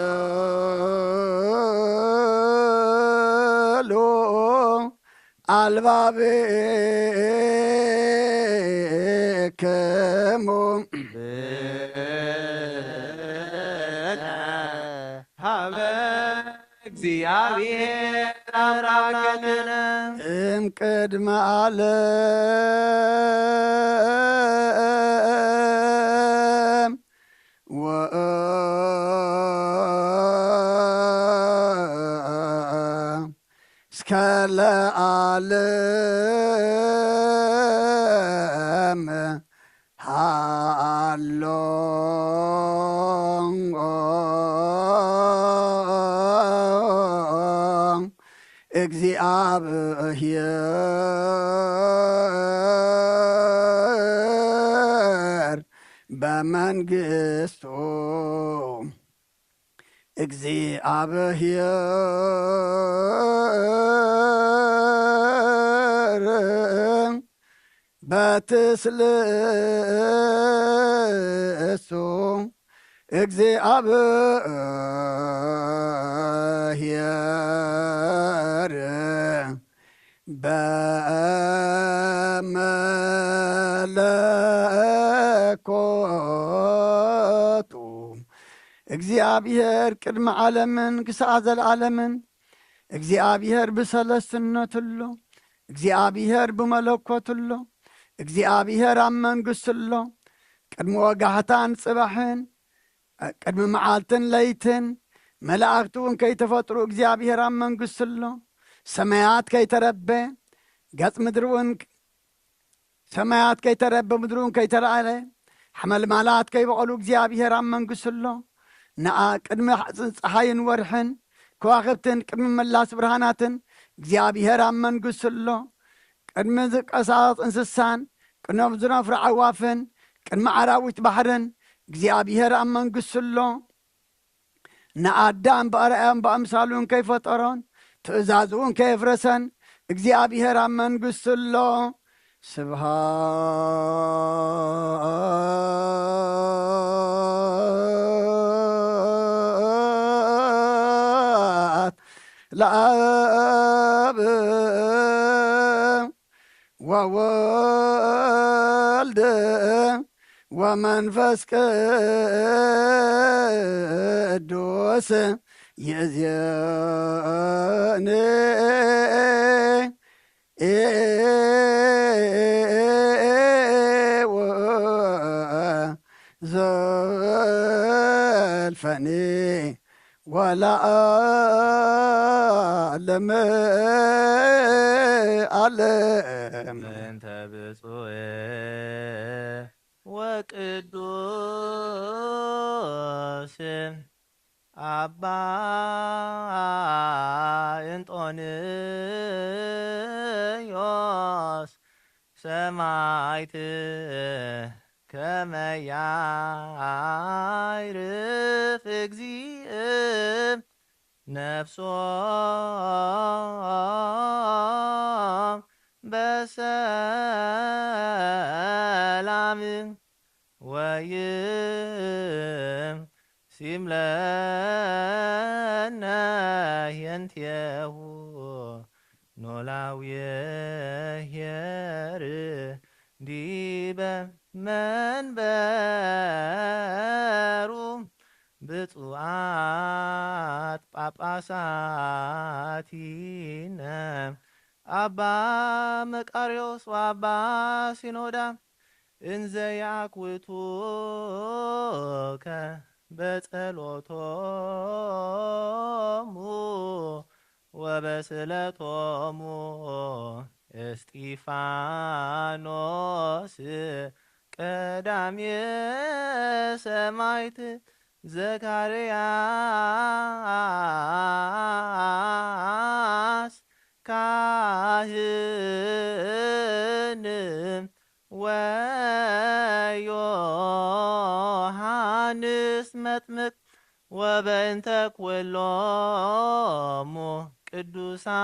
አልባቤክሙ ሀበ እግዚአብሔር አምላክነ እምቅድመ ዓለም እስከ ለዓለም ሃሎ እግዚአብሔር በመንግሥቱ እግዚአብሔር በትስልእሱ እግዚአብሔር በመለኮቱ እግዚአብሔር ቅድመ ዓለምን ክሳዕ ዘለዓለምን እግዚአብሔር ብሰለስትነትሎ እግዚአብሔር ብመለኮትሎ እግዚአብሔር ኣብ መንግሥትሎ ቅድሚ ወጋሕታን ጽባሕን ቅድሚ መዓልትን ለይትን መላእክቱ እውን ከይተፈጥሩ እግዚአብሔር ኣብ መንግሥትሎ ሰማያት ከይተረበ ገጽ ምድሪ እውን ሰማያት ከይተረበ ምድሪ እውን ከይተረአለ ሓመልማላት ከይበቐሉ እግዚአብሔር ኣብ መንግሥትሎ ንኣ ቅድሚ ፀሓይን ወርሕን ከዋኽብትን ቅድሚ መላስ ብርሃናትን እግዚኣብሔር ኣብ መንግሥቱ ኣሎ ቅድሚ ዝቀሳት እንስሳን ቅድሚ ዝነፍሩ ዓዋፍን ቅድሚ ዓራዊት ባሕርን እግዚኣብሔር ኣብ መንግሥቱ ኣሎ ንኣዳም ብኣርአያን ብኣምሳሉን ከይፈጠሮን ትእዛዝውን ከየፍረሰን እግዚኣብሔር ኣብ መንግሥቱ ኣሎ ስብሃት ለአብ ወወልድ ወመንፈስ ቅዱስ ይእዜኒ ዘልፈኒ ወለዓለመ ዓለም እንተ ብፁዕ ወቅዱስ አባ እንጦንዮስ ሰማዕት ከመ ያዕርፍ እግዚእ ነፍሶም በሰላም ወይም ሲምለነ የንትየሁ ኖላውየ ሄር ዲበ መንበሩ ብፁዓት ጳጳሳቲነ አባ መቃርዮስ ወአባ ሲኖዳ እንዘ ያክውቱከ በጸሎቶሙ ወበስለቶሙ እስጢፋኖስ ቀዳሜ ሰማዕት ዘካርያስ ካህን ወዮሐንስ መጥምቅ ወበእንተ ኩሎሙ ቅዱሳን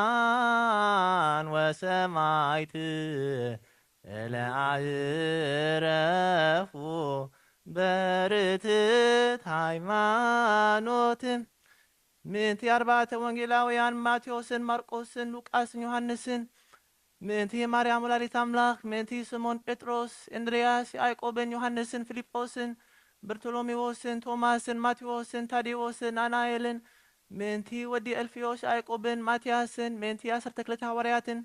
ወሰማዕት እለአዕረፉ በርትዕት ሃይማኖት ምንቲ አርባዕተ ወንጌላውያን ማቴዎስን ማርቆስን ሉቃስን ዮሐንስን ምንቲ ማርያም ወላዲተ አምላክ ምንቲ ስሞን ጴጥሮስ እንድርያስ ያዕቆብን ዮሐንስን ፊልጶስን በርቶሎሜዎስን ቶማስን ማቴዎስን ታዴዎስን አናኤልን ምንቲ ወዲ እልፍዮስ ያዕቆብን ማትያስን ምንቲ አሰርተ ክልተ ሐዋርያትን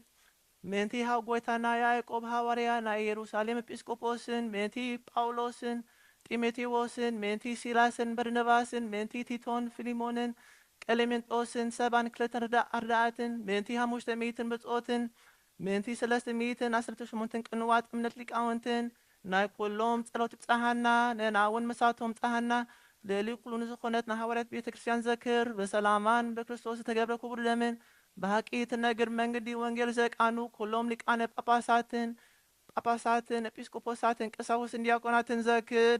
ምንቲ ሃጎይታና ያዕቆብ ሐዋርያ ናይ ኢየሩሳሌም ኤጲስቆጶስን ምንቲ ጳውሎስን ጢሞቴዎስን ምንቲ ሲላስን በርነባስን ምንቲ ቲቶን ፊሊሞንን ቀሌሜንጦስን ሰባን ክልተን አርዳአትን ምንቲ ሓሙሽተ ሚእትን ብፅኦትን ምንቲ 318 ቅንዋት እምነት ሊቃውንትን ናይ ኩሎም ጸሎት ይብፅሓና ንናውን መሳቶም ጻሃና ለሊቅ ኩሉ ንዝኾነት ናሐዋርያት ቤተ ክርስቲያን ዘክር በሰላማን በክርስቶስ ተገብረ ክቡር ደምን በሐቂ ትነግር መንገዲ ወንጌል ዘቃኑ ኩሎም ሊቃነ ጳጳሳትን ኤጲስቆጶሳትን ቀሳውስትን ዲያቆናትን ዘክር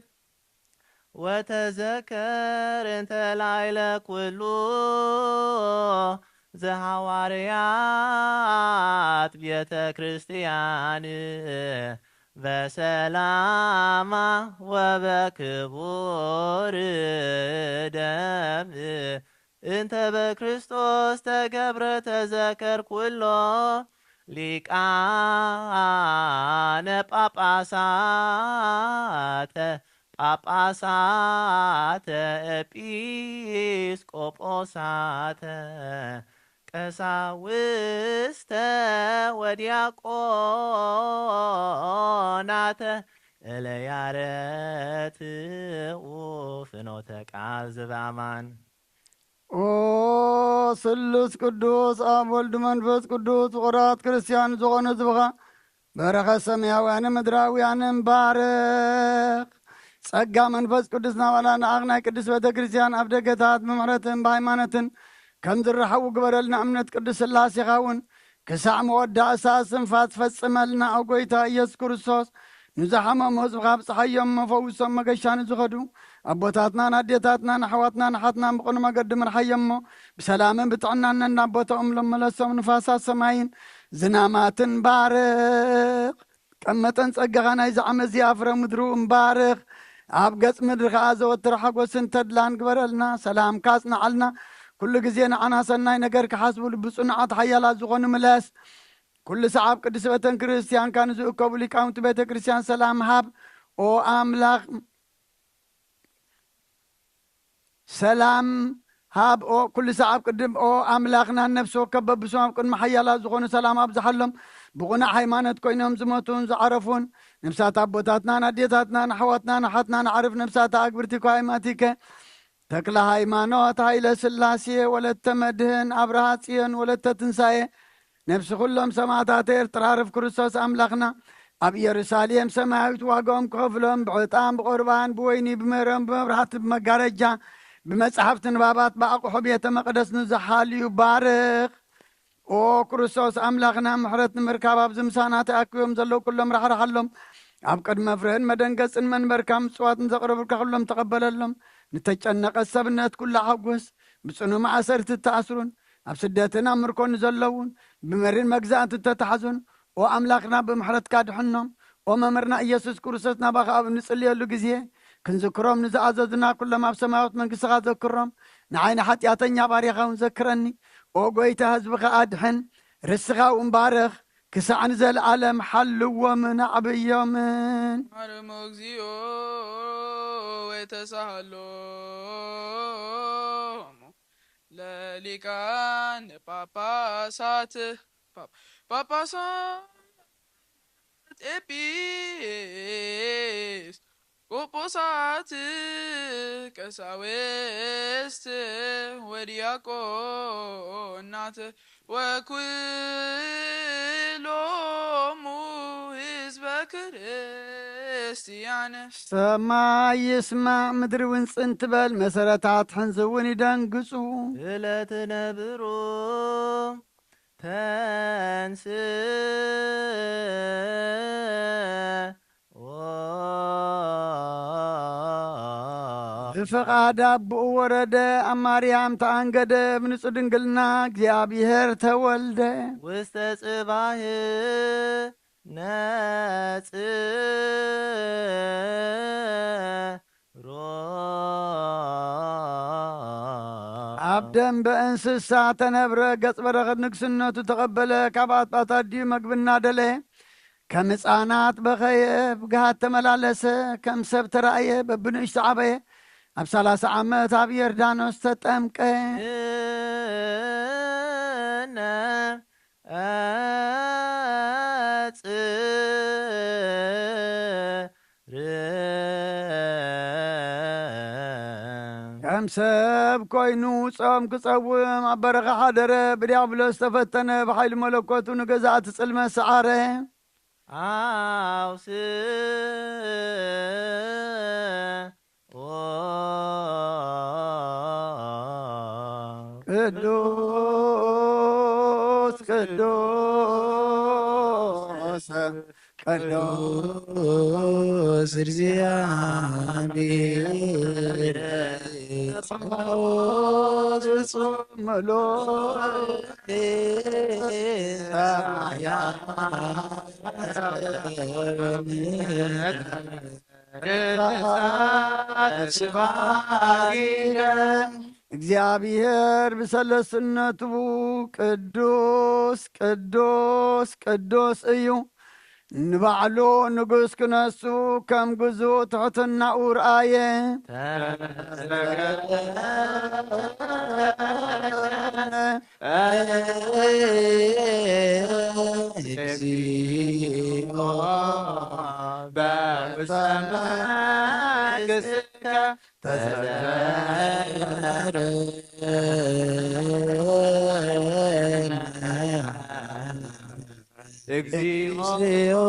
ወተዘከር እንተ ላዕለ ኩሉ ዘሐዋርያት ቤተ ክርስቲያን በሰላማ ወበክቡር ደም እንተ በክርስቶስ ተገብረ ተዘከር ኩሎ ሊቃነ ጳጳሳተ ኤጲስቆጶሳተ ቀሳውስተ ወዲያቆናተ እለያረትኡ ፍኖተ ቃል ዝባማን ኦ ስሉስ ቅዱስ አብ ወልድ መንፈስ ቅዱስ ፍቁራት ክርስቲያን ዝኾነ ዝብኻ በረኸ ሰማያውያንን ምድራውያንን ባርኽ ጸጋ መንፈስ ቅዱስ ናባላና አግናይ ቅዱስ ቤተ ክርስቲያን ኣብ ደገታት ብምሕረትን ብሃይማኖትን ከም ዝረሓቡ ግበረልና እምነት ቅዱስ ስላሴ ኻውን ክሳዕ መወዳእሳ ስንፋት ፈጽመልና ኣብ ጐይታ ኢየሱስ ክርስቶስ ንዝሓመሙ ህዝብኻ ብፅሓዮም መፈውሶም መገሻ ንዝኸዱ ኣቦታትናን ኣዴታትናን ኣሕዋትናን ሓትናን ብቕኑ መገዲ ምርሓዮሞ ብሰላምን ብጥዕናነን ናብ ቦታኦም ለመለሶም ንፋሳት ሰማይን ዝናማትን ባርኽ ቀመጠን ጸጋኻ ናይ ዝዓመት እዚኣፍረ ምድሩ እምባርኽ ኣብ ገጽ ምድሪ ከዓ ዘወትር ሓጐስን ተድላን ግበረልና ሰላምካ ጽንዓልና ኩሉ ግዜ ንዓና ሰናይ ነገር ክሓስቡ ብጽኑዓት ሓያላት ዝኾኑ ምለስ ኩሉ ሰዓብ ቅዱስ ቤተ ክርስቲያንካ ንዝእከቡ ሊቃውንቲ ቤተ ክርስቲያን ሰላም ሃብ ኦ ኣምላኽ ሰላም ሃብ ኦ ኩሉ ሰዓብ ቅድም ኦ ኣምላኽና ነፍሲ ወከብ በብሶም ኣብ ቅድሚ ሓያላት ዝኾኑ ሰላም ኣብዝሓሎም ብቑናዕ ሃይማኖት ኮይኖም ዝሞቱን ዝዓረፉን ነብሳት ኣቦታትናን ኣዴታትናን ኣሕዋትናን ሓትናን ዓርፍ ነብሳት ኣግብርቲ ኳይማቲከ ተክለ ሃይማኖት ሃይለ ስላሴ ወለተ መድህን ኣብርሃ ጽዮን ወለተ ትንሳኤ ነብሲ ኩሎም ሰማዕታት ኤርትራ ርፍ ክርስቶስ ኣምላኽና ኣብ ኢየሩሳሌም ሰማያዊት ዋጋኦም ክኸፍሎም ብዕጣን ብቁርባን ብወይኒ ብመረም ብመብራህቲ ብመጋረጃ ብመጽሓፍቲ ንባባት ብኣቑሑ ቤተ መቕደስ ንዝሓልዩ ባርኽ ኦ ክርስቶስ ኣምላኽና ምሕረት ንምርካብ ኣብዚ ምሳና ተኣኪቦም ዘለዉ ኩሎም ራሕራሓሎም ኣብ ቅድመ ፍርህን መደንገጽን መንበርካ ምጽዋትን ዘቕርብልካ ኩሎም ተቐበለሎም ንተጨነቐት ሰብነት ኩላ ሓጐስ ብጽኑ ማእሰርቲ ተኣስሩን ኣብ ስደትን ኣብ ምርኮን ዘለውን ብመሪን መግዛእቲ ተታሕዙን ኦ ኣምላኽና ብምሕረትካ ድሕኖም ኦ መምህርና ኢየሱስ ክርስቶስ ናባኻ ኣብ ንጽልየሉ ግዜ ክንዝክሮም ንዝኣዘዝና ኩሎም ኣብ ሰማያዊት መንግሥትኻ ዘክሮም ንዓይኒ ሓጢኣተኛ ባሪኻውን ዘክረኒ ኦ ጐይታ ህዝብኻ ኣድሕን ርስኻ እምባርኽ ክሳዕ ንዘለዓለም ሓልዎምን ኣዕብዮምን ማረሞ እግዚኦ ወተሳሃሎ ለሊቃን ጳጳሳት ኤጲስ ቆጶሳት ቀሳውስት ወዲያቆናት ወኩሎሙ ህዝበ ክርስቲያን ሰማይ ይስማዕ ምድሪ ውንፅን ትበል መሰረታት ሕንዚ እውን ይደንግጹ እለት ነብሮ ተንስ ብፍቓድ ኣቦኡ ወረደ ኣብ ማርያም ተኣንገደ ብንጹ ድንግልና እግዚኣብሔር ተወልደ ውስተ ጽባህ ነጽሮ ኣብ ደም በእንስሳ ተነብረ ገጽ በረኸት ንግስነቱ ተቐበለ ካብ ኣጥባታት ድዩ መግብና ደለየ ከም ሕፃናት በኸየ ብግሃት ተመላለሰ ከም ሰብ ተራእየ በብንእሽቲ ዓበየ ኣብ 30 ዓመት ኣብ ዮርዳኖስ ተጠምቀ እነ ከም ሰብ ኮይኑ ጾም ክጸውም ኣብ በረኻ ሓደረ ብዲያብሎስ ተፈተነ ብሓይሊ መለኮቱ ንገዛእቲ ጽልመት ሰዓረ ኣውስ ቅዱስ ቅዱስ ቅዱስ እግዚአብሔር ጸባኦት ፍጹም ምሉእ እግዚአብሔር ብሰለስነቱ ቅዱስ ቅዱስ ቅዱስ እዩ ንባዕሉ ንጉስ ክነሱ ከም ግዙእ ትሕትናኡ ረአየ እግዚኦ በሰማይ እግዚኦ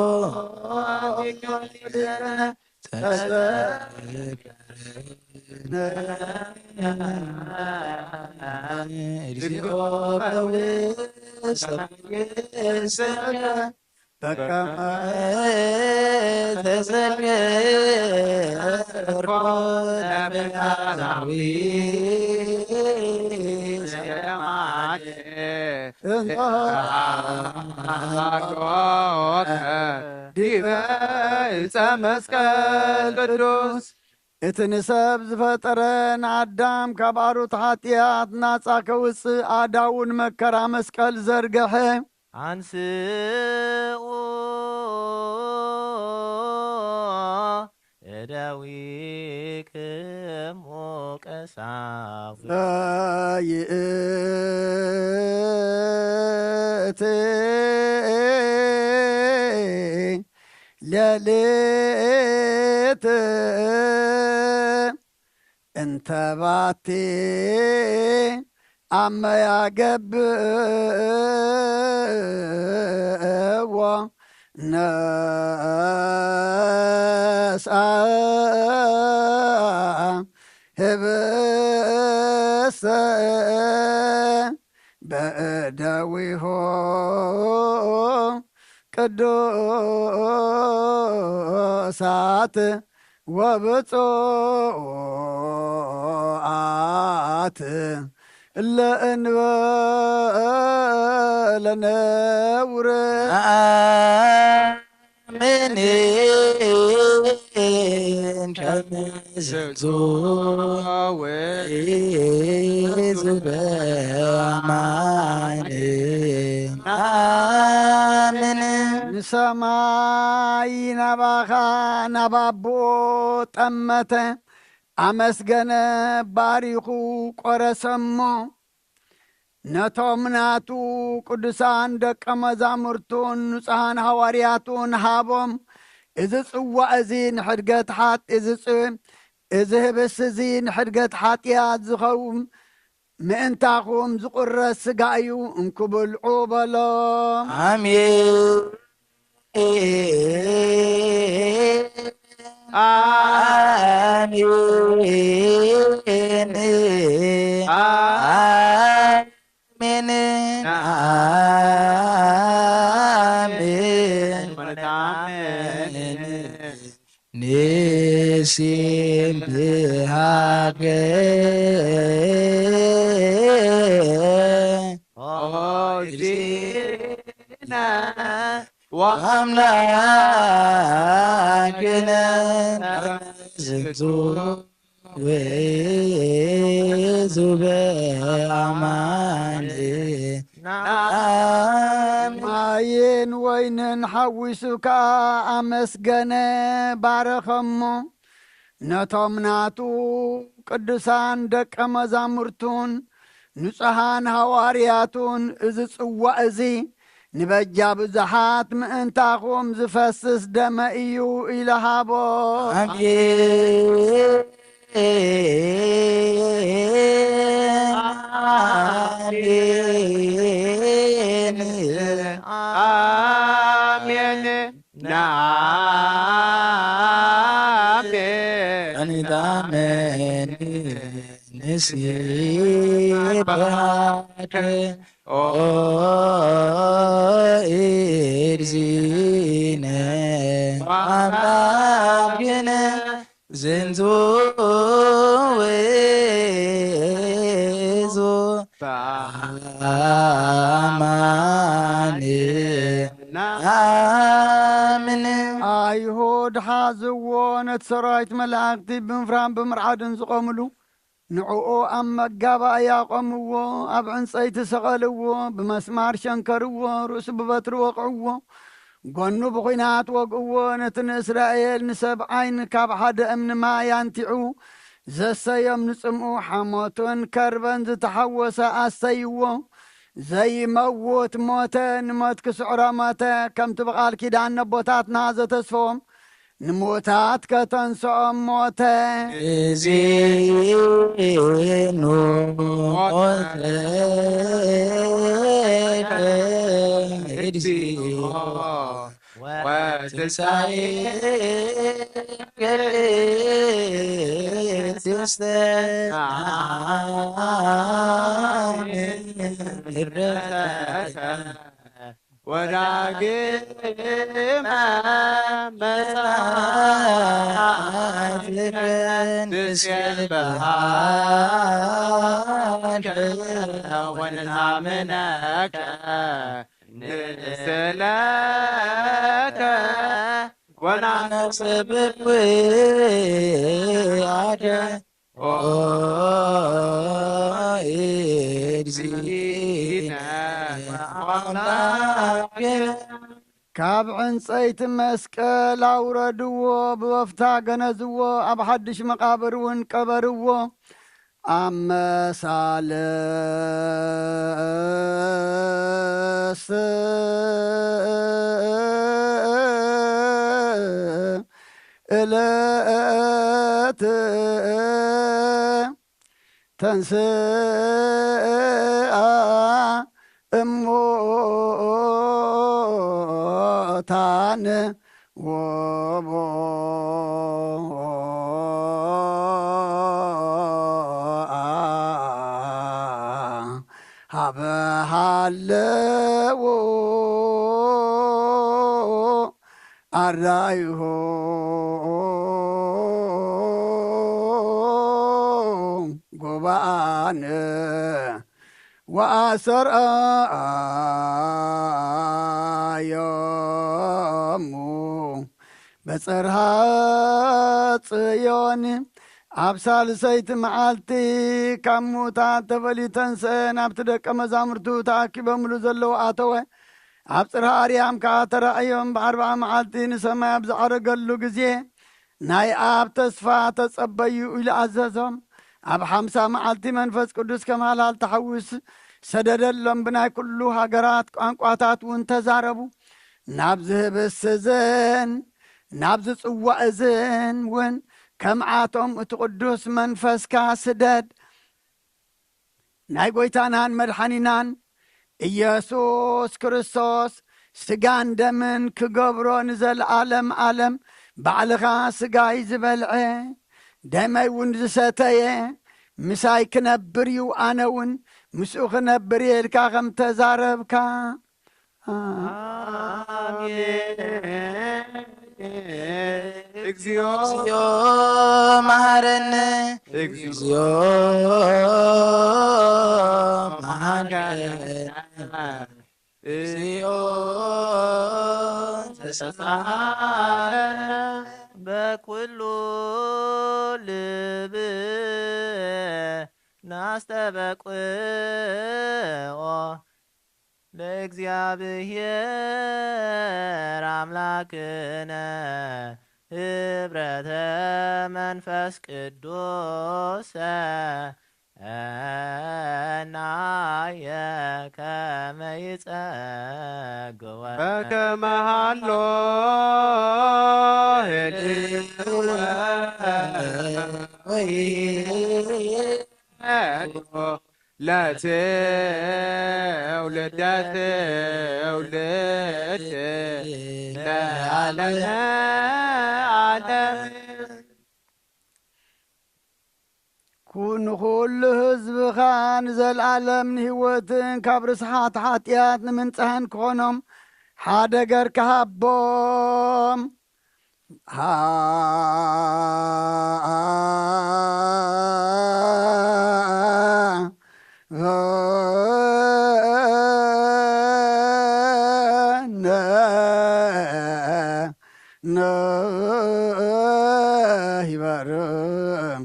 እግዚኦ ፈውሰነ በከመ ተዘከርኮ ነቢያዊ ዘየማነ ዲበ ዕፀ መስቀል ቅዱስ እቲ ንሰብ ዝፈጠረን ኣዳም ካብ ኣሩት ሓጢኣት ናጻ ከውፅእ ኣዳውን መከራ መስቀል ዘርገሐ አንስኡ እደዊክሙ ቀሳውስት ይእቲ ሌሊት እንተ ባቲ አመያ ገብእዎ ነስአ ህብሰ በእደዊሆ ቅዱሳት ወብፁዓት ለእንበለ ነውር አሜን ከምዝዙ ወይዙበአማን አሜን ንሰማይ ናባኻ ናባቦ ጠመተ አመስገነ ባሪኹ ቆረሰሞ ነቶም ናቱ ቅዱሳን ደቀ መዛሙርቱን ንጹሓን ሐዋርያቱን ሃቦም እዚ ጽዋዕ እዚ ንሕድገት እዚ ህብስ እዚ ንሕድገት ሓጢኣት ዝኸውን ምእንታኹም ዝቁረስ ሥጋ እዩ እንክብልዑ በሎም አሜን አሜን አሜን አሜን ንሲም ብሃገ ኦዚና ወአምላክነ ዝንቱ ወዙበአማን ማይን ወይንን ሓዊሱካ ኣመስገነ ባረኸሞ ነቶም ናቱ ቅዱሳን ደቀ መዛሙርቱን ንጹሓን ሐዋርያቱን እዚ ጽዋዕ እዚ ንበጃ ብዙሓት ምእንታኹም ዝፈስስ ደመ እዩ ኢለሃቦ አሜን አሜን ናአሜን አሜን ንሲባክ ኦ ኤርዚነ አምላክነ ዝንቱ ወዙ በአማን አምን አይሁድ ሓዝዎ ነቲ ሰራዊት መላእክቲ ብምፍራን ብምርዓድን ዝቆምሉ ንዕኡ ኣብ መጋባእ ያቆምዎ ኣብ ዕንፀይቲ ሰቐልዎ ብመስማር ሸንከርዎ ርእሱ ብበትሪ ወቕዕዎ ጎኑ ብኹናት ወግእዎ ነቲ ንእስራኤል ንሰብዓይን ካብ ሓደ እምኒ ማይ አንቲዑ ዘሰዮም ንጽምኡ ሓሞትን ከርበን ዝተሓወሰ ኣሰይዎ ዘይመውት ሞተ ንሞት ክስዕሮ ሞተ ከምቲ ብቓል ኪዳን ነቦታትና ዘተስፎም ንሞታት ከተንስኦም ሞተ እዚኑ ሞተ እግዚኦ ትንሣኤ ቅድስት ረከ ወዳግመ መጽአት ንሴብሐከ ወንአምነከ ንስእለከ ወናነጽብብ ወአደ እግዚእነ አምላክነ ካብ ዕንፀይቲ መስቀል አውረድዎ ብወፍታ ገነዝዎ ኣብ ሓድሽ መቃብር እውን ቀበርዎ ኣመሳለስ እለት ተንስአ እሙታን ሃበሃለዎ አራይሆ ጎባአን ወአሰርአዮሙ በጽርሐ ጽዮን ኣብ ሳልሰይቲ መዓልቲ ካብ ሙታን ተፈሊዩ ተንሥአ ናብቲ ደቀ መዛሙርቱ ተኣኪቦምሉ ዘለዉ ኣተወ ኣብ ጽርሐ ኣርያም ከዓ ተራእዮም ብ40 መዓልቲ ንሰማይ ኣብ ዝዓረገሉ ጊዜ ናይ ኣብ ተስፋ ተጸበዩ ኢሉ ኣዘዞም ኣብ 50 መዓልቲ መንፈስ ቅዱስ ከመሃላል ተሐውስ ሰደደሎም ብናይ ኩሉ ሃገራት ቋንቋታት እውን ተዛረቡ ናብ ዝህብስ እዝን ናብ ዝጽዋዕ እዝን እውን ከምዓቶም እቲ ቅዱስ መንፈስካ ስደድ ናይ ጐይታናን መድሓኒናን ኢየሱስ ክርስቶስ ስጋን ደምን ክገብሮ ንዘለዓለም ዓለም ባዕልኻ ስጋይ ዝበልዐ ደመይ እውን ዝሰተየ ምሳይ ክነብር እዩ ኣነ እውን ምስኡ ክነብር የልካ ከም ተዛረብካ እግዚኦ መሐረነ እግዚኦ መሐረነ እግዚኦ ተሰማነ በኩሉ ልብ ናስተበቅዖ ለእግዚአብሔር አምላክነ ህብረተ መንፈስ ቅዱስ እናየ ከመ ይጸግወ በከመ ሃሎ ህልወ ለትውልደ ትውልድ ለዓለመ ዓለም ኩሉ ህዝብኻ ንዘለዓለም ንህይወትን ካብ ርስሓት ሓጢኣት ንምንጽሕን ክኾኖም ሓደ ገርካ ሃቦም ይበርም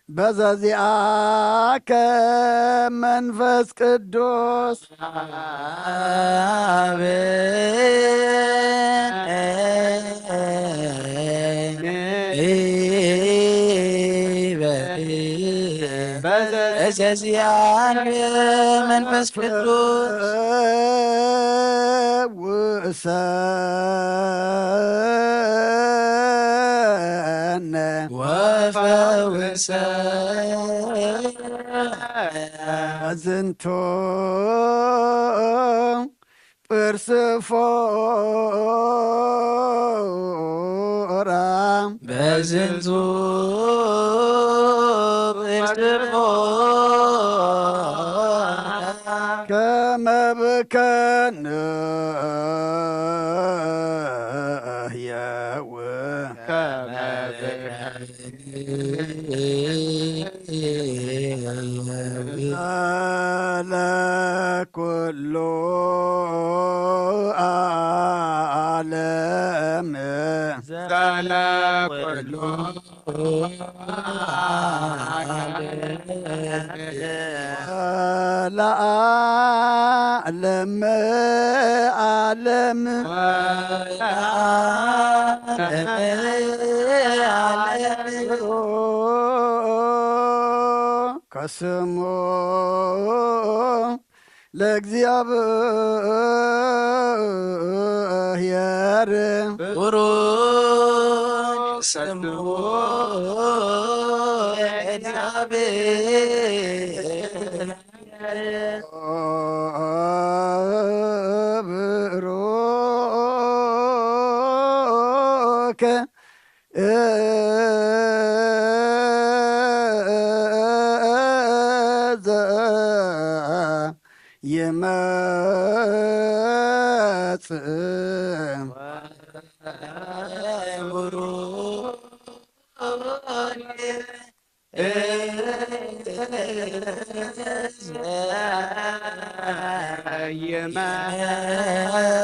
በዘዚአከ መንፈስ ቅዱስ በዘዚአከ መንፈስ ቅዱስ ውእሰነ ወፈውሰነ ዝንቱ ጵርስፎራ በዝንቱ ጵርስፎራ ከመብከን የው ለኩሉ ዓለም ዘለኩሉ ለዓለም ዓለም ከስሙ ለእግዚአብሔር ቡሩክ ስሙ እግዚአብሔር ብሩክ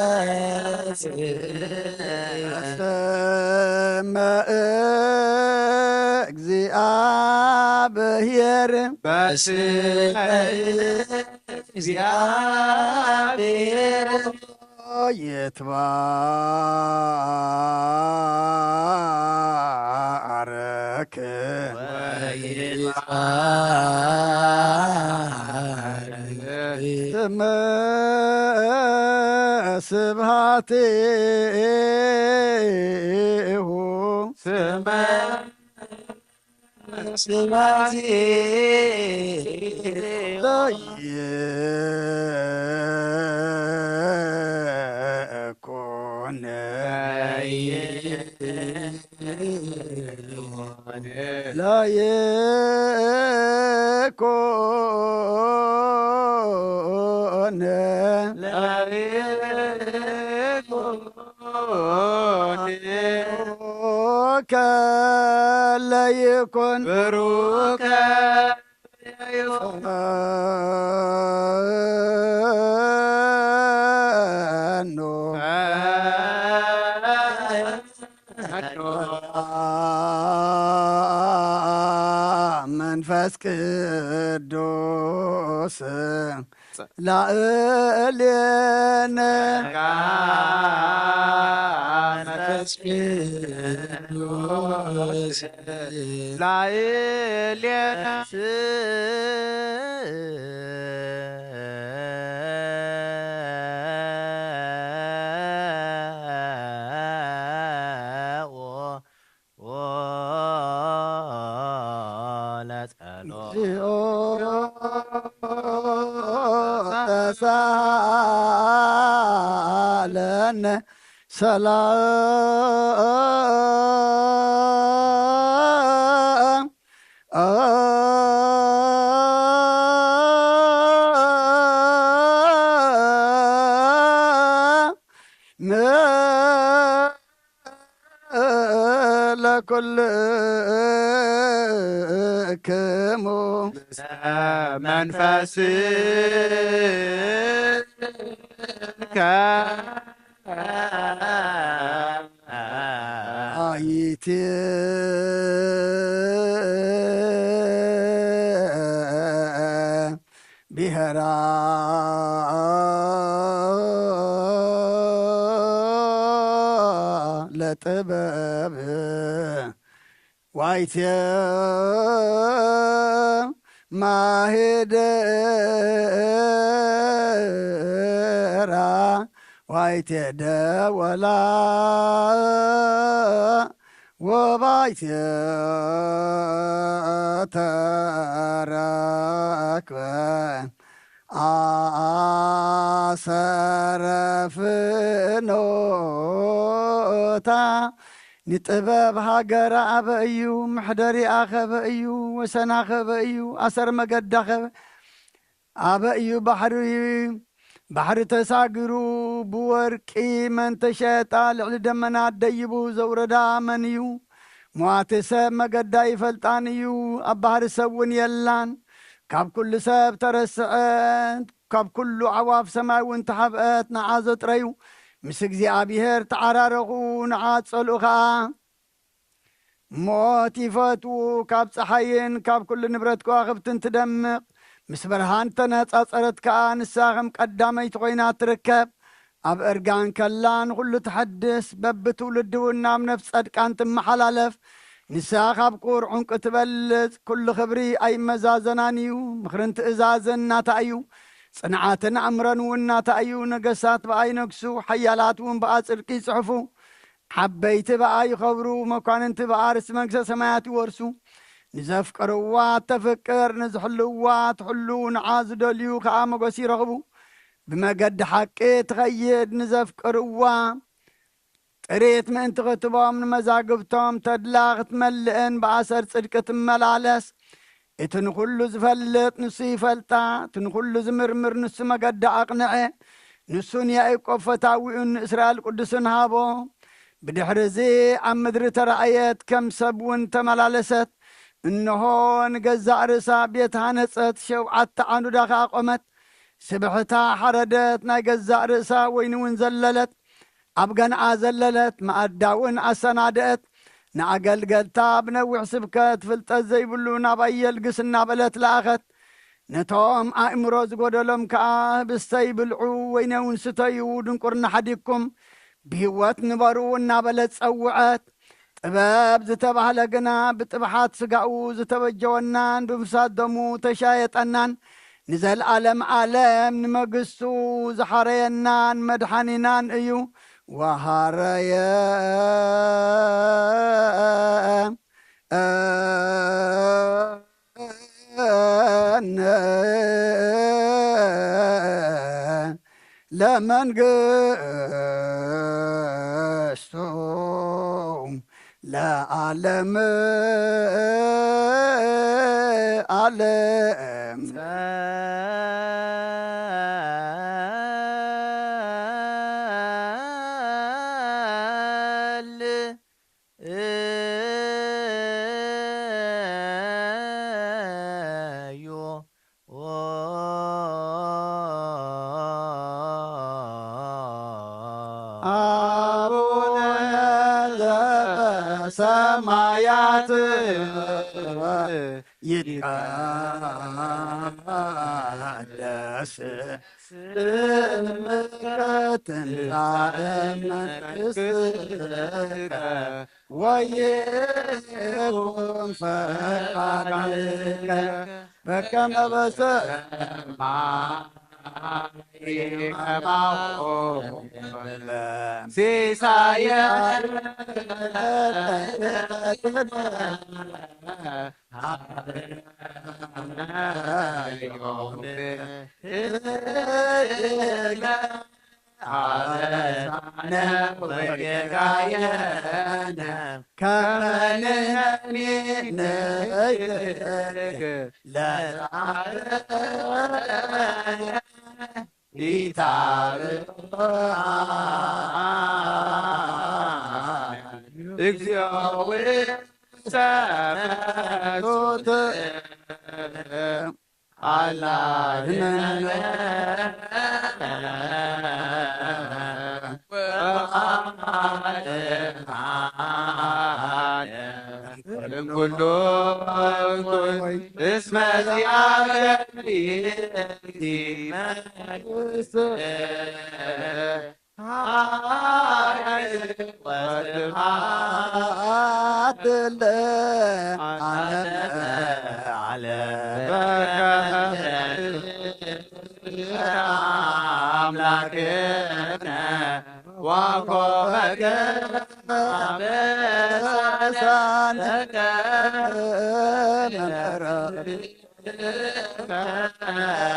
ይመጽእ በስመ እግዚአብሔር በስመ እግዚአብሔር ይትባረክ ስመ ስብሐቲሁ ስመ ለይኩን ለይኩን ብሩከ ለይኩን ብሩከ ፈኖ መንፈስ ቅዱስ ላዕሌነ መንፈስ ቅዱስ ላዕሌነ ተሳለነ ሰላም ለኩልክሙ መንፈስከ አይቴ ብሔራ ለጥበብ ዋይቴ ማሄደራ ዋይቴ ደወላ ወባይቴ ተረክበ አሰረ ፍኖታ ንጥበብ ሃገር ኣበ እዩ ምሕደሪ ኣኸበ እዩ ወሰና ኸበ እዩ ኣሰር መገዳ ኸበ ኣበ እዩ ባሕሪ ተሳጊሩ ብወርቂ መን ተሸጣ ልዕሊ ደመናት ደይቡ ዘውረዳ መን እዩ ሞዋቲ ሰብ መገዳ ይፈልጣን እዩ ኣብ ባሕሪ ሰብ እውን የላን ካብ ኩሉ ሰብ ተረስዐት ካብ ኩሉ ዓዋፍ ሰማይ እውን ተሓብአት ንዓ ዘጥረዩ ምስ እግዚኣብሔር ተዓራረኹ ንዓ ጸልኡ ኸዓ ሞት ይፈትዉ ካብ ፀሓይን ካብ ኩሉ ንብረት ከዋኽብትን ትደምቕ ምስ በርሃን ተነጻጸረት ከዓ ንሳ ኸም ቀዳመይቲ ኮይና ትርከብ ኣብ እርጋን ከላ ንኹሉ ትሐድስ በብትውልድ እውን ናብ ነፍሲ ጸድቃን ትመሓላለፍ ንሳ ካብ ቁር ዑንቂ ትበልጽ ኩሉ ክብሪ ኣይመዛዘናን እዩ ምኽርን ትእዛዝን ናታ እዩ ጽንዓትን ኣእምረን እውን ናታ እዩ ነገሳት በኣ ይነግሱ ሓያላት እውን በኣ ጽድቂ ይጽሕፉ ዓበይቲ በኣ ይኸብሩ መኳንንቲ በኣ ርእሲ መንግሥተ ሰማያት ይወርሱ ንዘፍቅርዋ ተፍቅር ንዝሕልዋ ትሕሉ ንዓ ዝደልዩ ከዓ መጎሲ ይረኽቡ ብመገዲ ሓቂ ትኸይድ ንዘፍቅርዋ ጥሬት ምእንቲ ክትቦም ንመዛግብቶም ተድላ ክትመልእን ብኣሰር ጽድቂ ትመላለስ እቲ ንኹሉ ዝፈልጥ ንሱ ይፈልጣ እቲ ንኹሉ ዝምርምር ንሱ መገዲ ኣቕንዐ ንሱን ያዕቆብ ፈታዊኡን ንእስራኤል ቅዱስን ሃቦ ብድሕሪ እዚ ኣብ ምድሪ ተረእየት ከም ሰብ እውን ተመላለሰት እንሆ ንገዛእ ርእሳ ቤት ሃነጸት 7 ዓንዱዳ ከዓ ቆመት ስብሕታ ሓረደት ናይ ገዛእ ርእሳ ወይኒ እውን ዘለለት ኣብ ገንዓ ዘለለት መኣዳ እውን ኣሰናድአት ንኣገልገልታ ብነዊሕ ስብከት ፍልጠት ዘይብሉ ናብ ኣየልግስ እናበለት ለኣኸት ነቶም ኣእምሮ ዝጐደሎም ከዓ ህብስተይ ብልዑ ወይነ እውን ስተዩ ድንቁርና ሓዲግኩም ብህይወት ንበሩ እናበለት ጸውዐት ጥበብ ዝተባህለ ግና ብጥብሓት ስጋኡ ዝተበጀወናን ብምፍሳት ደሙ ተሻየጠናን ንዘለዓለም ዓለም ንመግስቱ ዝሓረየናን መድሓኒናን እዩ ወሃረየ ለመንግስቱ ለዓለም ዓለም ሰማያት ይትቀደስ ስምከ ትምጻእ መንግሥትከ ወይኩን ፈቃድከ በከመ በሰማይ ከማሁ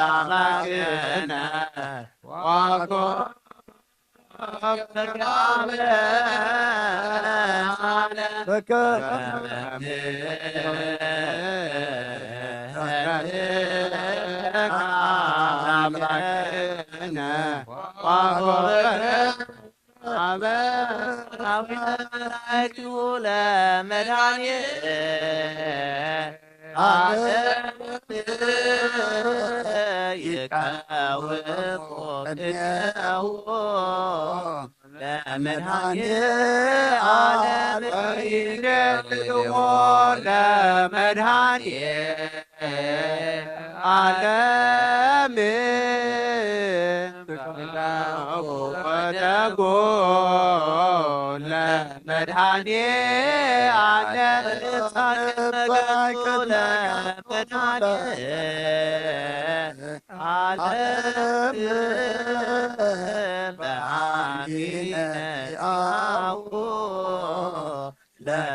أماكننا وكن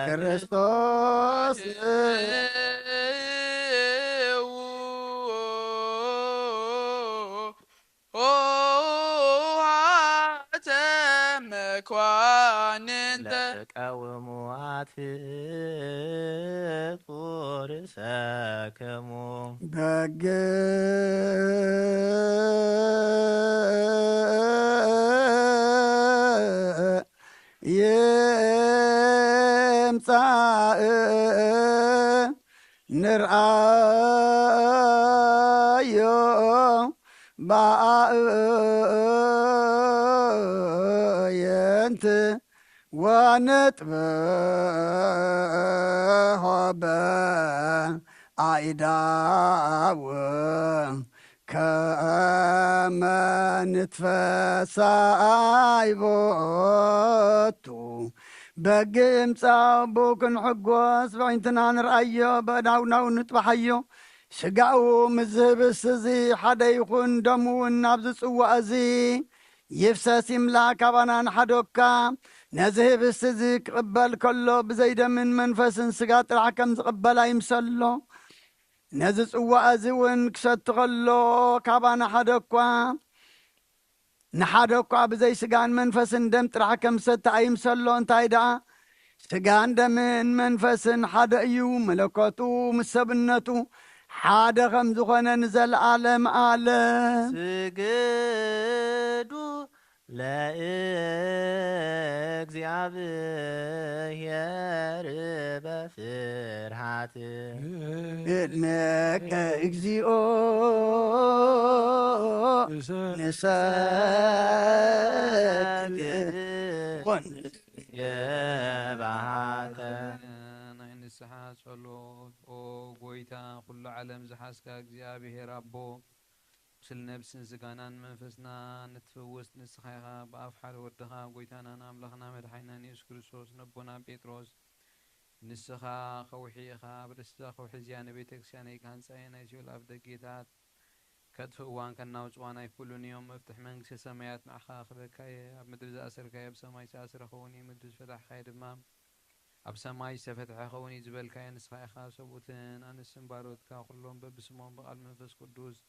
ክርስቶስ ተቃወሙአት ርእሰከሙ በግ የምጻእ ንርአዮ ባእየንት ወንጥበሖ በአይዳው ከመ ንትፈሳይ ቦቱ በግምፃው ቡክን ሕጎስ ብዒንትና ንርአዮ በእዳውናው ንጥባሓዮ ስጋኡ ምዝህብስ እዚ ሓደ ይኹን ደሙ እውን ናብዚ ጽዋእ እዚ ይፍሰስ ይምላ ካባና ንሓደካ ነዚ ህብስቲ እዚ ክቕበል ከሎ ብዘይደምን መንፈስን ስጋ ጥራሕ ከም ዝቕበላ ይምሰሎ ነዚ ጽዋእ እዚ እውን ክሰቲ ከሎ ካባና ሓደኳ ንሓደኳ ብዘይ ስጋን መንፈስን ደም ጥራሕ ከም ሰቲ ኣይምሰሎ እንታይ ደኣ ስጋን ደምን መንፈስን ሓደ እዩ መለኮቱ ምስ ሰብነቱ ሓደ ከም ዝኾነ ንዘለዓለም ዓለም ስግዱ ለእግዚአብሔር በፍርሃት ቅድሜከ እግዚኦ ንሰግድ የባሃተ ናይ ንስሓ ጸሎት ኦ ጎይታ ኩሉ ዓለም ዝሓስካ እግዚኣብሔር ኣቦ ስለ ነብስን ስጋናን መንፈስና ንትፈውስ ንስኻ ኢኻ ብኣፍ ሓደ ወድኻ ጎይታናን ኣምላኽና መድሓኒናን ኢየሱስ ክርስቶስ ነቦና ጴጥሮስ ንስኻ ኸውሒ ኢኻ ብርስታ ኸውሒ እዚያ ንቤተ ክርስቲያን ኢካንፃየ ናይ ሲኦል ኣፍ ደጌታት ከጥፍእዋን ከናውፅዋን ኣይክእሉን እዮም መፍትሒ መንግስቲ ሰማያት ንዓኻ ክበካየ ኣብ ምድሪ ዝኣሰርካየ ኣብ ሰማይ ዝኣስረ ኸውን እዩ ምድሪ ዝፈታሕካየ ድማ ኣብ ሰማይ ዝተፈትሐ ኸውን እዩ ዝበልካየ ንስኻ ኢኻ ሰብኡትን ኣንስትን ባሮትካ ኩሎም በብስሞም ብቓል መንፈስ ቅዱስ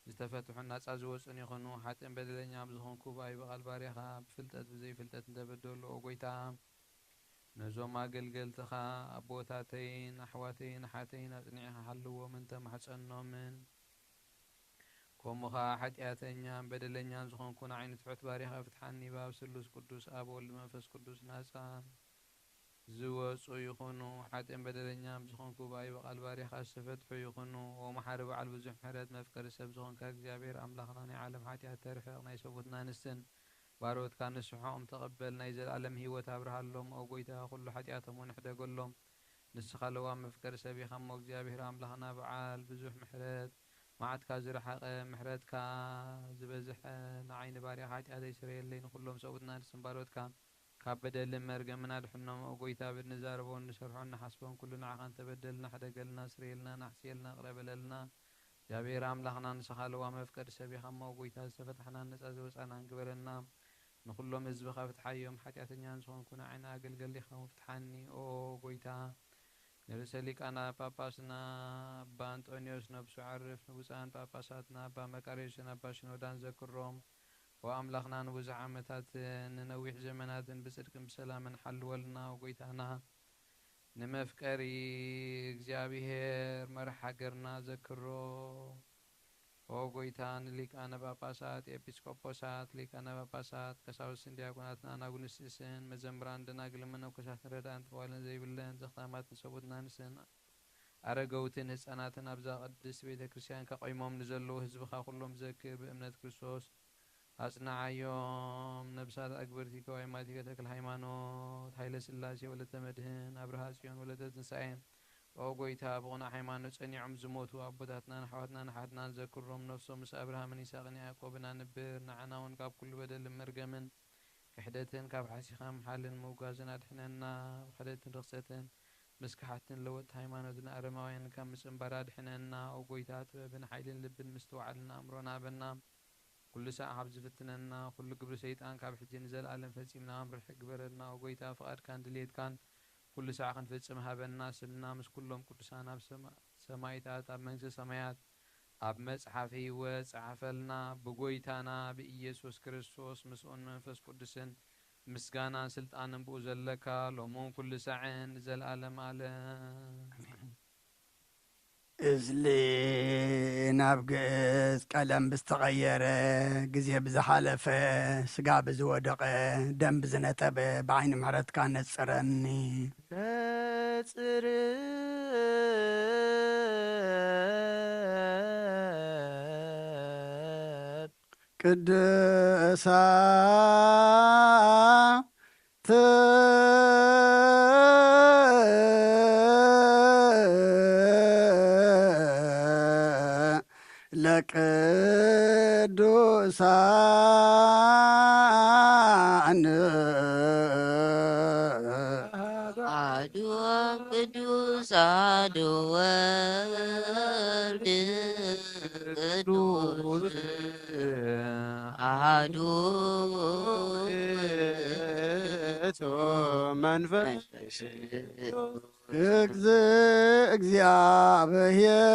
ዝተፈትሑ ናፃ ዝወፁን ይኹኑ ሓጥን በደለኛ ብዝኾንኩ ባይ በቓል ባርያኻ ብፍልጠት ብዘይፍልጠት እንተበደሉ ጎይታ ነዞም ኣገልገልትኻ ኣቦታተይን ኣሕዋተይን ኣሓተይን ኣጽኒዕኻ ሃልዎምን ተማሕፀኖምን ከምኡኻ ሓጢኣተኛን በደለኛን ዝኾንኩ ንዓይኒ ትሑት ባርያኻ ፍትሓኒ ባብ ስሉስ ቅዱስ ኣብ ወልድ መንፈስ ቅዱስ ናፃ ዝወፁ ይኹኑ ሓጥን በደለኛን ብዝኾንኩ ባይ በቓል ባርያኻ ዝተፈትሑ ይኹኑ ወመሓሪ በዓል ብዙሕ ምሕረት መፍቀሪ ሰብ ዝኾንካ እግዚኣብሔር ኣምላኽና ናይ ዓለም ሓጢኣት ተርሕቕ ናይ ሰቡትና ንስትን ባሮትካ ንስሖም ተቐበል ናይ ዘለዓለም ህይወት ኣብርሃሎም ኦ ጎይታ ኩሉ ሓጢኣቶም ንሕደገሎም ንስኻ ለዋ መፍቀሪ ሰብ ኢኻ እሞ እግዚኣብሔር ኣምላኽና በዓል ብዙሕ ምሕረት መዓትካ ዝረሓቐ ምሕረትካ ዝበዝሐ ንዓይኒ ባርያኻ ሓጢኣተይ ስረየለይ ንኩሎም ሰቡትና ንስን ባሮትካ ካብ በደልን መርገምን ኣድሕኖም ኦ ጎይታ ብንዛረቦን ንሰርሖን ንሓስቦን ኩሉ ንዓኻ እንተበደልና ሕደገልና ስረየልና ናሕስየልና ቅረበለልና እግዚኣብሔር ኣምላኽና ንስኻ ለዋ መፍቀሪ ሰብ ኢኻ እሞ ጎይታ ዝተፈትሐና ነፃ ዘወፃና ንግበረና ንኩሎም ህዝብኻ ፍትሓዮም ሓጢኣተኛን ዝኾንኩ ንዓይና ኣገልገሊኻ ፍትሓኒ ኦ ጎይታ ንርእሰ ሊቃና ጳጳስና አባ አንጦኒዮስ ነብሱ ዓርፍ ንጉፃን ጳጳሳትና አባ መቃርዮስን አባ ሽኖዳን ዘክሮም ወአምላኽና ንብዙሕ ዓመታት ንነዊሕ ዘመናትን ብጽድቅን ብሰላምን ሓልወልና ወጎይታና ንመፍቀሪ እግዚአብሔር መርሕ ሃገርና ዘክሮ ወጎይታ ንሊቃነ ጳጳሳት ኤጲስቆጶሳት ሊቃነ ጳጳሳት ቀሳውስትን ዲያቆናትን አናጉንስስን መዘምራን ደናግል መነኮሳትን ረዳእን ተዋልን ዘይብለን ዘኽታማትን ሰቡትና ንስን አረገውትን ህፃናትን ኣብዛ ቅድስት ቤተ ክርስቲያን ከቆይሞም ንዘለዉ ህዝብኻ ኩሎም ዘክር ብእምነት ክርስቶስ አጽናዓዮም ነብሳት አግብርቲ ከዋይማቲከ ተክለ ሃይማኖት ኃይለ ሥላሴ ወለተ መድህን አብርሃ ጽዮን ወለተ ትንሣኤን ወጎይታ ብቑና ሃይማኖት ጸኒዖም ዝሞቱ አቦታትናን ኣሕዋትናን ሓድናን ዘክሮም ነፍሶም ምስ አብርሃምን ይስሐቅን ያዕቆብን ኣንብር ንዓና እውን ካብ ኩሉ በደልን መርገምን ክሕደትን ካብ ሓሲኻም ሓልን ምውጋዝን ኣድሕነና ብክሕደትን ርክሰትን ምስካሓትን ለወጥ ሃይማኖትን ኣረማውያን ካብ ምፅንባር ኣድሕነና ወጎይታ ጥበብን ሓይልን ልብን ምስትውዓልን ኣእምሮና ኣበና ኩሉ ሰዓት ካብ ዝፍትነና ኩሉ ግብሪ ሰይጣን ካብ ሕጂ ንዘለኣለም ፈጺምና ምርሕ ግበረልና ወጎይታ ፍቓድካን ድሌትካን ኩሉ ሰዓት ክንፍጽም ሃበና ስልና ምስ ኩሎም ቅዱሳን ኣብ ሰማይታት ኣብ መንግስቲ ሰማያት ኣብ መጽሓፍ ሕይወት ጸሓፈልና ብጎይታና ብኢየሱስ ክርስቶስ ምስኡን መንፈስ ቅዱስን ምስጋናን ስልጣንን ብኡ ዘለካ ሎሞን ኩሉ ሰዓን ንዘለኣለም ኣለም እዝሊ ናብ ግእዝ ቀለም ብዝተቐየረ ግዜ ብዝሓለፈ ስጋ ብዝወደቐ ደም ብዝነጠበ ብዓይኒ ምሕረትካ ነጽረኒ ነጽር ቅድሳ ለቅዱሳን አሐዱ ቅዱስ አሐዱ ወልድ ቅዱስ አሐዱ መንፈስ እግዚአብሔር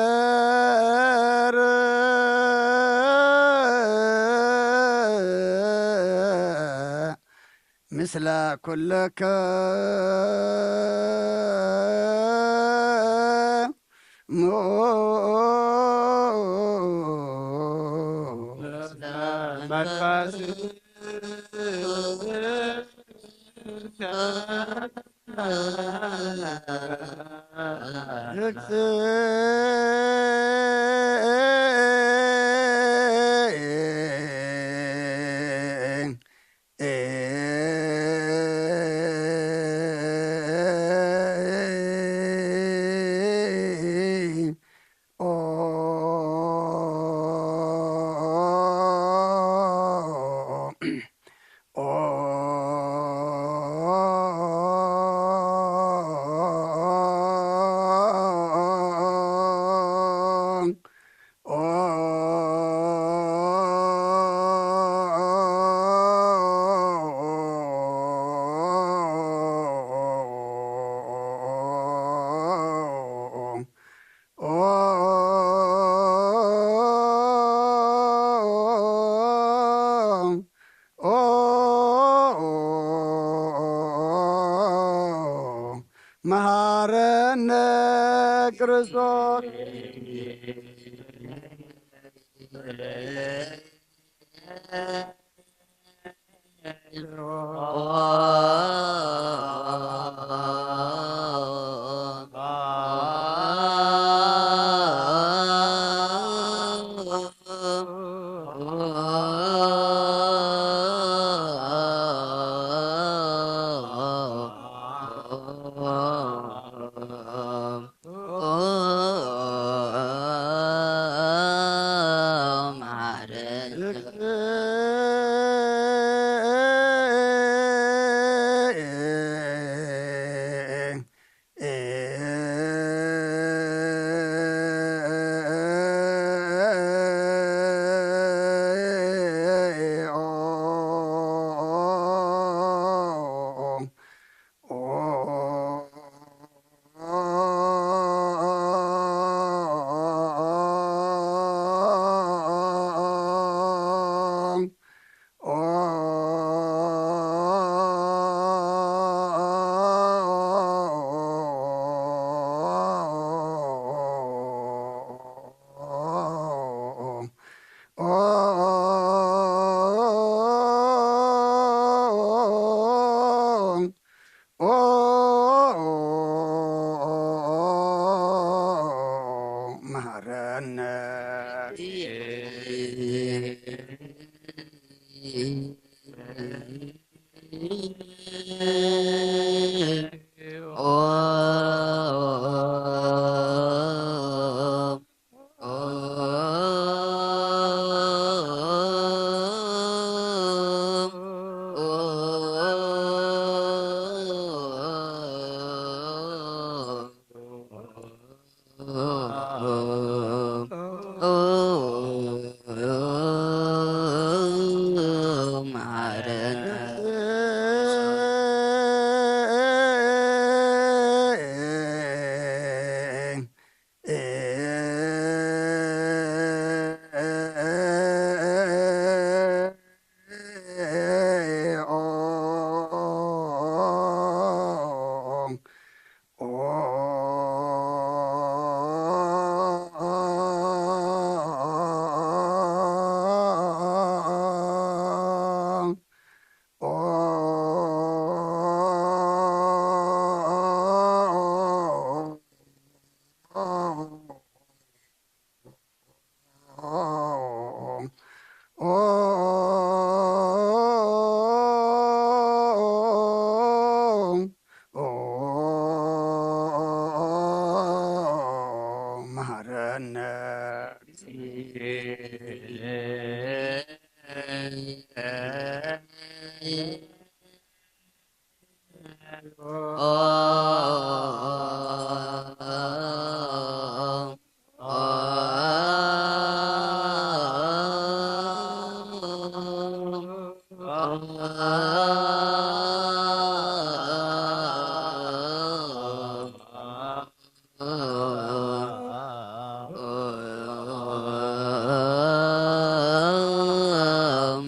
ምስለ ኩለከ መንፈስ መሐረነ ክርስቶስ መሐረነ መሐረነ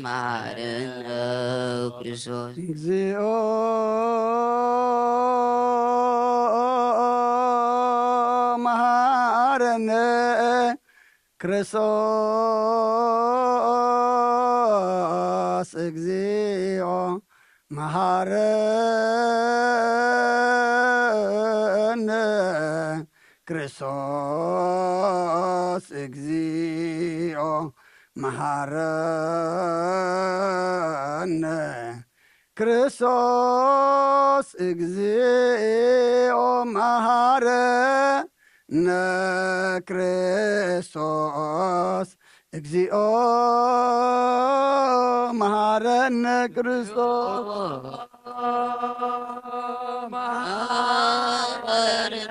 መሐረነ ክርስቶስ እግዚኦ መሐረነ ክርስቶስ እግዚኦ መሐረነ ክርስቶስ እግዚኦ መሐረነ ክርስቶስ እግዚኦ መሐረነ ክርስቶስ እግዚኦ መሐረነ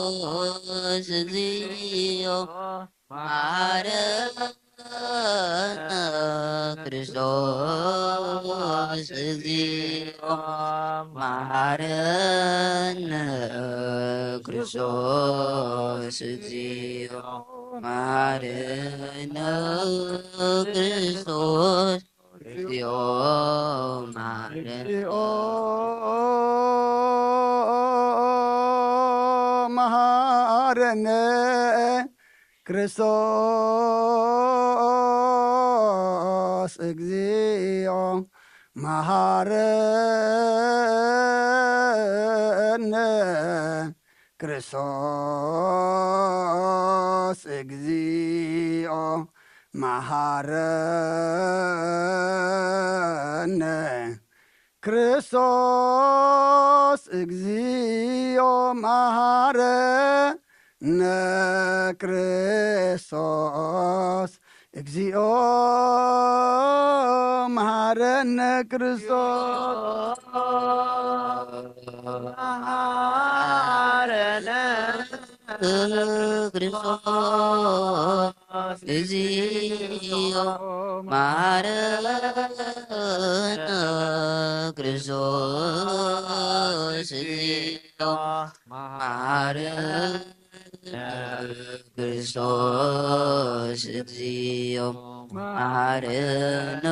ክርስቶስ እግዚኦ መሐረነ ክርስቶስ እግዚኦ መሐረነ ክርስቶስ እግዚኦ መሐረነ ክርስቶስ እግዚኦ መሐረነ መሐረነ ክርስቶስ እግዚኦ መሐረነ ክርስቶስ እግዚኦ መሐረነ ክርስቶስ እግዚኦ መሐረነ ክርስቶስ እግዚኦ መሐረነ ክርስቶስ መሐረነ ክርስቶስ እግዚኦ መሐረነ ክርስቶስ እግዚኦ መሐረነ ክርስቶስ እግዚኦ መሐረነ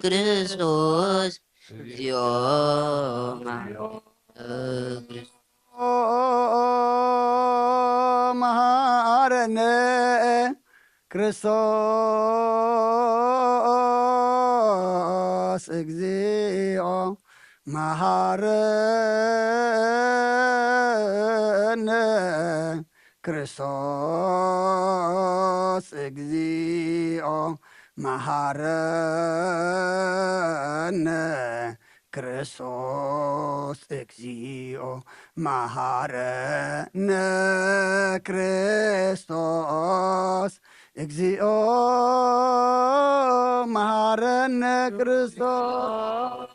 ክርስቶስ እግዚኦ መሐረነ ክርስቶስ እግዚኦ መሃረነ ክርስቶስ እግዚኦ መሃረነ ክርስቶስ እግዚኦ መሃረነ ክርስቶስ እግዚኦ መሃረነ ክርስቶስ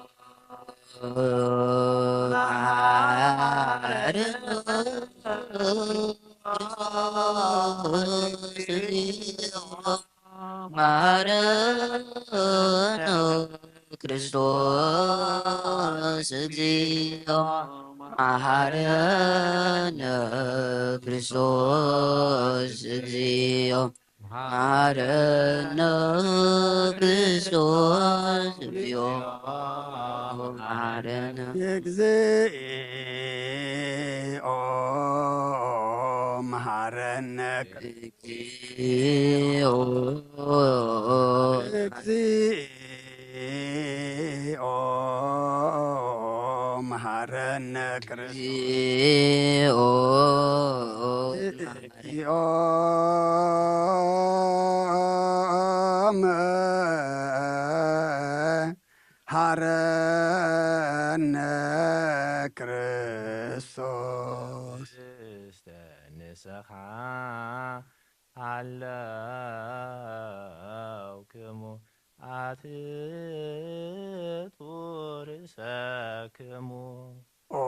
ክርስቶስ እግዚኦ መሐረነ ክርስቶስ እግዚኦ መሐረነ ክርስቶስ እግዚኦ መሐረነ እግዚኦ መሐረነ እግዚኦ እግዚኦ መሐረነ እግዚኦ እግዚኦ መሐረነ ክርስቶስ ንስኻ ኣለውክሙ አትጡ ርእሰክሙ ኦ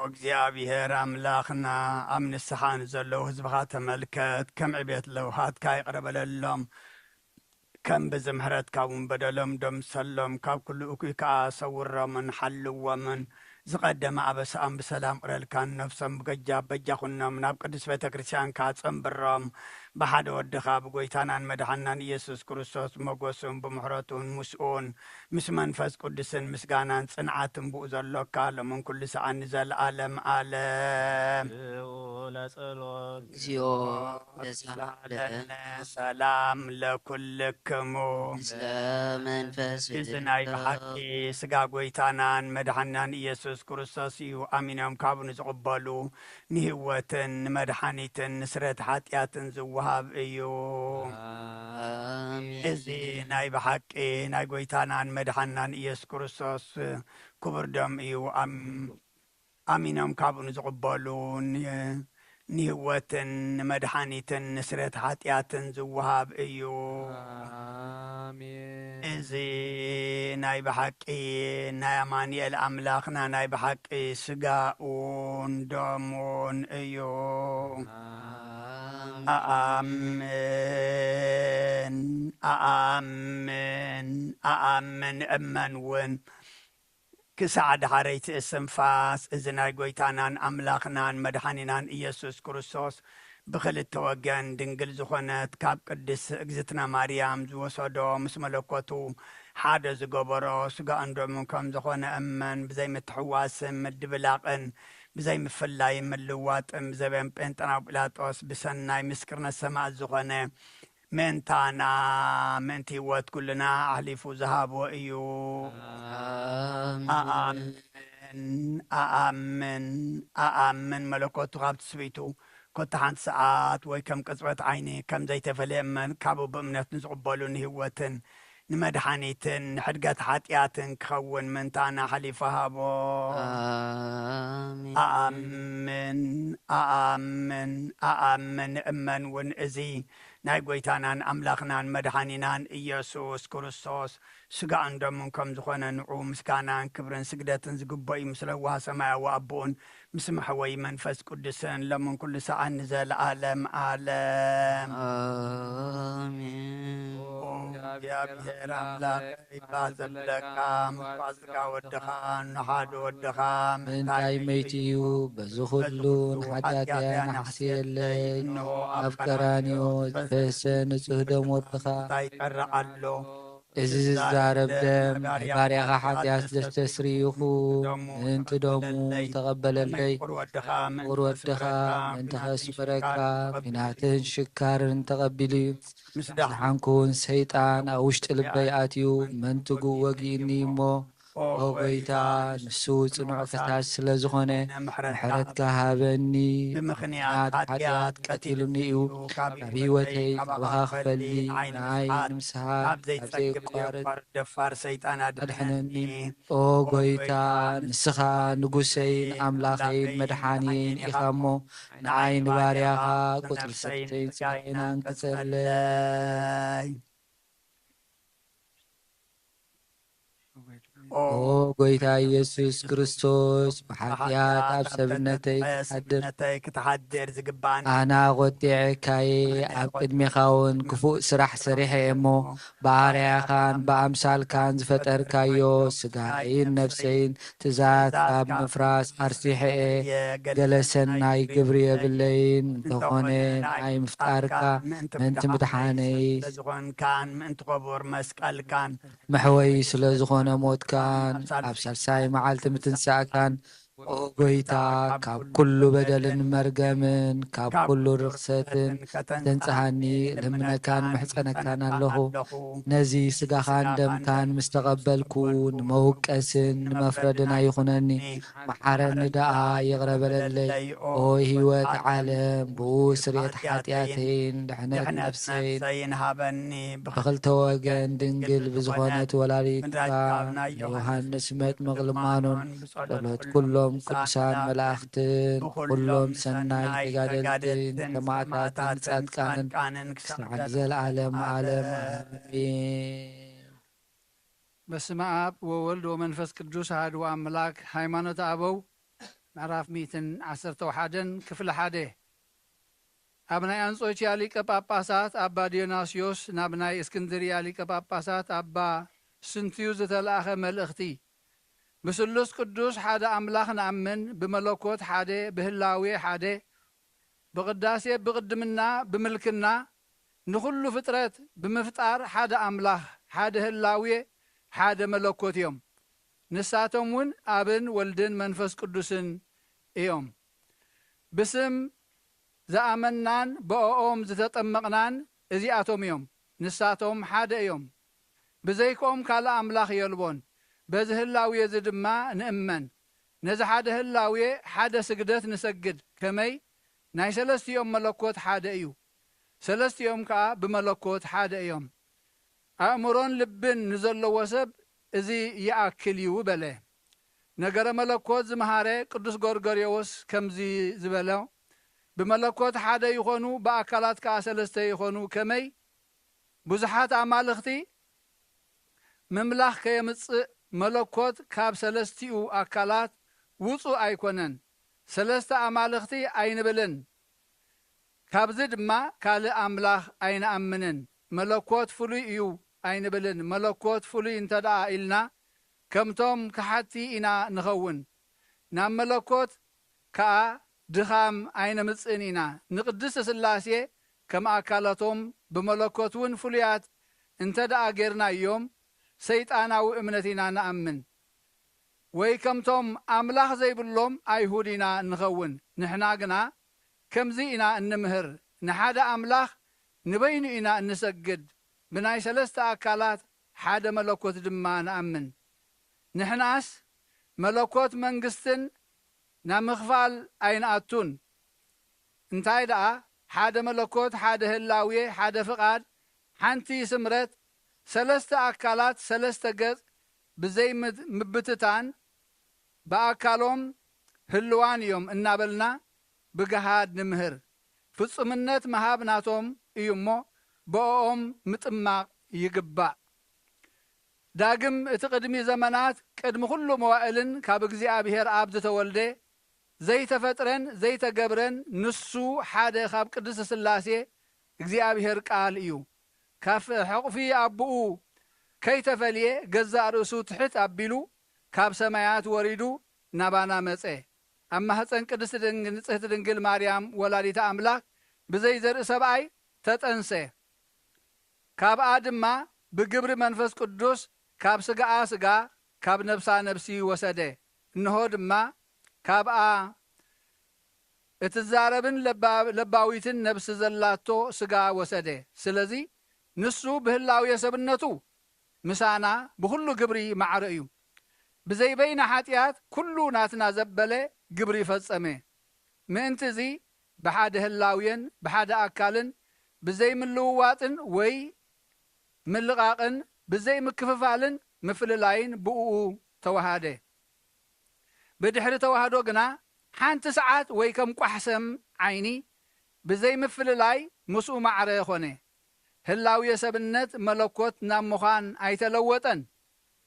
እግዚአብሔር አምላኽና ኣብ ንስሓን ዘለዉ ህዝብኻ ተመልከት ከም ዕቤት ለውሃትካ ይቕረበለሎም ከም ብዝምሕረትካ እውን በደሎም ደምሰሎም ካብ ኩሉ እኩይ ከዓ ሰውሮምን ሓልዎምን ዝቐደመ ኣበሳኦም ብሰላም ቅረልካን ነፍሶም ብገጃብ በጃኹኖም ናብ ቅዱስ ቤተ ክርስቲያንካ ጸንብሮም ብሓደ ወድኻ ብጐይታናን መድሓናን ኢየሱስ ክርስቶስ መጐሱን ብምሕረቱን ምስኡን ምስ መንፈስ ቅዱስን ምስጋናን ጽንዓትን ብኡ ዘሎካ ሎምን ኩሉ ሰዓት ንዘለኣለም ኣለም ለጸሎት እግዚኦ ለሳለነ ሰላም ለኩልክሙ ምስለ መንፈስ እዚ ናይ ብሓቂ ስጋ ጐይታናን መድሓናን ኢየሱስ ክርስቶስ እዩ ኣሚኖም ካብኡ ንዝቕበሉ ንህይወትን ንመድሓኒትን ንስረት ሓጢኣትን ዝወሃብ እዩ እዚ ናይ ብሓቂ ናይ ጐይታናን መድሓናን ኢየሱስ ክርስቶስ ክቡር ደም እዩ ኣሚኖም ካብኡ ንዝቕበሉ ንህይወትን ንመድሓኒትን ንስረት ሓጢኣትን ዝወሃብ እዩ እዚ ናይ ብሓቂ ናይ ኣማኒኤል ኣምላኽና ናይ ብሓቂ ስጋኡን ደሙን እዩ ኣኣምን ኣኣምን ኣኣምን እመን እውን ክሳዕ ድሓረይቲ እስንፋስ እዚ ናይ ጐይታናን ኣምላኽናን መድሓኒናን ኢየሱስ ክርስቶስ ብክልተ ወገን ድንግል ዝኾነት ካብ ቅድስ እግዝእትና ማርያም ዝወሰዶ ምስ መለኮቱ ሓደ ዝገበሮ ስጋኡን ደሙን ከም ዝኾነ እመን ብዘይ ምትሕዋስን ምድብላቕን ብዘይ ምፍላይ ምልዋጥን ብዘበን ጴንጠናዊ ጲላጦስ ብሰናይ ምስክርነት ሰማዕት ዝኾነ ምእንታና ምእንቲ ህይወት ኩልና ኣሕሊፉ ዝሃቦ እዩ ኣኣምን መለኮቱ ካብ ትስቢቱ ኮታ ሓንቲ ሰዓት ወይ ከም ቅጽበት ዓይኒ ከም ዘይተፈለየ እመን ካብኡ ብእምነት ንዝቕበሉ ንህይወትን ንመድሓኒትን ንሕድገት ሓጢኣትን ክኸውን ምንታና ሓሊፉ ሃቦ ኣኣምን እመን እውን እዚ ናይ ጐይታናን ኣምላኽናን መድሓኒናን ኢየሱስ ክርስቶስ ስጋኡን ደሙን ከም ዝኾነ ንዑ ምስጋናን ክብርን ስግደትን ዝግበኦ እዩ ምስ ለዋሃ ሰማያዊ ኣቦኡን ምስ መሕወይ መንፈስ ቅዱስን ሎምን ኩሉ ሰዓት ንዘለኣለም ኣለም እግዚአብሔር ኣምላኽ ይባህ ዘብለካ ምፋዝካ ወድኻ ንሓደ ወድኻ ምንታይ መይቲ እዩ በዚ ኩሉ ንሓጢኣትያ ናሕስየለይ ኣብ ቀራንዮ ዝፈሰ ንጹህ ደም ወድኻ እንታይ ይቀርቕ ኣሎ እዚ ዝዛረብ ደም ናይ ባርያኻ ሓጢኣት ዘስተስርይኹ ምእንቲ ደሙ ተቐበለለይ ፍቑር ወድኻ ምእንቲ ከስምረካ ኲናትን ሽካርን ተቐቢሉ እዩ ምስ ድሓንኩ እውን ሰይጣን ኣብ ውሽጢ ልበይ ኣትዩ መንትጉ ወጊእኒ እሞ ኦ ጎይታ ንሱ ጽኑዕ ከሳሽ ስለ ዝኾነ ምሕረትካ ሃበኒ ብምኽንያት ሓጢኣት ቀቲሉኒ እዩ ካብ ህይወተይ ጸባኻ ክፈሊ ንዓይ ንምስሓቅ ኣብ ዘይቋርጥ ደፋር ሰይጣን ኣድሕነኒ ኦ ጎይታ ንስኻ ንጉሰይን ኣምላኸይን መድሓኒን ኢኻ እሞ ንዓይ ንባርያኻ ቁፅሪ ሰተይን ጽናዕናን ክጸለይ ኦ ጎይታ ኢየሱስ ክርስቶስ ብሓጢኣት ኣብ ሰብነተይ ክትሓድር ዝግባእኒ ኣና ቖጢዕካየ ኣብ ቅድሚኻ እውን ክፉእ ስራሕ ሰሪሐ እሞ ብኣርያኻን ብኣምሳልካን ዝፈጠርካዮ ስጋይን ነፍሰይን ትእዛዝካ ብምፍራስ ኣርሲሐ እየ ገለ ሰናይ ግብሪ የብለይን እንተኾነ ንዓይ ምፍጣርካ ምእንቲ ምድሓነይ ስለዝኾንካን ምእንቲ ኸቡር መስቀልካን መሕወይ ስለ ዝኾነ ሞትካ ኣብ ሳልሳይ መዓልቲ ምትንሳእካን ኦ ጎይታ ካብ ኩሉ በደልን መርገምን ካብ ኩሉ ርክሰትን ተንጽሃኒ ልምነካን ምሕፀነካን ኣለኹ ነዚ ስጋኻን ደምካን ምስ ተቐበልኩ ንመውቀስን ንመፍረድን ኣይኹነኒ መሓረኒ ደኣ ይቕረበለለይ ኦ ህይወት ዓለም ብኡ ስርየት ሓጢኣተይን ድሕነት ነፍሰይን ሃበኒ ብኽልተ ወገን ድንግል ብዝኾነት ወላዲትካ ዮሃንስ መጥምቕ ልማኖን ጸሎት ኩሎም ቅዱሳን መላእኽትን ኩሎም ሰናይ ተጋደልትን ሰማዕታትን ጻድቃንን ክሳዕ ዘለዓለም ዓለም አሜን። በስመ አብ ወወልድ ወመንፈስ ቅዱስ አሐዱ አምላክ። ሃይማኖተ አበው ምዕራፍ 111 ክፍሊ 1 ኣብ ናይ አንጾኪያ ሊቀ ጳጳሳት አባ ዲዮናስዮስ ናብ ናይ እስክንድርያ ሊቀ ጳጳሳት አባ ስንትዩ ዝተለኣኸ መልእኽቲ بسلوس قدوس حدا أملاخ نأمن بملكوت حدا بهلاوي حدا بقداسي بقدمنا بملكنا نخلو فترات بمفتار حدا أملاخ حدا هلاوي حدا ملكوت يوم نساتهم ون أبن ولدن منفس قدوسن يوم بسم زأمنان بأوم زتتأمقنان إذي أتوم يوم نساتهم حدا يوم بزيكم كالا أملاخ يلبون بذ هلاوية زدما نأمن نزا حدا هلاوية حدا سجدت نسجد كمي ناي سلست يوم ملكوت حدا ايو سلست يوم كا بملكوت حدا يوم أمرون لبن نزل وسب ازي يأكل يو بله نقر ملكوت زمهاري قدس غرغريوس كمزي زبلاو بملكوت حدا يخونو بأكلات كا سلست يخونو كمي بزحات أعمالختي مملاخ كيمتص ملكوت كاب سلستيو أكلات وصو أيكونن سلست أمالختي أين بلن كاب زد ما كال أملاخ أين أمنن ملكوت فلي يو أين بلن ملكوت فلي انتدعى إلنا كم توم كحتي إنا نغون نام ملكوت كا دخام أين متصنينا نقدس سلاسي كم أكالاتهم بملكوتون فليات انتدعى غيرنا يوم سيطاناو امنتنا نأمن ويكمتم أملاخ زي بلوم أيهودنا نخون نحناقنا كمزينا النمهر نحادا أملاخ نبينينا نسجد بناي سلسة أكالات حادا ملكوت دما نأمن نحناس ملكوت منقستن نمخفال أين أتون انتاي دا حادا ملكوت حادا هلاوية حادا فقاد حانتي سمرت سلسة أكالات سلسة قد بزي مبتتان بأكالهم هلوان يوم النابلنا بقهاد نمهر فتصمنات مهابناتهم يومو بأوهم متماق يقبع داقم اتقدمي زمانات قدم كل موائلن كابقزي أبهر عبد تولده زي تفترن زي تقبرن نسو حادة خاب قدس سلاسي قزي أبهر قال إيو كاف حقفي أبوه كي تفليه جزاء رسو تحت أبيلو كاب سمايات وريدو نبانا مسئ أما هتسن قدس دنجل مريم ولادة أملاك بزي زر سبعي تتنسي كاب آدم ما بجبر منفس قدوس كاب سقا سقا كاب نفسا نفسي وسده نهود ما كاب اتزاربن لباويتن نفس زلاتو سقا وسده سلزي نسو بهلاو يسبنتو مسانا بخلو قبري مع رأيو بزي بين حاتيات كلو ناتنا زبلة قبري فصمه منتزي بحاد هلاوين بحاد أكالن بزي ملوواتن وي ملغاقن بزي مكففالن مفللاين بقو توهاده بدحر توهادو قنا حان تسعات وي كم قحسم عيني بزي مفللاي مسؤ معره يخونه هلاو يسبنت ملكوت نامخان ايتلوطن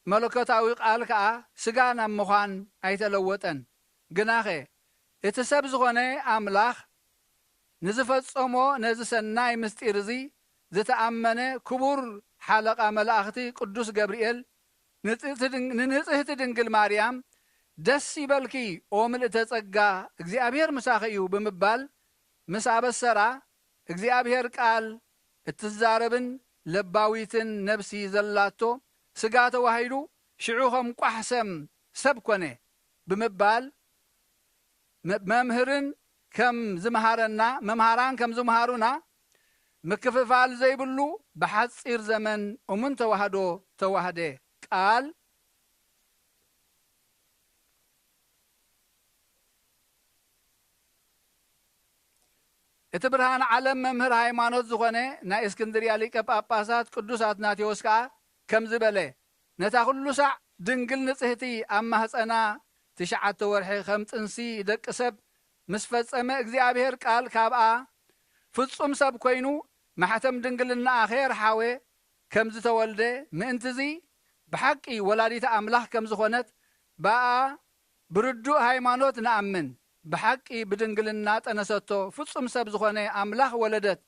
ملكوتاوي قال كا سغا نامخان ايتلوطن قناخه اتسب زغونه املاخ نزفصمو نزسناي مستيرزي زتامنه كبر حلقه ملائختي قدوس جبريل ننصحت دنگل مريم دس يبلكي اومل تصغا እግዚአብሔር مساخيو بمبال مسابسرا እግዚአብሔር ቃል اتزاربن لباويتن نفسي زلاتو سقاته وهيدو شعوهم قحسم سبكونه بمبال ممهرن كم زمهارنا ممهران كم زمهارونا مكففال زي بلو بحصير زمن ومن توهده قال اتبرهان عالم ممهر هايمانوت زغونه نا اسكندريا ليقه ጳጳሳት ቅዱስ አትናቴዎስ ካ ከም ዝበለ ነታ ኩሉ ሳዕ ድንግል ንጽህቲ ኣብ ማህፀና 9 ወርሒ ከም ጥንሲ ደቂ ሰብ ምስ ፈጸመ እግዚአብሔር ቃል ካብኣ ፍጹም ሰብ ኮይኑ ማሕተም ድንግልና ኣኼር ሓዌ ከም ዝተወልደ ምእንትዚ ብሓቂ ወላዲተ ኣምላኽ ከም ዝኾነት በኣ ብርዱእ ሃይማኖት ንኣምን بحق بدنجلنا تنسطو فصم سب زخونه أملاخ ولدت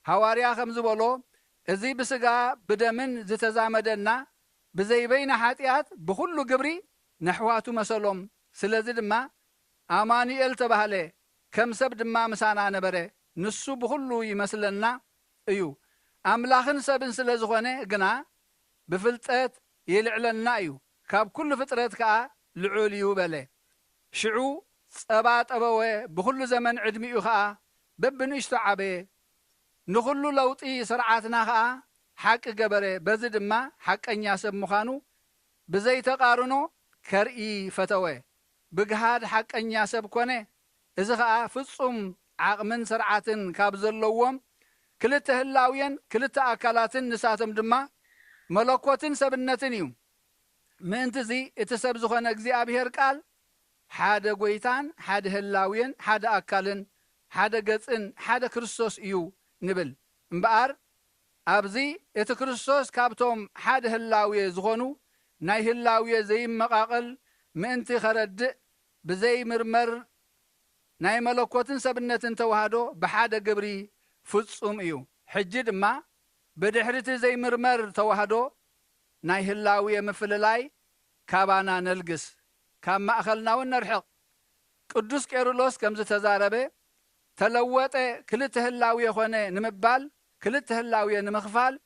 هواريا خمز بولو ازي بسقا بدمن زتزامدنا بزي بين حاتيات بخلو قبري نحواتو مسلوم سلزد ما آماني التبهالي كم سب دما مسانا نبري نسو بخلو يمسلنا ايو أملاخن سبن سلزخونه قنا بفلتات يلعلنا ايو كاب كل فترات كا لعوليو بلي شعو صبات أبوه بكل زمن عدمي خا ببنش تعبه نخلو لوطي سرعتنا خا حق جبره بزد ما حق أن ياسب مخانو بزي تقارنو كرئي فتوه بجهاد حق أن ياسب كونه إذا خا فصم عقمن سرعتن كابزلوهم كلته اللاوين كلته أكلاتن نساتم دما ملكوتن سبنتنيو من تزي اتسب زخنا እግዚአብሔር ቃል حدا قويتان حدا هلاوين حدا أكالن حدا قصن حدا كريستوس إيو نبل مبار أبزي إت كريستوس كابتوم حدا هلاوية زغونو ناي هلاوية زي مقاقل مأنتي خرد بزي مرمر ناي ملكوتن سبنتن توهادو بحدا قبري فتصوم إيو حجد ما بدحرتي زي مرمر توهادو ناي هلاوية مفللاي كابانا نلقس كم أخلنا ونرحق قدوس كيرلس كم زتزاربه تلوت كلته اللاوية خونه نمبال كلته اللاوية نمخفال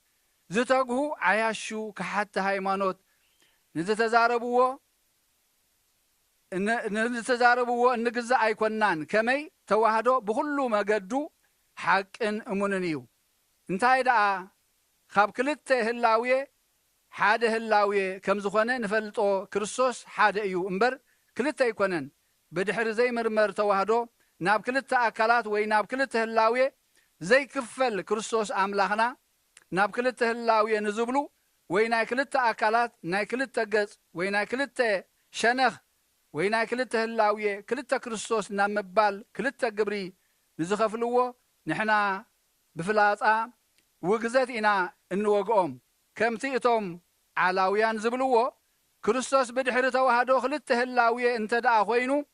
زتوجه عياشو كحتى هايمانوت نزتزاربوه نزتزاربوه نجزء أيقونان كمي توهدو بخلو ما قدو حق إن أمونيو انتهي دا خاب كلته اللاوية حاده هلاوية كم زخونه نفلتو كريستوس حاده ايو امبر كلتا يكونن بدحر زي مرمر توهدو ناب كلتا اكالات وي ناب كلتا هلاوية زي كفل كريستوس املاخنا ناب كلتا هلاوية نزبلو وي ناي كلتا اكالات ناي كلتا قص وي ناي كلتا شنخ وي ناي كلتا هلاوية كلتا كريستوس نام مبال كلتا قبري نزخفلوه نحنا بفلاطا وقزت انا انوقعهم كم تيتم علاويان زبلوه كريستوس بدحر توهدو خلته هلاوية انت دا خوينو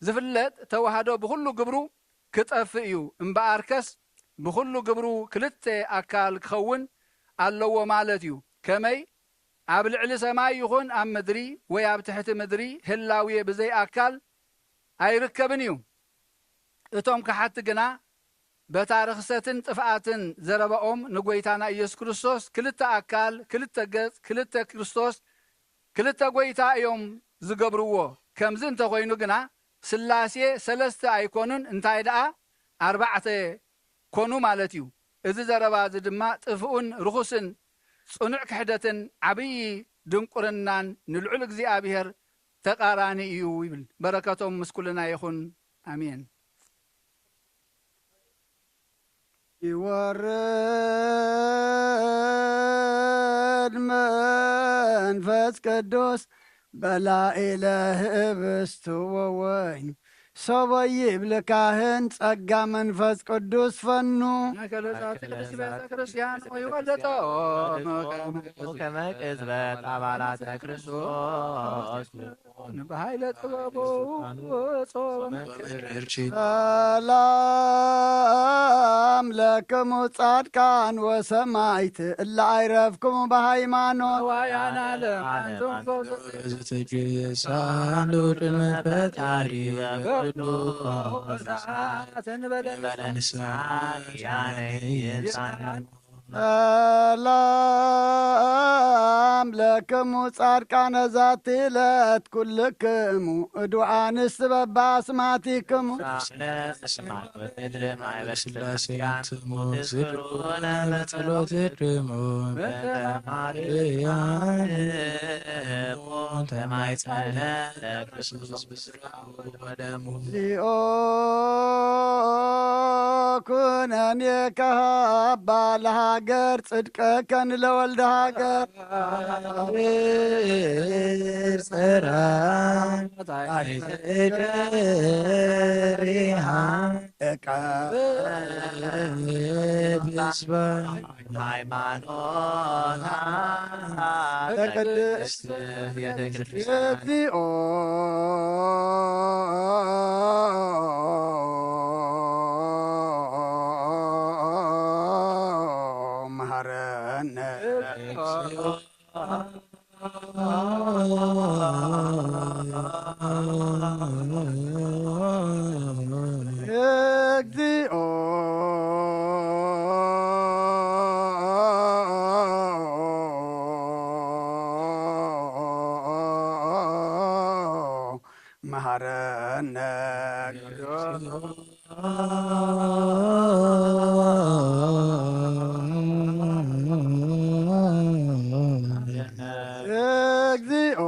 زفلت توهدو بخلو قبرو كتأفئيو امباركس بخلو قبرو كلته أكال كخون اللو مالتيو كمي عبل علي سماي يخون ام مدري وياب تحت مدري هلاوية بزي أكال اي ركبنيو اتوم كحت قنا በታርክሰትን ጥፍኣትን ዘረበኦም ንጎይታና ኢየሱስ ክርስቶስ ክልተ ኣካል ክልተ ገጽ ክልተ ክርስቶስ ክልተ ጎይታ እዮም ዝገብርዎ ከምዚ እንተኮይኑ ግና ስላሴ ሰለስተ ኣይኮኑን እንታይ ደኣ ኣርባዕተ ኮኑ ማለት እዩ እዚ ዘረባ እዚ ድማ ጥፍኡን ርኹስን ጽኑዕ ክሕደትን ዓብይ ድንቁርናን ንልዑል እግዚኣብሔር ተቃራኒ እዩ ይብል በረከቶም ምስኩልና ይኹን አሜን ይወርድ መንፈስ ቅዱስ በላዕለ ህብስቱ ወወይኑ ሰበይ ብልካህን ጸጋ መንፈስ ቅዱስ ፈኑ ክርስቲያን ወይወለጦ ከመ ቅጽበት አባላተ ክርስቶስ በኃይለ ጥበቡ ሰላም ለክሙ ጻድቃን ወሰማይት እላ አይረፍክሙ በሃይማኖት ዋያን ዓለም አንቱም ዝትጅሳሉ ቅድመ ፈጣሪ በቅዱሳትን ሰላም ለክሙ ጻድቃነ ዛቲ ዕለት ኩልክሙ እዱዓንስ በባስማቲክሙ ስላሴትሙ ዝድሩነ በጸሎት ድሙ ተማይጸነ ለክርስቶስ ብስራው ወደሙ ዚኦ ኩነኔ ከሃባ ለሃገር ጽድቀከን ለወልደ ሃገር ጽራ ታሪሪሃ እቀብስበ ሃይማኖት ተቅድስት እግዚኦ መሐረነ እግዚኦ መሐረነ እግዚኦ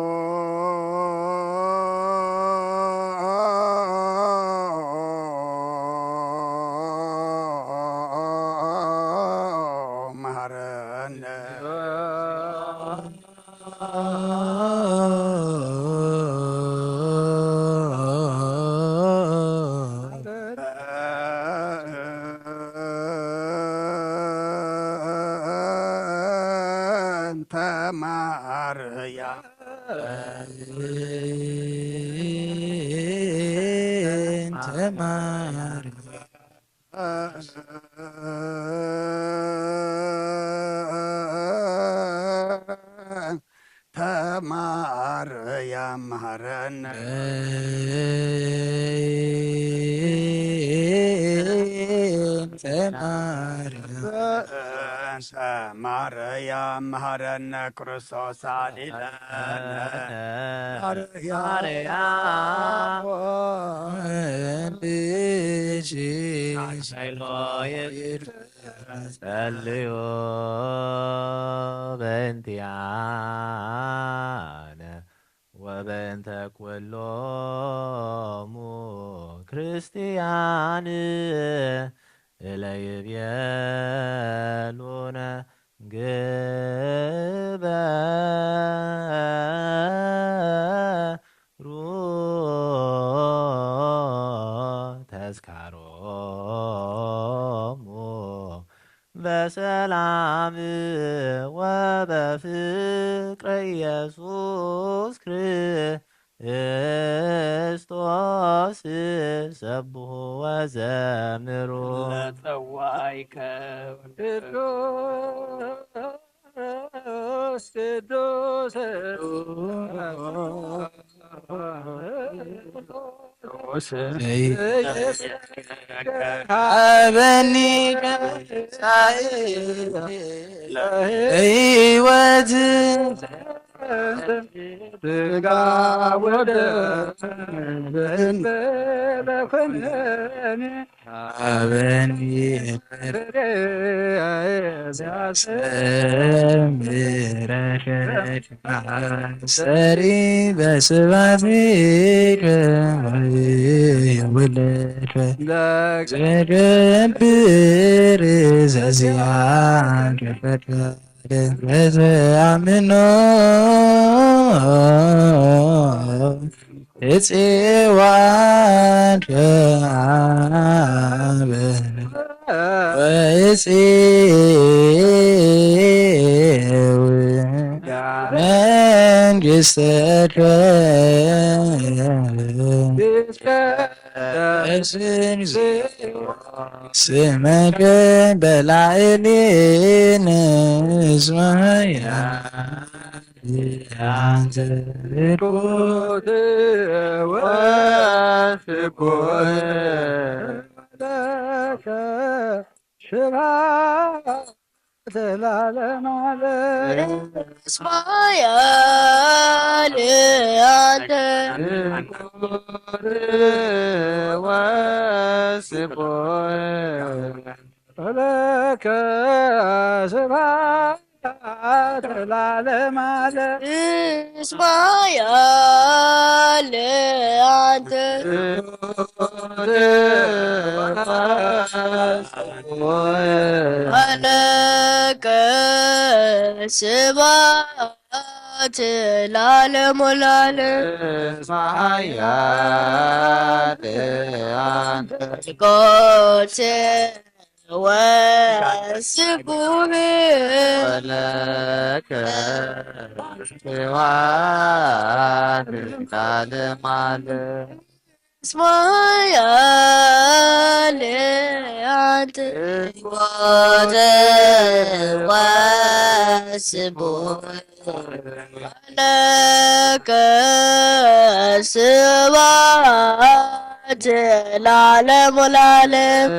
መሐረነ ተማርያ ተማር ተማርያ መሐረነ ተማር ተማርያ መሐረነ ክርስቶስ አዲለነ ማርያ ልጅ ጸልዮ በእንቲአነ ወበእንተ ኩሎሙ ክርስቲያን እለይቤሉነ ግበሩ ተዝካሮሙ በሰላም ወበፍቅረ ኢየሱስ ክርስቶስ ሰብሑ ወዘምሩ ለጸዋይከ ቅዱስ ቅዱስ አበኒ ሕይወት ስጋ ወደ በለኮነኔ አበኒ ዘምረከ ሰሪ በስባትከ ወለከ ዘገብር ዘዚአከ ፈቃደ በዘአምኖ እጽዋን ከአበ ወእፄው መንግሥተከ ስመከ በላዕሌነ እስመ አንተ ርቆት ወስኮት ለከ ስብሐት ለዓለመ ዓለም እስማኤል አንተ ርቆት ወስኮት ለከ ስብሐት ለዓለመ ዓለም እስማኤል አንተ አለቀ ስብሐት ለዓለሙ ለዓለም እስማኤል አንተ ቆት ወስቡህ ወለከ ስብሐት ለዓለመ ዓለም እስማኤል አንተ ቆት ወስቡህ ወለከ ስብሐት ለዓለሙ ለዓለም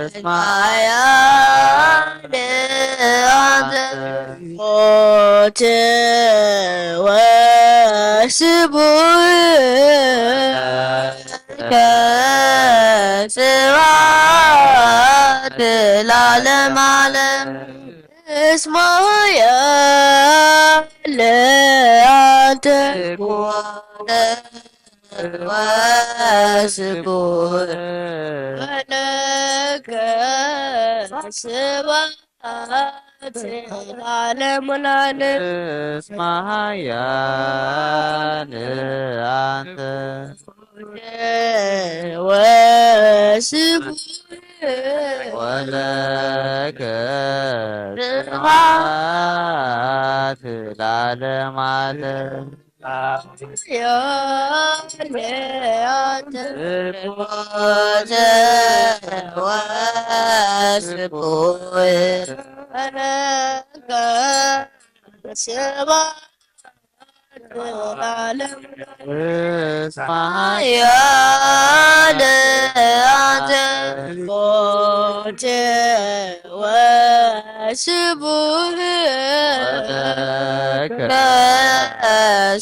እስማኤል አንተ ቆት ወስቡህ ስብሐት ለዓለመ ዓለም እስማኤል አንተ ቆት ወስቡህ ወለከ ስብሐት ለዓለሙ ለዓለም እስማኤል አንተ ወስቡህ ወለከ ስብሐት ለዓለመ ዓለም እስማኤል አንተ ቆት ወስቡህ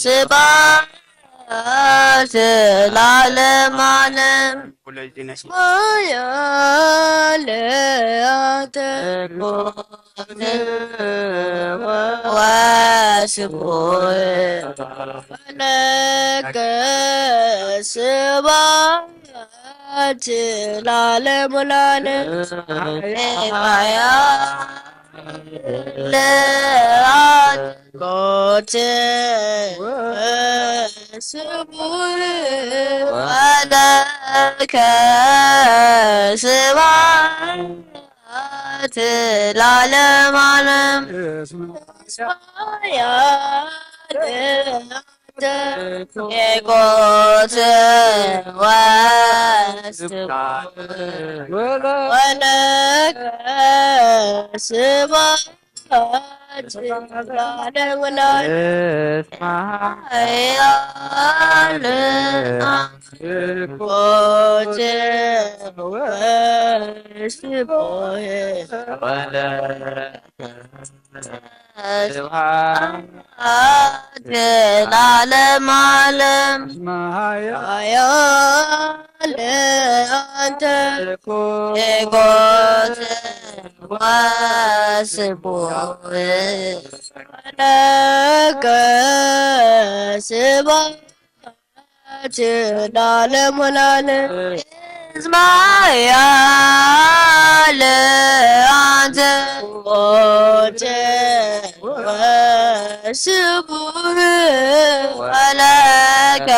ስብሐት ለዓለመ ዓለም እስማኤል አንተ ቆት ወስቡህ ወለከ ስብሐት ለዓለሙ ለዓለም ቆት ወስቡህ ወለከ ስብሐት ለዓለመ ዓለም የቆት ወስቡህ ወለከ ስብሐት ለዓለም ወላለም ኃያል አምልኮት ወስብሖት ለዓለም ዓለም ኃያል አንተ የጎት ወስብሖት ለከ ስብሐት ለዓለም ወላለም እስማኤል አንተ ሞት ወስቡህ ወለከ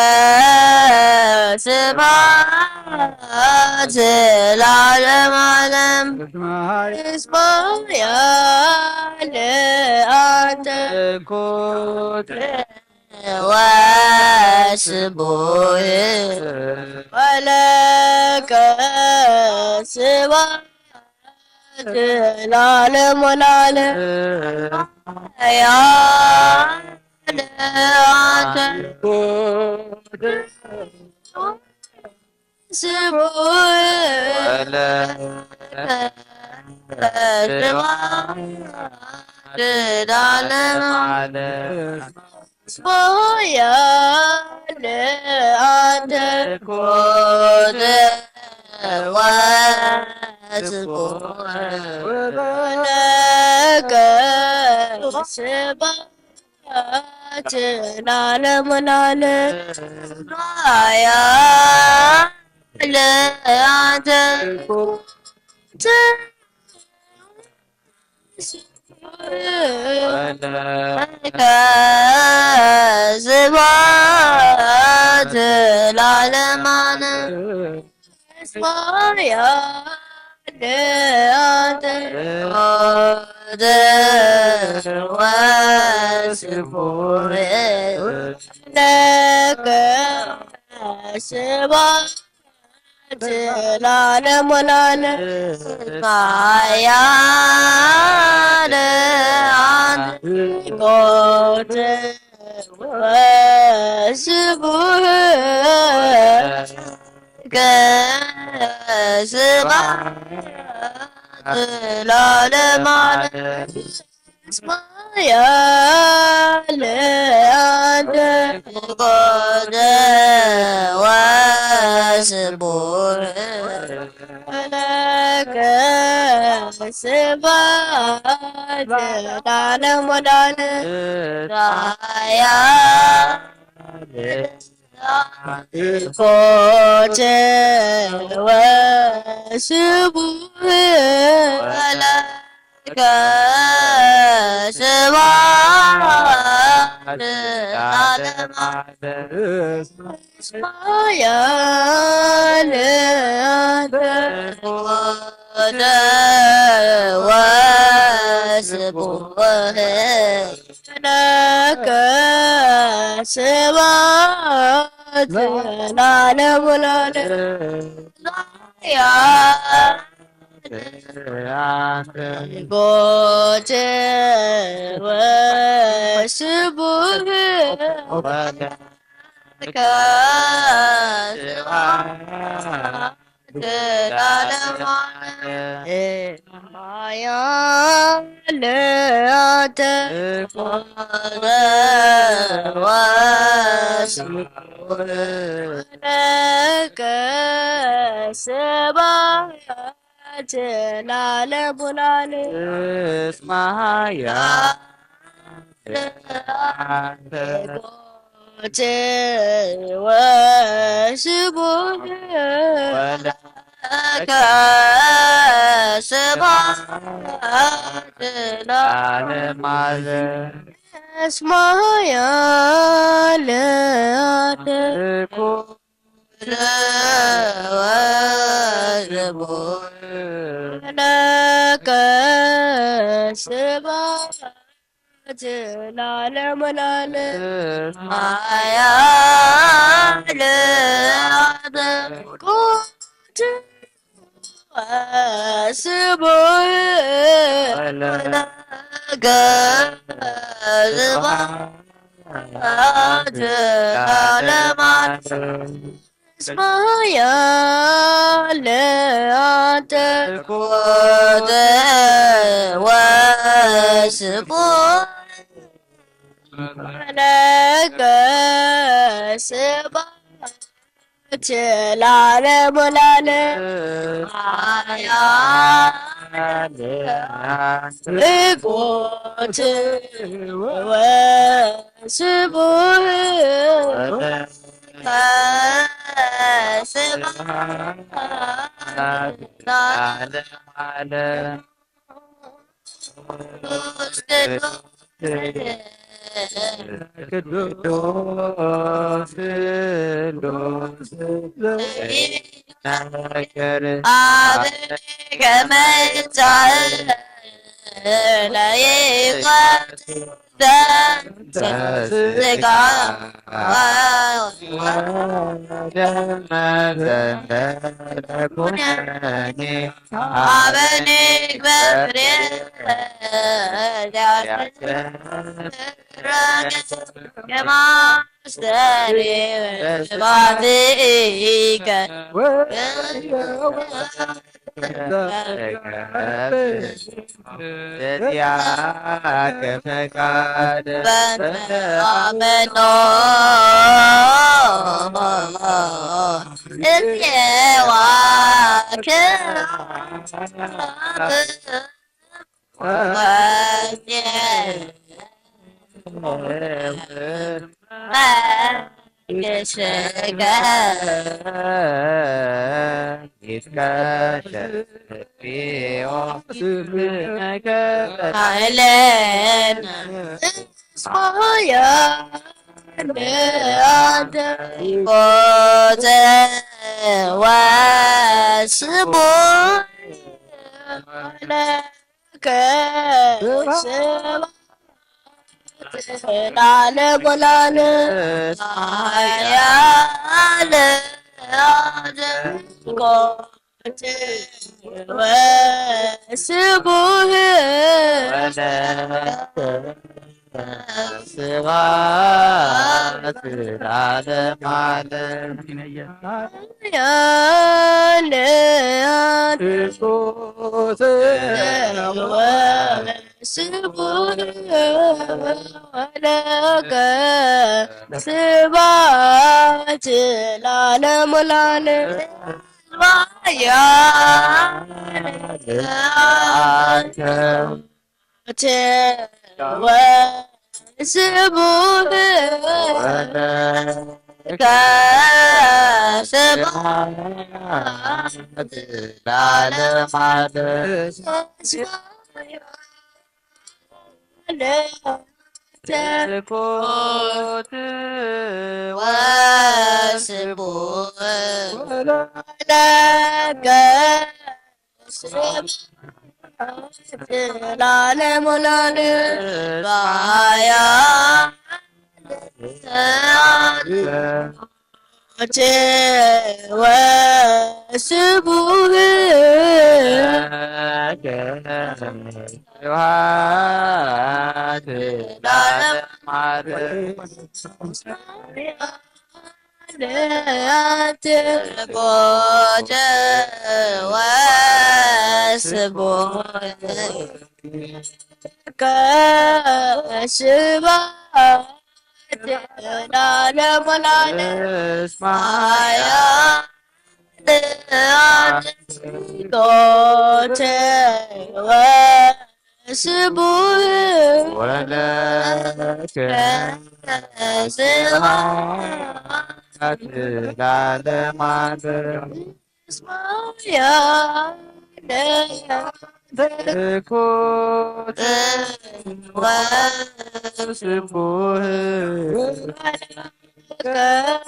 ስብሐት ለዓለም ዓለም እስማኤል አንተ ሞት واسبوه ولك سبات العالم والعالم يا سبوه ولك العالم Spoya le ande kode was kode ke seba chenale munale spoya le ande kode كذبت العالم اسمايا لأنت قد واسبور لك سبات العالم والعالم يا قوت وسبوه كسبات العالم اسمايا لأنت قد وسبوه لك سبات العالم والعالم يا قوت وسبوه لك سبات العالم اسمايا لأنت قد وسبوه لك سبات العالم والعالم يا قوت وسبوه لك العالم يا لأنت قد وسبوه لك سبات العالم والعالم اسمها يا قوت وسبوه لك سبات العالم اسمها يا لأنت وسبوه لك سبات العالم والعالم يا لأنت قوت وسبوه لك ስብሐት ለዓለማት እስማያ ለአንተ ኮተ ወስቡሕ ለከ ስብሐት ለዓለሙ ለዓለም ኮተ ወስቡሕ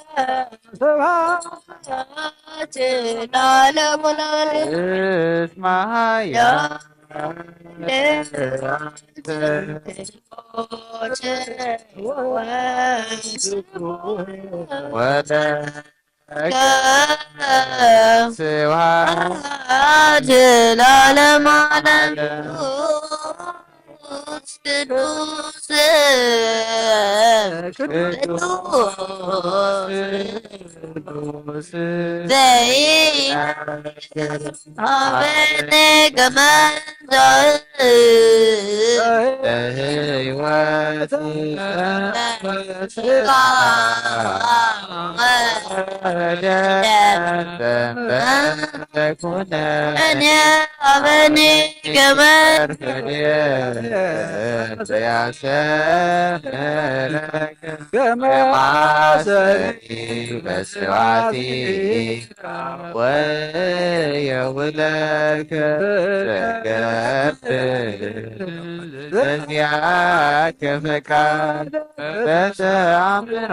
ቅዱስ ቅዱስ ዘይአበነ ከመንዘ ሕይወት ስጋ ተኮነ እኔ አበኒ ከመን በስዋቲ ወየውለከ ዘገብ በዚያከ ፈቃድ በተአምኖ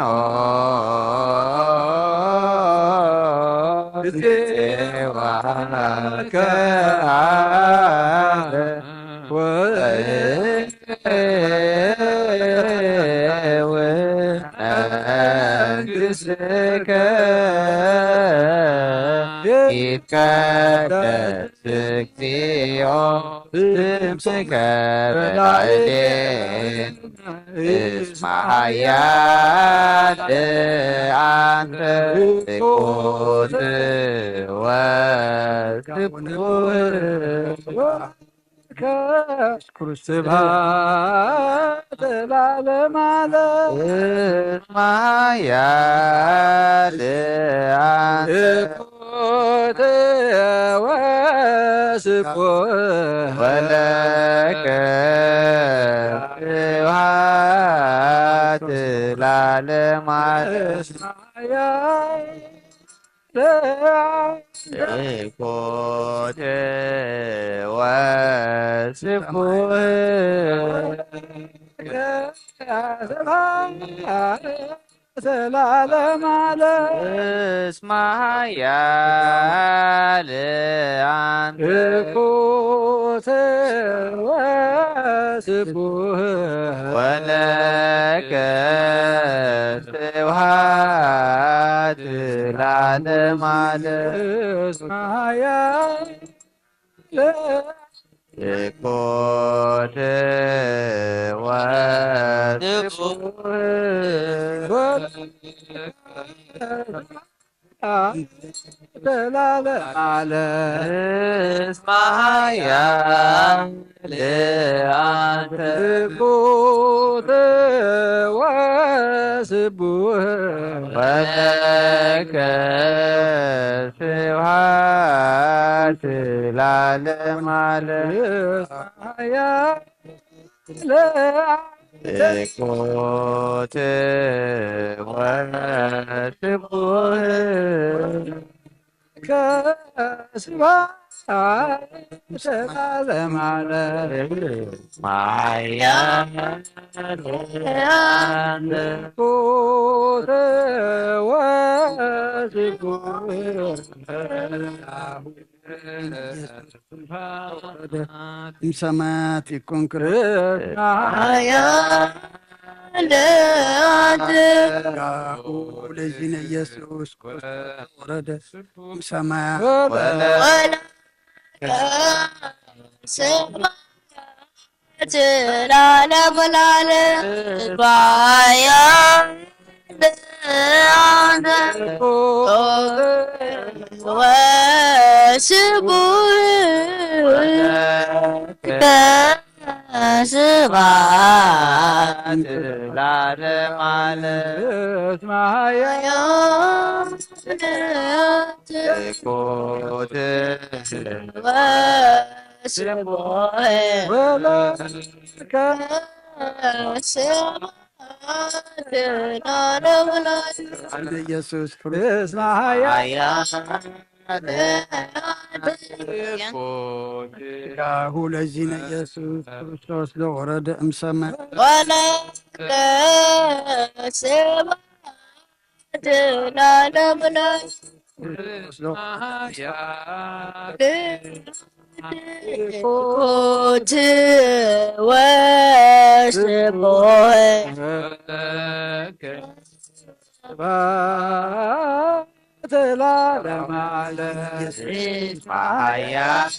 ዜዋከ ወመንግሥትከ ይትቀደስ እግዚኦ ስምከ በላዕሌን እስመ ኃያል አንተ ትሑት ወስቡሕ ስብሐት ለዓለመ ዓለም እስመ ኃያል አንተ ትሑት ወስቡሕ ወለከ ስብሐት ለዓለመ ዓለም ትሑት ወስቡሕ ዘላለም ዓለም እስመ ኃያል አንተ ትሑት ወስቡሕ ወለከ ስብሐት ለዓለመ ዓለም እስመ ኃያል ትሑት ዘላለም ዓለም እስመ ኃያል አንተ ትሑት ወስቡሕ ወለከ ስብሐት ለዓለመ ዓለም ትሑት ወስቡሕ ከስብሐት ለዓለመ ዓለም ትሑት ወስቡሕ ሰማያት ይኩን ለዚነ ኢየሱስ ወረደ ሰማያት ለዓለመ ዓለም ስብሐት ለዓለመ ዓለም እስመ ኃያል ትሑት ወስቡሕ ወለከ ስብሐት ለዓለመ ዓለም ኢየሱስ እስመ ኃያል ሁ ለዚነ ኢየሱስ ክርስቶስ ዘወረደ እምሰማይ ወለከ ስብሐት ለዓለመ ዓለም ትሑት ወስቡሕ ዘላለማ ለእስመ ኃያል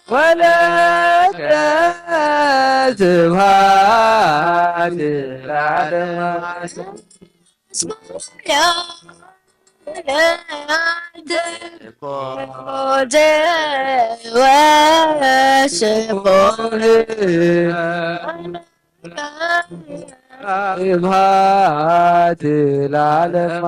ولك سبحات العالم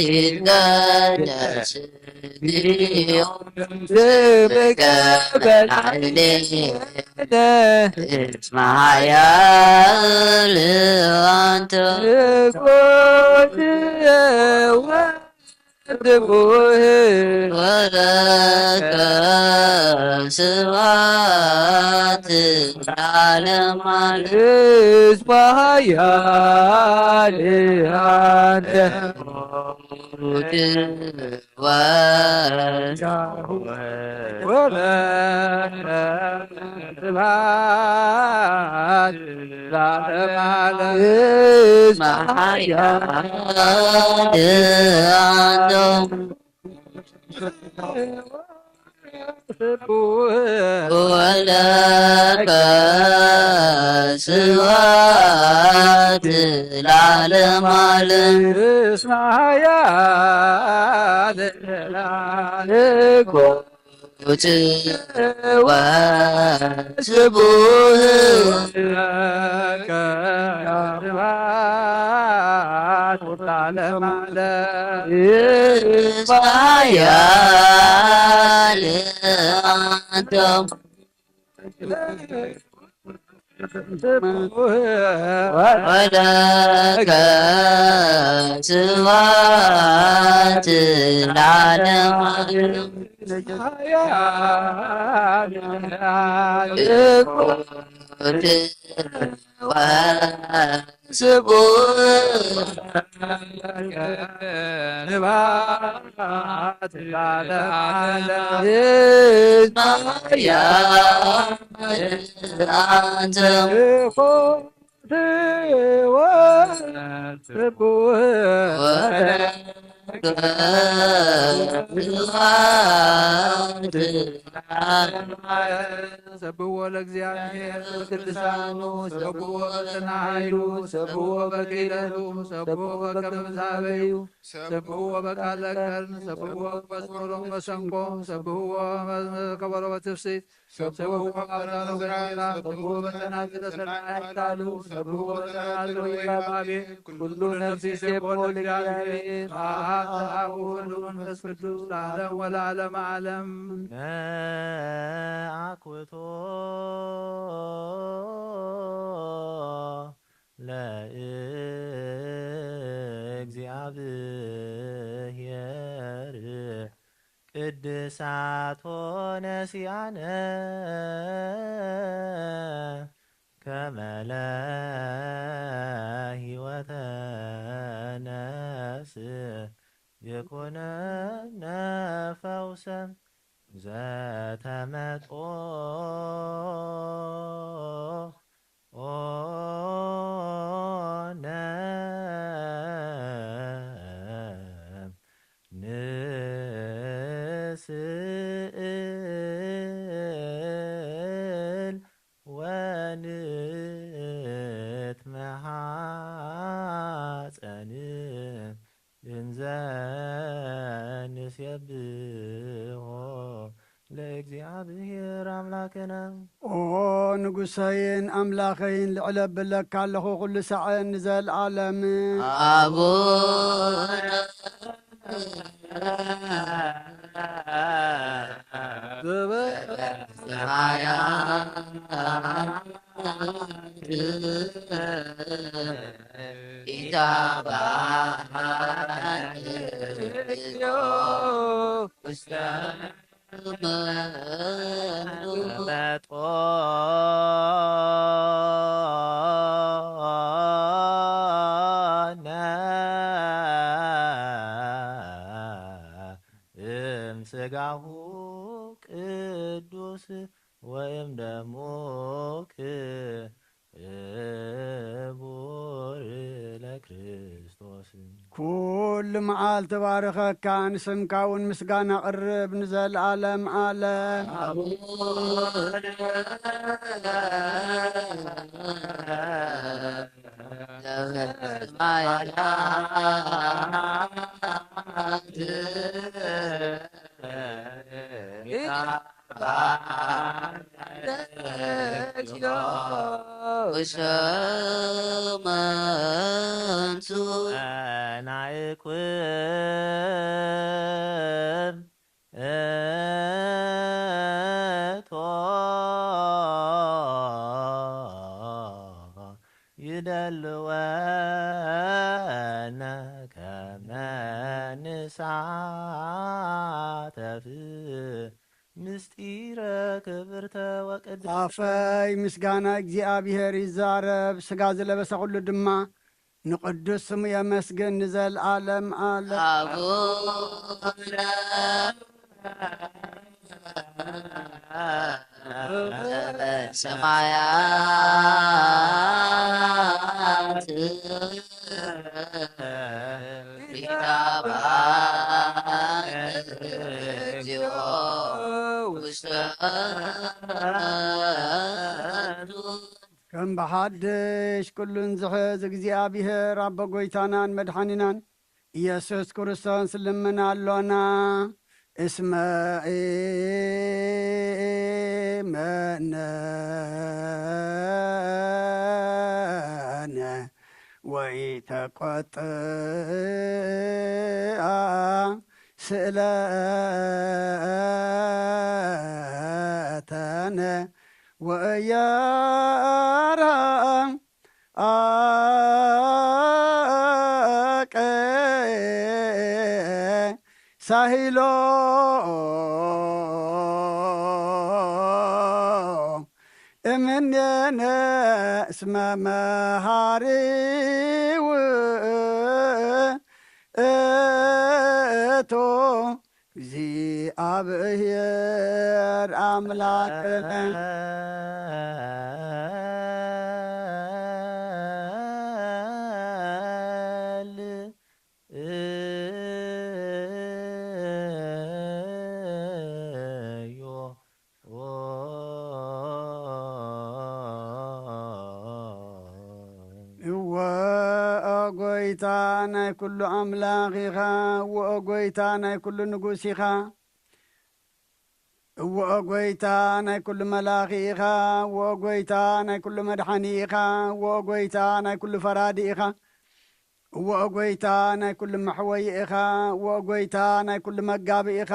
ይትቀደስ እግዚኦ ስምከ በላዕሌነ እስመ ኃያል አንተ ወለከ ስብሐት ለዓለመ ዓለም ኃያል አንተ ወለከ ስብሐት ለዓለመ ዓለም እስመ ኃያል አንተ ወለከ ስብሐት ለዓለመ ዓለም እስመ ኃያል መለኮት ወስቡሕ ለከ ስብሐት ለዓለመ ዓለም እስመ ኃያል አንተ ወለከ ስብሐት ለዓለመ ዓለም ሰብሕዎ ለእግዚአብሔር በቅድሳኑ ሰብሕዎ በጽንዓ ኃይሉ ሰብሕዎ በክህደቱ ሰብሕዎ በከመ ዛበዩ ሰብሕዎ በቃለ ቀርን ሰብሕዎ በጽሮም መሰንቆ ሰብሕዎ በከበሮ በትፍስሕት ሰብሕዎ በአብራሩ ገራራ ሰብሕዎ በጸናጽለ ሰናይ ቃሉ ሰብሕዎ በጸናጽለ ወይባቤ ኩሉ ነፍስ ይሴብሖ ለእግዚአብሔር አብ ወወልድ ወመንፈስ ቅዱስ ለዓለም ወለዓለመ ዓለም አኩቶ ለእግዚአብሔር ቅድሳቶ ነሲያነ ከመ ለሕይወተ ነፍስ ይኩነነ ፈውሰ ዘተመጦ ኦነ ንስእል ወንትመሃፀን እንዘ ንሴብሖ ለእግዚአብሔር አምላክነ ኦ ንጉሰይን አምላኸይን ልዕለ ብለካ ኣለኹ ኩሉ ሰዓን ንዘለዓለም አቡነ ስጋሁ ቅዱስ ወይም ደሞ ክቡር ለክርስቶስ ኩሉ መዓልቲ ባረኸካ ንስምካ እውን ምስጋና ቅርብ ንዘለዓለም ዓለም وشمنتو ናይኩን እቶ ይደልወነ ከመ ንሳተፍ ምስጢረ ክብርተ ወቅድስተ ጣፈይ ምስጋና እግዚአብሔር ይዛረብ ስጋ ዝለበሰ ኩሉ ድማ ንቅዱስ ስሙ የመስግን ንዘለዓለም ዓለም አቡነ ሰማያት እግዚኦ ውስተ ከም ብሓድሽ ኩሉን ዝሕዝ እግዚአብሔር ኣቦ ጐይታናን መድሓኒናን ኢየሱስ ክርስቶስ ስልምና ኣሎና እስመ ኢመነነ ወኢተቈጥአ ስእለተነ ወእያራ አቀ ሳሂሎ እምኔነ እስመ መሃሪ ውእቱ እግዚአብሔር አምላክነ ወጎይታ ናይ ኩሉ ኣምላኽ ኢኻ ወጎይታ ናይ ኩሉ ንጉስ ኢኻ ወጎይታ ናይ ኩሉ መላኺ ኢኻ ወጎይታ ናይ ኩሉ መድሓኒ ኢኻ ወጎይታ ናይ ኩሉ ፈራዲ ኢኻ ወጎይታ ናይ ኩሉ መሕወይ ኢኻ ወጎይታ ናይ ኩሉ መጋቢ ኢኻ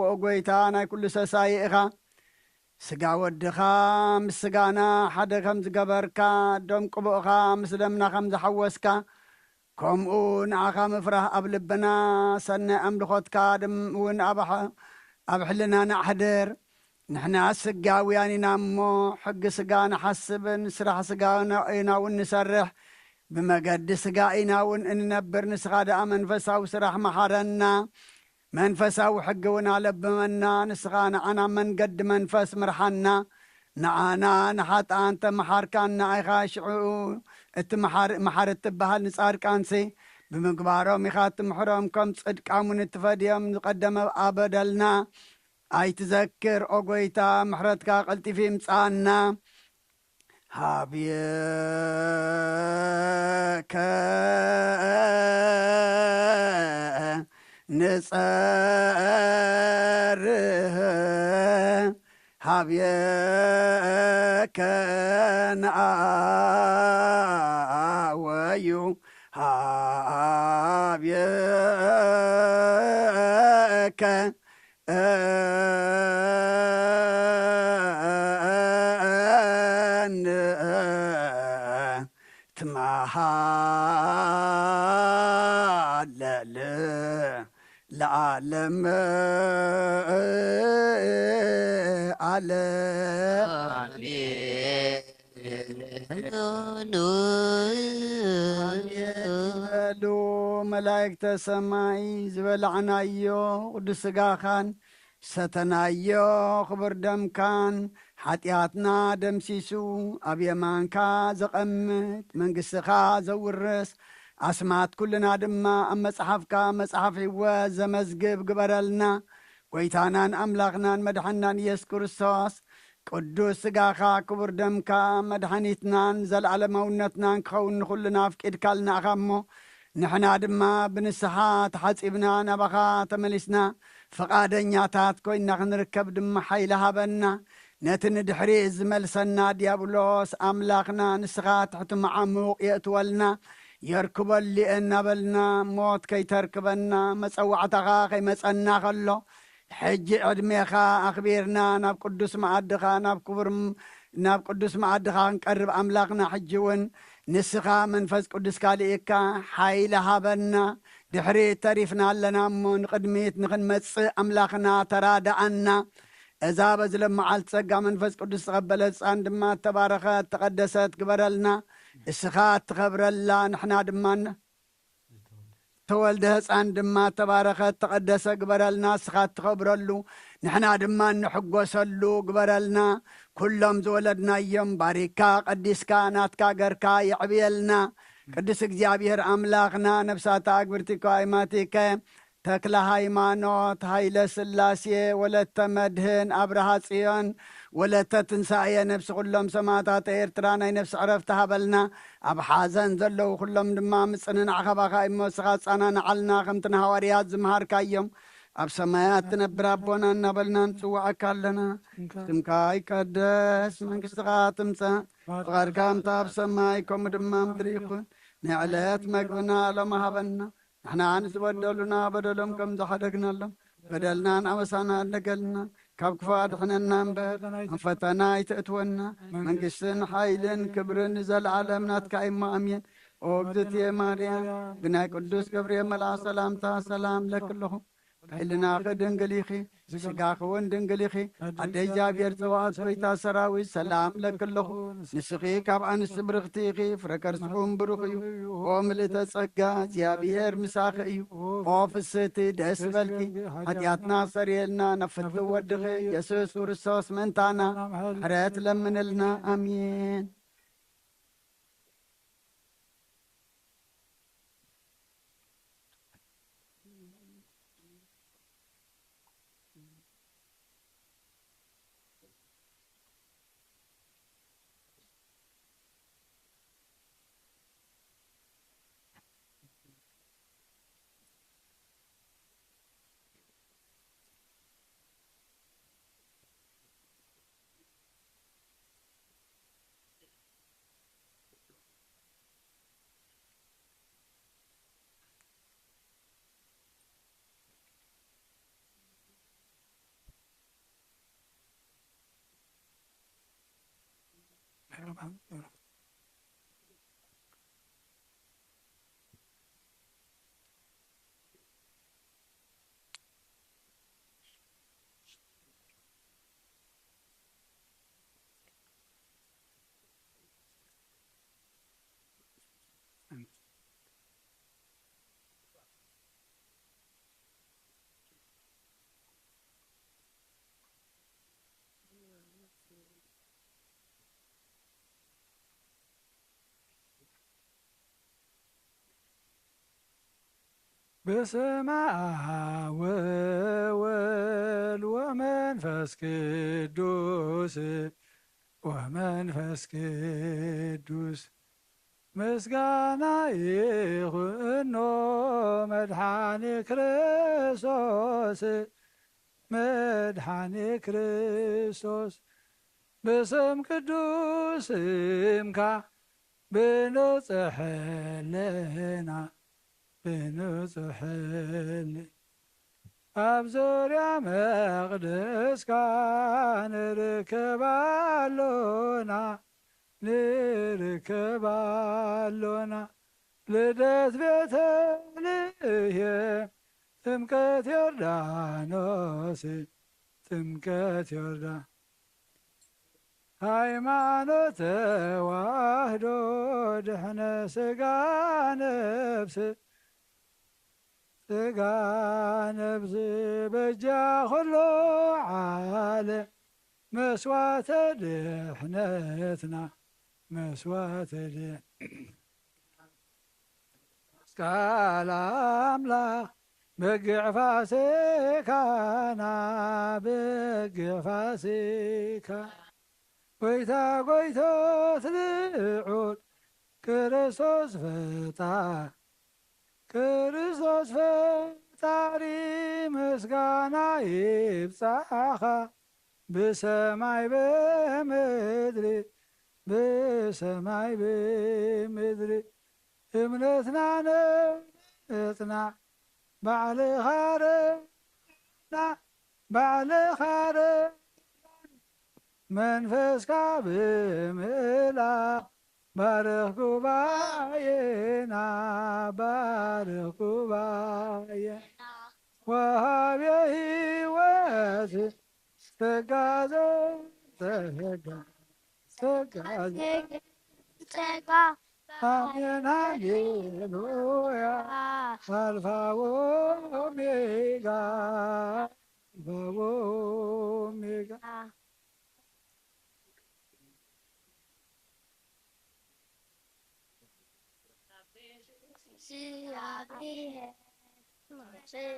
ወጎይታ ናይ ኩሉ ሰሳይ ኢኻ ስጋ ወድኻ ምስ ስጋና ሓደ ከም ዝገበርካ ዶም ቅቡእኻ ምስ ደምና ከም ዝሓወስካ ከምኡ ንዓኻ ምፍራሕ ኣብ ልብና ሰናይ ኣምልኾትካ እውን ኣብ ሕልና ንኣሕድር ንሕና ስጋውያን ኢና እሞ ሕጊ ስጋ ንሓስብን ስራሕ ስጋ ኢና እውን ንሰርሕ ብመገዲ ስጋ ኢና እውን እንነብር ንስኻ ደኣ መንፈሳዊ ስራሕ መሓረና መንፈሳዊ ሕጊ እውን ኣለብመና ንስኻ ንዓና መንገዲ መንፈስ ምርሓና ንዓና ንሓጣን ተመሓርካና ኢኻ ሽዑ እቲ መሓር እትበሃል ንጻድቃንሲ ብምግባሮም ኢኻ እትምሕሮም ከም ጽድቃሙን እትፈድዮም ዝቐደመ ኣበደልና ኣይትዘክር ኦ ጐይታ ምሕረትካ ቐልጢፊ ምጻና ሃብየከ ንጸርህ ሃብየከ ንኣወዩ ሃብየከ ትመሃለል ለዓለም በሉ መላእክተ ሰማይ ዝበላዕናዮ ቅዱስ ስጋኻን ሰተናዮ ክብር ደምካን ሓጢኣትና ደምሲሱ ኣብ የማንካ ዘቐምጥ መንግሥትኻ ዘውርስ ኣስማት ኩልና ድማ ኣብ መጽሓፍካ መጽሓፍ ሕይወት ዘመዝግብ ግበረልና ጐይታናን ኣምላኽናን መድሓናን ኢየሱስ ክርስቶስ ቅዱስ ስጋኻ ክቡር ደምካ መድሓኒትናን ዘለዓለማውነትናን ክኸውን ንኹልና ኣፍቂድካልናኻ እሞ ንሕና ድማ ብንስሓ ተሓጺብና ናባኻ ተመሊስና ፈቓደኛታት ኮይንና ክንርከብ ድማ ሓይሊ ሃበና ነቲ ንድሕሪ ዝመልሰና ዲያብሎስ ኣምላኽና ንስኻ ትሕቲ መዓሙቕ የእትወልና የርክበሉ እየ እናበልና ሞት ከይተርክበና መፀዋዕታኻ ከይመፀና ከሎ ሕጂ ዕድሜኻ ኣኽቢርና ናብ ቅዱስ መዓድኻ ናብ ቅዱስ መዓድኻ ክንቀርብ ኣምላኽና ሕጂ እውን ንስኻ መንፈስ ቅዱስ ካልእካ ሓይሊ ሃበና ድሕሪ ተሪፍና ኣለና እሞ ንቅድሚት ንኽንመጽእ ኣምላኽና ተራዳኣና እዛ በዝለመዓልቲ ጸጋ መንፈስ ቅዱስ ተቐበለት ህፃን ድማ ተባረኸት ተቐደሰት ግበረልና እስኻ ትኸብረላ ንሕና ድማ ተወልደ ህፃን ድማ ተባረኸት ተቐደሰ ግበረልና እስኻ ትኸብረሉ ንሕና ድማ ንሕጐሰሉ ግበረልና ኩሎም ዝወለድናዮም ባሪካ ቀዲስካ ናትካ ገርካ ይዕብየልና ቅዱስ እግዚአብሔር ኣምላኽና ነብሳታ ኣግብርቲኮ ኣይማቲከ ተክለ ሃይማኖት ሃይለ ስላሴ ወለተ መድህን ኣብርሃ ጽዮን ወለተ ትንሳኤ ነብሲ ኩሎም ሰማዕታት ኤርትራ ናይ ነብሲ ዕረፍቲ ሃበልና ኣብ ሓዘን ዘለዉ ኩሎም ድማ ምፅንናዕ ኸባኻ እሞ ስኻ ጻናንዓልና ከምቲ ንሃዋርያት ዝምሃርካዮም ኣብ ሰማያት ትነብር ኣቦና እናበልና ንጽዋዓካ ኣለና ስምካ ይቀደስ መንግሥትኻ ትምፀእ ፍቓድካ ከምቲ ኣብ ሰማይ ከምኡ ድማ ምድሪ ይኹን ንዕለት መግብና ሎም ሃበና ንሕና ንዝበደሉና በደሎም ከም ዝሓደግናሎም በደልናን ኣበሳና ኣለገልና ካብ ክፉ ኣድሕነና እምበር ኣብ ፈተና ይትእትወና መንግሥትን ሓይልን ክብርን ዘለዓለም ናትካ እሞ ኣሜን ኦ እግዝእትየ ማርያም ብናይ ቅዱስ ገብርኤል መልኣክ ሰላምታ ሰላም ለክለኹ ካይልና ድንግል ኢኺ ስጋኽ እውን ድንግል ኢኺ ኣደ እግዚኣብሔር ጽባኦት ኮይታ ሰራዊት ሰላም ለክለኹ ንስኺ ካብ ኣንስቲ ብርኽቲ ኢኺ ፍረ ከርስኹም ብሩኽ እዩ ኦ ምልእተ ጸጋ እግዚኣብሔር ምሳኺ እዩ ኦ ፍስቲ ደስ በልኪ ሓጢኣትና ሰሪየልና ነፍቲ ወድኺ ኢየሱስ ክርስቶስ ምእንታና ሕረት ለምንልና ኣሜን በስመ አብ ወወልድ ወመንፈስ ቅዱስ ምስጋና ይኹኖ መድኃኒ ክርስቶስ በስም ቅዱስምካ ብንጽሕልና ብንጽሕል ኣብ ዙርያ መቕደስካ ንርከባሎና ልደት ቤተልሔም ጥምቀት ዮርዳኖስ ሃይማኖት ተዋህዶ ድሕነ ሥጋ ነብስ በጃ ኹሉ ዓለም መስዋዕተ ድሕነትና መስቃል ኣምላኽ በጊዕ ፋሲካና ጐይታ ጐይቶት ልዑል ክርስቶስ ፈጣሪ ምስጋና ይብጻኻ بسماي بمدري بسماي بمدري እምነትና ነጽና ባዕል ኻረና ባዕል ኻረ መንፈስካ ብምላ ባርኽ ጉባኤና ባርኽ ጉባኤና ወሃብየ ሕይወት ተጋዘ ተጋ ተጋዘ ተጋ አሜን ሃሌሉያ አልፋ ወኦሜጋ አልፋ ወኦሜጋ እግዚአብሔር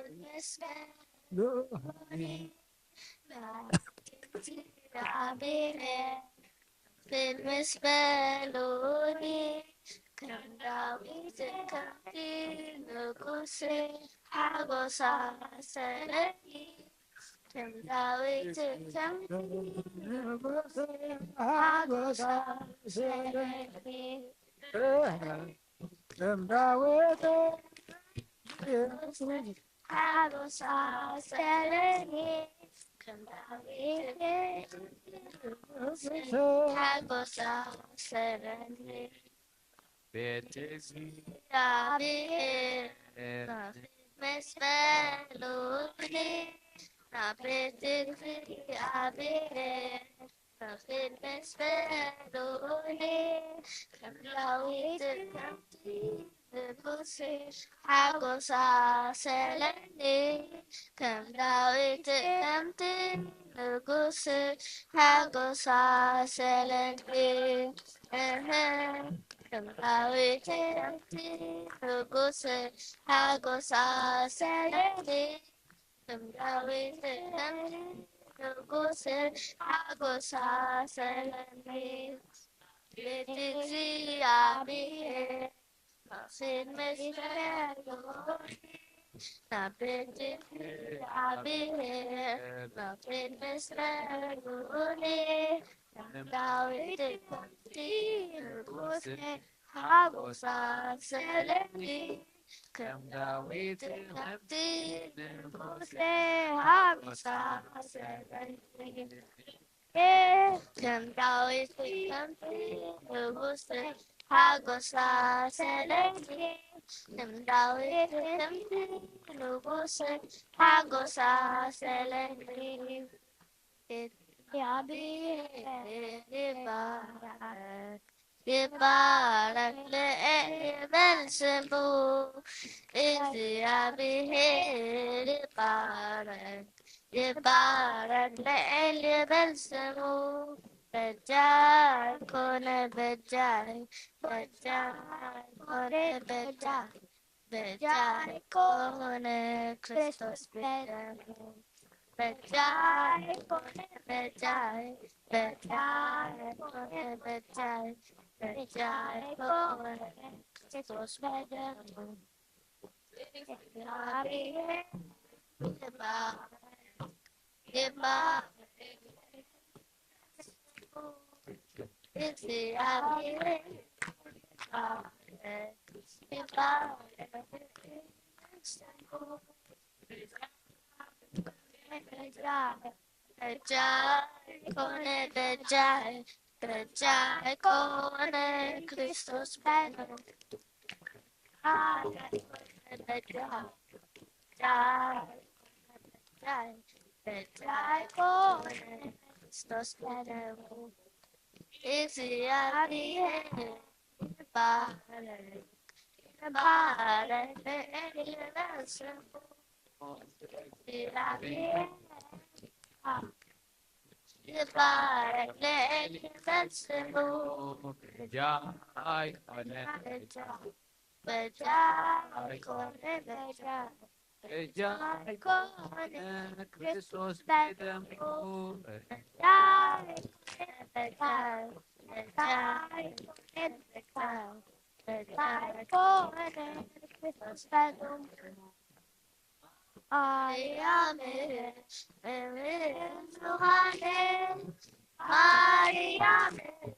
ይመስገን እግዚአብሔር بالمسبلوني كم داويت كمتي نقصي حقوصا سلني كم داويت كمتي نقصي حقوصا سلني كم داويت حقوصا سلني كم داويت حقوصا سلني David, Mesmeluni, Nabetik David, David Mesmeluni, Kamlawit Kamti, Pusi, Hagosa Seleni, Kamlawit Kamti, Pusi, Hagosa Seleni, Kamlawit Kamti, Pusi, Hagosa Seleni, Kamlawit Kamti, Pusi, Hagosa Seleni, Betixi Abie, Sin Mesmeloni, Betixi Abie, Sin Mesmeloni, David Kamti, Pusi, Hagosa Seleni, David Kamti, Pusi, Hagosa Seleni. Kam David Kamti, Pusi, Hagosa Seleni, Kam David Kamti, Pusi, Hagosa Seleni. يبارك لأيمن سمو إذيابيه يبارك لأيمن سمو بجاي كون بجاي بجاي كون كريستوس بجاي Bejai, bejai, Jesus bejai. Bejai, kone bejai, kone Christos bejai. Bejai, kone Christos bejai. Isiarie, bare, Christos Maria Mary, Maria Mary.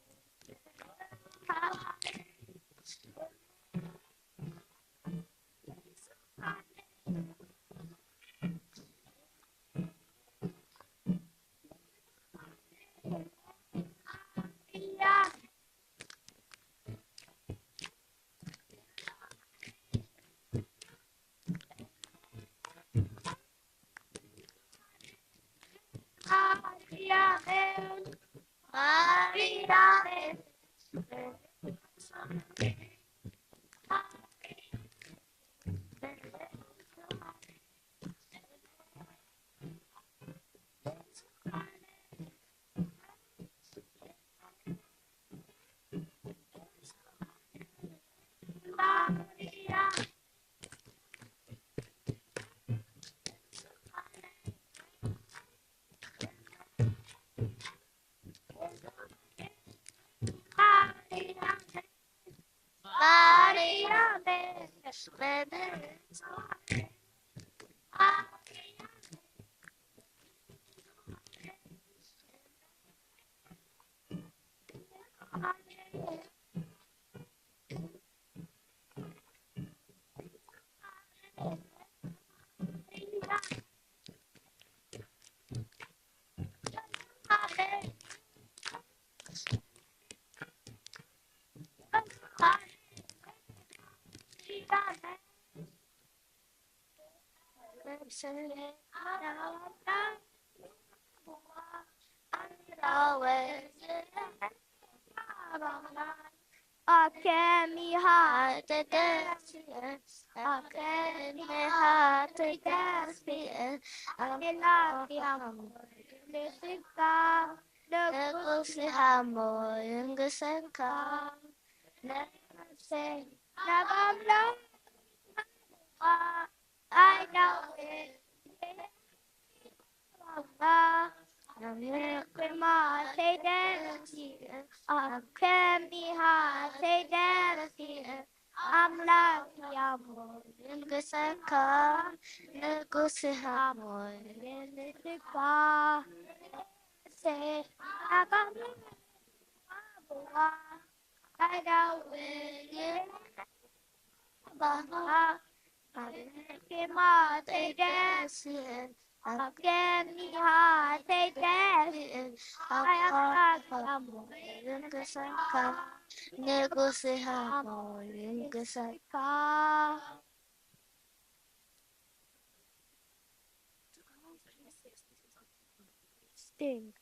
Sting.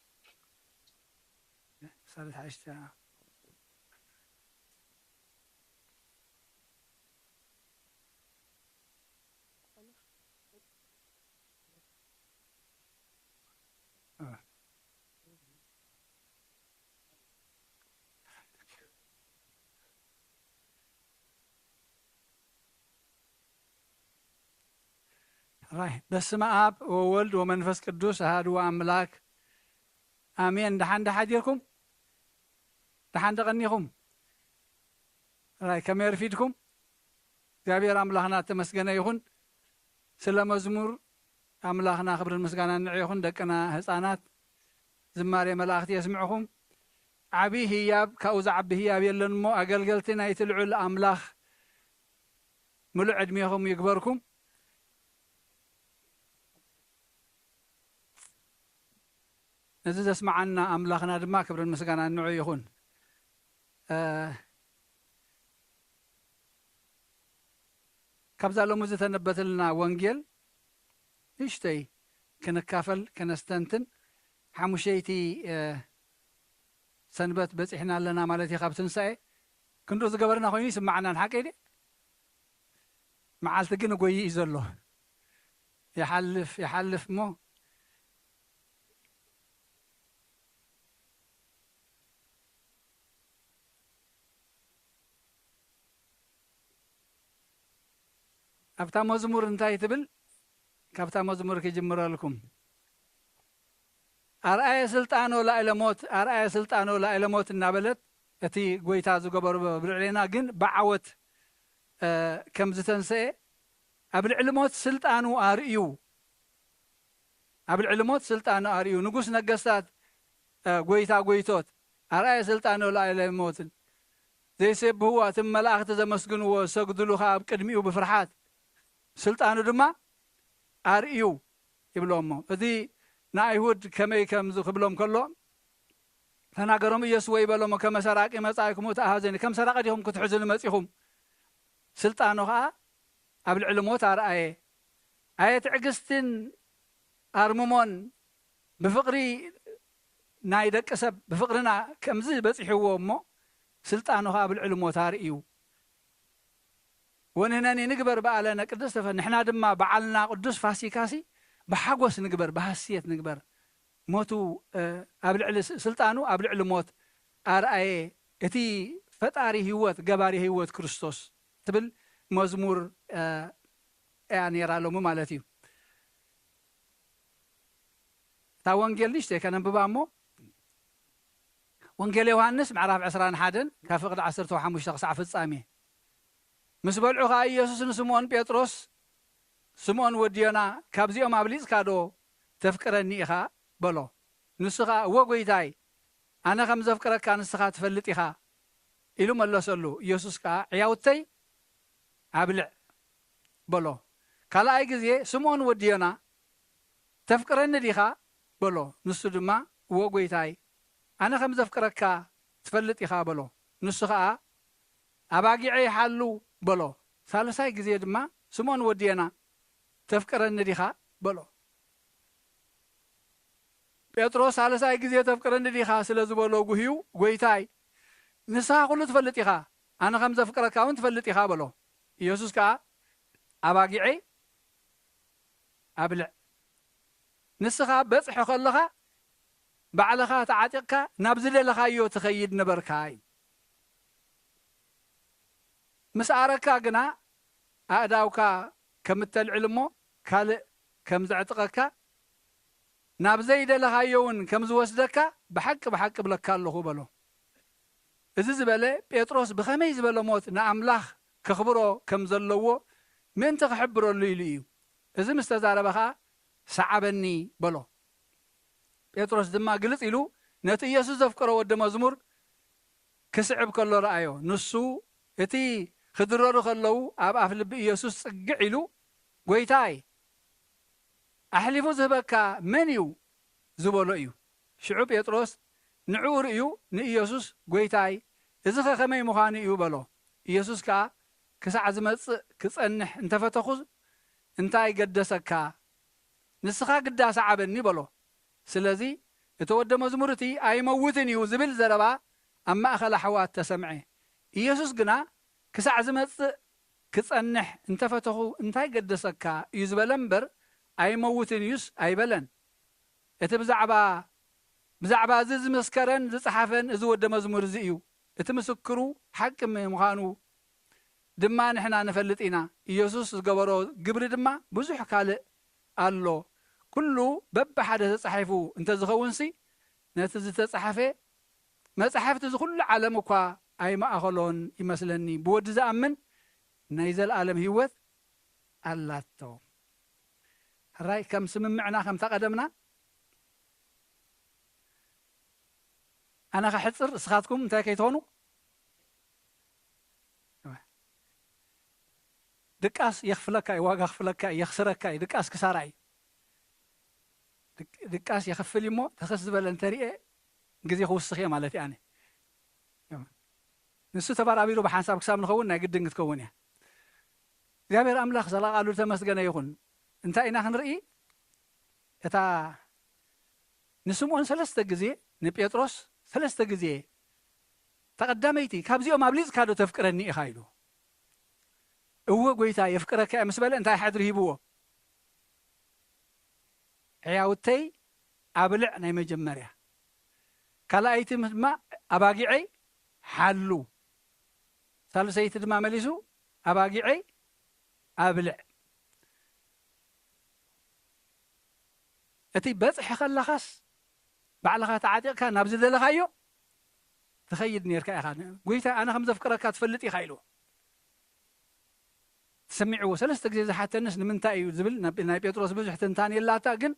صارت عشتها راي بسم آب وولد ومنفس قدوس هادو أملاك آمين دحان حاجركم دحان تغنيكم راي كم يرفيدكم እግዚአብሔር አምላኽና ተመስገነ ይሁን ስለ መዝሙር አምላኽና ክብርን ምስጋናን ንዕይኹን ደቅና ህፃናት ዝማሬ መላእኽቲ የስምዑኹም ዓቢ ህያብ ካብኡ ዝዓቢ ህያብ የለን እሞ ኣገልገልቲ ናይቲ ልዑል ኣምላኽ ሙሉእ ዕድሜኹም ይግበርኩም እዚ ዘስማዓና ኣምላኽና ድማ ክብርን ምስጋናን ንዑ ይኹን ካብዛ ሎሙ ዝተነበተልና ወንጌል ንእሽተይ ክንካፈል ከነስተንትን ሓሙሸይቲ ሰንበት በፂሕና ኣለና ማለት እዩ ካብ ትንሳኤ ክንዶ ዝገበርና ኮይኑ ይስማዓናን ሓቀይ ደ መዓልቲ ግን ጎይ እዩ ዘሎ ይሓልፍ እሞ ኣብታ መዝሙር እንታይ ትብል ካብታ መዝሙር ክጅምረልኩም ኣርኣየ ስልጣኖ ላዕለ ሞት እናበለት እቲ ጎይታ ዝገበሩ ብልዕሌና ግን ብዓወት ከም ዝተንስአ قبل علموت سلطانو أريو قبل علموت سلطانو أريو نقص نقصات قويتوت أرأي سلطانو لا إله موتن زي سب هو ثم ملاك تزمسجن وسجدوا له خاب كدميو بفرحات سلطانو دما أريو يبلومو ذي نايهود كم زو قبلهم كله تناقرهم يسوي بلومو كم سراق مسايكم وتأهزين كم سراق ديهم كتحزن مسيهم سلطانو ها قبل علموت أرأي آية عقستن أرممون بفقري نايدك أسب بفقرنا كم زي بس يحوه مو سلطانه قبل علموت أرأيو ونهناني نقبر بقالنا قدس فنحنا دما بعلنا قدس فاسي كاسي بحقوس نقبر بحسيت نقبر موتو قبل سلطانه قبل علموت أرأي اتي فتاري هوت قباري هوت كريستوس تبل مزمور يعني رالو ممالتيو تا وانجيل ليش كان ببامو وانجيل يوحنس معرف 21 كفقد 15 ساعة فصامي مس بلعو خا يسوس نسمون بيتروس سمون ودينا كابزيوم ابليز كادو تفكرني خا بلو نسخا وغويتاي انا كم زفكرك كان نسخا تفلطي خا إلو ملسلو يسوس كا عياوتي أبلع بلو كلا أي جزء سمون ودينا تفكرنا ديها بلو نسدما وقويتاي أنا خم زفكرك تفلت إخا بلو نسخة أباقي حلو بلو ثالثاي جزء دما سمون ودينا تفكرنا ديها بلو بيتروس ثالثاي جزء تفكرنا ديها سلزو بلو قهيو قويتاي نسخة كله تفلت إخا أنا خم زفكرك كون تفلت إخا بلو يسوس كا أباقي أبلع نسخة بصح خلها بعلها تعاتقك نبذل لها يو تخيد نبركاي مساركا قنا أداوكا كم العلمو كال كم زعتقك نبزيد لها يون كم زوسدك بحق بلك الله بلو إذا زبالة بيتروس بخميز بلو موت نعملخ كخبرو كم زلوو من تخبرو الليليو إذا مستزاربها سعبني بلو بيتروس دما قلت إلو نت يسوع زفكرو ود مزمور كسعب كله رأيه نسو إتي خضروا خلو أب أفلب يسوع قعلو قويتاي أحلفو زبكا منيو زبولو إيو شعوب بيتروس نعور إيو نيسوع قويتاي إذا خمي مخاني إيو بلو يسوع كا كسع زمت كسأنح انت فتخذ انتاي قدسكا نسخة قداس عبني بلو سلازي يتودى مزمورتي أي موتني وزبل زربا أما أخل حوات تسمعي يسوس قنا كسع زمت كسأنح انت فتخو انتاي قدسكا يزبلنبر أي موتني يس أي بلن بزعبا زز مسكرن زز حفن ازودى مزمور زيو اتمسكرو حكم مخانو دما نحنا نفلطينا يسوس قبرو قبر دما بزح كالئ الله كله بب حدا تصحفو انت زخونسي نتز تصحفه ما صحفت كل عالمك اي ما اخلون يمثلني بود زامن نايزل العالم هيوت اللاتو راي كم سمعنا كم تقدمنا انا خحصر اسخاتكم انت كيتونو دقاس يخفلك يواغ يخفلك يخسرك دقاس كساراي دقاس يخفل يمو تخص بلنتري غزي خوسخي مالتي انا نسو تبارابيرو بحساب حساب نخون ناي قدنك تكون يا እግዚአብሔር አምላክ ዘላቃሉ ተመስገነ ይሁን እንታይ ኢና ክንርኢ እታ ንስምዖን ሰለስተ ግዜ ንጴጥሮስ ሰለስተ ግዜ ተቀዳመይቲ ካብዚኦም አብሊጽ ካዶ ተፍቅረኒ ኢኻ ኢሉ እወ ጎይታ የፍቅረካ ምስበለ እንታይ ሓድሪ ሂብዎ ሕያውተይ አብልዕ ናይ መጀመርያ ካልኣይቲ ድማ አባጊዐይ ሓሉ ሳልሰይቲ ድማ መሊሱ አባጊዐይ አብልዕ እቲ በጽሕ ኸለኻስ ባዕልኻ ተዓጢቕካ ናብ ዝደለኻዮ ትኸይድ ነርካ ኢኻ ጎይታ ኣነ ከም ዘፍቅረካ ትፈልጥ ኢኻ ኢሉ تسمعوا ثلاث جزء حتى الناس نمنتاي زبل ناي بيتروس بزح تنتان يلاتا جن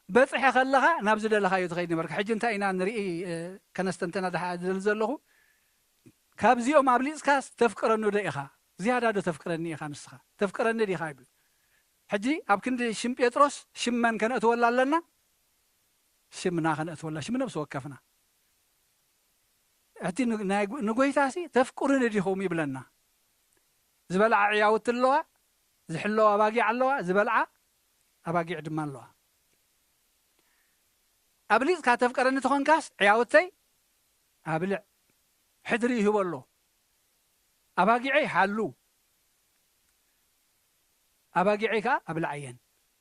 بصح خلها نابزل لها يتخيد برك حج انت اينا نري كنستنتنا ده زلزلهو كابزيو مابليس كاس تفكرنو ديخا زياده دو تفكرني خامسخه تفكرني دي خايب حجي اب كند شم بيتروس شمن كن اتولالنا شمنا كن اتولا شمنا بس وقفنا احتي نغويتاسي تفكرني دي خوم يبلنا زبلع عياوت اللوا زحلوا باقي علوا زبلع اباقي عدما اللوا ابليس كاتفكرني تخون كاس عياوتي ابلع حدري هو الله أباقعي حلو أباقعي كا أبلعين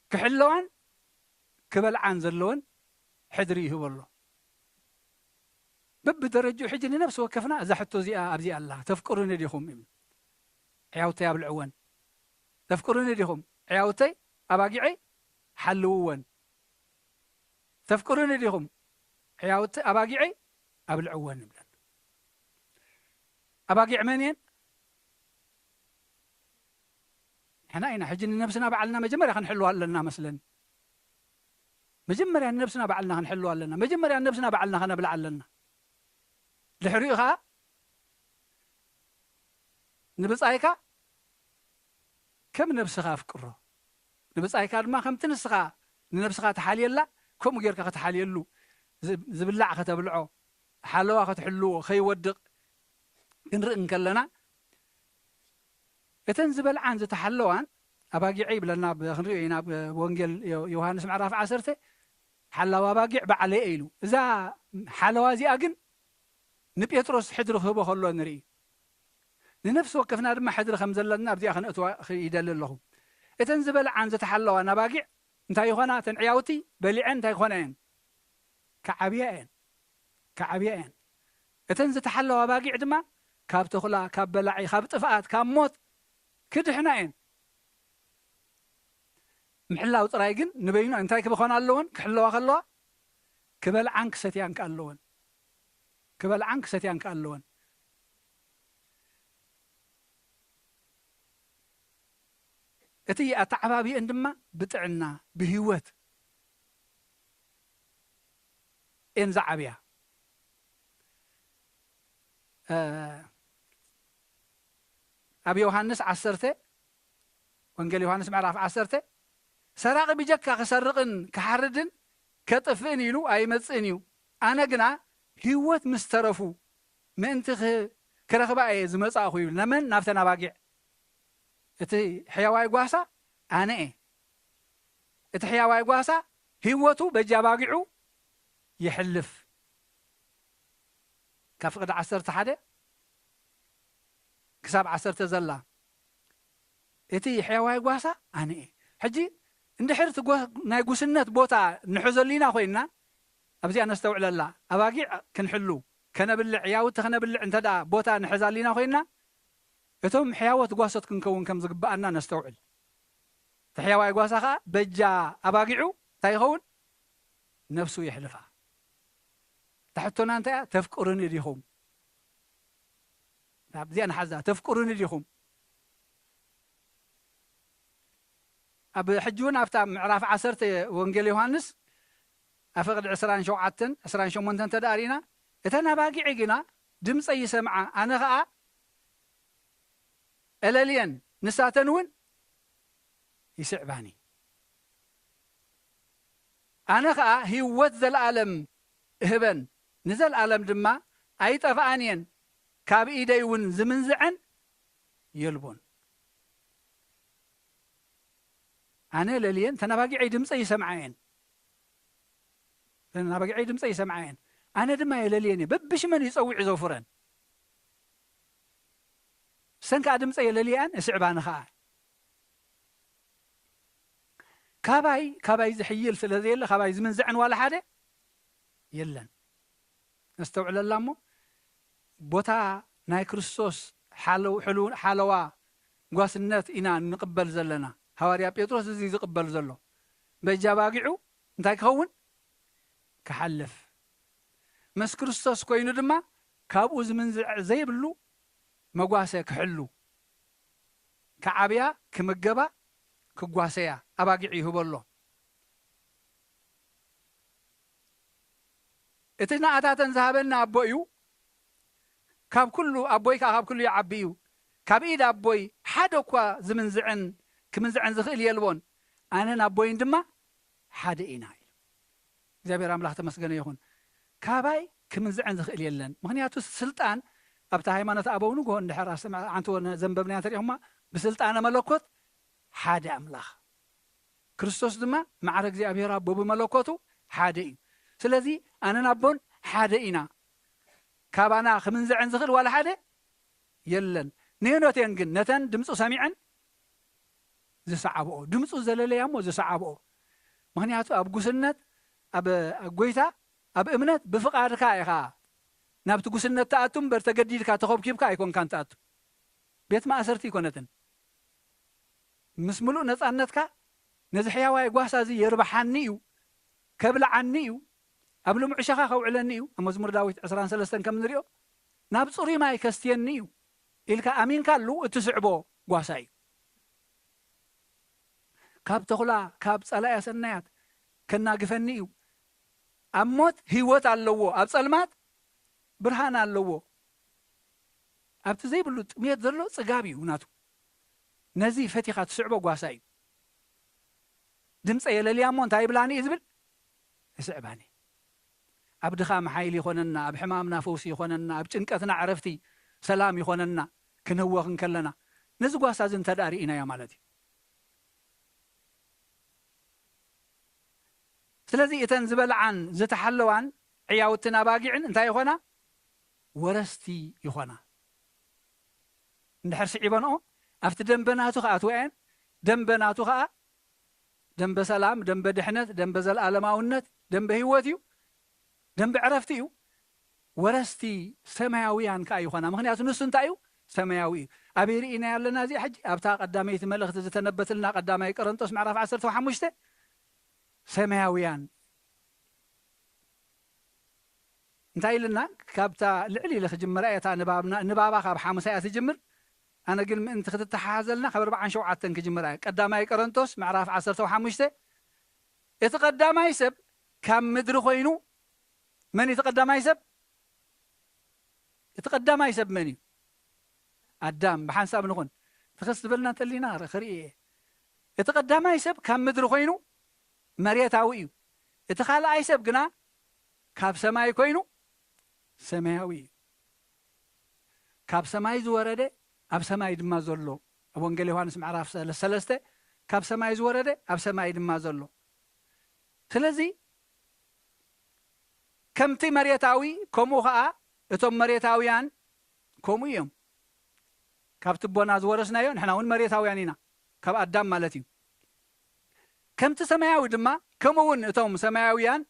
كحلوان كبلعان زلون حدري هو الله ببدرجو حجني نفسه وكفنا زحتو زي أبزي الله تفكروني ديهم عياوتي أبلعون تفكروني ديهم عياوتي أباقعي حلوون تفكروني ديهم عياوتي أباقعي أبلعون أباقع منين؟ إحنا أين حجن نفسنا بعلنا مجمر خن حلوها لنا مثلا مجمر نفسنا بعلنا خن حلوها لنا مجمر نفسنا بعلنا خن بلع لنا لحريقها نبصايكا كم نفسها فكره نبصايكا ما كم تنسخا نفسها تحاليلا كم غيرك تحاليلو زبلع كتبلعو حلوها كتحلو خيودق كنرئن كلنا اتنزبل عن زتحلوان أباقعي بلنا بخنرينا بونجل يوحنس معرف عسرته حلوا باقع بعلي إيلو إذا حلوا زي أجن نبيتروس حدر خبو خلوا نري لنفس وقفنا لما حدر خمزلنا بدي أخن أتوا يدلل له اتنزبل عن زتحلوان أباقع انت يخونا تنعياوتي بلعن انت يخونين كعبيين اتنز تحلوا باقع دما كاب تخلا كاب بلعي كاب طفات كاب موت كدحناين محلاو طرايغن نبينو انتاي كبخون اللون كحلوا خلوا كبلعن كستيان كاللون كبلعن كستيان كاللون اتي اتعبابي اندما بطعنا بهيوت انزعبيا أبي يوحنس عسرته وانجيل يوحنس معرف عسرته سراق بجكا خسرقن كحردن كطفن يلو أي مصنيو أنا جنا هيوت مسترفو من تخ كرخبا أي زمصا خوي لمن نافتنا باقع اتي حيواي غواسا أنا اتي حيواي غواسا هيوتو بجا باقعو يحلف كفقد عسرت حدا كساب عسرت زلا اتي حيواي غواسا اني حجي اند حرت ناي غوسنت بوتا نحزلينا خوينا ابزي انا استوعل الله اباقي كنحلو كنبلع ياوت كنبلع انت دا بوتا نحزالينا خوينا اتم حياوت غواسات كنكون كم زغبانا نستوعل تحيواي غواسا خا بجا اباقيعو تايخون نفسه يحلفها تحتنا انت تفكروني ديهم زي أنا حزة تفكروني ديهم أب حجونا أفتح معرف عسرت وانجيل يوحنس أفقد عسران شو منتن تدارينا اتنا باقي عقنا دمس أي سمعة أنا غا ألاليان نساتنون يسعباني أنا غا هيوت ذا العالم هبن نزل عالم دما أي طفانين كاب إيديون زمن زعن يلبون أنا للين تنباقي عيد مصي سمعين تنباقي عيد مصي سمعين أنا دما يلليني ببش من يصوع زوفرن سنك عدم مصي لليان اسعبان خا كاباي زحيل سلازيل كاباي زمن زعن ولا حدا يلن نستوعل اللامو بوتا ناي كريستوس حلو حلوا غواسنت إنا نقبل زلنا هواريا بيتروس زي يقبل زلو بجا باقعو انتاي كون كحلف مس كريستوس كوينو دما كابو زمن زي بلو مغواسه كحلو كعبيا كمجبا كጓሰያ አባጊዕ ይህበሎ እቲ ናኣታተን ዝሃበና ኣቦ እዩ ካብ ኩሉ ኣቦይ ካብ ኩሉ ይዓቢ እዩ ካብ ኢድ ኣቦይ ሓደ እኳ ዝምንዝዕን ክምንዝዕን ዝኽእል የልቦን ኣነን ኣቦይን ድማ ሓደ ኢና ኢሉ እግዚአብሔር ኣምላኽ ተመስገነ ይኹን ካባይ ክምንዝዕን ዝኽእል የለን ምክንያቱ ስልጣን ኣብታ ሃይማኖት ኣበው ንጎ እንድሕር ኣንተ ዘንበብና ተሪኹማ ብስልጣነ መለኮት ሓደ ኣምላኽ ክርስቶስ ድማ ማዕረ እግዚአብሔር ኣቦ ብመለኮቱ ሓደ እዩ ስለዚ ኣነን ኣቦን ሓደ ኢና ካባና ክምንዝዕን ዝኽእል ዋላ ሓደ የለን ንህኖቴን ግን ነተን ድምፁ ሰሚዐን ዝሰዓብኦ ድምፁ ዘለለያ እሞ ዝሰዓብኦ ምክንያቱ ኣብ ጉስነት ኣብ ጎይታ ኣብ እምነት ብፍቃድካ ኢኻ ናብቲ ጉስነት ተኣቱ እምበር ተገዲድካ ተኸብኪብካ ኣይኮንካን ተኣቱ ቤት ማእሰርቲ ይኮነትን ምስ ሙሉእ ነፃነትካ ነዚ ሕያዋይ ጓሳ እዚ የርባሓኒ እዩ ከብልዓኒ እዩ ኣብ ልሙዕ ሸኻ ከውዕለኒ እዩ ኣብ መዝሙር ዳዊት 23 ከም ንሪኦ ናብ ፅሩይ ማይ ከስትየኒ እዩ ኢልካ ኣሚንካሉ እትስዕቦ ጓሳ እዩ ካብ ተኹላ ካብ ጸላእያ ሰናያት ከናግፈኒ እዩ ኣብ ሞት ህይወት ኣለዎ ኣብ ጸልማት ብርሃን ኣለዎ ኣብቲ ዘይብሉ ጥሜት ዘሎ ጽጋብ እዩ ናቱ ነዚ ፈቲኻ ትስዕቦ ጓሳ እዩ ድምፀ የለልያ እሞ እንታይ ይብላኒ እዩ ዝብል ይስዕባኒ ኣብ ድኻም ሓይሊ ይኾነና ኣብ ሕማምና ፈውሲ ይኾነና ኣብ ጭንቀትና ዕረፍቲ ሰላም ይኾነና ክንህወኽን ከለና ነዚ ጓሳ እዚ እንተዳእ ርኢናዮ ማለት እዩ ስለዚ እተን ዝበልዓን ዝተሓለዋን ዕያውትን ኣባጊዕን እንታይ ይኾና ወረስቲ ይኾና እንድሕር ስዒበንኦ ኣብቲ ደንበናቱ ከዓ ትወአን ደንበናቱ ከዓ ደንበ ሰላም ደንበ ድሕነት ደንበ ዘለኣለማውነት ደንበ ህይወት እዩ ደንበ ዕረፍቲ እዩ ወረስቲ ሰማያውያን ከዓ ይኾና ምክንያቱ ንሱ እንታይ እዩ ሰማያዊ እዩ ኣበይ ርኢና ያለና እዚ ሕጂ ኣብታ ቀዳመይቲ መልእኽቲ ዝተነበትልና ቀዳማይ ቆሮንጦስ ምዕራፍ 15 ሰማያውያን እንታይ ኢልና ካብታ ልዕሊ ኢለ ክጅምራ እታ ንባባ ካብ ሓሙሳ እያ ትጅምር ኣነ ግን ምእንቲ ክትተሓሓዘልና ካብ 47 ክጅምራ እያ ቀዳማይ ቆሮንጦስ ምዕራፍ 15 እቲ ቀዳማይ ሰብ ካብ ምድሪ ኮይኑ መን እቲ ቀዳማይ ሰብ እቲ ቀዳማይ ሰብ መን እዩ ኣዳም ብሓንሳብ ንኹን ትኸስ ዝበልና እንተሊና ክርኢ እቲ ቀዳማይ ሰብ ካብ ምድሪ ኮይኑ መሬታዊ እዩ እቲ ካልኣይ ሰብ ግና ካብ ሰማይ ኮይኑ ሰማያዊ እዩ ካብ ሰማይ ዝወረደ ኣብ ሰማይ ድማ ዘሎ ኣብ ወንጌል ዮሃንስ ምዕራፍ 3 ካብ ሰማይ ዝወረደ ኣብ ሰማይ ድማ ዘሎ ስለዚ ከምቲ መሬታዊ ከምኡ ከዓ እቶም መሬታውያን ከምኡ እዮም ካብቲ ቦና ዝወረስናዮ ንሕና እውን መሬታውያን ኢና ካብ ኣዳም ማለት እዩ ከምቲ ሰማያዊ ድማ ከምኡውን እቶም ሰማያውያን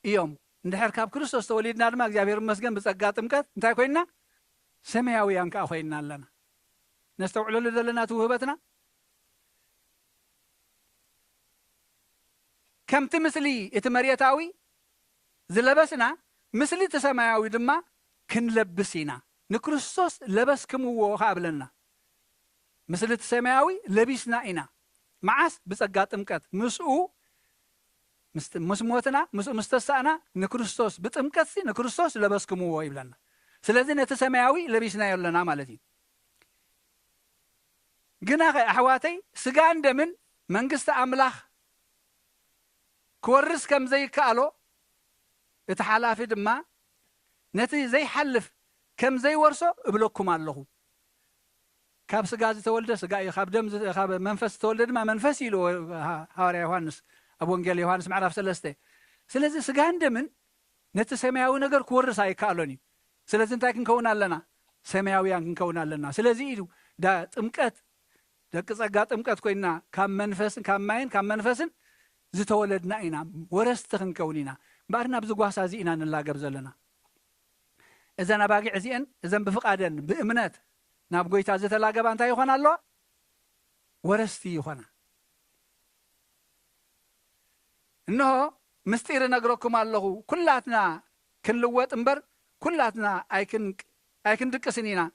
እዮም እንድሕር ካብ ክርስቶስ ተወሊድና ድማ እግዚአብሔር ይመስገን ብጸጋ ጥምቀት እንታይ ኮይንና ሰማያውያን ከዓ ኮይንና ኣለና ነስተውዕለሉ ዘለና ትውህበትና ከምቲ ምስሊ እቲ መሬታዊ ዝለበስና ምስሊ እቲ ሰማያዊ ድማ ክንለብስ ኢና ንክርስቶስ ለበስክምዎ ከዓ ብለና ምስሊ እቲ ሰማያዊ ለቢስና ኢና معاس بتسقط أمكت مسؤو مسموتنا مستسأنا نكريستوس بتأمكتسي نكريستوس لبسكم هو يبلنا سلذي نتسمعوي لبيسنا يلنا مالتي جنا أحواتي سجان دمن منجست أملاخ كورس كم زي كالو يتحالف دما نتي زي حلف كم زي ورسو بلوكم الله كاب سجاز تولد سجاي خاب دم خاب منفس تولد ما منفس يلو هاري يوحنس أبو إنجيل يوحنس معرف سلسته سلزي سجان دمن نت سماوي نجار كورس هاي كالوني سلزي أنت كن لنا سماوي كن كون لنا سلزي يدو دا تمكت دا كسجات تمكت كوينا كم منفس كم ماين كم منفسن زتولدنا إنا ورستخن كوننا بارنا بزقوا سازينا نلا قبزلنا إذا نباقي عزيان إذا بفقادن بإمنات نابغوي تازه تلاقبا انت يخوان الله ورستي يخوانا انه مستير نقركم الله كلاتنا كنلوات انبر كلاتنا ايكن دقسنينا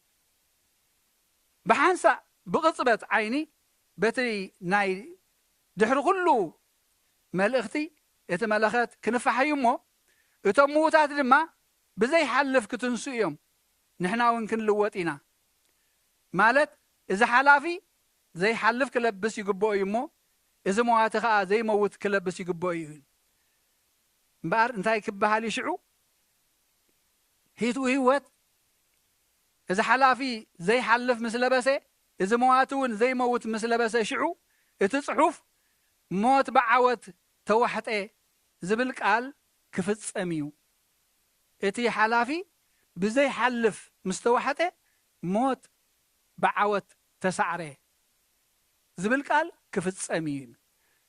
بحانسا بقصبت عيني بتري ناي دحر كله ملأختي يتملخت كنفحيمو اتموتات لما بزي حلف كتنسيهم نحنا وين لوطينا مالت اذا حلافي زي حلف كلبس يقبو يمو اذا موات خا زي موت كلبس يقبو يين مبار انتي كبهالي شعو هيتو هيوت اذا حلافي زي حلف مثل بسه اذا مواتون زي موت مثل بسه شعو اتصحف موت بعوت توحت ايه زبل قال كفصميو اتي حلافي بزي حلف مستوحته موت بعوت تسعره زبل قال كفصميو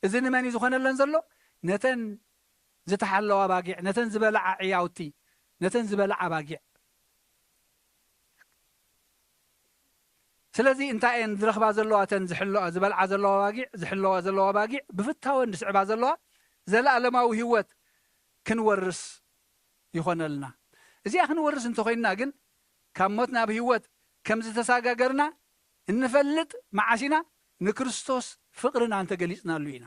اذن ماني زخنلن زلو نتن زتحلوا باقيع نتن زبلع عياوتي نتن زبلع باقيع سلازي انت ان زرخبا زلوا تن زحلوا زبلع زلوا باقيع زحلوا زلوا باقيع بفتاو نسعبا زلوا زلالماو هيوت كنورس يخونلنا እዚ ክንወርስ እንተኮይንና ግን ካብ ሞትና ብህይወት ከም ዝተሳጋገርና እንፈልጥ መዓሲና ንክርስቶስ ፍቅርና እንተገሊጽናሉ ኢና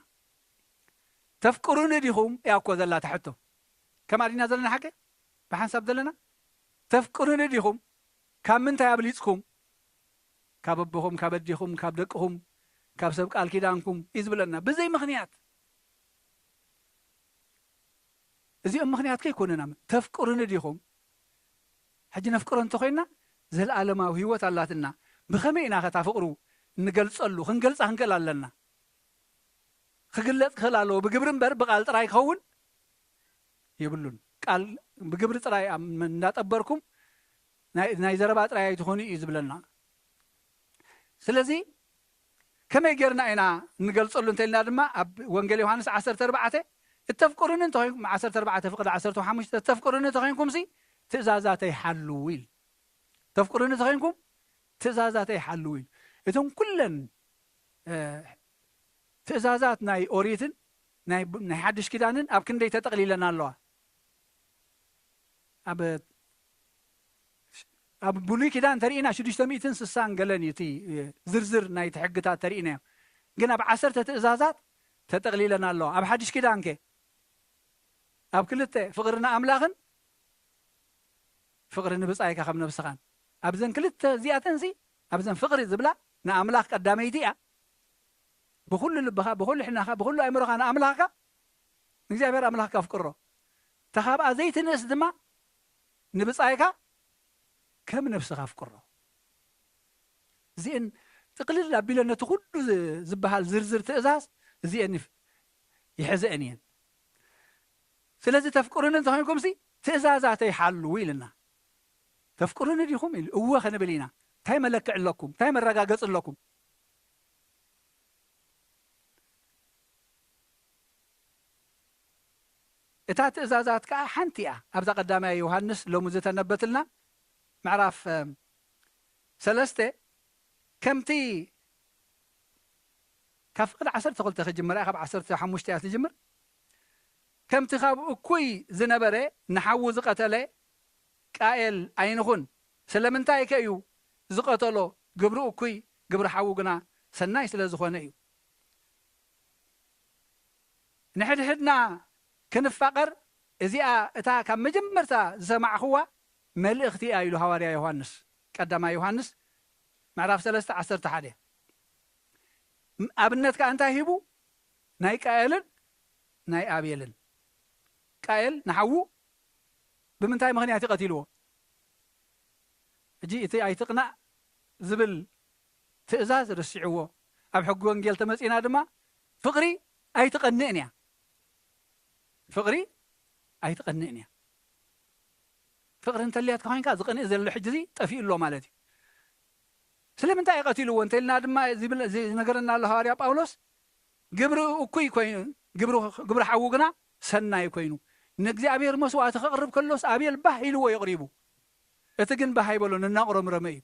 ተፍቅሩን ዲኹም ያኮ ዘላ ተሕቶ ከማዲና ዘለና ሓቀ ብሓንሳብ ዘለና ተፍቅሩን ዲኹም ካብ ምንታይ አብሊጽኩም ካብ አቦኹም ካብ አዲኹም ካብ ደቅኹም ካብ ሰብ ቃል ኪዳንኩም ይዝብለና በዘይ ምክንያት እዚኦም ምክንያት ከይኮነና ተፍቅሩን ዲኹም حج نفكر أنت خينا زل العالم وهو تلاتنا بخمينا ختا فقرو نقلصلو خنقلص لنا خقلت خلالو بقبرن بر بقال تراي خون يبلون قال بقبر تراي من ناتبركم ناي زربات تراي تخوني يزبلنا سلازي كما يجرنا انا نقلصلو انتلنا دما وانجيل يوحنس 14 التفكرون انت مع 14 فقد 15 التفكرون انت خينكم سي تزازاتي حلوين تفكرون تخينكم تزازاتي حلوين إذن كلن تزازات ناي أوريتن ناي حدش كدانن أب كندي تتقليلنا الله أب بولي كدان ترينا شديش تميتن سسان قلني تي زرزر ناي تحقتا ترينا قنا بعسرت تزازات تتقليلنا الله أب حدش كدان كي أب كلته فقرنا أملاغن فقر نبصايك خم نبسخان ابزن كلت زياتن زي ابزن فقر زبلا نا املاك قداميتي بكل لبها بكل حنا بكل امرخ انا املاك እግዚአብሔር املاك افقره تخاب ازيت نس دما نبصايك كم نفسك افقره زين تقلل ابيلنا كل زبحال زرزر تأزاز زين يحزئني ስለዚህ ተፍቅሩን እንተኾንኩም ሲ ትእዛዛተይ ሓልው ኢልና ተፍቅሩን ዲኹም ኢሉ እወ ኸንብል ኢና እንታይ መለክዕ ኣለኩም እንታይ መረጋገጽ ኣለኩም እታ ትእዛዛት ከዓ ሓንቲ እያ ኣብዛ ቀዳማይ ዮሃንስ ሎሚ ዝተነበትልና ምዕራፍ 3 ከምቲ ካብ ፍቅዲ 12 ክጅምር ካብ 15 እያ ትጅምር ከምቲ ካብ እኩይ ዝነበረ ንሓዊ ዝቀተለ ቃየል ኣይንኹን ስለምንታይ ከዩ ዝቀተሎ ግብሪ እኩይ ግብሪ ሓዊ ግና ሰናይ ስለ ዝኾነ እዩ ንሕድሕድና ክንፋቀር እዚኣ እታ ካብ መጀመርታ ዝሰማዕኽዋ መልእኽቲ እያ ኢሉ ሃዋርያ ዮሃንስ ቀዳማይ ዮሃንስ ምዕራፍ 3:11 ኣብነት ከዓ እንታይ ሂቡ ናይ ቃየልን ናይ ኣቤልን ቃየል ንሓዉ ብምንታይ ምክንያት ይቀትልዎ እጂ እቲ ኣይትቕናዕ ዝብል ትእዛዝ ርስዕዎ ኣብ ሕጊ ወንጌል ተመፂና ድማ ፍቅሪ ኣይትቐንዕን እያ ፍቅሪ ኣይትቐንዕን እያ ፍቅሪ እንተልያት ኮይንካ ዝቐንዕ ዘሎ ሕጂ እዚ ጠፊኡ ኣሎ ማለት እዩ ስለምንታይ ይቀትልዎ እንተልና ድማ ዝነገረና ኣሎ ሃዋርያ ጳውሎስ ግብሪ እኩይ ኮይኑ ግብሪ ሓዊ ግና ሰናይ ኮይኑ ንእግዚአብሔር መስዋዕቲ ከቅርብ ከሎስ ኣቤል ባህ ኢልዎ የቅሪቡ እቲ ግን ባህ ኣይበሎን እናቁረምረመ እዩ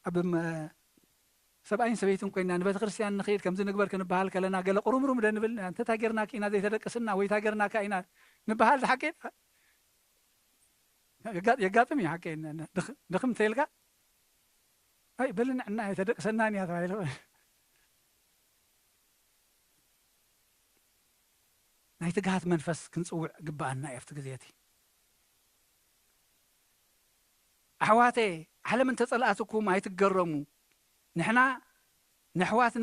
ኣብ ሰብኣይን ሰበይትን ኮይና ንቤተ ክርስቲያን ንኸይድ ከምዚ ንግበር ክንበሃል ከለና ገለ ቁርምሩም ደንብል እንተ ታገርና ኢና ዘይተደቅስና ወይ ታገርና ኢና ንበሃል ሓቂ የጋጥም እዩ ሓቂ ድኽም ተይልካ أي بلن عنا يتدق سناني هذا هاي نايتقهات منفس كنصوع قبعنا يفتقزيتي أحواتي على من تصلاتكم ما يتقرموا نحنا نحوات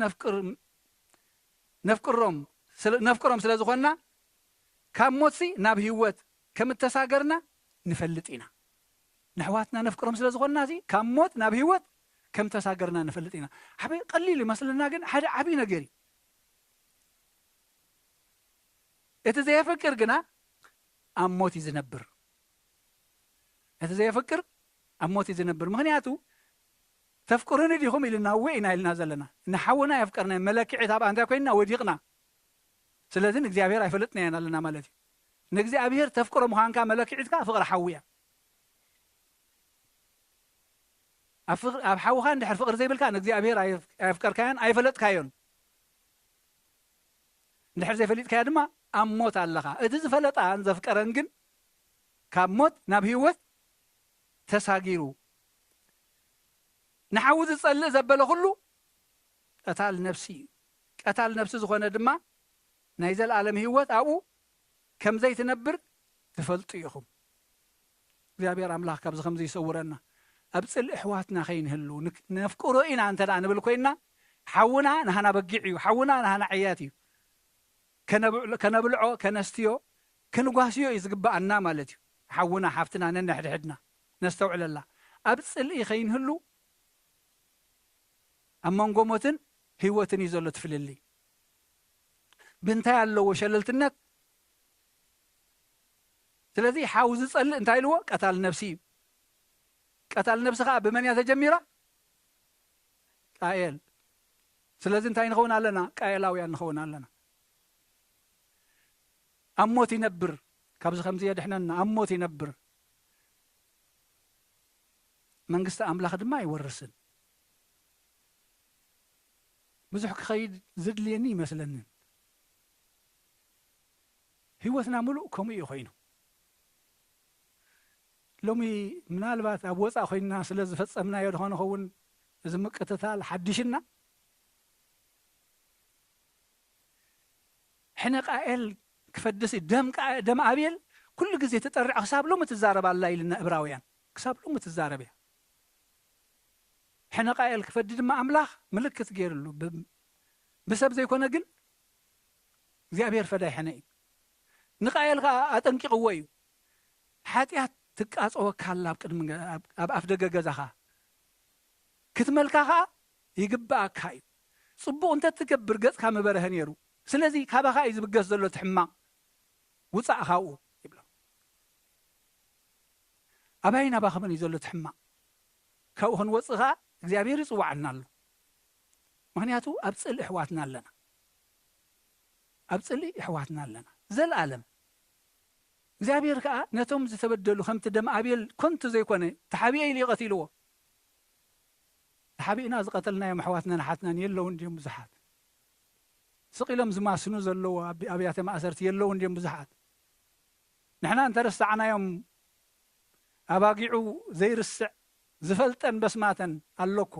نفكرهم سلازخنا كم موتسي ناب هيوت كم التساقرنا نفلتينا نحواتنا نفكرهم سلازخنا زي كم موت ناب هيوت كم تساقرنا نفلتينا حبي قليل مثلا قن حدا عبي نقري إتزي يفكر قنا أموتي زنبر إتزي يفكر أموتي زنبر مغنياتو تفكرون ديهم إلنا وين إلنا زلنا نحونا يفكرنا ملك عتاب عندك كنا وديقنا سلازين إجزابير يفلتنا أنا لنا ملتي نجزابير تفكر مهان كملك عتاب فقر حوية أفكر حوهان ده فقر زي بالكان نجزابير يفكر كان يفلت كايون نحر زي فلت كان ما أموت علىها إذا فلت عن زفكرنجن كموت نبيوت تساقيرو نحاول نصلي زبله كله قتال نفسي زخونه دما نايزل عالم هيوت أو كم زي تنبر تفلطيهم እግዚአብሔር አምላክ ካብዚ ከምዚ ይሰውረና ኣብ ጽል እሕዋትና ኸይንህሉ ነፍቅሮ ኢና እንተ ደኣ ንብል ኮይና ሓውና ንሃና በጊዕ እዩ ሓውና ንሃና ዕያት እዩ ከነብልዖ ከነስትዮ ክንጓስዮ እዩ ዝግባአና ማለት እዩ ሓውና ሓፍትና ነንሕድሕድና ነስተውዕለላ ኣብ ጽልኢ ኸይንህሉ ኣብ መንጎ ሞትን ህይወትን እዩ ዘሎ ትፍልሊ ብንታይ ኣለዎ ሸለልትነት ስለዚ ሓው ዝጸልእ እንታይ ኢልዎ ቀታል ነፍሲ እዩ ቀታል ነፍሲ ከዓ ብመን እያ ተጀሚራ ቃየል ስለዚ እንታይ ንኸውን ኣለና ቃየላውያን ንኸውን ኣለና ኣብ ሞት ይነብር ካብዚ ከምዚ የድሕነና ኣብ ሞት ይነብር መንግስቲ ኣምላኽ ድማ ይወርስን ብዙሕ ክኸይድ ዝድልየኒ ይመስለኒ ህይወትና ሙሉእ ከምኡ እዩ ኮይኑ ሎሚ ምናልባት ኣብ ወፃእ ኮይንና ስለ ዝፈጸምናዮ ድኾነ ኸውን እዚ ምቅትታል ሓድሽና ሕነ ቃኤል ክፈድስ ደም ኣቤል ኩሉ ግዜ ተጠሪዖ ክሳብ ሎሚ ትዛረብ ኣላ ኢልና ዕብራውያን ክሳብ ሎሚ ትዛረብ እያ ሕነ ቃኤል ክፈዲ ድማ ኣምላኽ ምልክት ገይሩሉ ብሰብ ዘይኮነ ግን እግዚኣብሔር ፈዳይ ሕነ እዩ ንቃኤል ከዓ ኣጠንቂቕዎ እዩ ሓጢኣት ትቃጽወካ ኣላ ኣብ ቅድሚ ኣብ ኣፍ ደገ ገዛኻ ክትመልካ ከዓ ይግባአካ እዩ ጽቡቕ እንተትገብር ገጽካ ምበረኸ ነይሩ ስለዚ ካባኻ እዩ ዝብገስ ዘሎ ትሕማቕ ውፃእ ካብኡ ይብሎ ኣባይና ባኸመን እዩ ዘሎ ትሕማቕ ካብኡ ክንወፅእ ከዓ እግዚኣብሔር ይፅዋዓና ኣሎ ምክንያቱ ኣብ ጽልኢ ኣሕዋትና ኣለና ኣብ ጽልኢ ኣሕዋትና ኣለና ዘለኣለም እግዚአብሔር ከዓ ነቶም ዝተበደሉ ከምቲ ደም ኣቤል ኮንቱ ዘይኮነ ተሓቢአ ኢሉ ይቀትልዎ ተሓቢእና ዝቀተልናዮም ኣሕዋትና ናሓትናን የለውን ድዮም ብዙሓት ስቂሎም ዝማስኑ ዘለዎ ኣብያተ ማእሰርቲ የለውን ድዮም ብዙሓት ንሕና እንተረሳዕናዮም ኣባጊዑ ዘይርስዕ ዝፈልጠን በስማተን ኣለኮ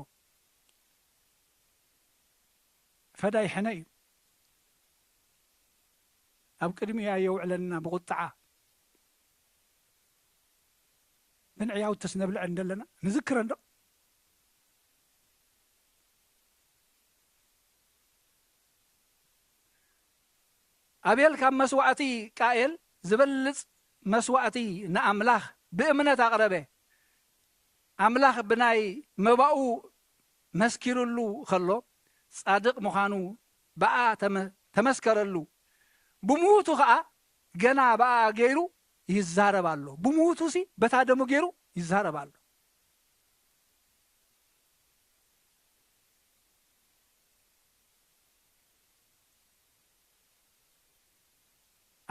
ፈዳይ ሕነ እዩ ኣብ ቅድሚያ የውዕለና ብቁጣዓ ብንዕያው ተስነብልዕ እንደለና ንዝክረ እንዶ ኣቤል ካብ መስዋዕቲ ቃኤል ዝበልጽ መስዋዕቲ ንኣምላኽ ብእምነት ኣቕረበ ኣምላኽ ብናይ መባኡ መስኪሩሉ ከሎ ጻድቕ ምዃኑ በኣ ተመስከረሉ ብሙቱ ከዓ ገና በኣ ገይሩ ይዛረብ ኣሎ ብሙቱ ሲ በታ ደሙ ገይሩ ይዛረብ ኣሎ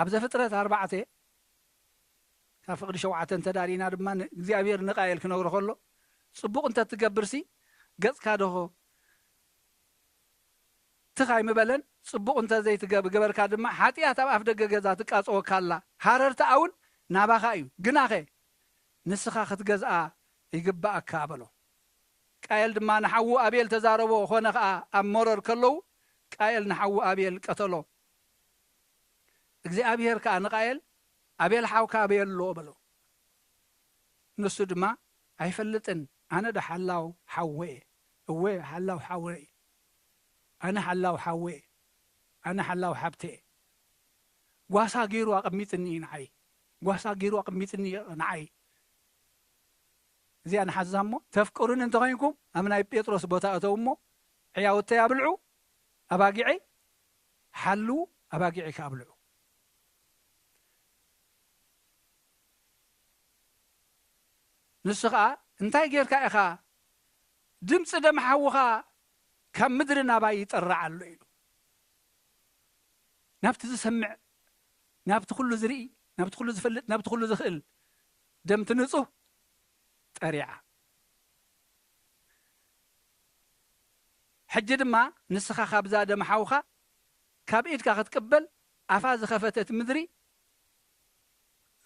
ኣብ ዘፍጥረት 4 ካብ ፍቅዲ 7 ተዳሪና ድማ እግዚአብሔር ንቃየል ክነግሮ ከሎ ጽቡቕ እንተትገብር ሲ ገጽካ ደሆ ትኻይ ምበለን ጽቡቕ እንተዘይትገበርካ ድማ ሓጢኣት ኣብ ኣፍ ደገ ገዛ ትቃጽወካ ኣላ ሃረርታ ኣውን ናባኻ እዩ ግናኸ ንስኻ ክትገዝኣ ይግባአካ በሎ ቃየል ድማ ንሓዉ ኣቤል ተዛረቦ ኾነ ከዓ ኣብ መረር ከለዉ ቃየል ንሓዉ ኣቤል ቀተሎ እግዚኣብሔር ከዓ ንቃየል ኣቤል ሓውካ ኣቤል ኣሎ በሎ ንሱ ድማ ኣይፈልጥን ኣነ ዳ ሓላው ሓዌ እወ ሓላው ሓዌ ኣነ ሓላው ሓዌ ኣነ ሓላው ሓብቴ ጓሳ ገይሩ ኣቐሚጥኒ ንዓይ ጓሳ ገይሩ ኣቐሚጥኒ ንዓይ እዚኣ ንሓዛ እሞ ተፍቅሩን እንተኮይንኩም ኣብ ናይ ጴጥሮስ ቦታ እተው እሞ ሕያውተይ ኣብልዑ ኣባጊዐይ ሓሉ ኣባጊዐይ ካብልዑ ንሱ ከዓ እንታይ ጌርካ ኢኻ ድምፂ ደም ሓውኻ ካብ ምድሪ ናባይ ይጠራዕ ኣሎ ኢሉ ናብቲ ዝሰምዕ ናብቲ ኩሉ ዝርኢ ናብቲ ኩሉ ዝፈልጥ ናብቲ ኩሉ ዝኽእል ደምቲ ንጹህ ጠሪዓ ሕጂ ድማ ንስኻ ካብዛ ደም ሓውኻ ካብ ኢድካ ክትቅበል ኣፋ ዝኸፈተት ምድሪ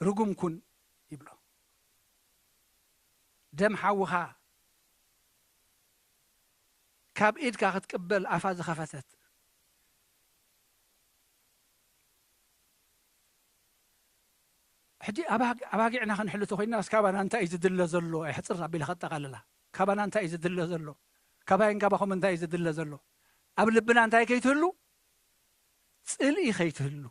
ርጉም ኩን ይብሎ ደም ሓውኻ ካብ ኢድካ ክትቅበል ኣፋ ዝኸፈተት ሕጂ ኣባጊዕና ክንሕልቶ ኮይና እስካባና እንታይ እዩ ዝድለ ዘሎ ኣይሕፅር ኣቢለ ከጠቓልላ ካባና እንታይ እዩ ዝድለ ዘሎ ካባይን ካባኹም እንታይ እዩ ዝድለ ዘሎ ኣብ ልብና እንታይ ከይትህሉ ጽልኢ ከይትህሉ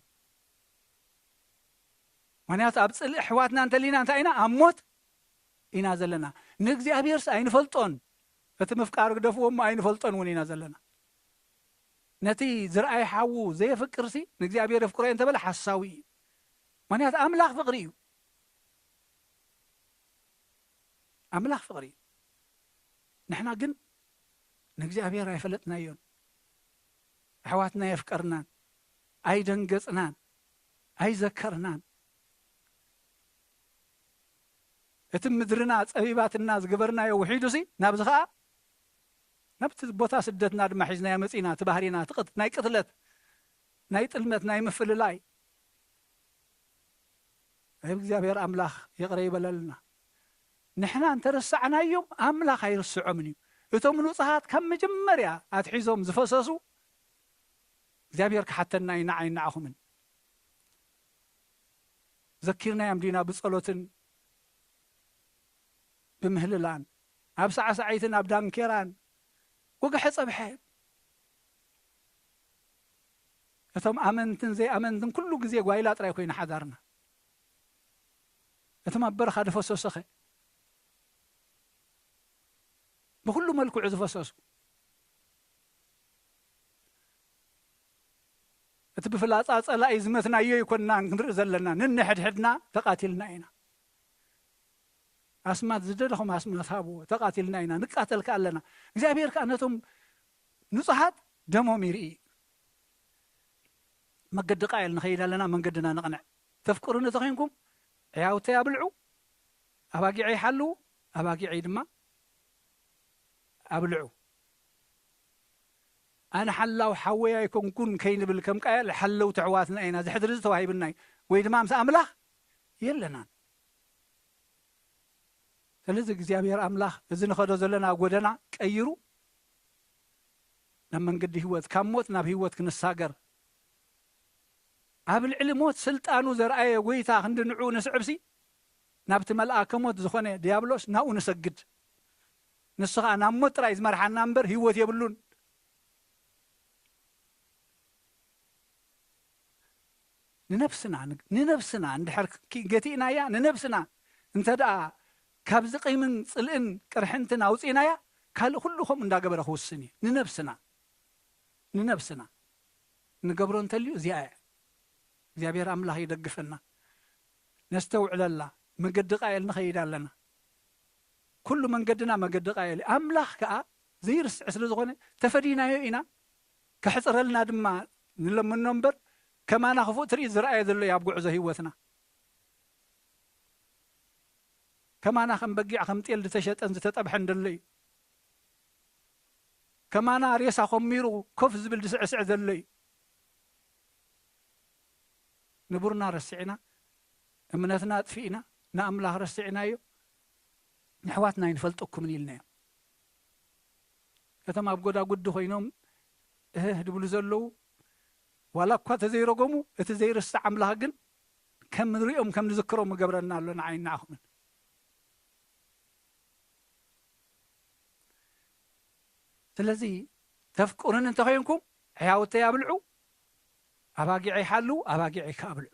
ምክንያቱ ኣብ ጽልኢ ኣሕዋትና እንተሊና እንታይ ኢና ኣብ ሞት ኢና ዘለና ንእግዚኣብሔርስ ኣይንፈልጦን እቲ ምፍቃር ግደፍዎ እሞ ኣይንፈልጦን እውን ኢና ዘለና ነቲ ዝረኣይ ሓዉ ዘየፍቅርሲ ንእግዚኣብሔር የፍቅሮ እንተበለ ሓሳዊ እዩ ምክንያቱ ኣምላኽ ፍቕሪ እዩ ኣምላኽ ፍቕሪ እዩ ንሕና ግን ንእግዚኣብሔር ኣይፈለጥናዮን ኣሕዋትና የፍቀርናን ኣይደንገጽናን ኣይዘከርናን እቲ ምድርና ፀቢባትና ዝገበርናዮ ውሒዱሲ ናብዚ ከዓ ናብቲ ቦታ ስደትና ድማ ሒዝናዮ መፂና እቲ ባህሪና ናይ ቅትለት ናይ ጥልመት ናይ ምፍልላይ እግዚአብሔር አምላክ ይቅር ይበለልና ንሕና እንተረሳዕናዮም አምላክ አይርስዖምን እዩ እቶም ንጹሃት ከም መጀመርያ አትሒዞም ዝፈሰሱ እግዚአብሔር ከሐተና ይናዓይናዓኹምን ዘኪርና ያምዲና ብጸሎትን ብምህልላን ኣብ ሰዓሰዓይትን ኣብ ዳንኬራን ወገሐ ጸብሐ እቶም ኣመንትን ዘይኣመንትን ኩሉ ግዜ ጓይላ ጥራይ ኮይና ሓዳርና እቶም ኣብ በረኻ ዝፈሰሱኸ ብኩሉ መልክዑ ዝፈሰሱ እቲ ብፍላጻ ጸላኢ ዝመትናዮ ይኮንና ክንርኢ ዘለና ንንሕድሕድና ተቃቲልና ኢና ኣስማት ዝደለኹም ኣስማት ሃብዎ ተቃቲልና ኢና ንቃተልካ ኣለና እግዚአብሔር ከዓ ነቶም ንጹሃት ደሞም ይርኢ መገዲ ቃየል ንኸይድ ኣለና መንገድና ንቕንዕ ተፍቅሩን ተኾይንኩም ሕያውተይ ኣብልዑ ኣባጊዐ ይሓልው ኣባጊዐ ድማ ኣብልዑ ኣነ ሓላው ሓወይ ኣይኮንኩን ከይንብል ከም ቃየል ሓለው ተሕዋትና ኢና ዝሕድሪ ዝተዋሂብናይ ወይ ድማ ምስ ኣምላኽ የለናን ስለዚ እግዚአብሔር አምላክ እዚ ንኸዶ ዘለና ጎደና ቀይሩ ናብ መንገዲ ህይወት ካብ ሞት ናብ ህይወት ክንሳገር ኣብ ልዕሊ ሞት ስልጣኑ ዘርአየ ጎይታ ክንድንዑ ንስዕብሲ ናብቲ መልአከ ሞት ዝኾነ ዲያብሎስ ናብኡ ንሰግድ ንሱ ከዓ ናብ ሞት ጥራይ ዝመርሓና እምበር ህይወት የብሉን ንነፍስና እንድሕር ገቲእናያ ንነፍስና እንተ ደኣ ካብዚ ቂምን ጽልእን ቅርሕንትን ኣውፂናያ ካልእ ኩሉኹም እንዳገበረ ክውስን እዩ ንነፍስና ንገብሮ እንተልዩ እዚኣ እያ እግዚአብሔር አምላክ ይደግፈና ነስተውዕለላ መንገዲ ቃየል ንኸይድ ኣለና ኩሉ መንገድና መንገዲ ቃየል አምላክ ከዓ ዘይርስዕ ስለ ዝኾነ ተፈዲናዮ ኢና ክሕፅረልና ድማ ንለምኖ እምበር ከማና ክፉእ ትርኢት ዝረአየ ዘሎ ኣብ ጉዕዞ ህይወትና ከማና ከም በጊዕ ከም ጤል ዝተሸጠን ዝተጠብሐን ዘሎ እዩ ከማና ሬሳ ኾሚሩ ኮፍ ዝብል ዝስዕስዕ ዘሎ እዩ ንቡርና ረሲዕና እምነትና ጥፊእና ንኣምላኽ ረሲዕናዮ ንሕዋትና ይንፈልጠኩምን ኢልናዮ እቶም ኣብ ጎዳጉዲ ኮይኖም ድብሉ ዘለዉ ዋላ እኳ ተዘይረገሙ እቲ ዘይርስዕ ኣምላኽ ግን ከም ንሪኦም ከም ንዝክሮም ገብረና ኣሎ ንዓይን ንዓኹምን ስለዚ ተፍቅሩን እንተኮይንኩም ሕያውተይ ኣብልዑ ኣባጊዐ ይሓልው ኣባጊዐ ከኣብልዑ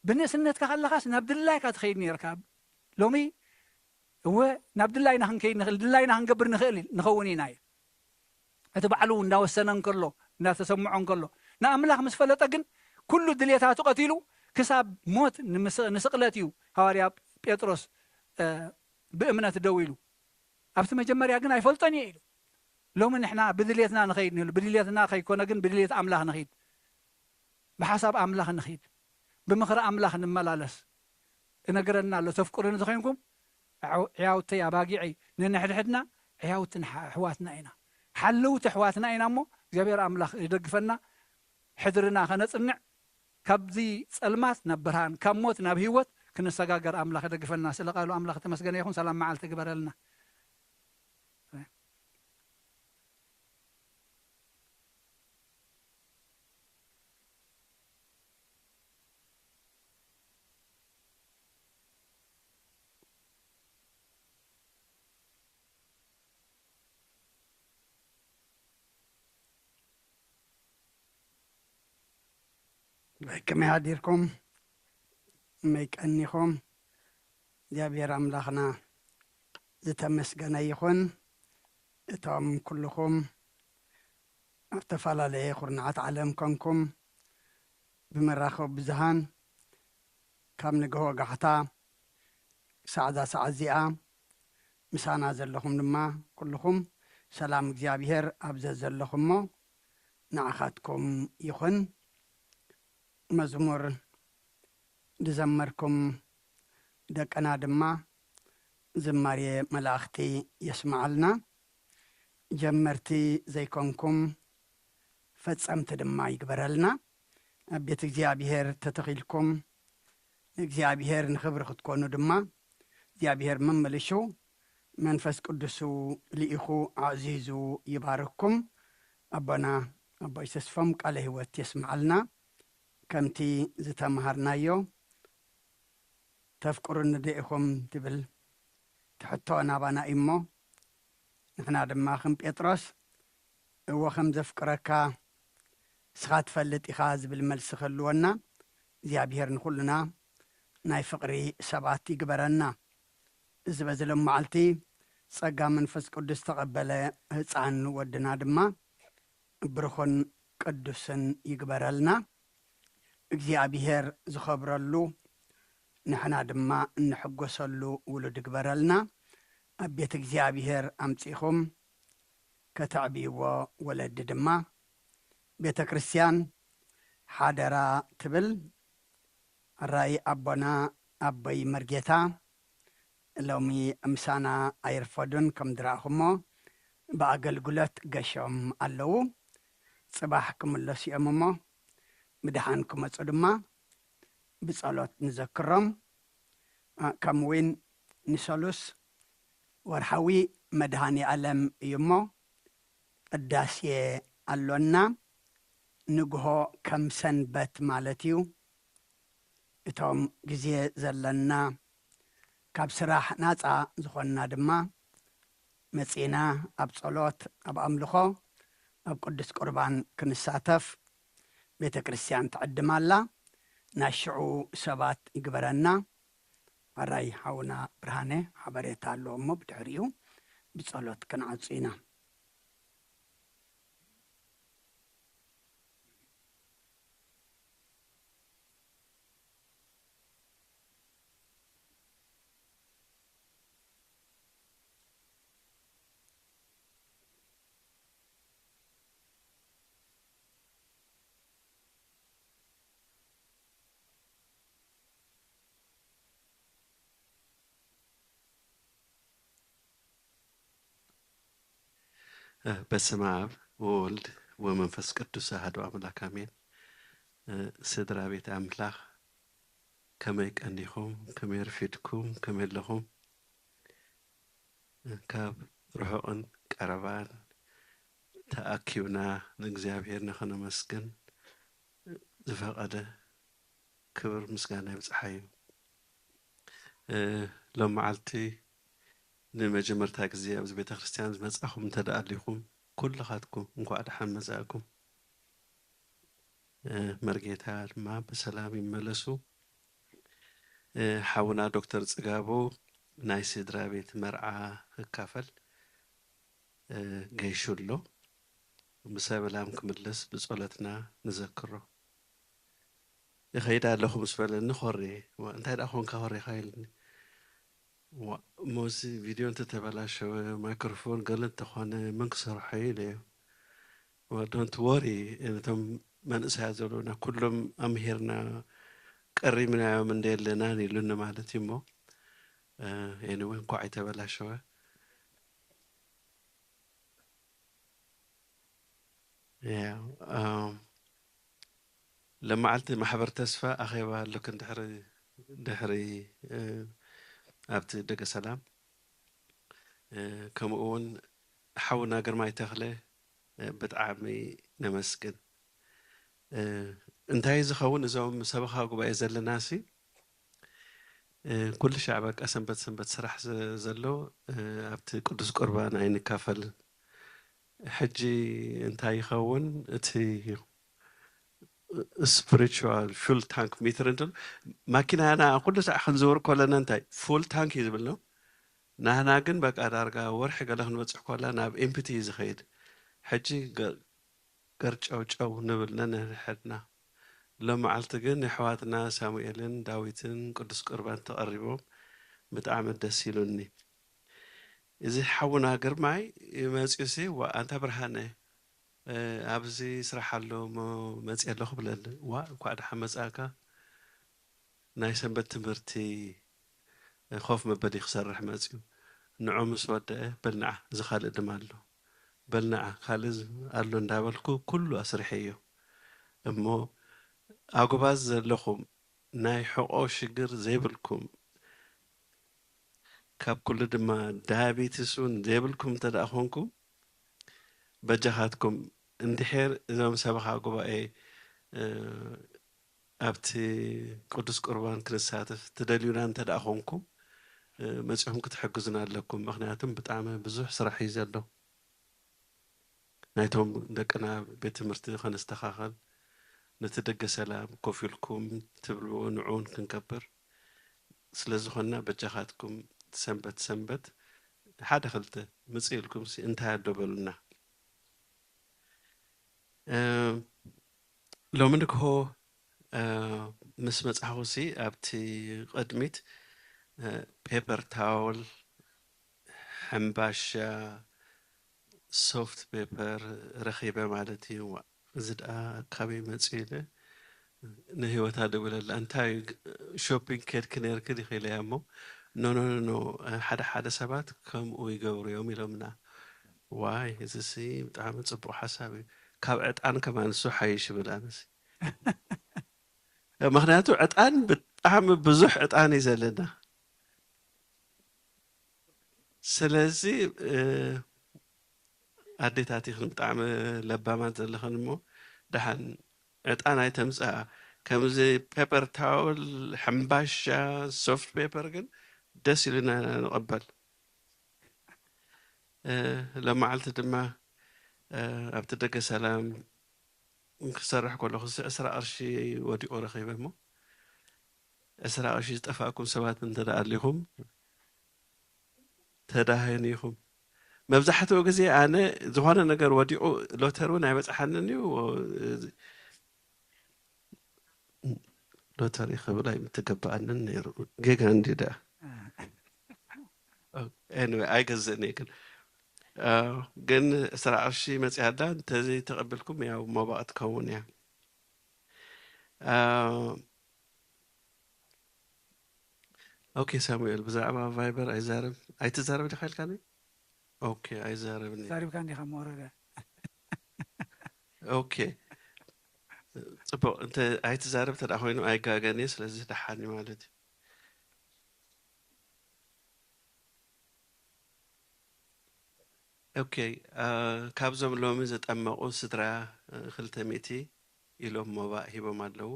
ብንእስነትካ ከለኻስ ናብ ድላይካ ትኸይድ ነርካ ሎሚ እወ ናብ ድላይና ክንከይድ ንኽእል ድላይና ክንገብር ንኸውን ኢና እየ እቲ ባዕሉ እንዳወሰነ እንከሎ እንዳተሰምዖ እንከሎ ንኣምላኽ ምስ ፈለጠ ግን ኩሉ ድሌታቱ ቀቲሉ ክሳብ ሞት ንስቕለት እዩ ሃዋርያ ጴጥሮስ ብእምነት ደው ኢሉ ኣብቲ መጀመርያ ግን ኣይፈልጦን እየ ኢሉ ሎሚ ንሕና ብድሌትና ንኸይድ ንህሉ ብድሌትና ከይኮነ ግን ብድሌት ኣምላኽ ንኸይድ ብሓሳብ ኣምላኽ ንኸይድ ብምኽሪ ኣምላኽ ንመላለስ እነገረና ኣሎ ተፍቅሩን ዝኾንኩም ሕያውተይ ኣባጊዐይ ንንሕድሕድና ሕያውትን ኣሕዋትና ኢና ሓለውቲ ኣሕዋትና ኢና እሞ እግዚኣብሔር ኣምላኽ ይደግፈና ሕድርና ከነጽንዕ ካብዚ ጸልማት ናብ ብርሃን ካብ ሞት ናብ ህይወት ክንሰጋገር ኣምላኽ ይደግፈና ስለ ቃሉ ኣምላኽ ተመስገነ ይኹን ሰላም መዓልቲ ግበረልና كما يهديركم ما يكأنيكم እግዚአብሔር አምላኽና ዝተመስገነ ይኹን እቶም ኩልኩም ኣብ ተፈላለየ ኩርናዓት ዓለም ኮንኩም ብመራኸቢ ብዝሃን ካብ ንግሆ ጋሕታ ክሳዕ ሰዓት እዚኣ ምሳና ዘለኹም ድማ ኩልኩም ሰላም እግዚአብሔር ኣብ ዘለኹም ሞ ንዓኻትኩም ይኹን መዝሙር ድዘመርኩም ደቀና ድማ ዝማሬ መላእኽቲ የስማዓልና ጀመርቲ ዘይኮንኩም ፈጸምቲ ድማ ይግበረልና ኣብ ቤት እግዚአብሔር ተተኺልኩም እግዚአብሔር ንኽብሪ ክትኮኑ ድማ እግዚአብሔር መመልሹ መንፈስ ቅዱሱ ልኢኹ ኣዕዚዙ ይባርክኩም ኣቦና ኣቦይ ተስፎም ቃለ ሕይወት የስማዓልና ከምቲ ዝተምሃርናዮ ተፍቅሩን ዲኢኹም ትብል ትሕቶ ናባና እሞ ንሕና ድማ ከም ጴጥሮስ እወ ከም ዘፍቅረካ ስኻ ትፈልጥ ኢኻ ዝብል መልሲ ክህልወና እግዚአብሔር ንኹልና ናይ ፍቕሪ ሰባት ይግበረና እዚ በዝሎም መዓልቲ ጸጋ መንፈስ ቅዱስ ተቐበለ ህፃን ወድና ድማ ብርኹን ቅዱስን ይግበረልና እግዚአብሔር ዝኸብረሉ ንሕና ድማ እንሕጎሰሉ ውሉድ ይግበረልና ኣብ ቤት እግዚአብሔር ኣምፂኹም ከተዕብይዎ ወለዲ ድማ ቤተ ክርስቲያን ሓደራ ትብል ራይ ኣቦና ኣቦይ መርጌታ ሎሚ ምሳና ኣይርፈዱን ከም ድራእኹሞ ብኣገልግሎት ገሾም ኣለዉ ጽባሕ ክምለሱ እዮም እሞ ምድሓን ክመፁ ድማ ብጸሎት ንዘክሮም ከምውን ንሰሉስ ወርሓዊ መድሃኒ ዓለም እዩ እሞ ቅዳሴ ኣሎና ንግሆ ከም ሰንበት ማለት እዩ እቶም ግዜ ዘለና ካብ ስራሕ ናፃ ዝኾንና ድማ መፂና ኣብ ጸሎት ኣብ ኣምልኾ ኣብ ቅዱስ ቁርባን ክንሳተፍ ቤተ ክርስቲያን ትዕድማላ ናሽዑ ሰባት ይግበረና ኣራይ ሓውና ብርሃነ ሓበሬታ ኣለዎ እሞ ብድሕሪኡ ብጸሎት ክንዓፁ ኢና በስመ አብ ወወልድ ወመንፈስ ቅዱስ አሐዱ አምላክ አሜን። ስድራ ቤት አምላኽ ከመይ ቀኒኹም ከመይ ረፊድኩም ከመይ ኣለኹም ካብ ርሑቕን ቀረባን ተኣኪብና ንእግዚአብሔር ንኽነመስግን ዝፈቐደ ክብር ምስጋና ይብፅሓ እዩ ሎም መዓልቲ ንመጀመርታ ግዜ ኣብዚ ቤተ ክርስቲያን ዝመጻኹም እንተደኣሊኹም ኩልኻትኩም እንኳዕ ደሓን መጻእኩም መርጌታ ድማ ብሰላም ይመለሱ ሓውና ዶክተር ጽጋቡ ናይ ስድራ ቤት መርዓ ክካፈል ገይሹ ኣሎ ብሰላም ክምለስ ብጸሎትና ንዘክሮ ይኸይዳ ኣለኹ ምስ በለኒ ኾሬ እንታይ ደኣ ኾንካ ኾሬ ኻይልኒ ሞዚ ቪድዮ እንተተበላሸወ ማይክሮፎን ገለ እንተኾነ ምን ክሰርሖ ኢለዮ ዶንት ወሪ እቶም መንእሰያት ዘለውና ኩሎም ኣምሂርና ቀሪብናዮም እንደየለና ኢሉኒ ማለት እዩ እሞ ኤኒዌይ እንኳዕ ኣይተበላሸወ لمعلت محبر تسفى أخيبا لكن دحري أبت دق سلام كمؤون حاولنا قرماي تخلي بتعامي نمسكن انتهي زخون زوم سبخا قبا يزل ناسي كل شعبك أسنبت سرح زلو أبت قدس قربان عين كافل حجي انتهي خون اتي spiritual full tank meter انتل ماكينة أنا أقول لسه خنزور كلنا انتهي full tank يزبلنا نحنا جن بقى أرجع ورح قاله نوصح كلنا بإمبتي زخيد حجي قرش أو نبلنا نحدنا لما علتقن حواتنا ساموئيلن داويتن قدس قربان تقربهم بتعمل دسيلوني إذا حونا قرماي يمسكسي وأنت برهانه أبزي سرح له مزيد له قبل وقعد حمس آكا نايسن بتمرتي خوف مبدي خسر مزيو نعم سودة بلنع زخال دمالو بلنع خالز قالو نداولكو كله أسرحيه أمو أقباز لكم ناي حقو شجر زيبلكم كاب كل دما دابيتسون زيبلكم تدأخونكم بجهاتكم اندحير إذا مسابقة قبائي أبتي قدس قربان كنساتف تدليونا أنت دأخونكم مسيحهم كتحقزنا لكم مغنياتهم بتعمل بزوح صراحي زلو نايتهم دكنا بيت مرتي خنستخاخل نتدق سلام كوفيلكم تبلو نعون كنكبر سلازخنا بجهاتكم سنبت حدا خلته مسيلكم سي انتهى الدبلنا لو منك هو مسمت حوسي أبتي قدمت بيبر تاول حنباشا سوفت بيبر رخيبة مالتي وزد كابي مسئلة نهيوة هذا ولا أنتاي شوبينج كيد كنير كدي خيلي أمو نو حدا سبات كم ويقور يومي لمنا واي إذا بتعمل صبو حسابي كاب أنا كمان سو حيش بالأمس مخناتو عطان بتعمل بزح عطاني زلنا سلازي أديتاتي خن بتعمل لبامات زلخن مو دحن عطان هاي تمسا كم زي بيبر تاول حنباشا سوفت بيبر جن دسي لنا نقبل لما علت دما أبتدك سلام نكسرح كل خص أسرع أرشي ودي أورا خيبة مو أسرع أرشي تفاكم سبات من تدعليهم تداهينيهم مبزحته وجزي أنا زهانا نجار ودي لو ترون عبس حنني و لو تاريخ بلاي متقبل أنني جيجا عندي ده anyway I جزني كن جن سرع الشيء مسيحدا تزي تقبلكم يا وما بقى تكون يعني أوكي سامويل بزعما فايبر أي زارب أي تزارب اللي خيل كاني أوكي أي زاربني زارب كاني خمورة ده أوكي طب أنت أي تزارب تدعوينه أي جاجانيس لازم تحني مالتي اوكي ካብዞም ሎሚ ዘጠመቁ ስድራ 200 ኢሎም መባእ ሂቦም ኣለዉ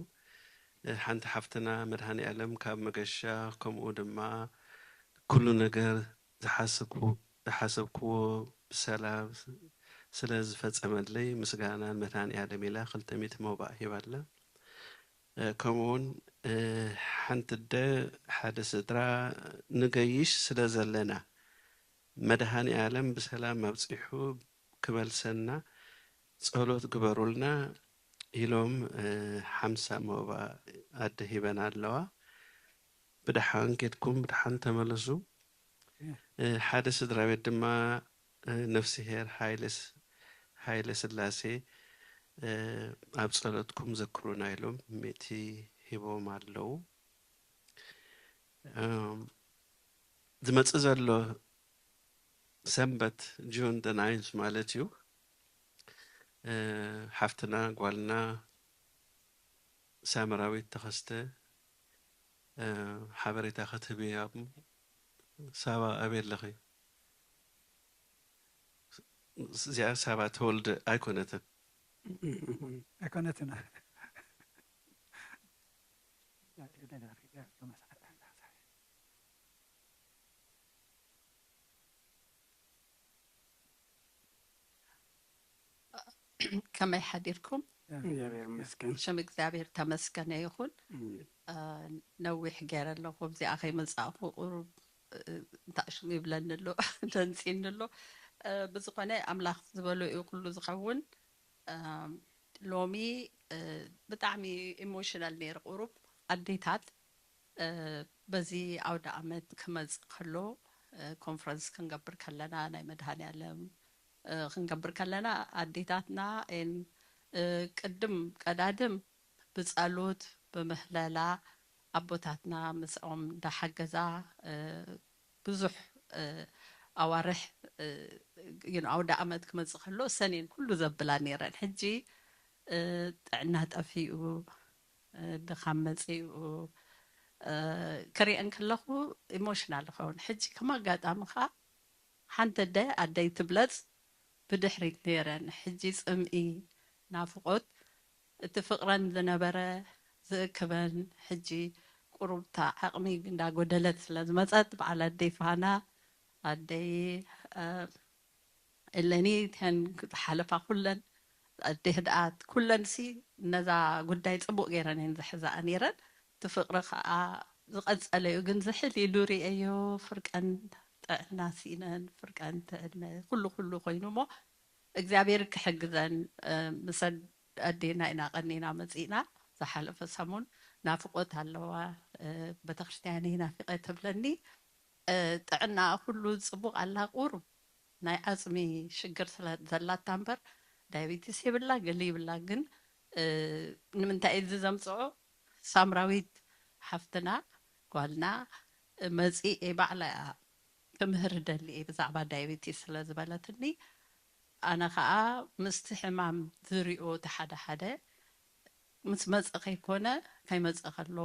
ሓንቲ ሓፍትና መድሃኒ ዓለም ካብ መገሻ ከምኡ ድማ ኩሉ ነገር ዝሓሰብክዎ ብሰላም ስለ ዝፈፀመለይ ምስጋናን መድሃኒ ዓለም ኢላ 200 መባእ ሂባላ ከምኡውን ሓንቲ ደ ሓደ ስድራ ንገይሽ ስለ ዘለና መድሃኒ ዓለም ብሰላም መብፂሑ ክመልሰና ጸሎት ግበሩልና ኢሎም 50 መባእ ኣደ ሂበና ኣለዋ ብድሓን ኬድኩም ብድሓን ተመለሱ ሓደ ስድራ ቤት ድማ ነፍሲሄር ሃይለ ስላሴ ኣብ ጸሎትኩም ዘክሩና ኢሎም ሜቲ ሂቦም ኣለዉ ዝመጽእ ዘሎ ሰንበት ጁን the 9th ማለት እዩ ሓፍትና ጓልና ሳምራዊት ተኸስተ ሓበሬታ ክትህብያ ሳባ ኣበለኺ እዚኣ ሳባ ተወልደ ኣይኮነትን كما يحديركم شم እግዚአብሔር ተመስገነ ይሁን ነዊሕ ገይረ ኣለኹ ብዚ ኣኸይ መፅኣኹ ቁሩብ እንታሽሙ ይብለኒ ኣሎ ደንፂኒ ኣሎ ብዝኾነ ኣምላኽ ዝበሎ እዩ ኩሉ ዝኸውን ሎሚ ብጣዕሚ ኢሞሽናል ነይሩ ቁሩብ ኣዴታት በዚ ኣውደ ዓመት ክመፅእ ከሎ ኮንፈረንስ ክንገብር ከለና ናይ መድሃኒ ዓለም ክንገብር ከለና ኣዴታትና ቅድም ቀዳድም ብጸሎት በምህለላ ኣቦታትና ምስኦም እንዳሓገዛ ብዙሕ ኣዋርሕ ኣውደ ዓመት ክመፅእ ከሎ ሰኔን ኩሉ ዘብላ ነይረን ሕጂ ጥዕና ጠፊኡ ድኻም መፂኡ ክሪአን ከለኹ ኢሞሽናል ክኸውን ሕጂ ከም ኣጋጣሚ ኸ ሓንቲ ኣደይ ትብለፅ ብድሕሪት ነይረን ሕጂ ፅምኢ ናፍቆት እቲ ፍቕረን ዝነበረ ዝእክበን ሕጂ ቁሩብታ ዓቕሚ እንዳጎደለት ስለ ዝመፀት በዓል ኣደይ ፋና ኣደይ እለኒ ተን ሓለፋ ኩለን ኣደይ ህድኣት ኩለን ሲ ነዛ ጉዳይ ፅቡቅ ገይረን እየን ዝሕዛኣ ነይረን እቲ ፍቕሪ ከዓ ዝቐፀለ እዩ ግን ዝሕል ኢሉ ሪአዮ ፍርቀን ጥዕና ሲነን ፍርቀን ትዕድመ ኩሉ ኮይኑ እሞ እግዚኣብሔር ክሕግዘን ምስ ኣዴና ኢና ቀኒና መፂና ዝሓለፈ ሰሙን ናፍቆት ኣለዋ ቤተክርስትያን ናፊቀ ትብለኒ ጥዕና ኩሉ ፅቡቅ ኣላ ቁሩብ ናይ ዓፅሚ ሽግር ስለ ዘላታ እምበር ዳያቤቲስ የብላ ገሊ ይብላ ግን ንምንታይ እዚ ዘምፅኦ ሳምራዊት ሓፍትና ጓልና መፂእ ባዕላ ትምህር ደሊ ብዛዕባ ዳያቤቲስ ስለ ዝበለትኒ ኣነ ከዓ ምስቲ ሕማም ዝሪኦ ተሓደ ምስ መፅእ ከይኮነ ከይመፅእ ከሎ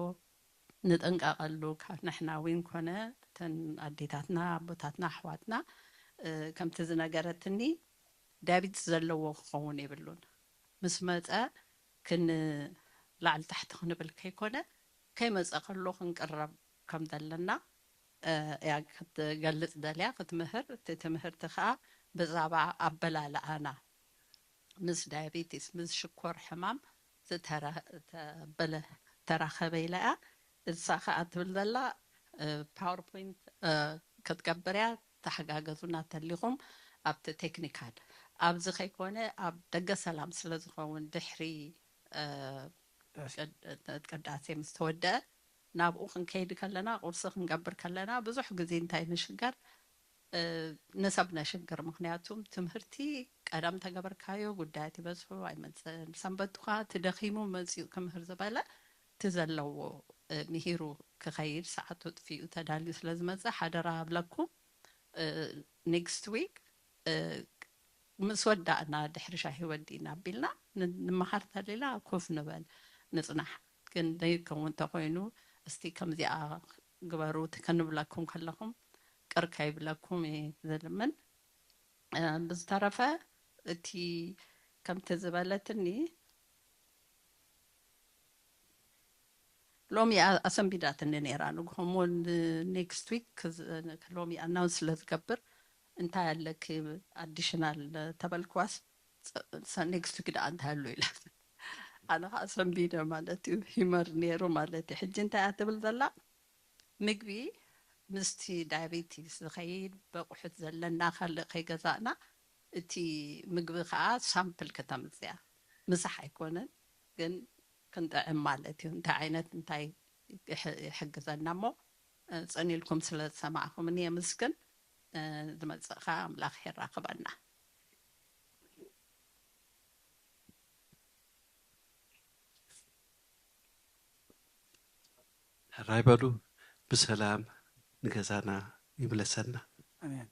ንጥንቀቐሉ ካብ ንሕና እውን ኮነ ተን ኣዴታትና ኣቦታትና ኣሕዋትና ከምቲ ዝነገረትኒ ዳያቤቲስ ዘለዎ ክኸውን የብሉን ምስ መፀ ላዕሊ ታሕቲ ክንብል ከይኮነ ከይመፀእ ከሎ ክንቅረብ ከም ዘለና እያ ክትገልፅ ደልያ ክትምህር እቲ ትምህርቲ ከዓ ብዛዕባ ኣበላልዓና ምስ ዳያቤቲስ ምስ ሽኮር ሕማም ተራኸበ ኢላ እያ እሳ ከዓ ትብል ዘላ ፓወርፖይንት ክትገብር እያ ተሓጋገዙና ተሊኹም ኣብቲ ቴክኒካል ኣብዚ ከይኮነ ኣብ ደገ ሰላም ስለ ዝኸውን ድሕሪ ቅዳሴ ምስ ተወድአ ናብኡ ክንከይድ ከለና ቁርሲ ክንገብር ከለና ብዙሕ ግዜ እንታይ ንሽገር نسب نشجر مخنياتهم تمهرتي قدام تجبر كايو قداتي بس هو مثلا سنبتوها تدخيمو مزيو كم هرزبالة تزلوا مهيرو كخير ساعات في تداليس لازم حدرا بلكم next week مسودعنا دحرشا هودينا بيلنا نمهرت ليلا كوف نبال نصنح كن دايكم وانتقوينو استي كم زي قبرو تكنب لكم كلهم كركايب لكم زلمن ብዝተረፈ እቲ ከምቲ ዝበለትኒ ሎሚ ኣሰንቢዳትኒ ነይራ ንግሆሞን ኔክስት ዊክ ሎሚ ኣናውንስ ስለዝገብር እንታይ ኣለክ ኣዲሽናል ተበልክዋስ ኔክስት ዊክ ዳ እንታይ ኣሎ ኢላ ኣነ ከዓ ሰንቢደ ማለት እዩ ሂመር ነይሩ ማለት እዩ ሕጂ እንታይ እያ ትብል ዘላ ምግቢ ምስቲ ዳያቤቲስ ዝኸይድ በቑሑት ዘለና ካልእ ከይገዛእና እቲ ምግቢ ከዓ ሳምፕል ከተምፅያ ምሳሕ ኣይኮነን ግን ክንጥዕም ማለት እዩ እንታይ ዓይነት እንታይ ይሕግዘና እሞ ፀኒልኩም ስለ ዝሰማዕኩም እኒ የምስግን ዝመፅእ ከዓ ኣምላኽ ይራኽበና ራይበሉ ብሰላም ንገዛና ይምለሰና አሜን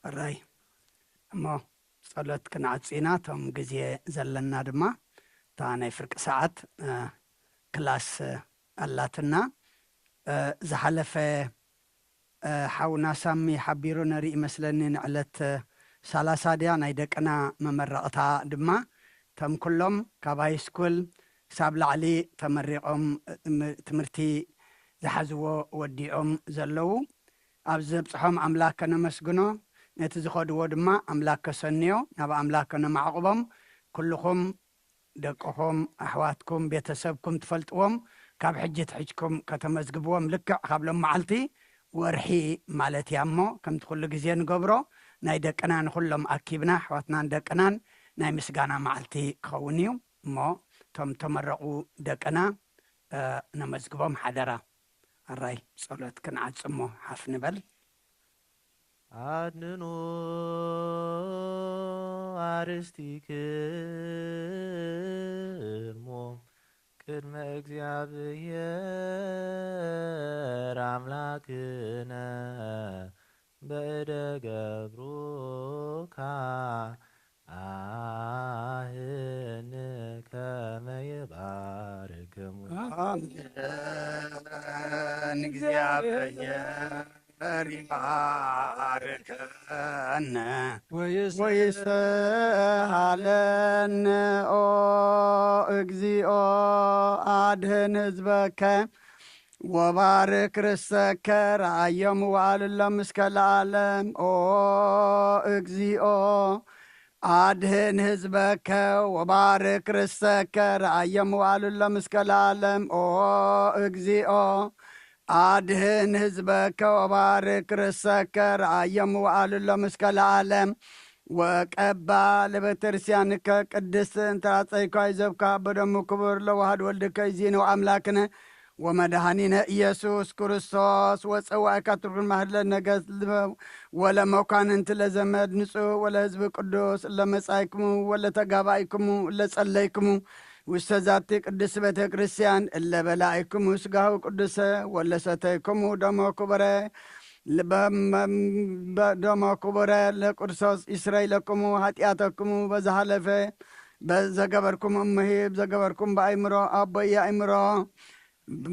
ራይ እሞ ጸሎት ክንዓፂና ቶም ግዜ ዘለና ድማ እታ ናይ ፍርቂ ሰዓት ክላስ ኣላትና ዝሓለፈ ሓውና ሳሚ ሓቢሩ ነርኢ መስለኒ ንዕለት 30 ድያ ናይ ደቅና መመረቕታ ድማ ቶም ኩሎም ካብ ሃይስኩል ክሳብ ላዕሊ ተመሪቖም ትምህርቲ ዝሓዝዎ ወዲዖም ዘለዉ ኣብ ዘብፅሖም ኣምላክ ከነመስግኖ ነቲ ዝኸድዎ ድማ ኣምላክ ከሰንዮ ናብ ኣምላክ ከነማዕቕቦም ኩልኹም ደቅኹም ኣሕዋትኩም ቤተሰብኩም ትፈልጥዎም ካብ ሕጂ ትሕጅኩም ከተመዝግብዎም ልክዕ ካብ ሎም መዓልቲ ወርሒ ማለት እያ እሞ ከምቲ ኩሉ ግዜ ንገብሮ ናይ ደቅና ንኩሎም ኣኪብና ኣሕዋትናን ደቅናን ናይ ምስጋና መዓልቲ ክኸውን እዩ እሞ እቶም ተመረቑ ደቅና ነመዝግቦም ሓደራ ኣራይ ጸሎት ክንዓጽሞ ሓፍ ንበል አድንኖ አርስቲክሞ ቅድመ እግዚአብሔር አምላክነ በእደ ገብሩካ አህን ከመ ይባርክሙ አሜን እግዚአብሔር ይባርከነ ወይስሃለን ኦ እግዚኦ አድህን ህዝበከ ወባርክ ርሰከ ራእዮም ዋልሎም እስከ ለዓለም ኦ እግዚኦ አድህን ህዝበከ ወባርክ ርሰከ ራእዮም ዋልሎም እስከ ለዓለም ኦ እግዚኦ አድህን ህዝበከ ወባርክ ርሰከ ራእዮም ዋልሎም እስከ ለዓለም ወቀባ ለቤተክርስቲያንከ ቅድስት እንተራጸይኳ ይዘብካ በደሙ ክቡር ለዋህድ ወልድከ ይዚነው አምላክነ ወመድኃኒነ ኢየሱስ ክርስቶስ ወፀዋዕካ ትርጉም ማህለ ነገስ ወለመኳንንት ለዘመድ ንጹሕ ወለህዝብ ቅዱስ ለመጻይክሙ ወለተጋባይክሙ ለጸለይክሙ ውስተ ዛቲ ቅዱስ ቤተ ክርስቲያን ለበላይክሙ ስጋሁ ቅዱሰ ወለሰተይክሙ ደሞ ክቡረ ደሞ ክቡረ ለቅዱሶስ ይስረይለክሙ ኃጢአተክሙ በዛሃለፈ በዘገበርኩም እምሂብ ዘገበርኩም በአይምሮ አቦየ አይምሮ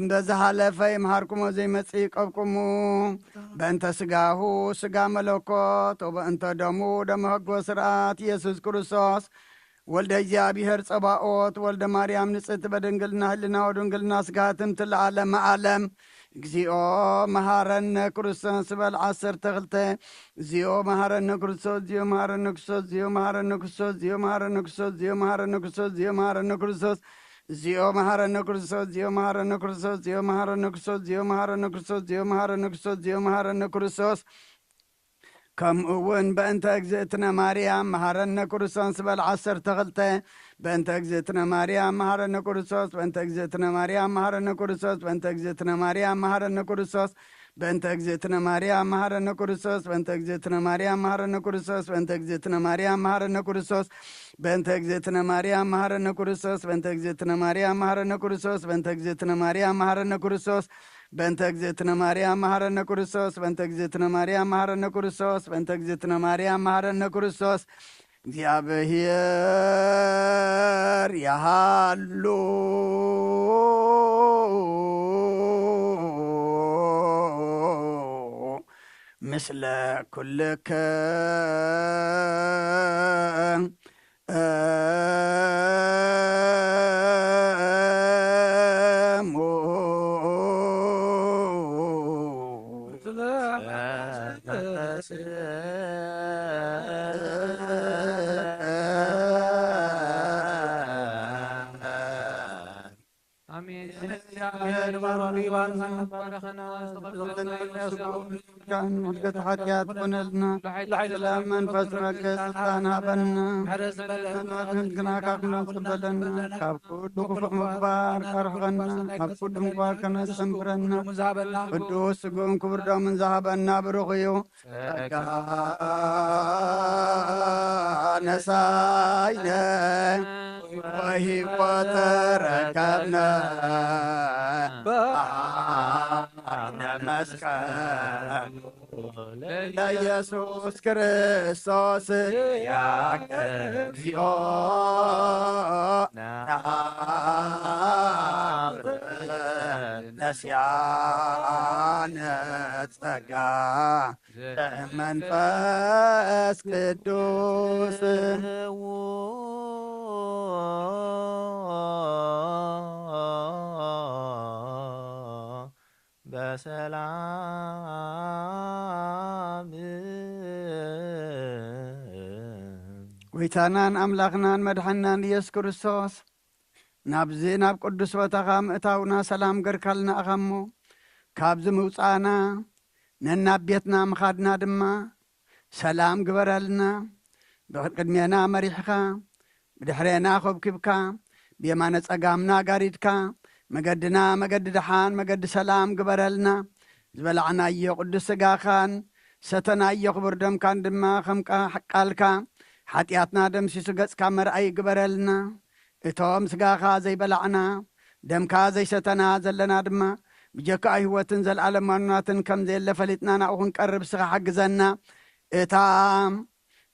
በዛሃለፈ ይምሃርኩሞ ዘይመጽእ ቀብኩሙ በእንተ ስጋሁ ስጋ መለኮት ወበእንተ ደሙ ደመ ሕጎ ስርዓት ኢየሱስ ክርስቶስ ወልደ እግዚአብሔር ጸባኦት ወልደ ማርያም ንጽሕት በድንግልና ህልና ወድንግልና ስጋትም ትለዓለም ዓለም እግዚኦ መሃረነ ክርስቶስ በል 12 እግዚኦ መሃረነ ክርስቶስ እግዚኦ መሃረነ ክርስቶስ እግዚኦ መሃረነ ክርስቶስ እግዚኦ መሃረነ ክርስቶስ እግዚኦ መሃረነ ክርስቶስ እግዚኦ መሃረነ ክርስቶስ እግዚኦ መሃረነ ክርስቶስ እግዚኦ መሃረነ ክርስቶስ እግዚኦ መሃረነ ክርስቶስ እግዚኦ መሃረነ ክርስቶስ እግዚኦ መሃረነ ክርስቶስ እግዚኦ መሃረነ ክርስቶስ ከምኡውን በእንተ እግዝእትነ ማርያም መሃረነ ክርስቶስ በል 12 በእንተ እግዝእትነ ማርያም መሃረነ ክርስቶስ በእንተ እግዝእትነ ማርያም መሃረነ ክርስቶስ በእንተ እግዝእትነ ማርያም መሃረነ ክርስቶስ በእንተ እግዝእትነ ማርያም መሃረነ ክርስቶስ በእንተ እግዝእትነ ማርያም መሃረነ ክርስቶስ በእንተ እግዝእትነ ማርያም መሃረነ ክርስቶስ በእንተ እግዝእትነ ማርያም መሃረነ ክርስቶስ በእንተ እግዝእትነ ማርያም መሃረነ ክርስቶስ በእንተ እግዝእትነ ማርያም መሃረነ ክርስቶስ በእንተ እግዝእትነ ማርያም መሃረነ ክርስቶስ በእንተ እግዝእትነ ማርያም መሃረነ ክርስቶስ በእንተ እግዝእትነ ማርያም መሃረነ ክርስቶስ እግዚአብሔር ያሃሉ مثل كلك آمين. كان ملقت حاجات بنلنا سلام منفس رقص سلطانا بنا نلقنا كاكنا سبلنا كابكود بخفق مقبار كارحغنا كابكود مقبار كنا سنبرنا قدوس قوم كبر من ذهبنا برغيو نساينا وهي وتركبنا نمسكن ليسوس كريستوس يا كفيو نسيان تسقى منفس قدوس بسلام ويتانان أملاخنان مدحنان يسوع كريستوس نابزي ناب قدس وتغام اتاونا سلام قركالنا أغمو كابز موصانا نناب بيتنا مخادنا دما سلام قبرالنا بقدمينا مريحكا بدحرينا خبكبكا بيمانة أقامنا قاريدكا مقدنا مقد دحان مقد سلام قبرلنا زبلعنا أيو قدس سقاخان ستنا أيو خبر دم كان دما خمكا حقالكا حتياتنا دم سيسقس كامر أي قبرلنا اتوم سقاخا زي بلعنا دم كا زي ستنا زلنا دما بجاكا هو تنزل على مرناتن كم زي اللي فلتنا ناوخن قرب سغا حق زنا اتام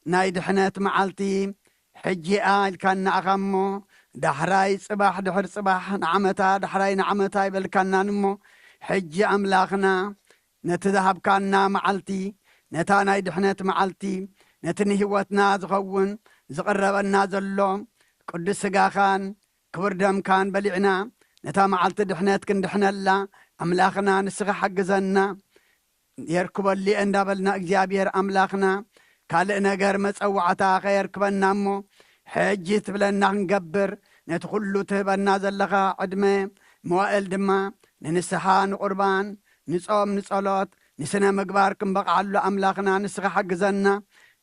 نايد حنات معالتي حجي آل كان أغمو دحراي صباح دحر صباح نعمتا دحراي نعمتا يبلكنا نمو حجي أملاخنا نتذهب كنا معلتي نتانا يدحنت معلتي نتني هوتنا زغون زقربنا زلوم قدس سقاخان كبر دم كان بلعنا نتا معلت دحنت كن دحنا لا أملاخنا نسغى حق زنا يركب اللي اندابلنا اجابير أملاخنا كالئنا غير مسوعتا غير كبنا مو حجي تبلنا نقبر ندخلو تهبنا زلغا عدمي موائل دما ننسحان قربان نصوم نصلات نسنا مقبار كم بقعلو أملاخنا نسغا حق زنا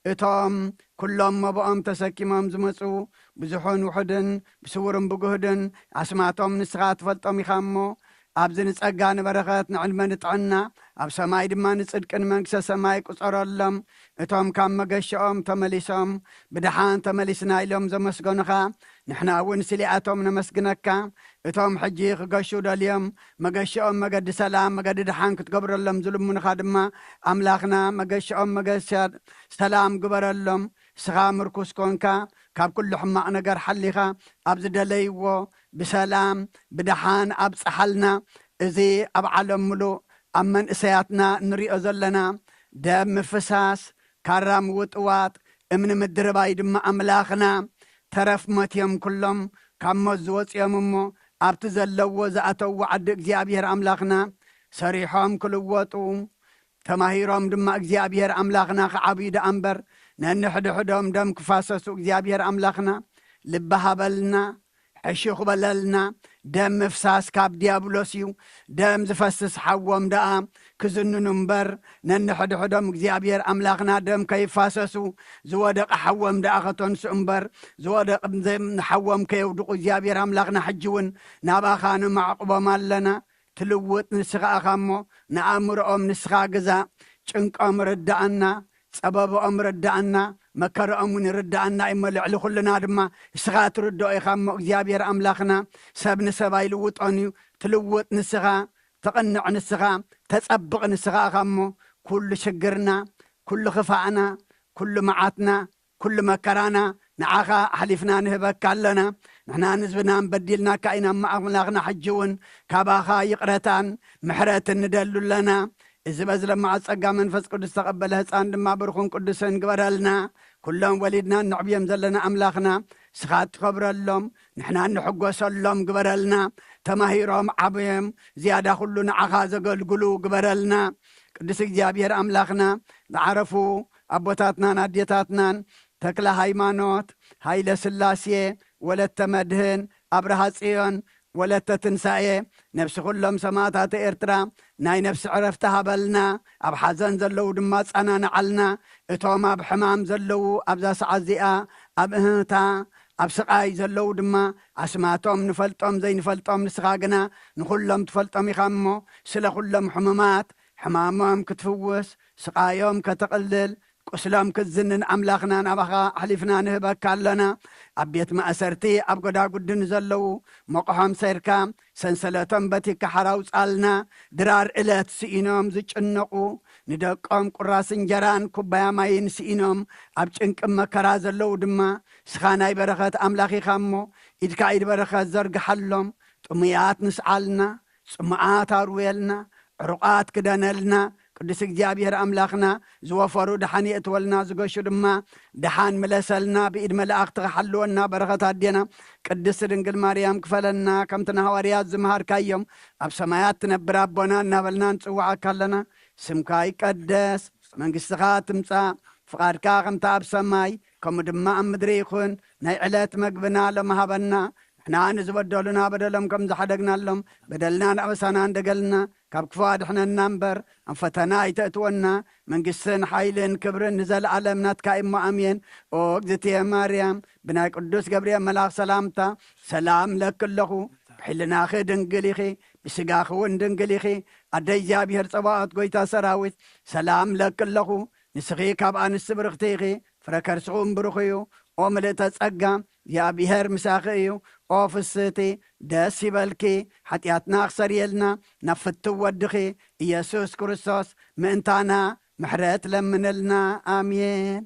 اتوم كلهم مبقام تسكيمام زمسو بزحون وحدن بسورم بقهدن عسماتهم نسغا تفلطم يخامو أبزن نسقان برخات نعلم نطعنا أب سماي دما نصدقن منكسة سماي قصر اللهم اتوم كام مقشኦም تمليسهم بدحان تمليسنا إلهم زمسقنخا نحنا ونسلياتهم نمسقنكا اتوم حجي خقشو داليوم مقشኦም مقد سلام مقد دحان كتقبر اللهم ظلم خادما أملاخنا مقشኦም مقشاد سلام قبر اللهم سغا مركوس كونكا كاب كل حماق نقر حليخا أبز دليوو بسلام بدحان أبز حلنا إذي أب عالم ملو أمن إسياتنا نريئو زلنا دم فساس كرام وطوات امن مدرباي دم أملاخنا ترف متيم كلهم كمزوت يممو أبت زلو زأتو وعد اكزيابير أملاخنا سريحهم كلواتو تماهيرهم دم اكزيابير أملاخنا خعبيد أمبر ننحد حدهم دم كفاسسو اكزيابير أملاخنا لبها بلنا حشيخ بللنا دم فساس كاب ديابلوسيو دم زفسس حوام دام كزنن نمبر ننحد حدهم اكزيابير أملاخنا دم كيفاسسو زوادق حوام داختون سنبر زوادق زم نحوام كيودق اكزيابير أملاخنا حجون ناباخان معقبة مالنا تلوت نسخا خامو نأمر نسخا قزا چنك أمر الدعنا سبب أمر الدعنا مكر أمون ردعنا إما لعلو خلنا دما سغات ردو إخام اكزيابير أملاخنا سبن سباي لوت أنيو تلوت نسخا تقنع نسخا تسبق نسخا خامو كل شقرنا كل خفعنا كل معاتنا كل مكرانا نعاخا حلفنا نهبك لنا نحنا نزبنا نبدلنا كأينا مع أملاخنا حجون كاباخا يقرتان محرات ندلو لنا እዚ በዝለማዕ ጸጋ መንፈስ ቅዱስ ተቐበለ ህፃን ድማ ብርኹን ቅዱስን ግበረልና ኩሎም ወሊድና ንዕብዮም ዘለና ኣምላኽና ስኻ ትኸብረሎም ንሕና ንሕጐሰሎም ግበረልና ተማሂሮም ዓብዮም ዝያዳ ኩሉ ንዓኻ ዘገልግሉ ግበረልና ቅዱስ እግዚኣብሔር ኣምላኽና ዝዓረፉ ኣቦታትናን ኣዴታትናን ተክለ ሃይማኖት ሃይለ ስላሴ ወለተ መድህን ኣብርሃ ጽዮን ወለተ ትንሳኤ ነፍሲ ኩሎም ሰማዕታት ኤርትራ ናይ ነፍሲ ዕረፍቲ ሃበልና ኣብ ሓዘን ዘለዉ ድማ ጸናንዓልና እቶም ኣብ ሕማም ዘለዉ ኣብዛ ሰዓት እዚኣ ኣብ እህታ ኣብ ስቓይ ዘለዉ ድማ ኣስማቶም ንፈልጦም ዘይንፈልጦም ንስኻ ግና ንኹሎም ትፈልጦም ኢኻ እሞ ስለ ኩሎም ሕሙማት ሕማሞም ክትፍውስ ስቓዮም ከተቕልል ቁስሎም ክዝንን ኣምላኽና ናባኻ ኣሕሊፍና ንህበካ ኣለና ኣብ ቤት ማእሰርቲ ኣብ ጎዳጉድን ዘለዉ መቕሖም ሰይርካ ሰንሰለቶም በቲካ ሓራውፃልና ድራር ዕለት ስኢኖም ዝጭነቑ ንደቆም ቁራስ እንጀራን ኩባያ ማይን ስኢኖም ኣብ ጭንቅም መከራ ዘለዉ ድማ ስኻ ናይ በረኸት ኣምላኽ ኢኻ እሞ ኢድካ ኢድ በረኸት ዘርግሓሎም ጥሙያት ንስዓልና ጽሙዓት ኣርዌልና ዕሩቓት ክደነልና ቅዱስ እግዚኣብሔር ኣምላኽና ዝወፈሩ ድሓን የእትወልና ዝገሹ ድማ ድሓን ምለሰልና ብኢድ መላእኽቲ ክሓልወና በረኸት ኣዴና ቅድስቲ ድንግል ማርያም ክፈለና ከምቲ ንሃዋርያት ዝምሃርካዮም ኣብ ሰማያት ትነብር ኣቦና እናበልና ንጽዋዓካ ኣለና ስምካ ይቀደስ መንግሥትኻ ትምጻእ ፍቓድካ ከምቲ ኣብ ሰማይ ከምኡ ድማ ኣብ ምድሪ ይኹን ናይ ዕለት መግብና ለመሃበና ንሕና ንዝበደሉና በደሎም ከም ዝሓደግናሎም በደልና ንኣበሳና እንደገልና ካብ ክፉ ኣድሕነና እምበር ኣብ ፈተና ኣይተእትወና መንግሥትን ሓይልን ክብርን ንዘለዓለም ናትካ እሞ ኣሜን ኦ እግዝእትየ ማርያም ብናይ ቅዱስ ገብርኤል መልኣኽ ሰላምታ ሰላም ለክለኹ ብሕልናኺ ድንግል ኢኺ ብስጋኺ እውን ድንግል ኢኺ ኣደይ እግዚኣብሔር ጸባኦት ጐይታ ሰራዊት ሰላም ለክለኹ ንስኺ ካብ ኣንስቲ ብርኽቲ ኢኺ ፍረ ከርስኹም ብሩኽ እዩ ኦ ምልእተ ጸጋ እግዚኣብሔር ምሳኺ እዩ ኦ ፍስቲ ደስ ይበልኪ ሓጢኣትና ክሰርየልና ናብ ፍትው ወድኺ ኢየሱስ ክርስቶስ ምእንታና ምሕረት ለምንልና ኣሜን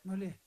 مليه